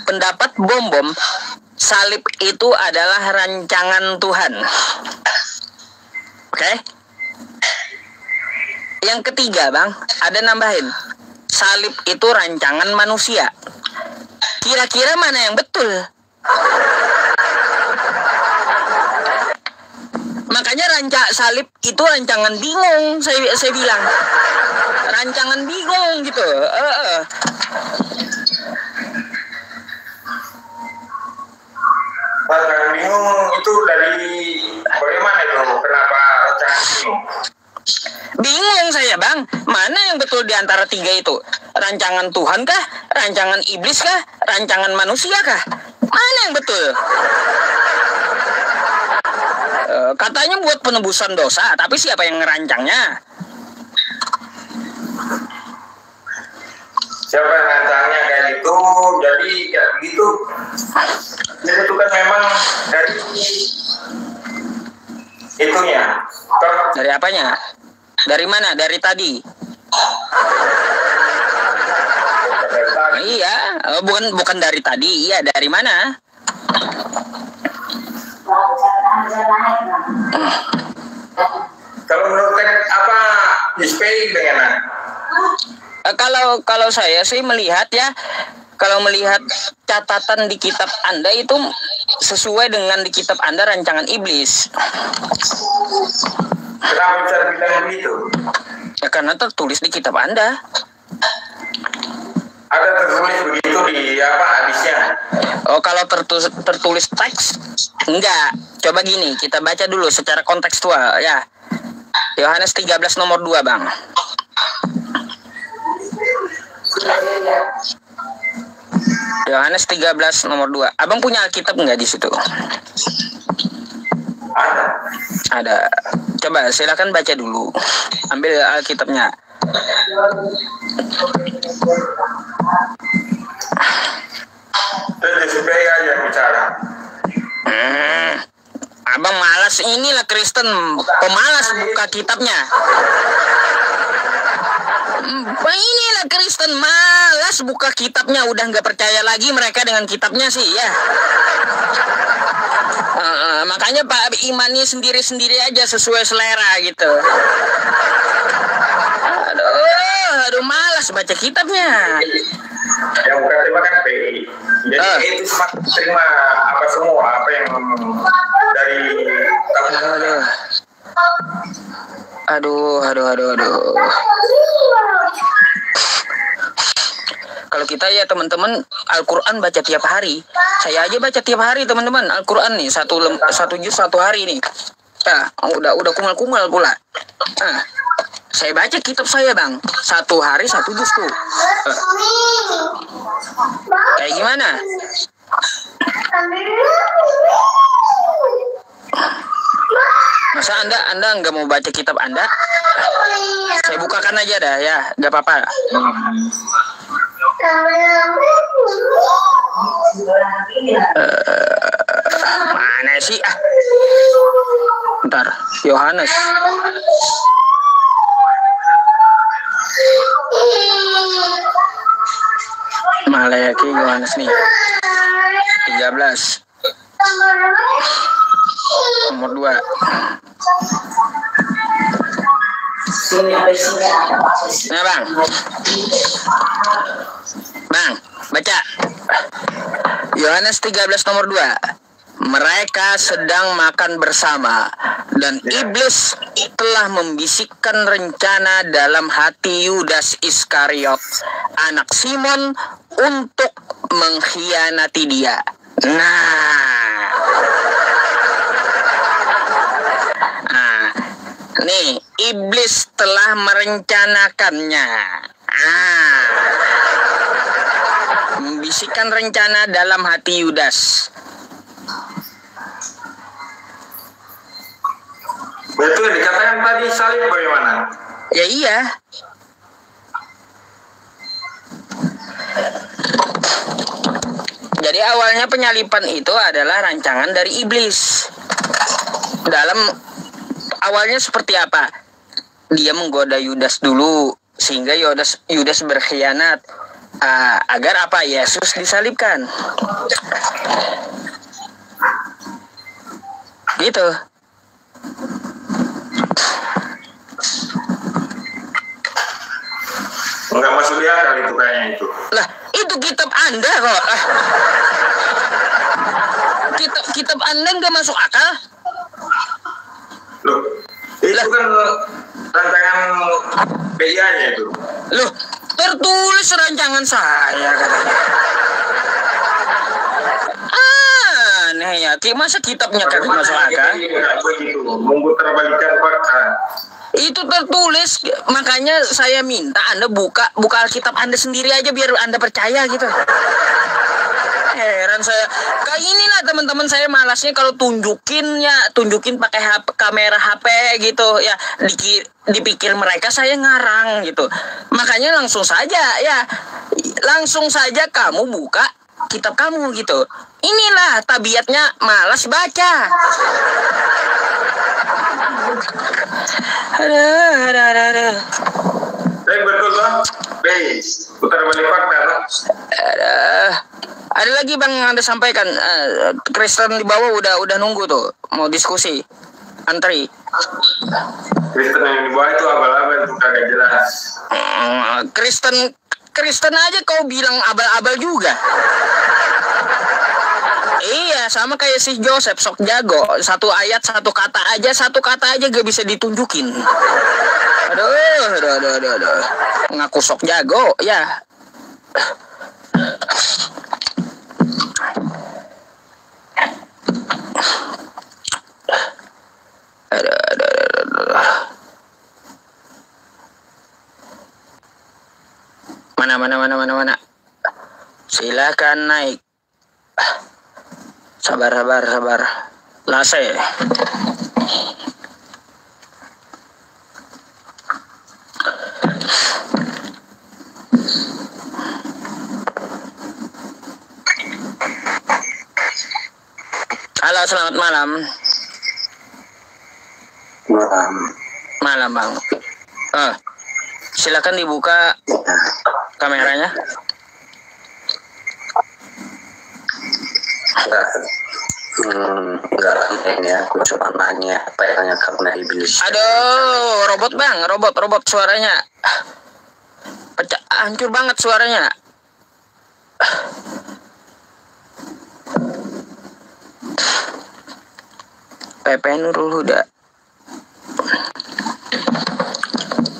pendapat Bom Bom, salib itu adalah rancangan Tuhan. Oke? Yang ketiga, Bang, ada nambahin. Salib itu rancangan manusia. Kira-kira mana yang betul? Makanya salib itu rancangan bingung, saya bilang. Rancangan bingung gitu.
Rancangan bingung itu dari bagaimana itu? Kenapa rancangan bingung?
Bingung saya, Bang. Mana yang betul di antara tiga itu? Rancangan Tuhan kah? Rancangan iblis kah? Rancangan manusia kah? Mana yang betul? Katanya buat penebusan dosa, tapi siapa yang ngerancangnya?
Siapa yang ngerancangnya kayak gitu? Jadi kayak gitu. Jadi itu kan memang dari itunya.
Dari apanya? Dari mana? Dari tadi? Iya, bukan dari tadi. Iya, dari mana?
Kalau menurut apa SPI bagaimana?
Kalau saya sih melihat ya, kalau melihat catatan di kitab Anda itu sesuai dengan di kitab Anda rancangan iblis.
Kenapa bisa bilang begitu?
Ya karena tertulis di kitab Anda.
Ada tertulis begitu di apa hadisnya?
Oh, kalau tertulis teks enggak. Coba gini, kita baca dulu secara kontekstual ya. Yohanes 13 nomor 2, Bang. Yohanes 13 nomor 2. Abang punya Alkitab enggak di situ? Ada. Coba silakan baca dulu. Ambil Alkitabnya.
Jadi SPI aja bicara.
Abang malas, inilah Kristen pemalas buka kitabnya. Inilah Kristen malas buka kitabnya, udah nggak percaya lagi mereka dengan kitabnya sih ya. Makanya Pak imani sendiri-sendiri aja sesuai selera gitu. Aduh malas baca kitabnya.
Yang bukan terima kan PI. Jadi itu terima apa semua apa yang dari
Aduh. Kalau kita ya teman-teman Al-Quran baca tiap hari. Saya aja baca tiap hari teman-teman Al-Quran nih satu juz satu hari nih. Udah kumal-kumal pula. Saya baca kitab saya, Bang. Satu hari satu juz tuh. Kayak gimana? Masa Anda nggak mau baca kitab Anda? Saya bukakan aja dah ya, nggak apa-apa. Mana sih? Bentar, Yohanes. Malayaki Yohanes nih 13 nomor 2. Nah, Bang, baca Yohanes 13 nomor 2. Mereka sedang makan bersama dan iblis telah membisikkan rencana dalam hati Yudas Iskariot, anak Simon, untuk mengkhianati dia. Nih, iblis telah merencanakannya. Membisikkan rencana dalam hati Yudas.
Betul, dikatakan tadi salib bagaimana?
Ya iya. Jadi awalnya penyalipan itu adalah rancangan dari iblis. Dalam awalnya seperti apa? Dia menggoda Yudas dulu sehingga Yudas berkhianat agar apa? Yesus disalibkan. Gitu.
Enggak masuk di akal itu kayaknya itu.
Lah, itu kitab Anda kok. Kitab Anda nggak masuk akal?
Loh, itu kan rancangan PIA-nya itu.
Loh, tertulis rancangan saya katanya. Aneh ya, masa kitabnya kagak masuk akal?
Memutarbalikkan fakta.
Itu tertulis, makanya saya minta Anda buka Alkitab Anda sendiri aja biar Anda percaya gitu. Heran saya. Kayak inilah teman-teman saya malasnya kalau tunjukin pakai kamera HP gitu ya, dipikir mereka saya ngarang gitu. Makanya langsung saja kamu buka kitab kamu gitu. Inilah tabiatnya malas baca. Ada.
Betul bang. Base. Putar balik fakta bang.
Ada lagi bang yang Anda sampaikan. Kristen di bawah udah nunggu tuh mau diskusi. Antri.
Kristen yang di bawah itu abal-abal itu kagak jelas.
Kristen aja kau bilang abal-abal juga. Iya, sama kayak si Joseph sok jago. Satu kata aja gak bisa ditunjukin. Aduh. Ngaku sok jago, ya. Mana. Silakan naik. Sabar. Lase. Halo, selamat malam. Malam, Bang. Silakan dibuka kameranya.
Enggak ini aku cuma nanya apa yang tanya kamu dari iblis.
Aduh, robot bang, robot suaranya hancur banget suaranya. PP Nurul Huda.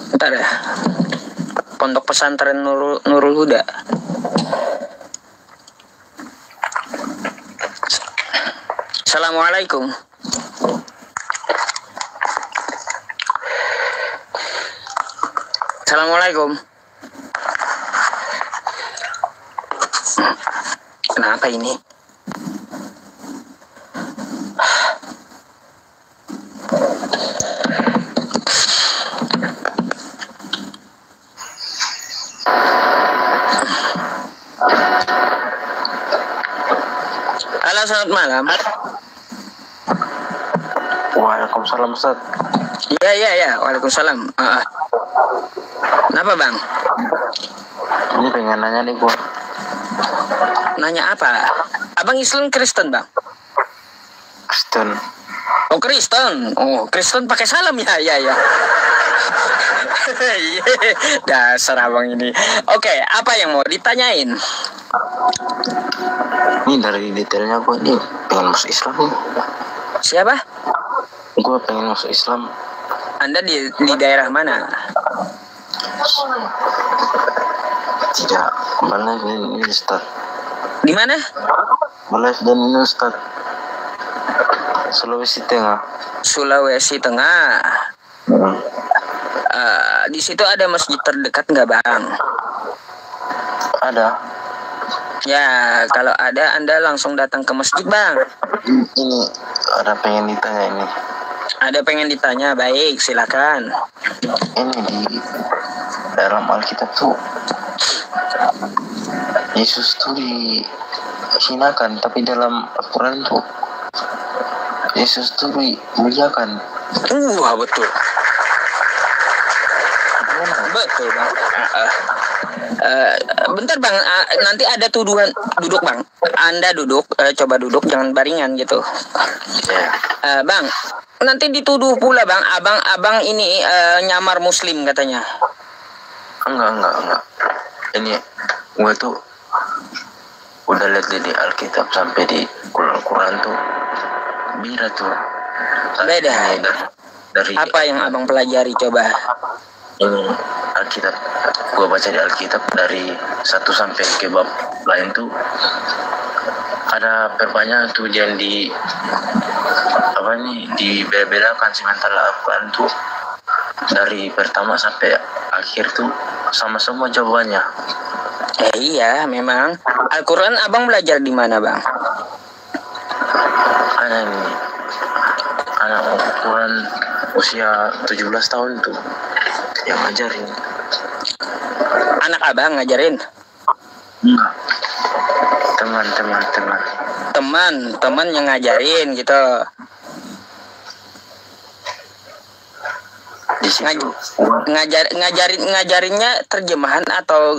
Bentar ya. Pondok Pesantren Nurul Huda. Assalamualaikum. Assalamualaikum. Kenapa ini? Halo, selamat malam.
Waalaikumsalam, Ustaz.
Iya. Waalaikumsalam. Kenapa, Bang?
Ini pengen nanya nih gua.
Nanya apa? Abang Islam Kristen, Bang?
Kristen.
Oh, Kristen. Oh, Kristen pakai salam ya. Dasar abang ini. Oke, apa yang mau ditanyain?
Ini dari detailnya gua nih pengen masuk Islam nih.
Siapa?
Gue pengen masuk Islam.
Anda di daerah mana?
Tidak, Malaysia ini Ustaz.
Di mana?
Malaysia ini Ustaz. Sulawesi Tengah.
Di situ ada masjid terdekat nggak, Bang?
Ada.
Ya, kalau ada Anda langsung datang ke masjid, Bang.
Ini ada pengen ditanya ini.
Ada pengen ditanya, baik silakan.
Ini di dalam Alkitab tuh Yesus tuh dihinakan, tapi dalam Al-Quran tuh Yesus tuh dimuliakan.
Betul. Betul bang. Bentar bang, nanti ada tuduhan. Duduk bang. Anda duduk, coba duduk, jangan baringan gitu. Bang, nanti dituduh pula bang, abang ini nyamar muslim katanya.
Enggak. Ini gue tuh udah lihat di Alkitab sampai di Quran tuh beda tuh.
Beda.
Dari
apa yang abang pelajari coba?
Ini Alkitab, gue baca di Alkitab dari 1 sampai ke bab lain tuh ada perbanyak tuh yang dibedakan sementara Al-Quran tuh dari pertama sampai akhir tuh sama semua jawabannya.
Iya, memang. Al-Quran abang belajar di mana bang?
Anak Al-Quran usia 17 tahun tuh yang ngajarin.
Anak abang ngajarin?
Enggak. Teman
yang ngajarin gitu. Ngajarinnya terjemahan atau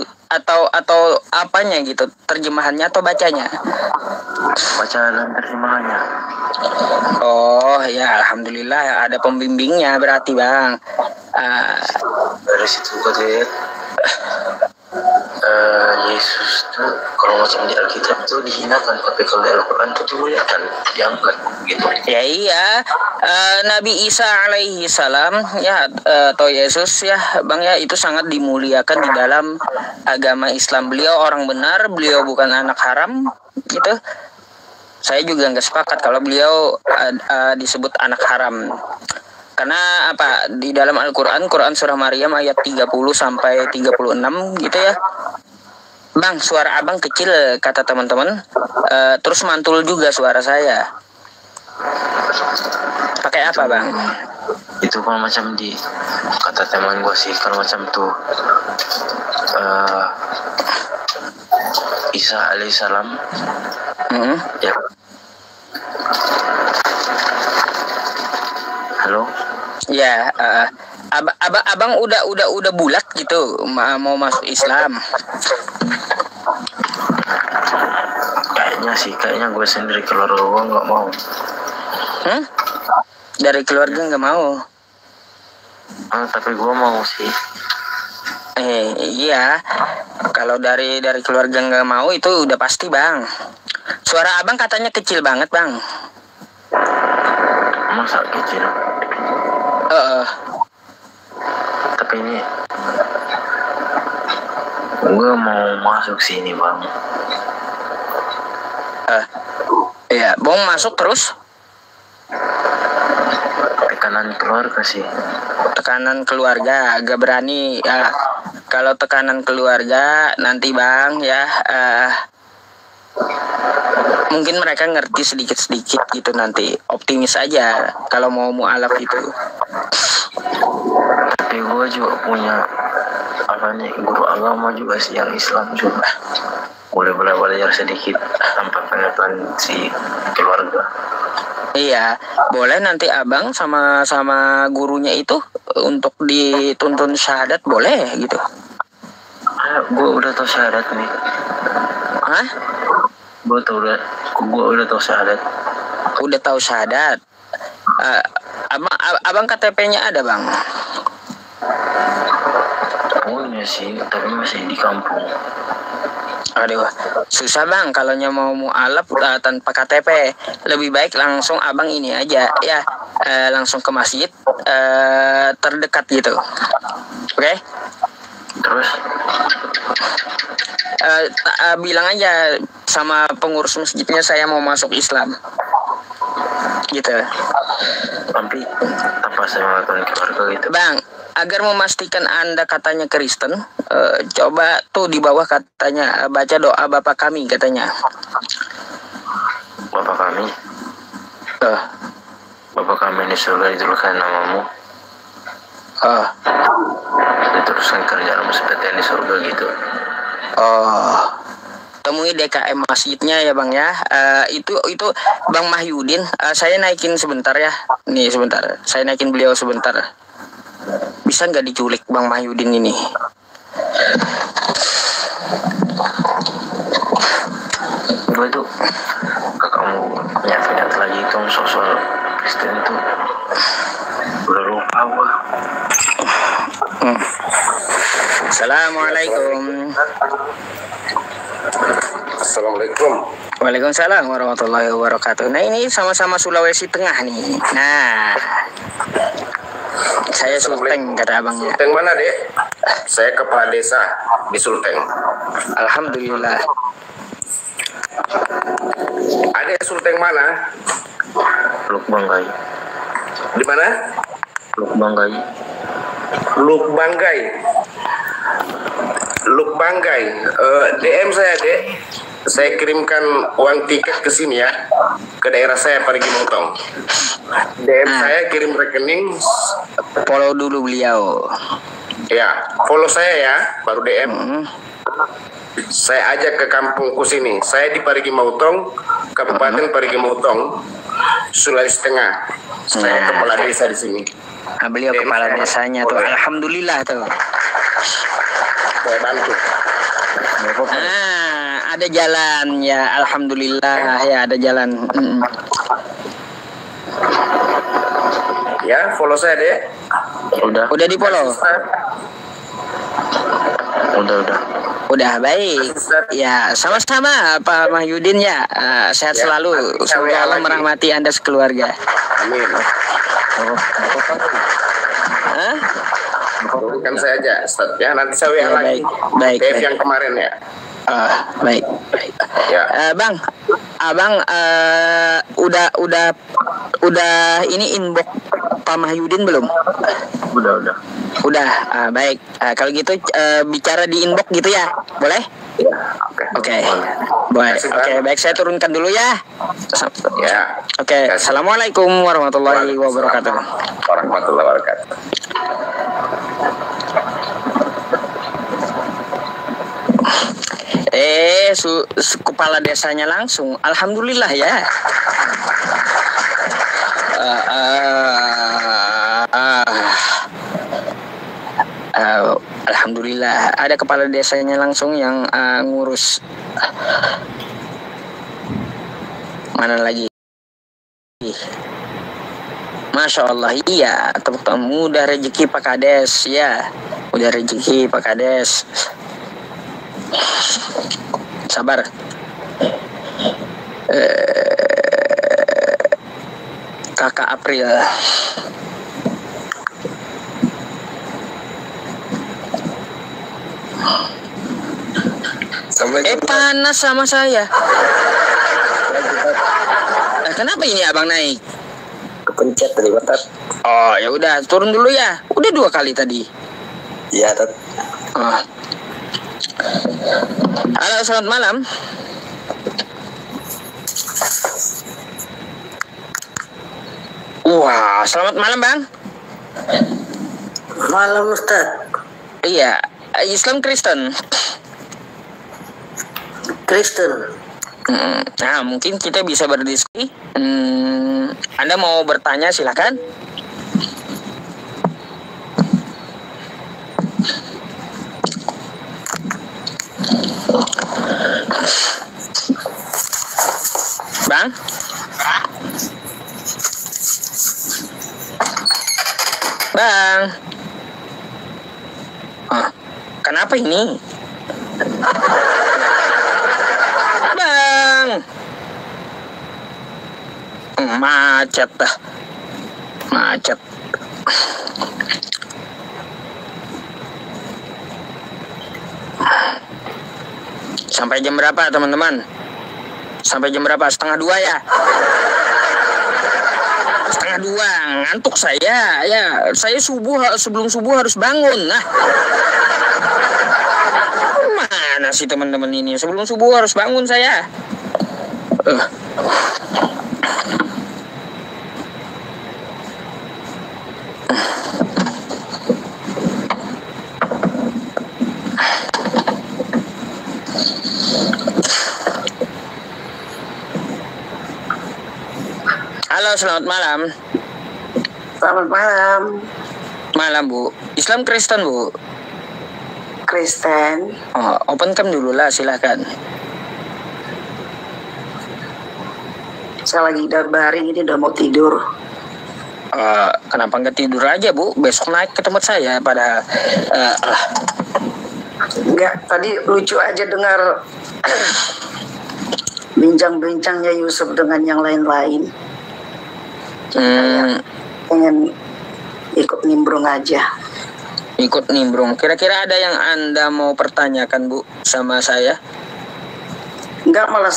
apanya gitu? Terjemahannya atau bacanya?
Bacaan terjemahannya.
Oh ya, alhamdulillah ada pembimbingnya berarti bang.
Dari situ gue lihat Yesus tuh kalau macam di Alkitab tuh dihinakan, tapi kalau di Al-Quran tuh dimuliakan, diangkat gitu.
Ya iya, Nabi Isa alaihi salam ya, atau Yesus ya bang ya, itu sangat dimuliakan di dalam agama Islam. Beliau orang benar, beliau bukan anak haram gitu. Saya juga nggak sepakat kalau beliau disebut anak haram. Karena apa? Di dalam Al-Quran, Quran surah Maryam ayat 30 sampai 36 gitu ya. Bang, suara abang kecil kata teman-teman. Terus mantul juga suara saya. Pakai apa bang?
Itu kalau macam di kata teman gue sih, kalau macam tuh Isa alaihissalam. Ya. Halo.
Ya, abang udah bulat gitu mau masuk Islam.
Kayaknya gue sendiri, keluarga gue nggak mau.
Dari keluarga nggak mau?
Tapi gue mau sih.
Iya, kalau dari keluarga nggak mau itu udah pasti bang. Suara abang katanya kecil banget bang.
Masa kecil? Tapi ini gue mau masuk sini bang.
Iya, bang masuk terus.
Tekanan keluarga sih.
Tekanan keluarga agak berani ya. Kalau tekanan keluarga nanti bang ya, mungkin mereka ngerti sedikit-sedikit gitu nanti. Optimis aja kalau mau mu'alaf itu.
Tapi gue juga punya guru agama juga sih yang Islam juga. Boleh belajar sedikit tanpa pengertian si keluarga.
Iya, boleh nanti abang sama gurunya itu untuk dituntun syahadat boleh gitu.
Gue udah tahu syahadat nih.
Hah?
Gue udah tahu syahadat.
Udah tahu syahadat. Abang KTP-nya ada bang?
Punya sih, tapi masih di kampung.
Aduh, susah bang kalau mau mu'alaf tanpa KTP. Lebih baik langsung abang ini aja ya, langsung ke masjid terdekat gitu. Oke?
Terus?
Bilang aja sama pengurus masjidnya saya mau masuk Islam. Gitu.
Tapi tanpa saya mengatakan keluarga gitu.
Bang, agar memastikan Anda katanya Kristen, coba tuh di bawah katanya baca doa Bapa Kami katanya.
Bapa Kami? Bapa kami di surga dituliskan namamu. Diteruskan kerjaanmu seperti yang di surga gitu.
Temui DKM masjidnya ya Bang ya. Itu Bang Mahyudin. Saya naikin sebentar ya. Nih sebentar. Saya naikin beliau sebentar. Bisa nggak diculik Bang Mahyudin ini?
Gue tuh kamu punya fidat lagi itu sosok Kristen tuh udah lupa gue.
Assalamualaikum.
Assalamualaikum.
Waalaikumsalam warahmatullahi wabarakatuh. Nah ini sama-sama Sulawesi Tengah nih. Nah, saya Sulteng kata abangnya.
Sulteng mana dek? Saya kepala desa di Sulteng.
Alhamdulillah.
Adek Sulteng mana?
Lukbanggai.
Di mana?
Lukbanggai.
Lukbanggai. Lukbanggai. DM saya dek. Saya kirimkan uang tiket ke sini ya, ke daerah saya Parigi Motong. DM saya kirim rekening.
Follow dulu beliau.
Ya, follow saya ya, baru DM. Saya ajak ke kampungku sini. Saya di Parigi Motong, Kabupaten Parigi Motong, Sulawesi Tengah. Saya kepala desa di sini.
Nah, beliau DM kepala desanya tuh. Alhamdulillah tuh.
Saya bantu.
Ada jalan ya, alhamdulillah ya ada jalan.
Ya, follow saya deh.
Udah di follow. Udah baik. Ya sama-sama Pak Mahyudin ya. Sehat selalu. Semoga Allah merahmati Anda sekeluarga.
Amin. Bukan saya aja, Ustaz. Ya nanti saya WA lagi.
Baik.
Yang kemarin ya.
Baik.
Ya.
Bang, abang udah ini inbox Pak Mahyudin belum? Udah. Baik. Kalau gitu bicara di inbox gitu ya, boleh? Oke. Baik, saya turunkan dulu ya.
Ya.
Oke. Assalamualaikum warahmatullahi wabarakatuh.
Warahmatullahi wabarakatuh.
Kepala desanya langsung. Alhamdulillah ya. Alhamdulillah ada kepala desanya langsung yang ngurus. Mana lagi? Masya Allah, iya. Tepuk tangan, udah rezeki Pak Kades ya. Udah rezeki Pak Kades. Sabar. Kakak April. Panas sama saya. Kenapa ini abang naik?
Kepencet tadi bentar.
Oh ya udah turun dulu ya. Udah 2 kali tadi.
Iya Tat.
Halo, selamat malam. Wah, selamat malam Bang.
Malam Ustaz.
Iya, Islam Kristen. Nah, mungkin kita bisa berdiskusi. Anda mau bertanya silakan. Bang? Bang? Kenapa ini? Bang? Macet dah. Macet. Sampai jam berapa teman-teman? Sampai jam berapa? 1:30 ya? 1:30, ngantuk saya. Ya, saya sebelum subuh harus bangun. Nah, mana sih teman-teman ini? Sebelum subuh harus bangun saya. Halo, selamat malam.
Selamat malam.
Malam, Bu. Islam Kristen, Bu?
Kristen.
Oh, open cam dulu lah, silakan.
Saya lagi baring ini udah mau tidur.
Kenapa nggak tidur aja, Bu? Besok naik ke tempat saya pada...
Enggak, tadi lucu aja dengar bincang-bincangnya Yusuf dengan yang lain-lain. Pengen ikut nimbrung aja.
Ikut nimbrung. Kira-kira ada yang Anda mau pertanyakan, Bu, sama saya?
Enggak, malah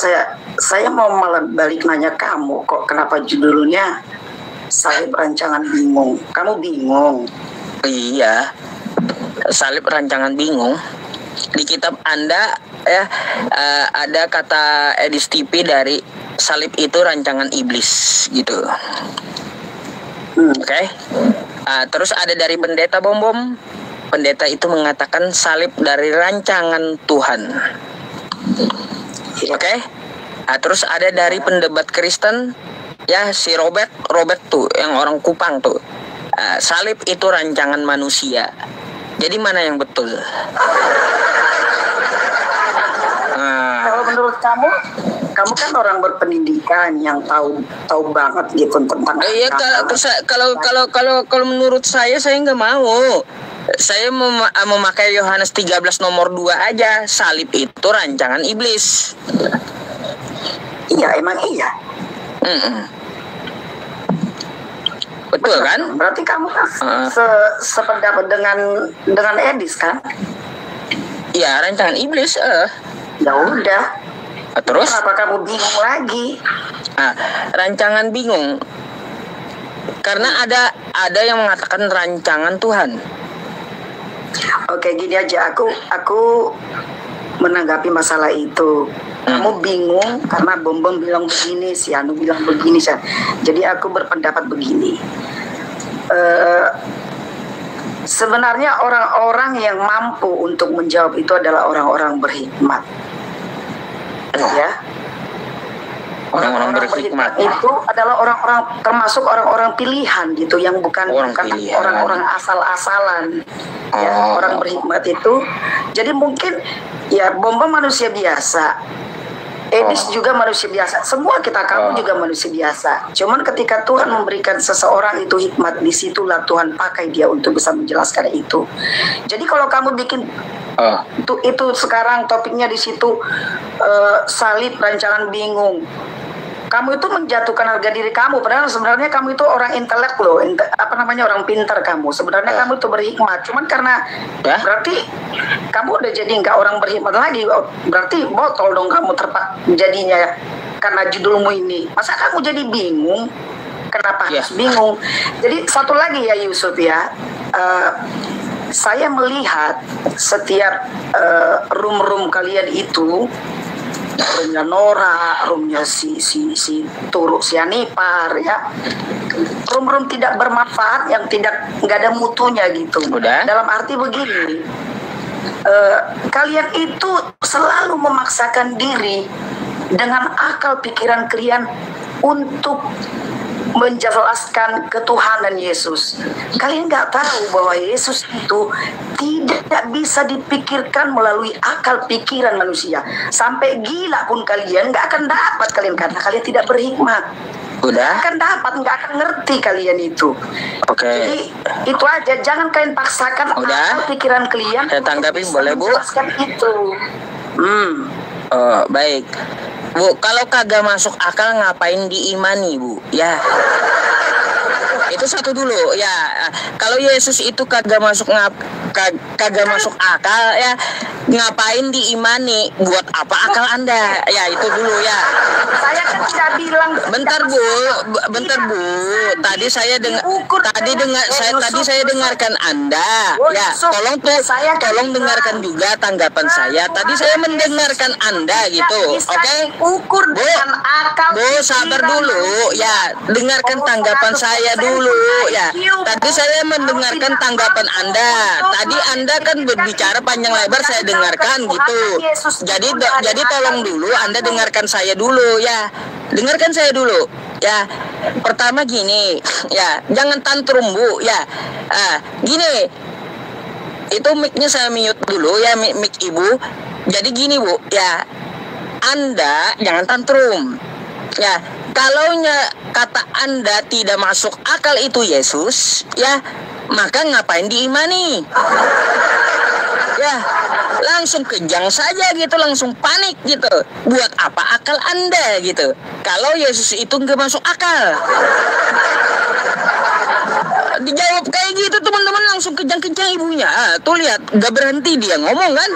saya mau malah balik nanya kamu. Kok kenapa judulnya Salib Rancangan Bingung? Kamu bingung?
Iya. Salib Rancangan Bingung. Di kitab Anda ya ada kata Edis TV dari salib itu rancangan iblis gitu. Oke. Terus ada dari pendeta Bom. Pendeta itu mengatakan salib dari rancangan Tuhan. Oke. Terus ada dari pendebat Kristen ya, si Robert tuh yang orang Kupang tuh. Salib itu rancangan manusia. Jadi mana yang betul?
Kalau menurut kamu kan orang berpendidikan yang tahu banget gitu tentang.
Iya, kalau menurut saya nggak mau. Saya mau memakai Yohanes 13 nomor 2 aja. Salib itu rancangan iblis.
Iya, emang iya.
Betul kan?
Berarti kamu sependapat dengan Edis kan?
Iya, rancangan iblis.
Ya udah.
Terus?
Kenapa kamu bingung lagi?
Rancangan bingung. Karena ada yang mengatakan rancangan Tuhan.
Oke, gini aja, aku menanggapi masalah itu. Kamu bingung karena Bom bilang begini, si Anu bilang begini. Jadi aku berpendapat begini. Sebenarnya orang-orang yang mampu untuk menjawab itu adalah orang-orang berhikmat. Ya.
Orang-orang berhikmat
itu adalah orang-orang, termasuk orang-orang pilihan gitu, yang bukan orang-orang asal-asalan. Ya, orang berhikmat itu. Jadi mungkin ya Bom manusia biasa. Edis juga manusia biasa. Semua kamu juga manusia biasa. Cuman ketika Tuhan memberikan seseorang itu hikmat, disitulah Tuhan pakai dia untuk bisa menjelaskan itu. Jadi kalau kamu bikin itu sekarang topiknya di situ salib rancangan bingung. Kamu itu menjatuhkan harga diri kamu, padahal sebenarnya kamu itu orang intelek loh, orang pintar kamu. Sebenarnya kamu itu berhikmat, cuman karena berarti kamu udah jadi nggak orang berhikmat lagi. Berarti botol dong kamu jadinya karena judulmu ini. Masa kamu jadi bingung? Kenapa harus bingung? Jadi satu lagi ya Yusuf ya, saya melihat setiap room kalian itu, roomnya Nora, roomnya si Turuk, si Anipar ya, room tidak bermanfaat, yang nggak ada mutunya gitu. Dalam arti begini, kalian itu selalu memaksakan diri dengan akal pikiran kalian untuk menjelaskan ketuhanan Yesus. Kalian nggak tahu bahwa Yesus itu tidak bisa dipikirkan melalui akal pikiran manusia. Sampai gila pun kalian nggak akan dapat kalian, karena kalian tidak berhikmat. Nggak akan dapat, nggak akan ngerti kalian itu. Jadi itu aja, jangan kalian paksakan akal pikiran kalian.
Saya tanggapi boleh, Bu?
Itu.
Baik. Bu, kalau kagak masuk akal ngapain diimani, Bu? Ya. Itu satu dulu ya. Kalau Yesus itu kagak masuk akal ya, ngapain diimani? Buat apa akal Anda? Ya, itu dulu ya.
Saya kan tidak bilang.
Bentar Bu. Tadi saya dengarkan Anda. Ya, tolong dengarkan juga tanggapan saya. Tadi saya mendengarkan Anda gitu. Oke? Bu, sabar dulu ya. Dengarkan tanggapan saya dulu ya. Tadi saya mendengarkan tanggapan Anda. Tadi Anda kan berbicara panjang lebar, saya dengarkan gitu. Jadi tolong dulu Anda dengarkan saya dulu ya. Dengarkan saya dulu. Ya, pertama gini, ya, jangan tantrum Bu, ya. Gini. Itu mic-nya saya mute dulu ya, mic Ibu. Jadi gini Bu, ya. Anda jangan tantrum. Ya, kalau kata Anda tidak masuk akal itu Yesus, ya, maka ngapain diimani? Ya, langsung kejang saja gitu, langsung panik gitu. Buat apa akal Anda gitu? Kalau Yesus itu nggak masuk akal. Dijawab kayak gitu teman-teman, langsung kejang-kejang ibunya. Tuh lihat, nggak berhenti dia ngomong kan?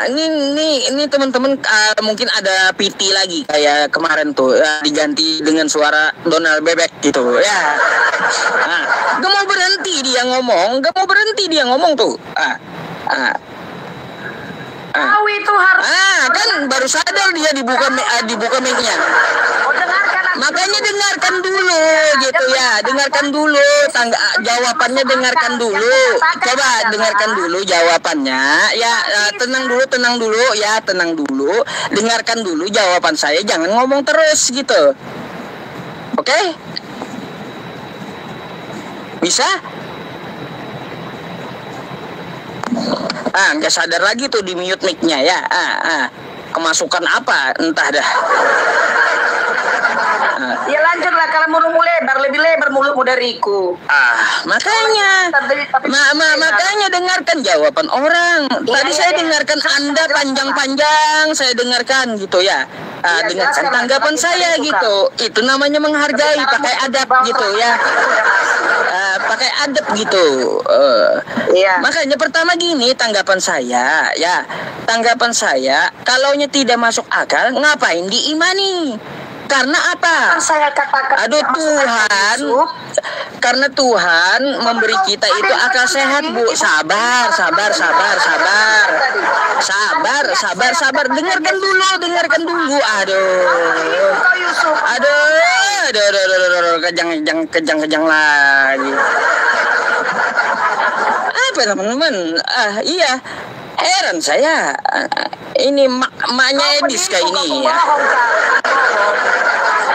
Ini teman-teman mungkin ada PT lagi kayak kemarin tuh diganti dengan suara Donald Bebek gitu ya. Gak mau berhenti dia ngomong, tuh.
Tahu itu harus.
Kan baru sadar dia dibuka mic-nya. Makanya dengarkan dulu gitu ya, dengarkan dulu jawabannya, dengarkan dulu. Coba dengarkan dulu jawabannya. Ya, tenang dulu ya, tenang dulu. Dengarkan dulu jawaban saya, jangan ngomong terus gitu. Oke? Bisa? Nggak sadar lagi tuh di mute mic-nya ya. Kemasukan apa? Entah dah.
Ya lanjutlah, kalau mulutmu lebar, lebih lebar mulutmu dariku.
Makanya makanya dengarkan jawaban orang. Tadi saya dengarkan Anda panjang-panjang, saya dengarkan gitu ya. Dengarkan tanggapan saya gitu. Itu namanya menghargai, pakai adab gitu ya. Pakai adab gitu. Makanya pertama gini tanggapan saya ya. Tanggapan saya, kalaunya tidak masuk akal, ngapain diimani? Karena apa?
Saya katakan,
aduh Tuhan, karena Tuhan memberi kita itu akal sehat Bu. Sabar. Dengarkan dulu. Aduh, kejang lagi. Apa teman-teman? Iya. Heran saya. Ini maknya Edis kayak ini ya.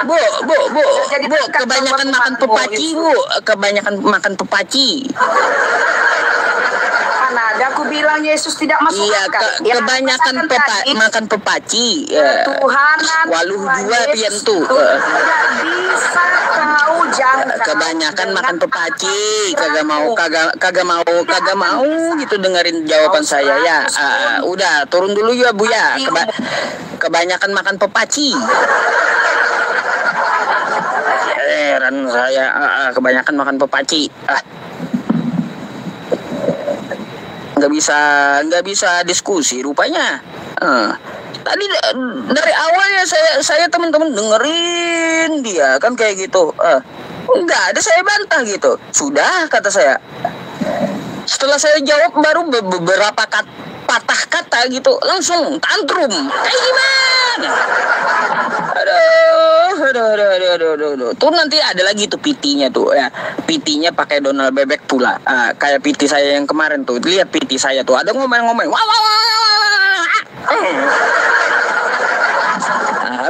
Bu, kebanyakan makan pepaci, Bu. Kebanyakan makan pepaci.
Ada aku bilang Yesus tidak masuk akal.
Kebanyakan makan pepaci.
Tuhan,
waluh dua pian tuh.
Tidak bisa tahu, jangan.
Kebanyakan makan pepaci, kagak mau gitu dengerin jawaban saya ya. Udah turun dulu ya Bu ya. Kebanyakan makan pepaci. Heran saya, kebanyakan makan pepaci. Nggak bisa diskusi rupanya. Tadi dari awalnya saya teman-teman dengerin dia kan kayak gitu. Nggak ada saya bantah gitu. Sudah kata saya. Setelah saya jawab baru beberapa patah kata gitu langsung tantrum. Kayak gimana? Aduh. Tuh nanti ada lagi tuh PT-nya tuh ya. PT-nya pakai Donald Bebek pula. Kayak PT saya yang kemarin tuh. Lihat PT saya tuh ada ngomong-ngomong.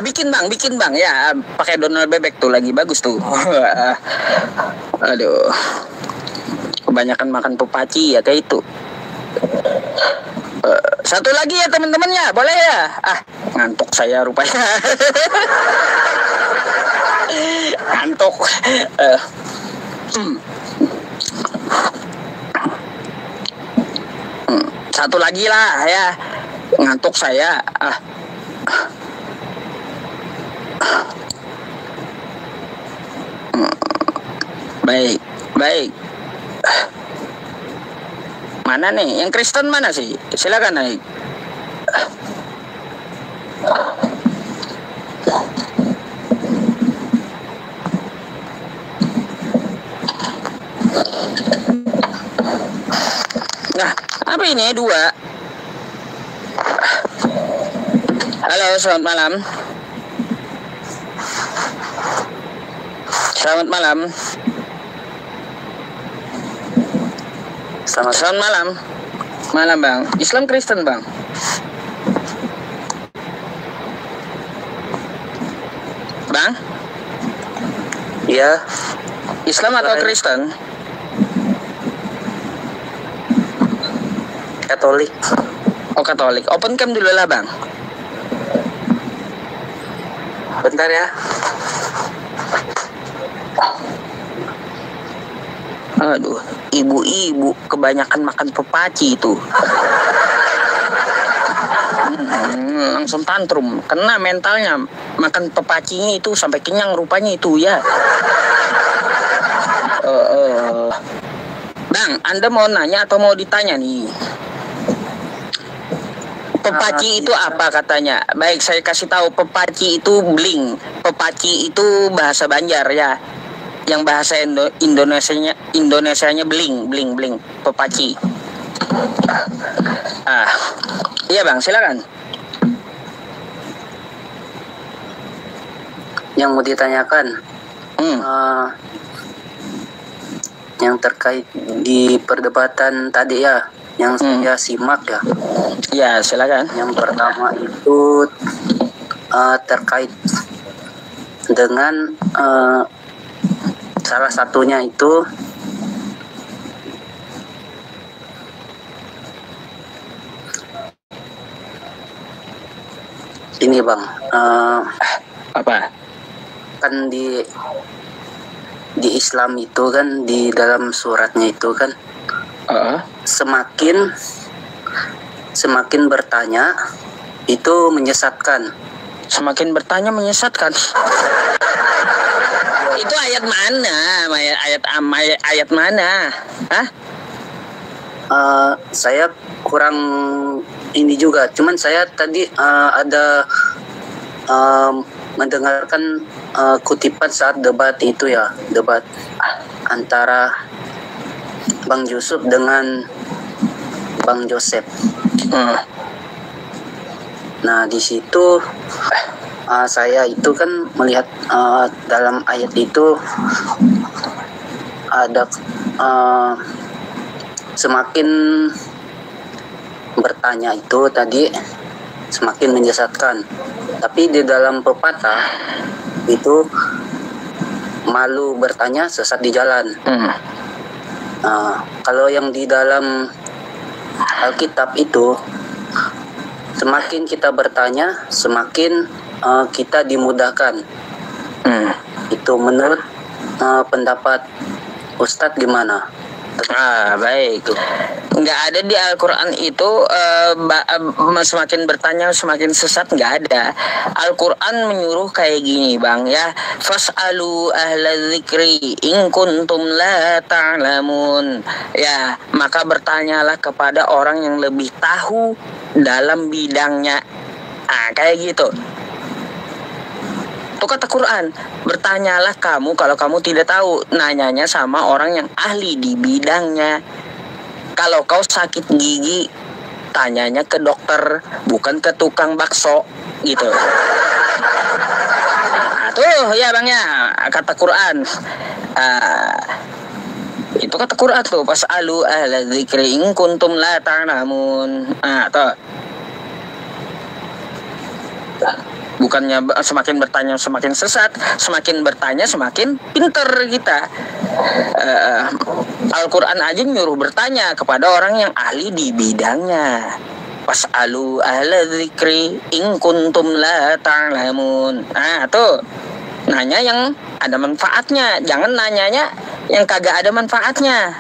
Bikin bang ya. Pakai Donald Bebek tuh lagi bagus tuh. Aduh. Kebanyakan makan pepaci ya kayak itu. Satu lagi ya teman-teman ya, boleh ya? Ngantuk saya rupanya. Ngantuk. Satu lagi lah ya. Ngantuk saya. Baik. Mana nih? Yang Kristen mana sih? Silakan naik. Nah, apa ini? Dua. Halo, selamat malam. Selamat malam. Mana bang? Islam Kristen bang? Bang?
Iya.
Islam atau Kristen?
Katolik.
Oh Katolik. Open cam dulu lah bang.
Bentar ya.
Aduh, ibu-ibu kebanyakan makan pepaci itu. Langsung tantrum, kena mentalnya. Makan pepacinya itu sampai kenyang rupanya itu ya. Bang, Anda mau nanya atau mau ditanya nih? Pepaci itu apa katanya? Baik, saya kasih tahu. Pepaci itu bling. Pepaci itu bahasa Banjar ya. Yang bahasa Indonesianya bling. Pepaci. Iya bang, silakan.
Yang mau ditanyakan, yang terkait di perdebatan tadi ya, yang saya simak ya.
Ya, silakan.
Yang pertama itu terkait dengan salah satunya itu ini bang,
apa?
Kan di Islam itu kan di dalam suratnya itu kan semakin bertanya itu menyesatkan.
Semakin bertanya menyesatkan. Itu ayat mana? Ayat mana? Hah?
Saya kurang ini juga. Cuman saya tadi ada mendengarkan kutipan saat debat itu ya, debat antara Bang Yusuf dengan Bang Joseph. Nah di situ saya itu kan melihat dalam ayat itu ada semakin bertanya itu tadi semakin menyesatkan. Tapi di dalam pepatah itu malu bertanya sesat di jalan. Kalau yang di dalam Alkitab itu semakin kita bertanya semakin kita dimudahkan. Itu menurut pendapat Ustadz gimana?
Baik. Nggak ada di Al-Quran itu semakin bertanya semakin sesat, nggak ada. Al-Quran menyuruh kayak gini bang ya, fas'alu ahla dzikri in kuntum la ta'lamun. Ya, maka bertanyalah kepada orang yang lebih tahu dalam bidangnya. Kayak gitu. Itu kata Quran, bertanyalah kamu kalau kamu tidak tahu, nanyanya sama orang yang ahli di bidangnya. Kalau kau sakit gigi, tanyanya ke dokter, bukan ke tukang bakso, gitu. Tuh ya bang ya, kata Quran. Itu kata Quran tuh, fas'alu ahla dzikri in kuntum la ta'lamun. Tuh. Bukannya semakin bertanya semakin sesat, semakin bertanya semakin pinter kita. Al-Quran aja nyuruh bertanya kepada orang yang ahli di bidangnya. Fas'alu ahla dzikri in kuntum la ta'lamun. Tuh. Nanya yang ada manfaatnya, jangan nanyanya yang kagak ada manfaatnya.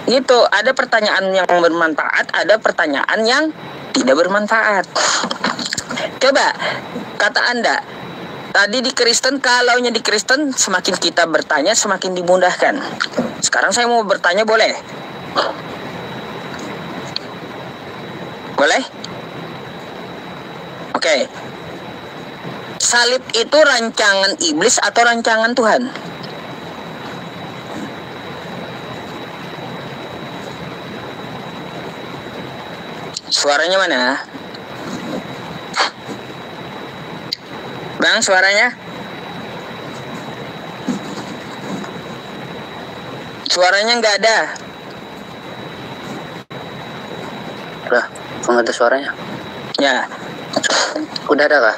Gitu, ada pertanyaan yang bermanfaat, ada pertanyaan yang tidak bermanfaat. Coba kata Anda tadi di Kristen, kalaunya di Kristen semakin kita bertanya semakin dimudahkan. Sekarang saya mau bertanya, boleh? Boleh? Oke. Salib itu rancangan iblis atau rancangan Tuhan? Suaranya mana? Bang, suaranya? Suaranya nggak ada.
Enggak ada suaranya.
Ya.
Udah ada kah?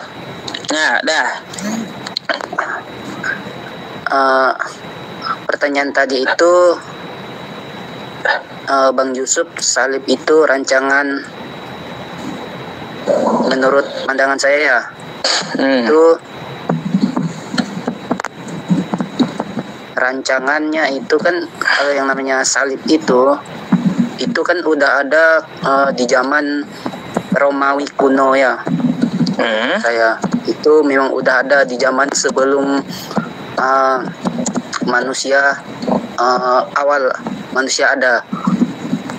Ya, dah.
Pertanyaan tadi itu Bang Yusuf, salib itu rancangan menurut pandangan saya ya. Itu rancangannya itu kan kalau yang namanya salib itu kan udah ada di zaman Romawi kuno ya. Saya itu memang udah ada di zaman sebelum manusia awal manusia ada,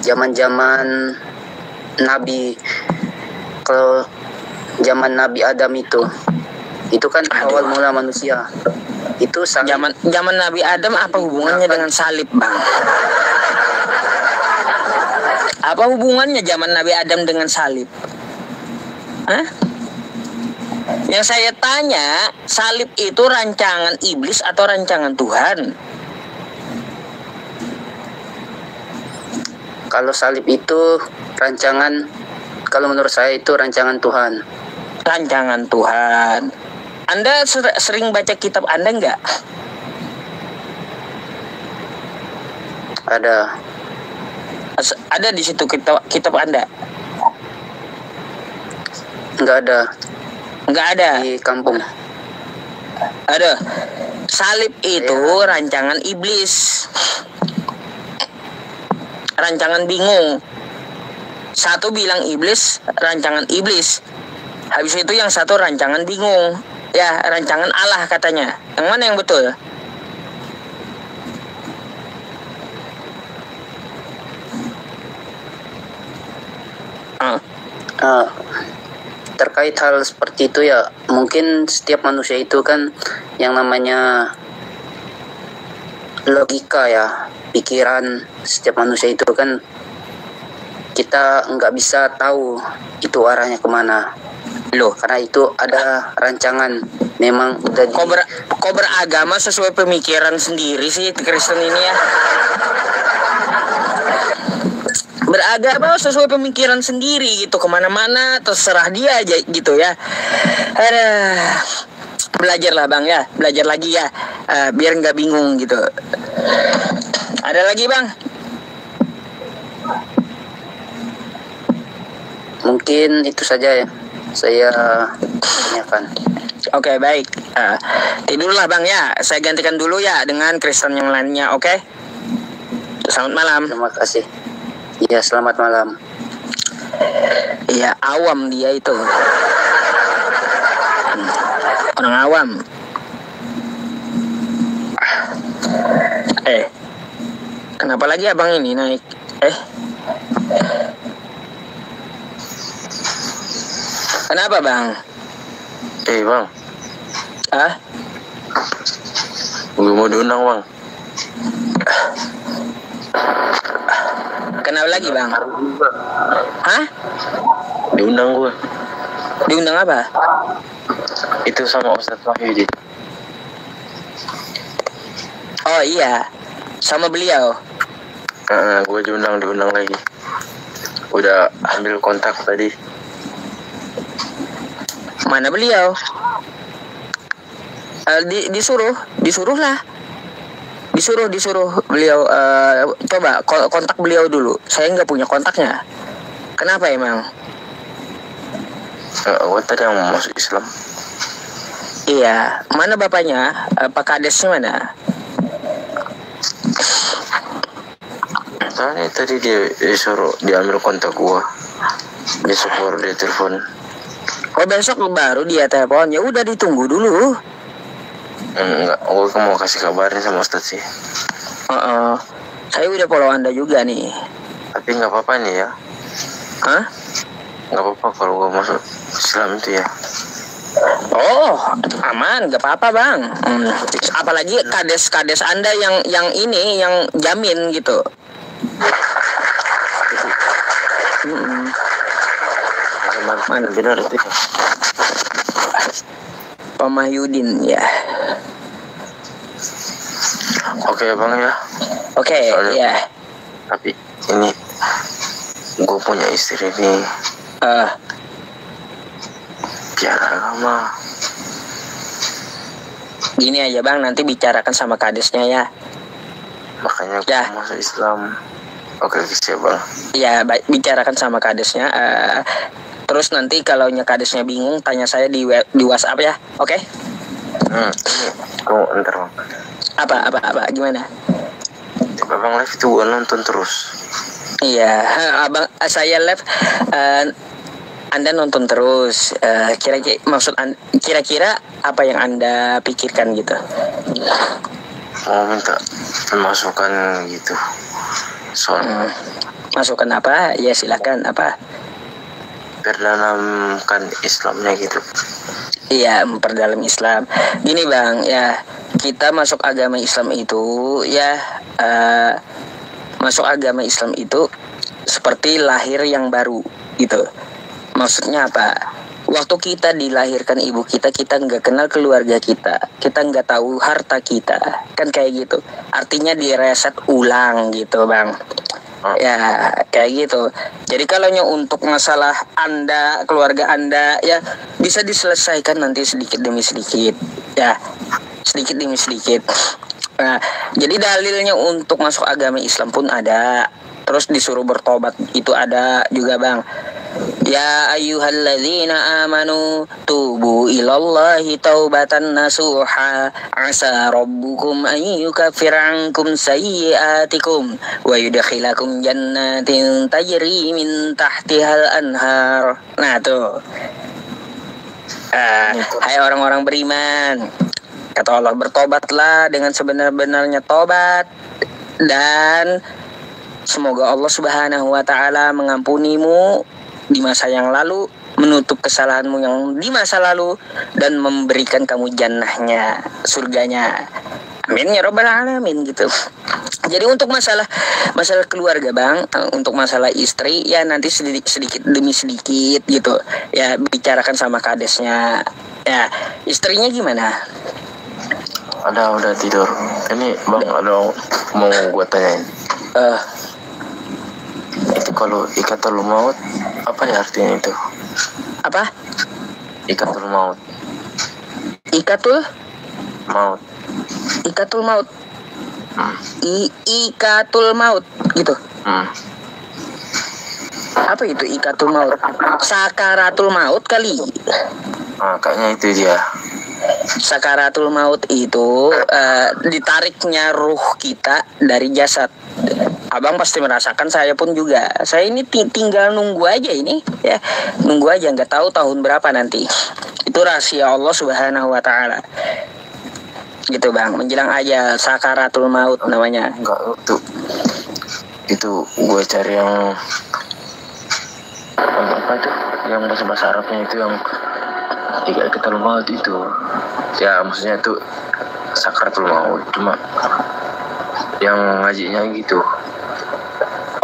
zaman Nabi, kalau zaman Nabi Adam itu kan awal mula manusia. Itu
zaman Nabi Adam apa hubungannya dengan salib, Bang? Apa hubungannya zaman Nabi Adam dengan salib? Hah? Yang saya tanya, salib itu rancangan iblis atau rancangan Tuhan?
Kalau salib itu rancangan, kalau menurut saya itu rancangan Tuhan.
Rancangan Tuhan. Anda sering baca kitab Anda enggak?
Ada.
Ada di situ kitab Anda?
Enggak ada.
Enggak ada.
Di kampung.
Ada. Salib itu rancangan iblis. Rancangan bingung. Satu bilang iblis, rancangan iblis. Habis itu yang satu rancangan bingung. Ya, rancangan Allah katanya. Yang mana yang betul?
Terkait hal seperti itu ya, mungkin setiap manusia itu kan yang namanya logika ya, pikiran setiap manusia itu kan kita nggak bisa tahu itu arahnya kemana
loh,
karena itu ada rancangan memang udah
kok beragama sesuai pemikiran sendiri sih Kristen ini ya. Beragama sesuai pemikiran sendiri gitu, kemana-mana terserah dia aja gitu ya. Belajarlah Bang ya, belajar lagi ya, biar nggak bingung gitu. Ada lagi Bang?
Mungkin itu saja ya saya tanyakan.
Oke, baik. Tidurlah Bang ya, saya gantikan dulu ya dengan Kristen yang lainnya, oke? Selamat malam.
Terima kasih. Iya, selamat malam.
Iya, awam dia itu. Orang awam. Kenapa lagi abang ini naik? Kenapa Bang?
Bang.
Ah?
Gue mau diundang Bang.
Kenapa lagi Bang? Hah?
Diundang gue.
Diundang apa?
Itu sama Ustadz Wahyudi.
Oh iya, sama beliau.
Gue diundang lagi. Udah ambil kontak tadi.
Mana beliau? Disuruh lah. Disuruh beliau, coba kontak beliau dulu. Saya nggak punya kontaknya. Kenapa emang?
Gue tadi yang mau masuk Islam.
Iya, mana bapaknya? Pak Kadesnya mana?
Tadi dia disuruh diambil kontak gua. Besok baru dia telepon.
Oh, besok baru dia telepon. Ya udah ditunggu dulu.
Enggak, gua mau kasih kabarnya sama Ustadz sih.
Saya udah follow Anda juga nih.
Tapi nggak apa-apa nih ya.
Hah?
Nggak apa-apa kalau gua masuk Islam itu ya.
Oh, aman, nggak apa-apa Bang. Apalagi kades Anda yang ini yang jamin gitu.
Mana benar itu?
Pak Mahyudin ya.
Oke Bang ya.
Oke ya.
Tapi ini gue punya istri nih. Bicara agama.
Gini aja Bang, nanti bicarakan sama kadesnya ya.
Makanya aku masuk Islam. Oke, siap Bang.
Ya, bicarakan sama kadesnya. Terus nanti kalau kadesnya bingung, tanya saya di WhatsApp ya. Oke?
Ntar Bang.
Apa? Gimana?
Abang live itu gua nonton terus.
Iya, Abang saya live. Anda nonton terus. Kira-kira apa yang Anda pikirkan gitu?
Mau minta masukan gitu. Soal
masukan apa? Ya silakan. Apa?
Perdalamkan Islamnya gitu.
Iya, memperdalam Islam. Gini Bang, ya kita masuk agama Islam itu ya masuk agama Islam itu seperti lahir yang baru gitu. Maksudnya apa? Waktu kita dilahirkan ibu kita nggak kenal keluarga kita nggak tahu harta kita, kan kayak gitu. Artinya direset ulang gitu Bang. Ya kayak gitu. Jadi kalau untuk masalah Anda, keluarga Anda ya bisa diselesaikan nanti sedikit demi sedikit ya, sedikit demi sedikit. Nah, jadi dalilnya untuk masuk agama Islam pun ada. Terus disuruh bertobat itu ada juga Bang. Ya ayyuhalladzina amanu tubu ilallahi taubatan nasuha asa rabbukum an yukaffira ankum sayyi'atikum wa yudkhilakum jannatin tajri min tahtihal anhar. Nah tuh, hai orang-orang beriman, kata Allah, bertobatlah dengan sebenar-benarnya tobat, dan semoga Allah Subhanahu wa Ta'ala mengampunimu di masa yang lalu, menutup kesalahanmu yang di masa lalu, dan memberikan kamu jannahnya, surganya. Amin ya robbal alamin gitu. Jadi untuk masalah keluarga Bang, untuk masalah istri ya nanti sedikit demi sedikit gitu. Ya bicarakan sama kadesnya. Ya, istrinya gimana?
Udah tidur. Ini Bang ada mau gua tanyain. Itu kalau ikatul maut apa ya artinya itu?
Apa?
Ikatul maut.
Ikatul
maut.
Ikatul maut. Ikatul maut gitu. Apa itu ikatul maut? Sakaratul maut kali.
Kayaknya itu dia.
Sakaratul maut itu ditariknya ruh kita dari jasad. Abang pasti merasakan, saya pun juga. Saya ini tinggal nunggu aja ini ya. Nunggu aja, nggak tahu tahun berapa nanti. Itu rahasia Allah Subhanahu wa Ta'ala. Gitu Bang, menjelang aja sakaratul maut namanya.
Enggak, itu gue cari yang apa itu? Yang bahasa Arabnya itu yang ikatul maut itu. Ya maksudnya itu sakaratul maut, cuma yang ngajinya gitu.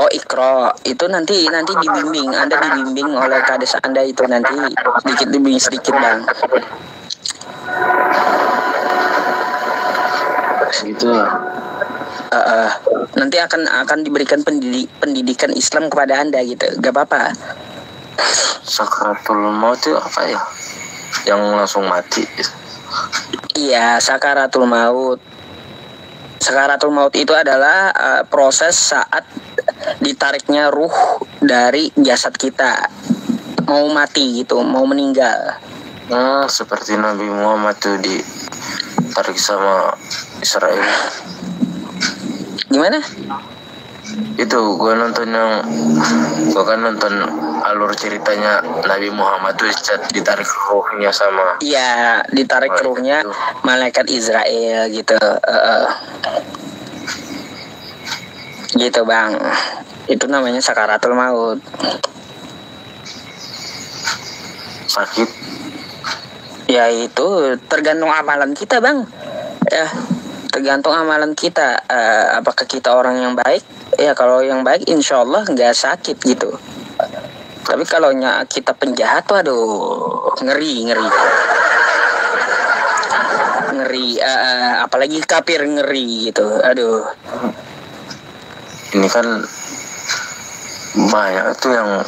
Oh Iqra, itu nanti dibimbing, Anda dibimbing oleh kades Anda itu nanti sedikit demi sedikit Bang.
Segitu.
Nanti akan diberikan pendidikan Islam kepada Anda gitu, gak apa-apa.
Sakaratul maut itu apa ya? Yang langsung mati.
Iya, sakaratul maut. Sakaratul maut itu adalah proses saat ditariknya ruh dari jasad kita, mau mati gitu, mau meninggal.
Seperti Nabi Muhammad tuh ditarik sama Israel.
Gimana?
Itu gue kan nonton alur ceritanya Nabi Muhammad tuh ditarik ruhnya sama.
Iya, ditarik ruhnya itu malaikat Israel gitu. Gitu Bang. Itu namanya sakaratul maut.
Sakit?
Ya itu tergantung amalan kita Bang. Ya, tergantung amalan kita. Apakah kita orang yang baik? Ya kalau yang baik insya Allah nggak sakit gitu. Tapi kalau kita penjahat, waduh, ngeri. Apalagi kafir, ngeri gitu. Aduh.
Ini kan banyak tuh yang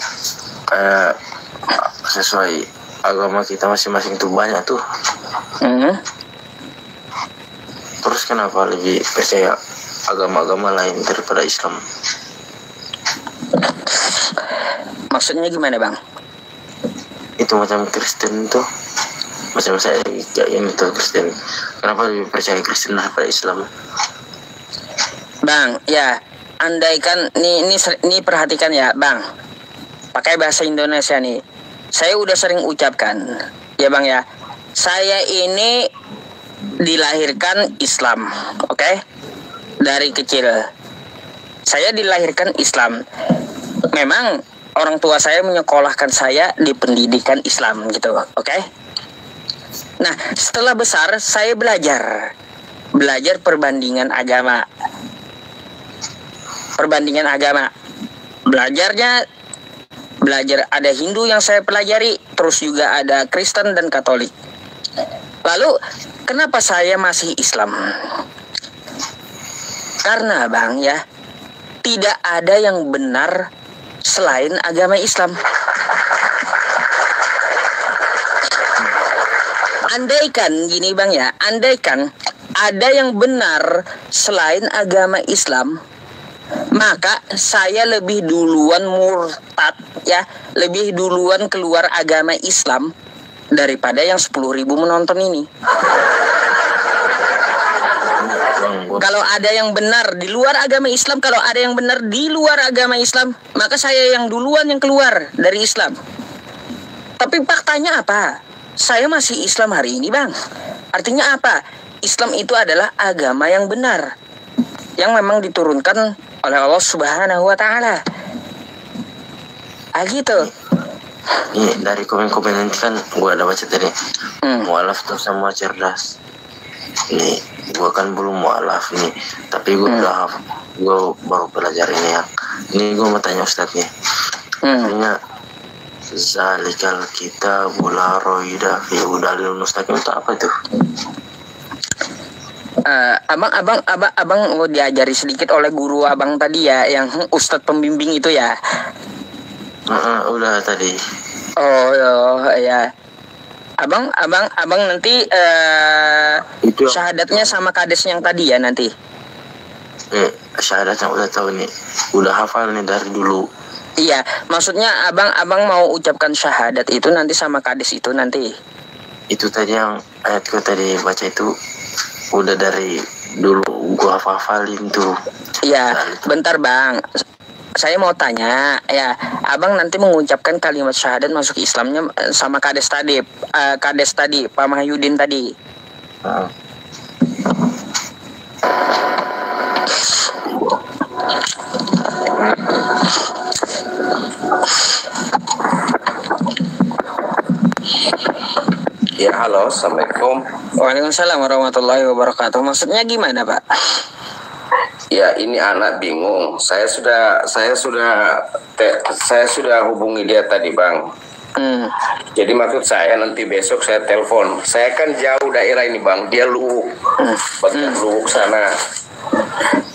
kayak sesuai agama kita masing-masing itu banyak tuh. Terus kenapa lebih percaya agama-agama lain daripada Islam?
Maksudnya gimana bang?
Itu macam Kristen tuh, macam saya yang itu Kristen. Kenapa lebih percaya Kristen daripada Islam?
Bang, ya, andaikan ini perhatikan ya, bang. Pakai bahasa Indonesia nih. Saya udah sering ucapkan, ya bang ya. Saya ini dilahirkan Islam, oke? Dari kecil. Saya dilahirkan Islam. Memang orang tua saya menyekolahkan saya di pendidikan Islam gitu, oke? Nah, setelah besar saya belajar perbandingan agama. Belajar ada Hindu yang saya pelajari, terus juga ada Kristen dan Katolik. Lalu kenapa saya masih Islam? Karena bang ya, tidak ada yang benar selain agama Islam. Andaikan gini bang ya, andaikan ada yang benar selain agama Islam, maka saya lebih duluan murtad ya, lebih duluan keluar agama Islam daripada yang 10.000 menonton ini. Kalau ada yang benar di luar agama Islam, maka saya yang duluan yang keluar dari Islam. Tapi faktanya apa? Saya masih Islam hari ini bang. Artinya apa? Islam itu adalah agama yang benar, yang memang diturunkan oleh Allah Subhanahu wa Ta'ala. Gitu.
Ini dari komen-komen nanti kan gue ada baca tadi. Mualaf tuh sama cerdas. Ini gue kan belum mualaf ini, tapi gue udah gue baru belajar ini ya. Ini gue mau tanya Ustadznya. Artinya zalikal kita bula roida fi udalil mustaqim itu apa itu?
Abang mau diajari sedikit oleh guru abang tadi ya, yang Ustadz pembimbing itu ya.
Udah tadi.
Oh ya. Abang nanti syahadatnya sama kades yang tadi ya nanti.
Syahadatnya udah tahu nih, udah hafal nih dari dulu.
Iya, maksudnya abang mau ucapkan syahadat itu nanti sama kades itu nanti.
Itu tadi yang ayatku tadi baca itu udah dari dulu gua hafalin tuh.
Iya, bentar bang. Saya mau tanya ya, abang nanti mengucapkan kalimat syahadat masuk Islamnya sama kades tadi, Pak Mahyudin tadi.
Ya, halo, assalamualaikum.
Waalaikumsalam warahmatullahi wabarakatuh. Maksudnya gimana, Pak?
Ya, ini anak bingung. Saya sudah hubungi dia tadi, Bang. Jadi maksud saya nanti besok saya telepon. Saya kan jauh daerah ini, Bang. Dia Luwuk, bagian Luwuk sana.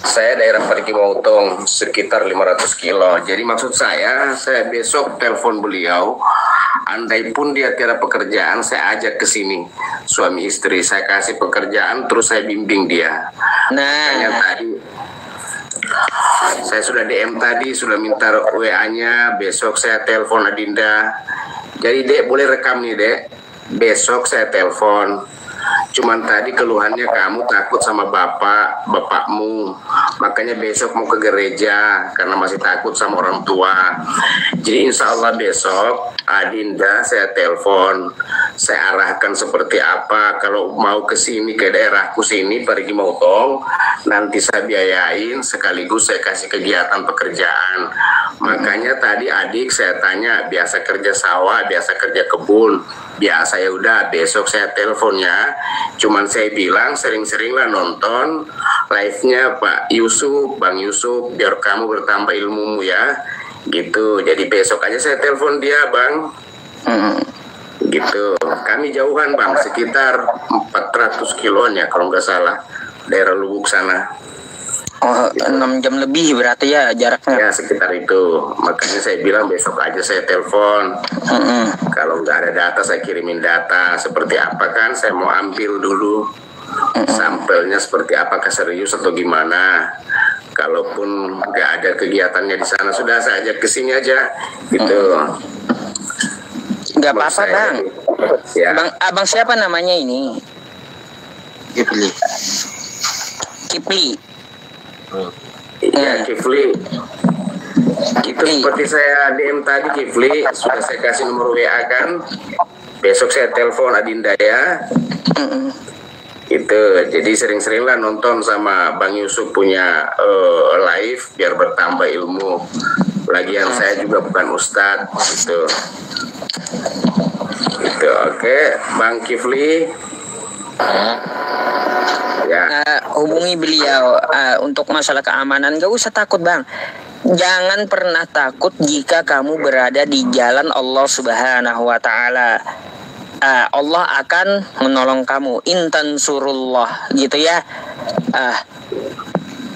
Saya daerah Parigi Mautong, sekitar 500 kilo. Jadi maksud saya besok telepon beliau. Andai pun dia tiada pekerjaan, saya ajak ke sini. Suami istri, saya kasih pekerjaan, terus saya bimbing dia. Makanya tadi saya sudah DM tadi, sudah minta WA-nya. Besok saya telepon Adinda. Jadi Dek boleh rekam nih Dek. Besok saya telepon. Cuman tadi keluhannya kamu takut sama bapakmu, makanya besok mau ke gereja karena masih takut sama orang tua. Jadi insya Allah besok Adinda saya telepon, saya arahkan seperti apa. Kalau mau ke sini ke daerahku sini Parigi Mautong, nanti saya biayain sekaligus saya kasih kegiatan pekerjaan. Makanya tadi adik saya tanya biasa kerja sawah, biasa kerja kebun. Biasa, ya udah besok saya teleponnya. Cuman saya bilang sering-seringlah nonton live-nya Pak Yusuf, Bang Yusuf, biar kamu bertambah ilmumu ya. Gitu. Jadi besok aja saya telepon dia, Bang. Gitu. Kami jauhan, Bang, sekitar 400 kiloan ya kalau nggak salah. Daerah Lubuk sana.
Oh, 6 jam lebih berarti ya jaraknya.
Ya sekitar itu. Makanya saya bilang besok aja saya telepon. Kalau nggak ada data saya kirimin data. Seperti apa kan? Saya mau ambil dulu sampelnya seperti apakah serius atau gimana. Kalaupun nggak ada kegiatannya di sana sudah saya ajak ke sini aja gitu.
Nggak apa-apa bang. Ya. Abang siapa namanya ini?
Kifli.
Iya Kifli. Itu seperti saya DM tadi Kifli, sudah saya kasih nomor WA kan. Besok saya telepon Adinda ya. Itu jadi sering-seringlah nonton sama Bang Yusuf punya live biar bertambah ilmu. Lagian saya juga bukan ustadz gitu. Itu oke, Bang Kifli. Ya.
Hubungi beliau untuk masalah keamanan. Gak usah takut bang. Jangan pernah takut jika kamu berada di jalan Allah Subhanahu Wa Taala. Allah akan menolong kamu. Intan surullah gitu ya.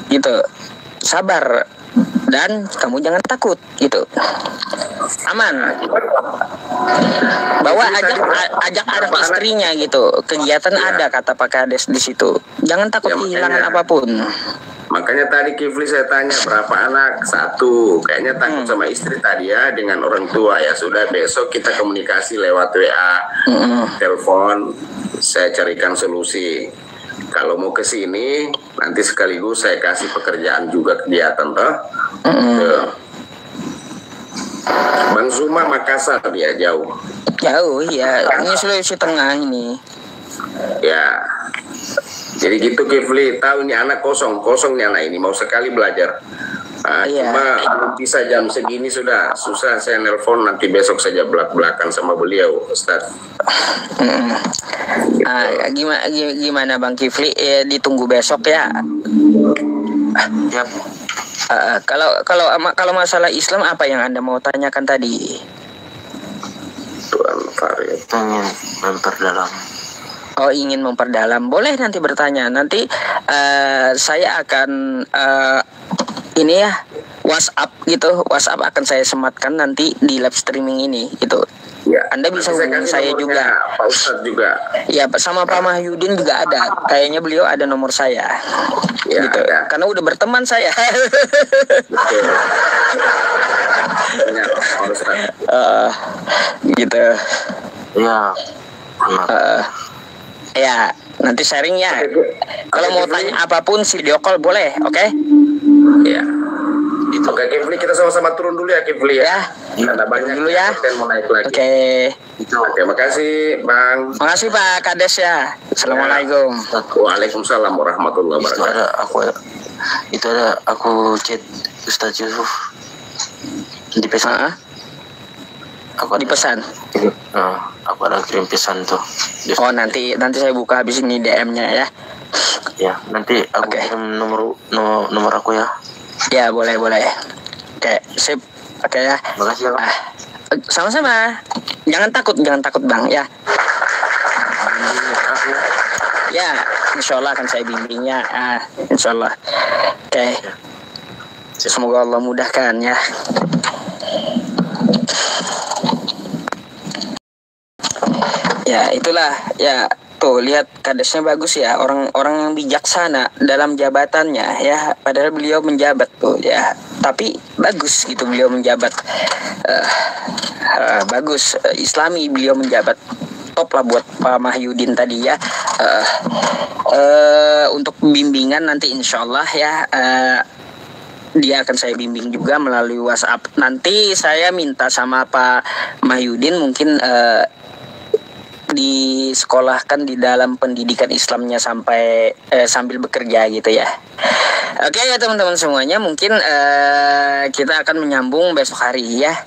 Gitu. Sabar dan kamu jangan takut gitu. Aman. Bawa ajak anak istrinya gitu. Kegiatan ada kata Pak Kades di situ. Jangan takut kehilangan apapun.
Makanya tadi Kifli saya tanya berapa anak? 1. Kayaknya takut sama istri tadi ya dengan orang tua ya. Sudah besok kita komunikasi lewat WA, telepon. Saya carikan solusi. Kalau mau ke sini nanti sekaligus saya kasih pekerjaan juga kegiatan toh. Bang Zuma Makassar dia jauh.
Jauh ya. Ini Sulawesi Tengah ini.
Ya. Jadi gitu Kifli, tahu ini anak kosong nih anak ini mau sekali belajar. Cuma belum bisa jam segini sudah susah saya nelpon, nanti besok saja belak-belakan sama beliau Ustaz.
Gimana Bang Kifli? Ditunggu besok ya.
Yap.
Kalau masalah Islam apa yang Anda mau tanyakan tadi?
Tuan Farid.
Pengen memperdalam.
Oh ingin memperdalam, boleh nanti bertanya. Nanti saya akan ini ya WhatsApp gitu. WhatsApp akan saya sematkan nanti di live streaming ini gitu.
Ya,
Anda bisa hubungi saya juga.
Pak Ustadz juga.
Ya sama Pak Mahyudin juga ada. Kayaknya beliau ada nomor saya.
Ya,
gitu.
ada.
Karena udah berteman saya. Gitu.
Ya.
Ya, nanti sharing ya. Kalau mau tanya apapun video call boleh, oke?
Ya. Oke Kifli, kita sama-sama turun dulu ya Kifli ya. Ada banyak
dulu ya.
Dan mau naik lagi. Oke, makasih Bang.
Makasih Pak Kades ya. Assalamualaikum.
Waalaikumsalam warahmatullahi wabarakatuh.
Itu ada aku chat Ustaz Yusuf di pesan.
Aku di pesan.
Aku ada kirim pesan tuh.
Oh nanti saya buka habis ini DM-nya ya.
Ya nanti aku kirim nomor aku ya.
Ya boleh. Oke sip. Oke ya.
Makasih ya.
Sama-sama. Jangan takut bang ya. Ya insya Allah akan saya bimbingnya. Insya Allah. Oke. Semoga Allah mudahkan ya. Ya itulah ya tuh lihat kadesnya bagus ya, orang yang bijaksana dalam jabatannya ya, padahal beliau menjabat tuh ya, tapi bagus gitu beliau menjabat. Bagus Islami beliau menjabat, top lah buat Pak Mahyudin tadi ya. Untuk bimbingan nanti insya Allah ya, dia akan saya bimbing juga melalui WhatsApp. Nanti saya minta sama Pak Mahyudin mungkin disekolahkan di dalam pendidikan Islamnya sampai sambil bekerja gitu ya. Oke ya teman-teman semuanya, mungkin kita akan menyambung besok hari ya.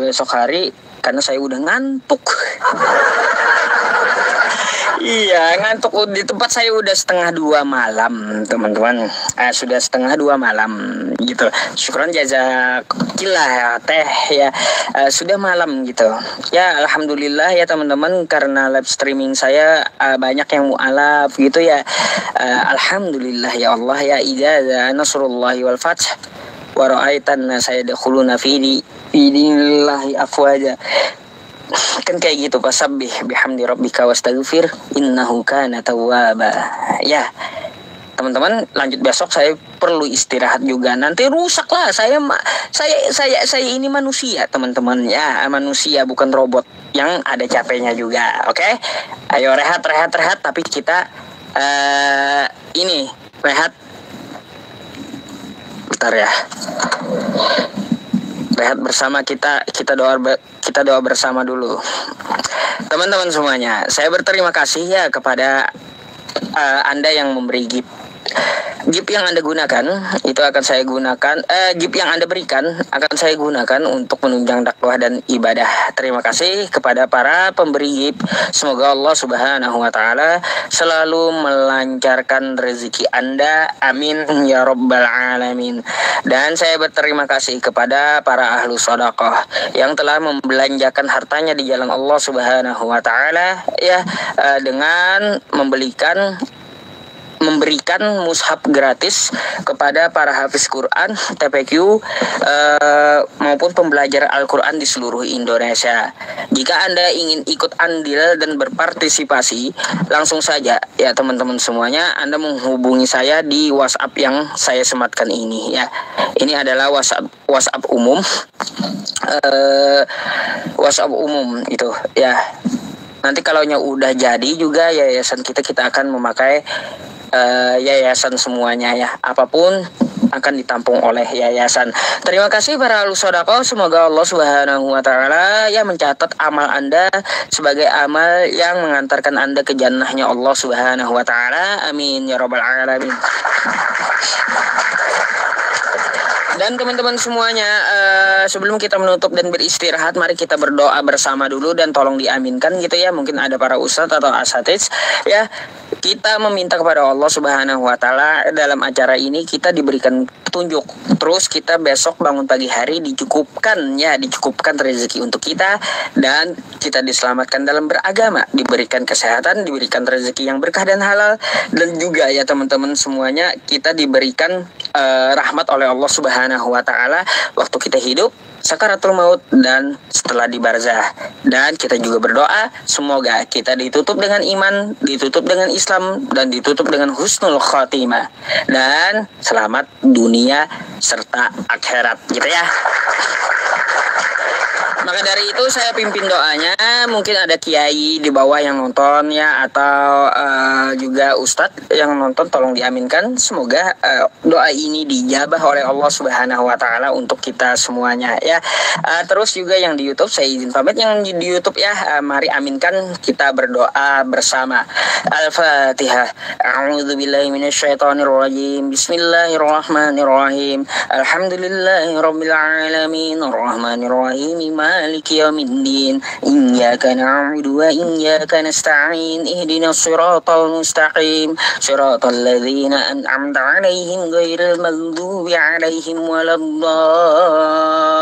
Besok hari karena saya udah ngantuk. Iya, ngantuk di tempat saya udah 1:30 malam, teman-teman. Sudah 1:30 malam gitu. Syukron jazakillah ya, teh ya. Sudah malam gitu. Ya, alhamdulillah ya teman-teman, karena live streaming saya banyak yang mu'alaf gitu ya. Alhamdulillah ya Allah ya, idza nasrullahi wal fath wa ra'aitan nasa yadkhuluna fi dinillahi afwaja. Kan kayak gitu, fasabbih bihamdi rabbika wastaghfir innahu kana tawwaba. Ya teman-teman, lanjut besok. Saya perlu istirahat juga, nanti rusak lah. Saya ini manusia teman-teman ya, manusia bukan robot yang ada capeknya juga. Oke, ayo rehat, tapi kita ini rehat bentar ya. Rehat bersama, kita doa bersama dulu. Teman-teman semuanya, saya berterima kasih ya kepada Anda yang memberi gift. Gift yang Anda gunakan itu akan saya gunakan, gift yang Anda berikan akan saya gunakan untuk menunjang dakwah dan ibadah. Terima kasih kepada para pemberi gift. Semoga Allah Subhanahu wa taala selalu melancarkan rezeki Anda. Amin ya rabbal alamin. Dan saya berterima kasih kepada para ahlu sedekah yang telah membelanjakan hartanya di jalan Allah Subhanahu wa taala ya, dengan memberikan mushaf gratis kepada para hafiz Quran, TPQ maupun pembelajar Al-Quran di seluruh Indonesia. Jika Anda ingin ikut andil dan berpartisipasi, langsung saja ya teman-teman semuanya, Anda menghubungi saya di WhatsApp yang saya sematkan ini ya. Ini adalah WhatsApp umum, WhatsApp umum itu ya. Nanti kalau udah jadi juga yayasan kita akan memakai yayasan semuanya ya, apapun akan ditampung oleh yayasan. Terima kasih para ahlu sedekah. Semoga Allah Subhanahu wa taala ya mencatat amal Anda sebagai amal yang mengantarkan Anda ke jannahnya Allah Subhanahu wa taala. Amin ya rabbal alamin. Dan teman-teman semuanya, sebelum kita menutup dan beristirahat, mari kita berdoa bersama dulu dan tolong diaminkan gitu ya. Mungkin ada para ustadz atau asatiz ya. Kita meminta kepada Allah Subhanahu wa taala dalam acara ini kita diberikan petunjuk. Terus kita besok bangun pagi hari dicukupkan rezeki untuk kita, dan kita diselamatkan dalam beragama, diberikan kesehatan, diberikan rezeki yang berkah dan halal, dan juga ya teman-teman semuanya, kita diberikan rahmat oleh Allah Subhanahu wa taala waktu kita hidup, sakaratul maut, dan setelah di barzah. Dan kita juga berdoa semoga kita ditutup dengan iman, ditutup dengan Islam, dan ditutup dengan husnul khatimah, dan selamat dunia serta akhirat gitu ya. Maka dari itu saya pimpin doanya. Mungkin ada kiai di bawah yang nonton ya, atau juga ustadz yang nonton, tolong diaminkan. Semoga doa ini dijabah oleh Allah Subhanahu wa taala untuk kita semuanya ya. Terus juga yang di YouTube, saya izin pamit yang di YouTube ya, mari aminkan, kita berdoa bersama. Al-Fatihah. A'udzubillahi minasyaitonirrajim. Bismillahirrahmanirrahim. Alhamdulillahirabbil alamin. Arrahmanirrahim. مالك يوم الدين إياك نعبد وإياك نستعين اهدنا الصراط المستقيم صراط الذين أنعمت عليهم غير المغضوب عليهم ولا الضالين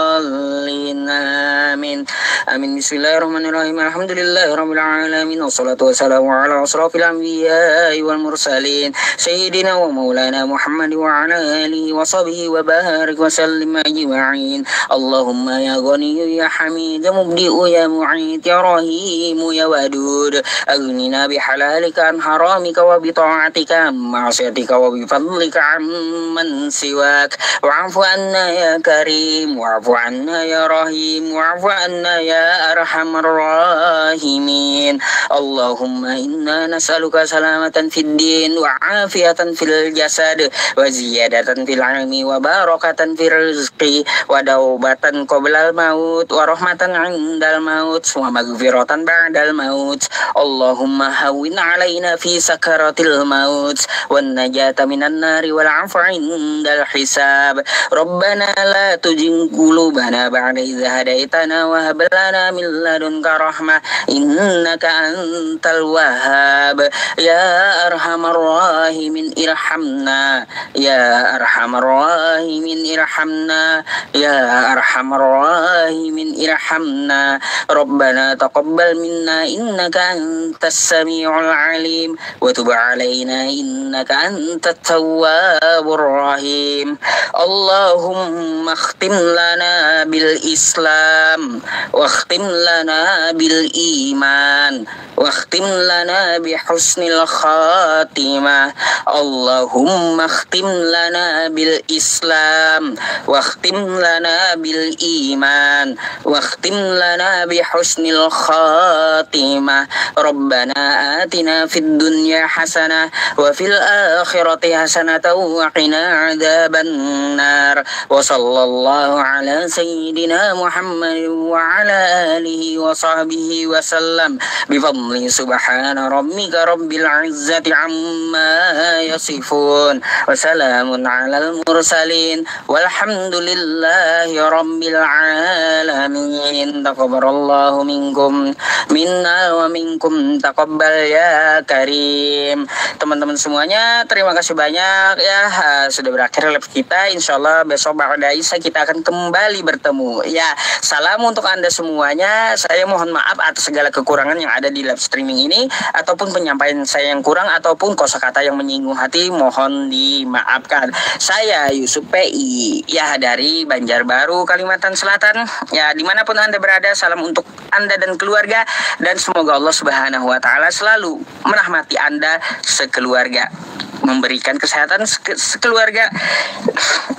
آمين آمين بسم الله الرحمن الرحيم الحمد لله رب العالمين والصلاة والسلام على أشرف الأنبياء والمرسلين سيدنا ومولانا محمد وعلى آله وصحبه وبارك وسلم أجمعين اللهم يا غني يا حميد مبدئ يا معيد يا رحيم يا ودود أغننا بحلالك عن حرامك وبطاعتك عن معصيتك وبفضلك عن من سواك واعف عنا يا كريم واعف عنا يا رحيم واعف عنا يا أرحم الراحمين اللهم إنا نسألك سلامة في الدين وعافية في الجسد وزيادة في العلم وبركة في الرزق ودوبة قبل الموت ورحمة عند الموت ومغفرة بعد الموت اللهم هون علينا في سكرات الموت والنجاة من النار والعفو عند الحساب ربنا لا تزغ قلوبنا بعد إذ هديتنا وهب لنا lana min ladunka rahmah innaka antal wahhab ya arhamar rahimin irhamna ya arhamar rahimin irhamna ya arhamar rahimin irhamna rabbana taqabbal minna innaka antas samiul alim wa tub alaina innaka antat tawwabur rahim Allahumma khtim lana bil islam wa khtim lana bil iman wa khtim lana bi husnil khatimah Allahumma khtim lana bil islam wa khtim lana bil iman wa khtim lana bi husnil khatimah rabbana atina fid dunya hasanah wa fil akhirati hasanah wa qina adzaban nar wa sallallahu ala sayyidina Muhammad wa ala alihi wa sahbihi wa sallam bi fadli subhana rabbika rabbil izzati amma yasifun wa salamun alal mursalin walhamdulillahi rabbil alamin taqabbalallahu minkum minna wa minkum taqabbal ya karim. Teman-teman semuanya, terima kasih banyak ya, sudah berakhir live kita. Insyaallah besok ba'da Isya kita akan kembali bertemu ya. Salam untuk Anda semuanya. Saya mohon maaf atas segala kekurangan yang ada di live streaming ini, ataupun penyampaian saya yang kurang, ataupun kosakata yang menyinggung hati, mohon dimaafkan. Saya Yusuf PI ya, dari Banjarbaru, Kalimantan Selatan ya. Dimanapun Anda berada, salam untuk Anda dan keluarga, dan semoga Allah Subhanahu wa Ta'ala selalu merahmati Anda sekeluarga, memberikan kesehatan sekeluarga,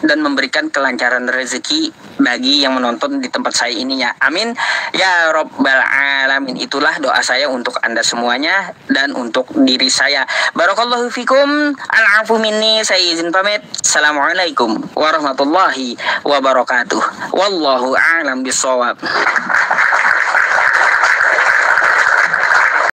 dan memberikan kelancaran rezeki bagi yang menonton di tempat saya ini ya. Amin ya Rabbal Alamin. Itulah doa saya untuk Anda semuanya dan untuk diri saya. Barakallahu fikum. Al-afu minni. Saya izin pamit. Assalamualaikum warahmatullahi wabarakatuh. Wallahu a'lam bishawab.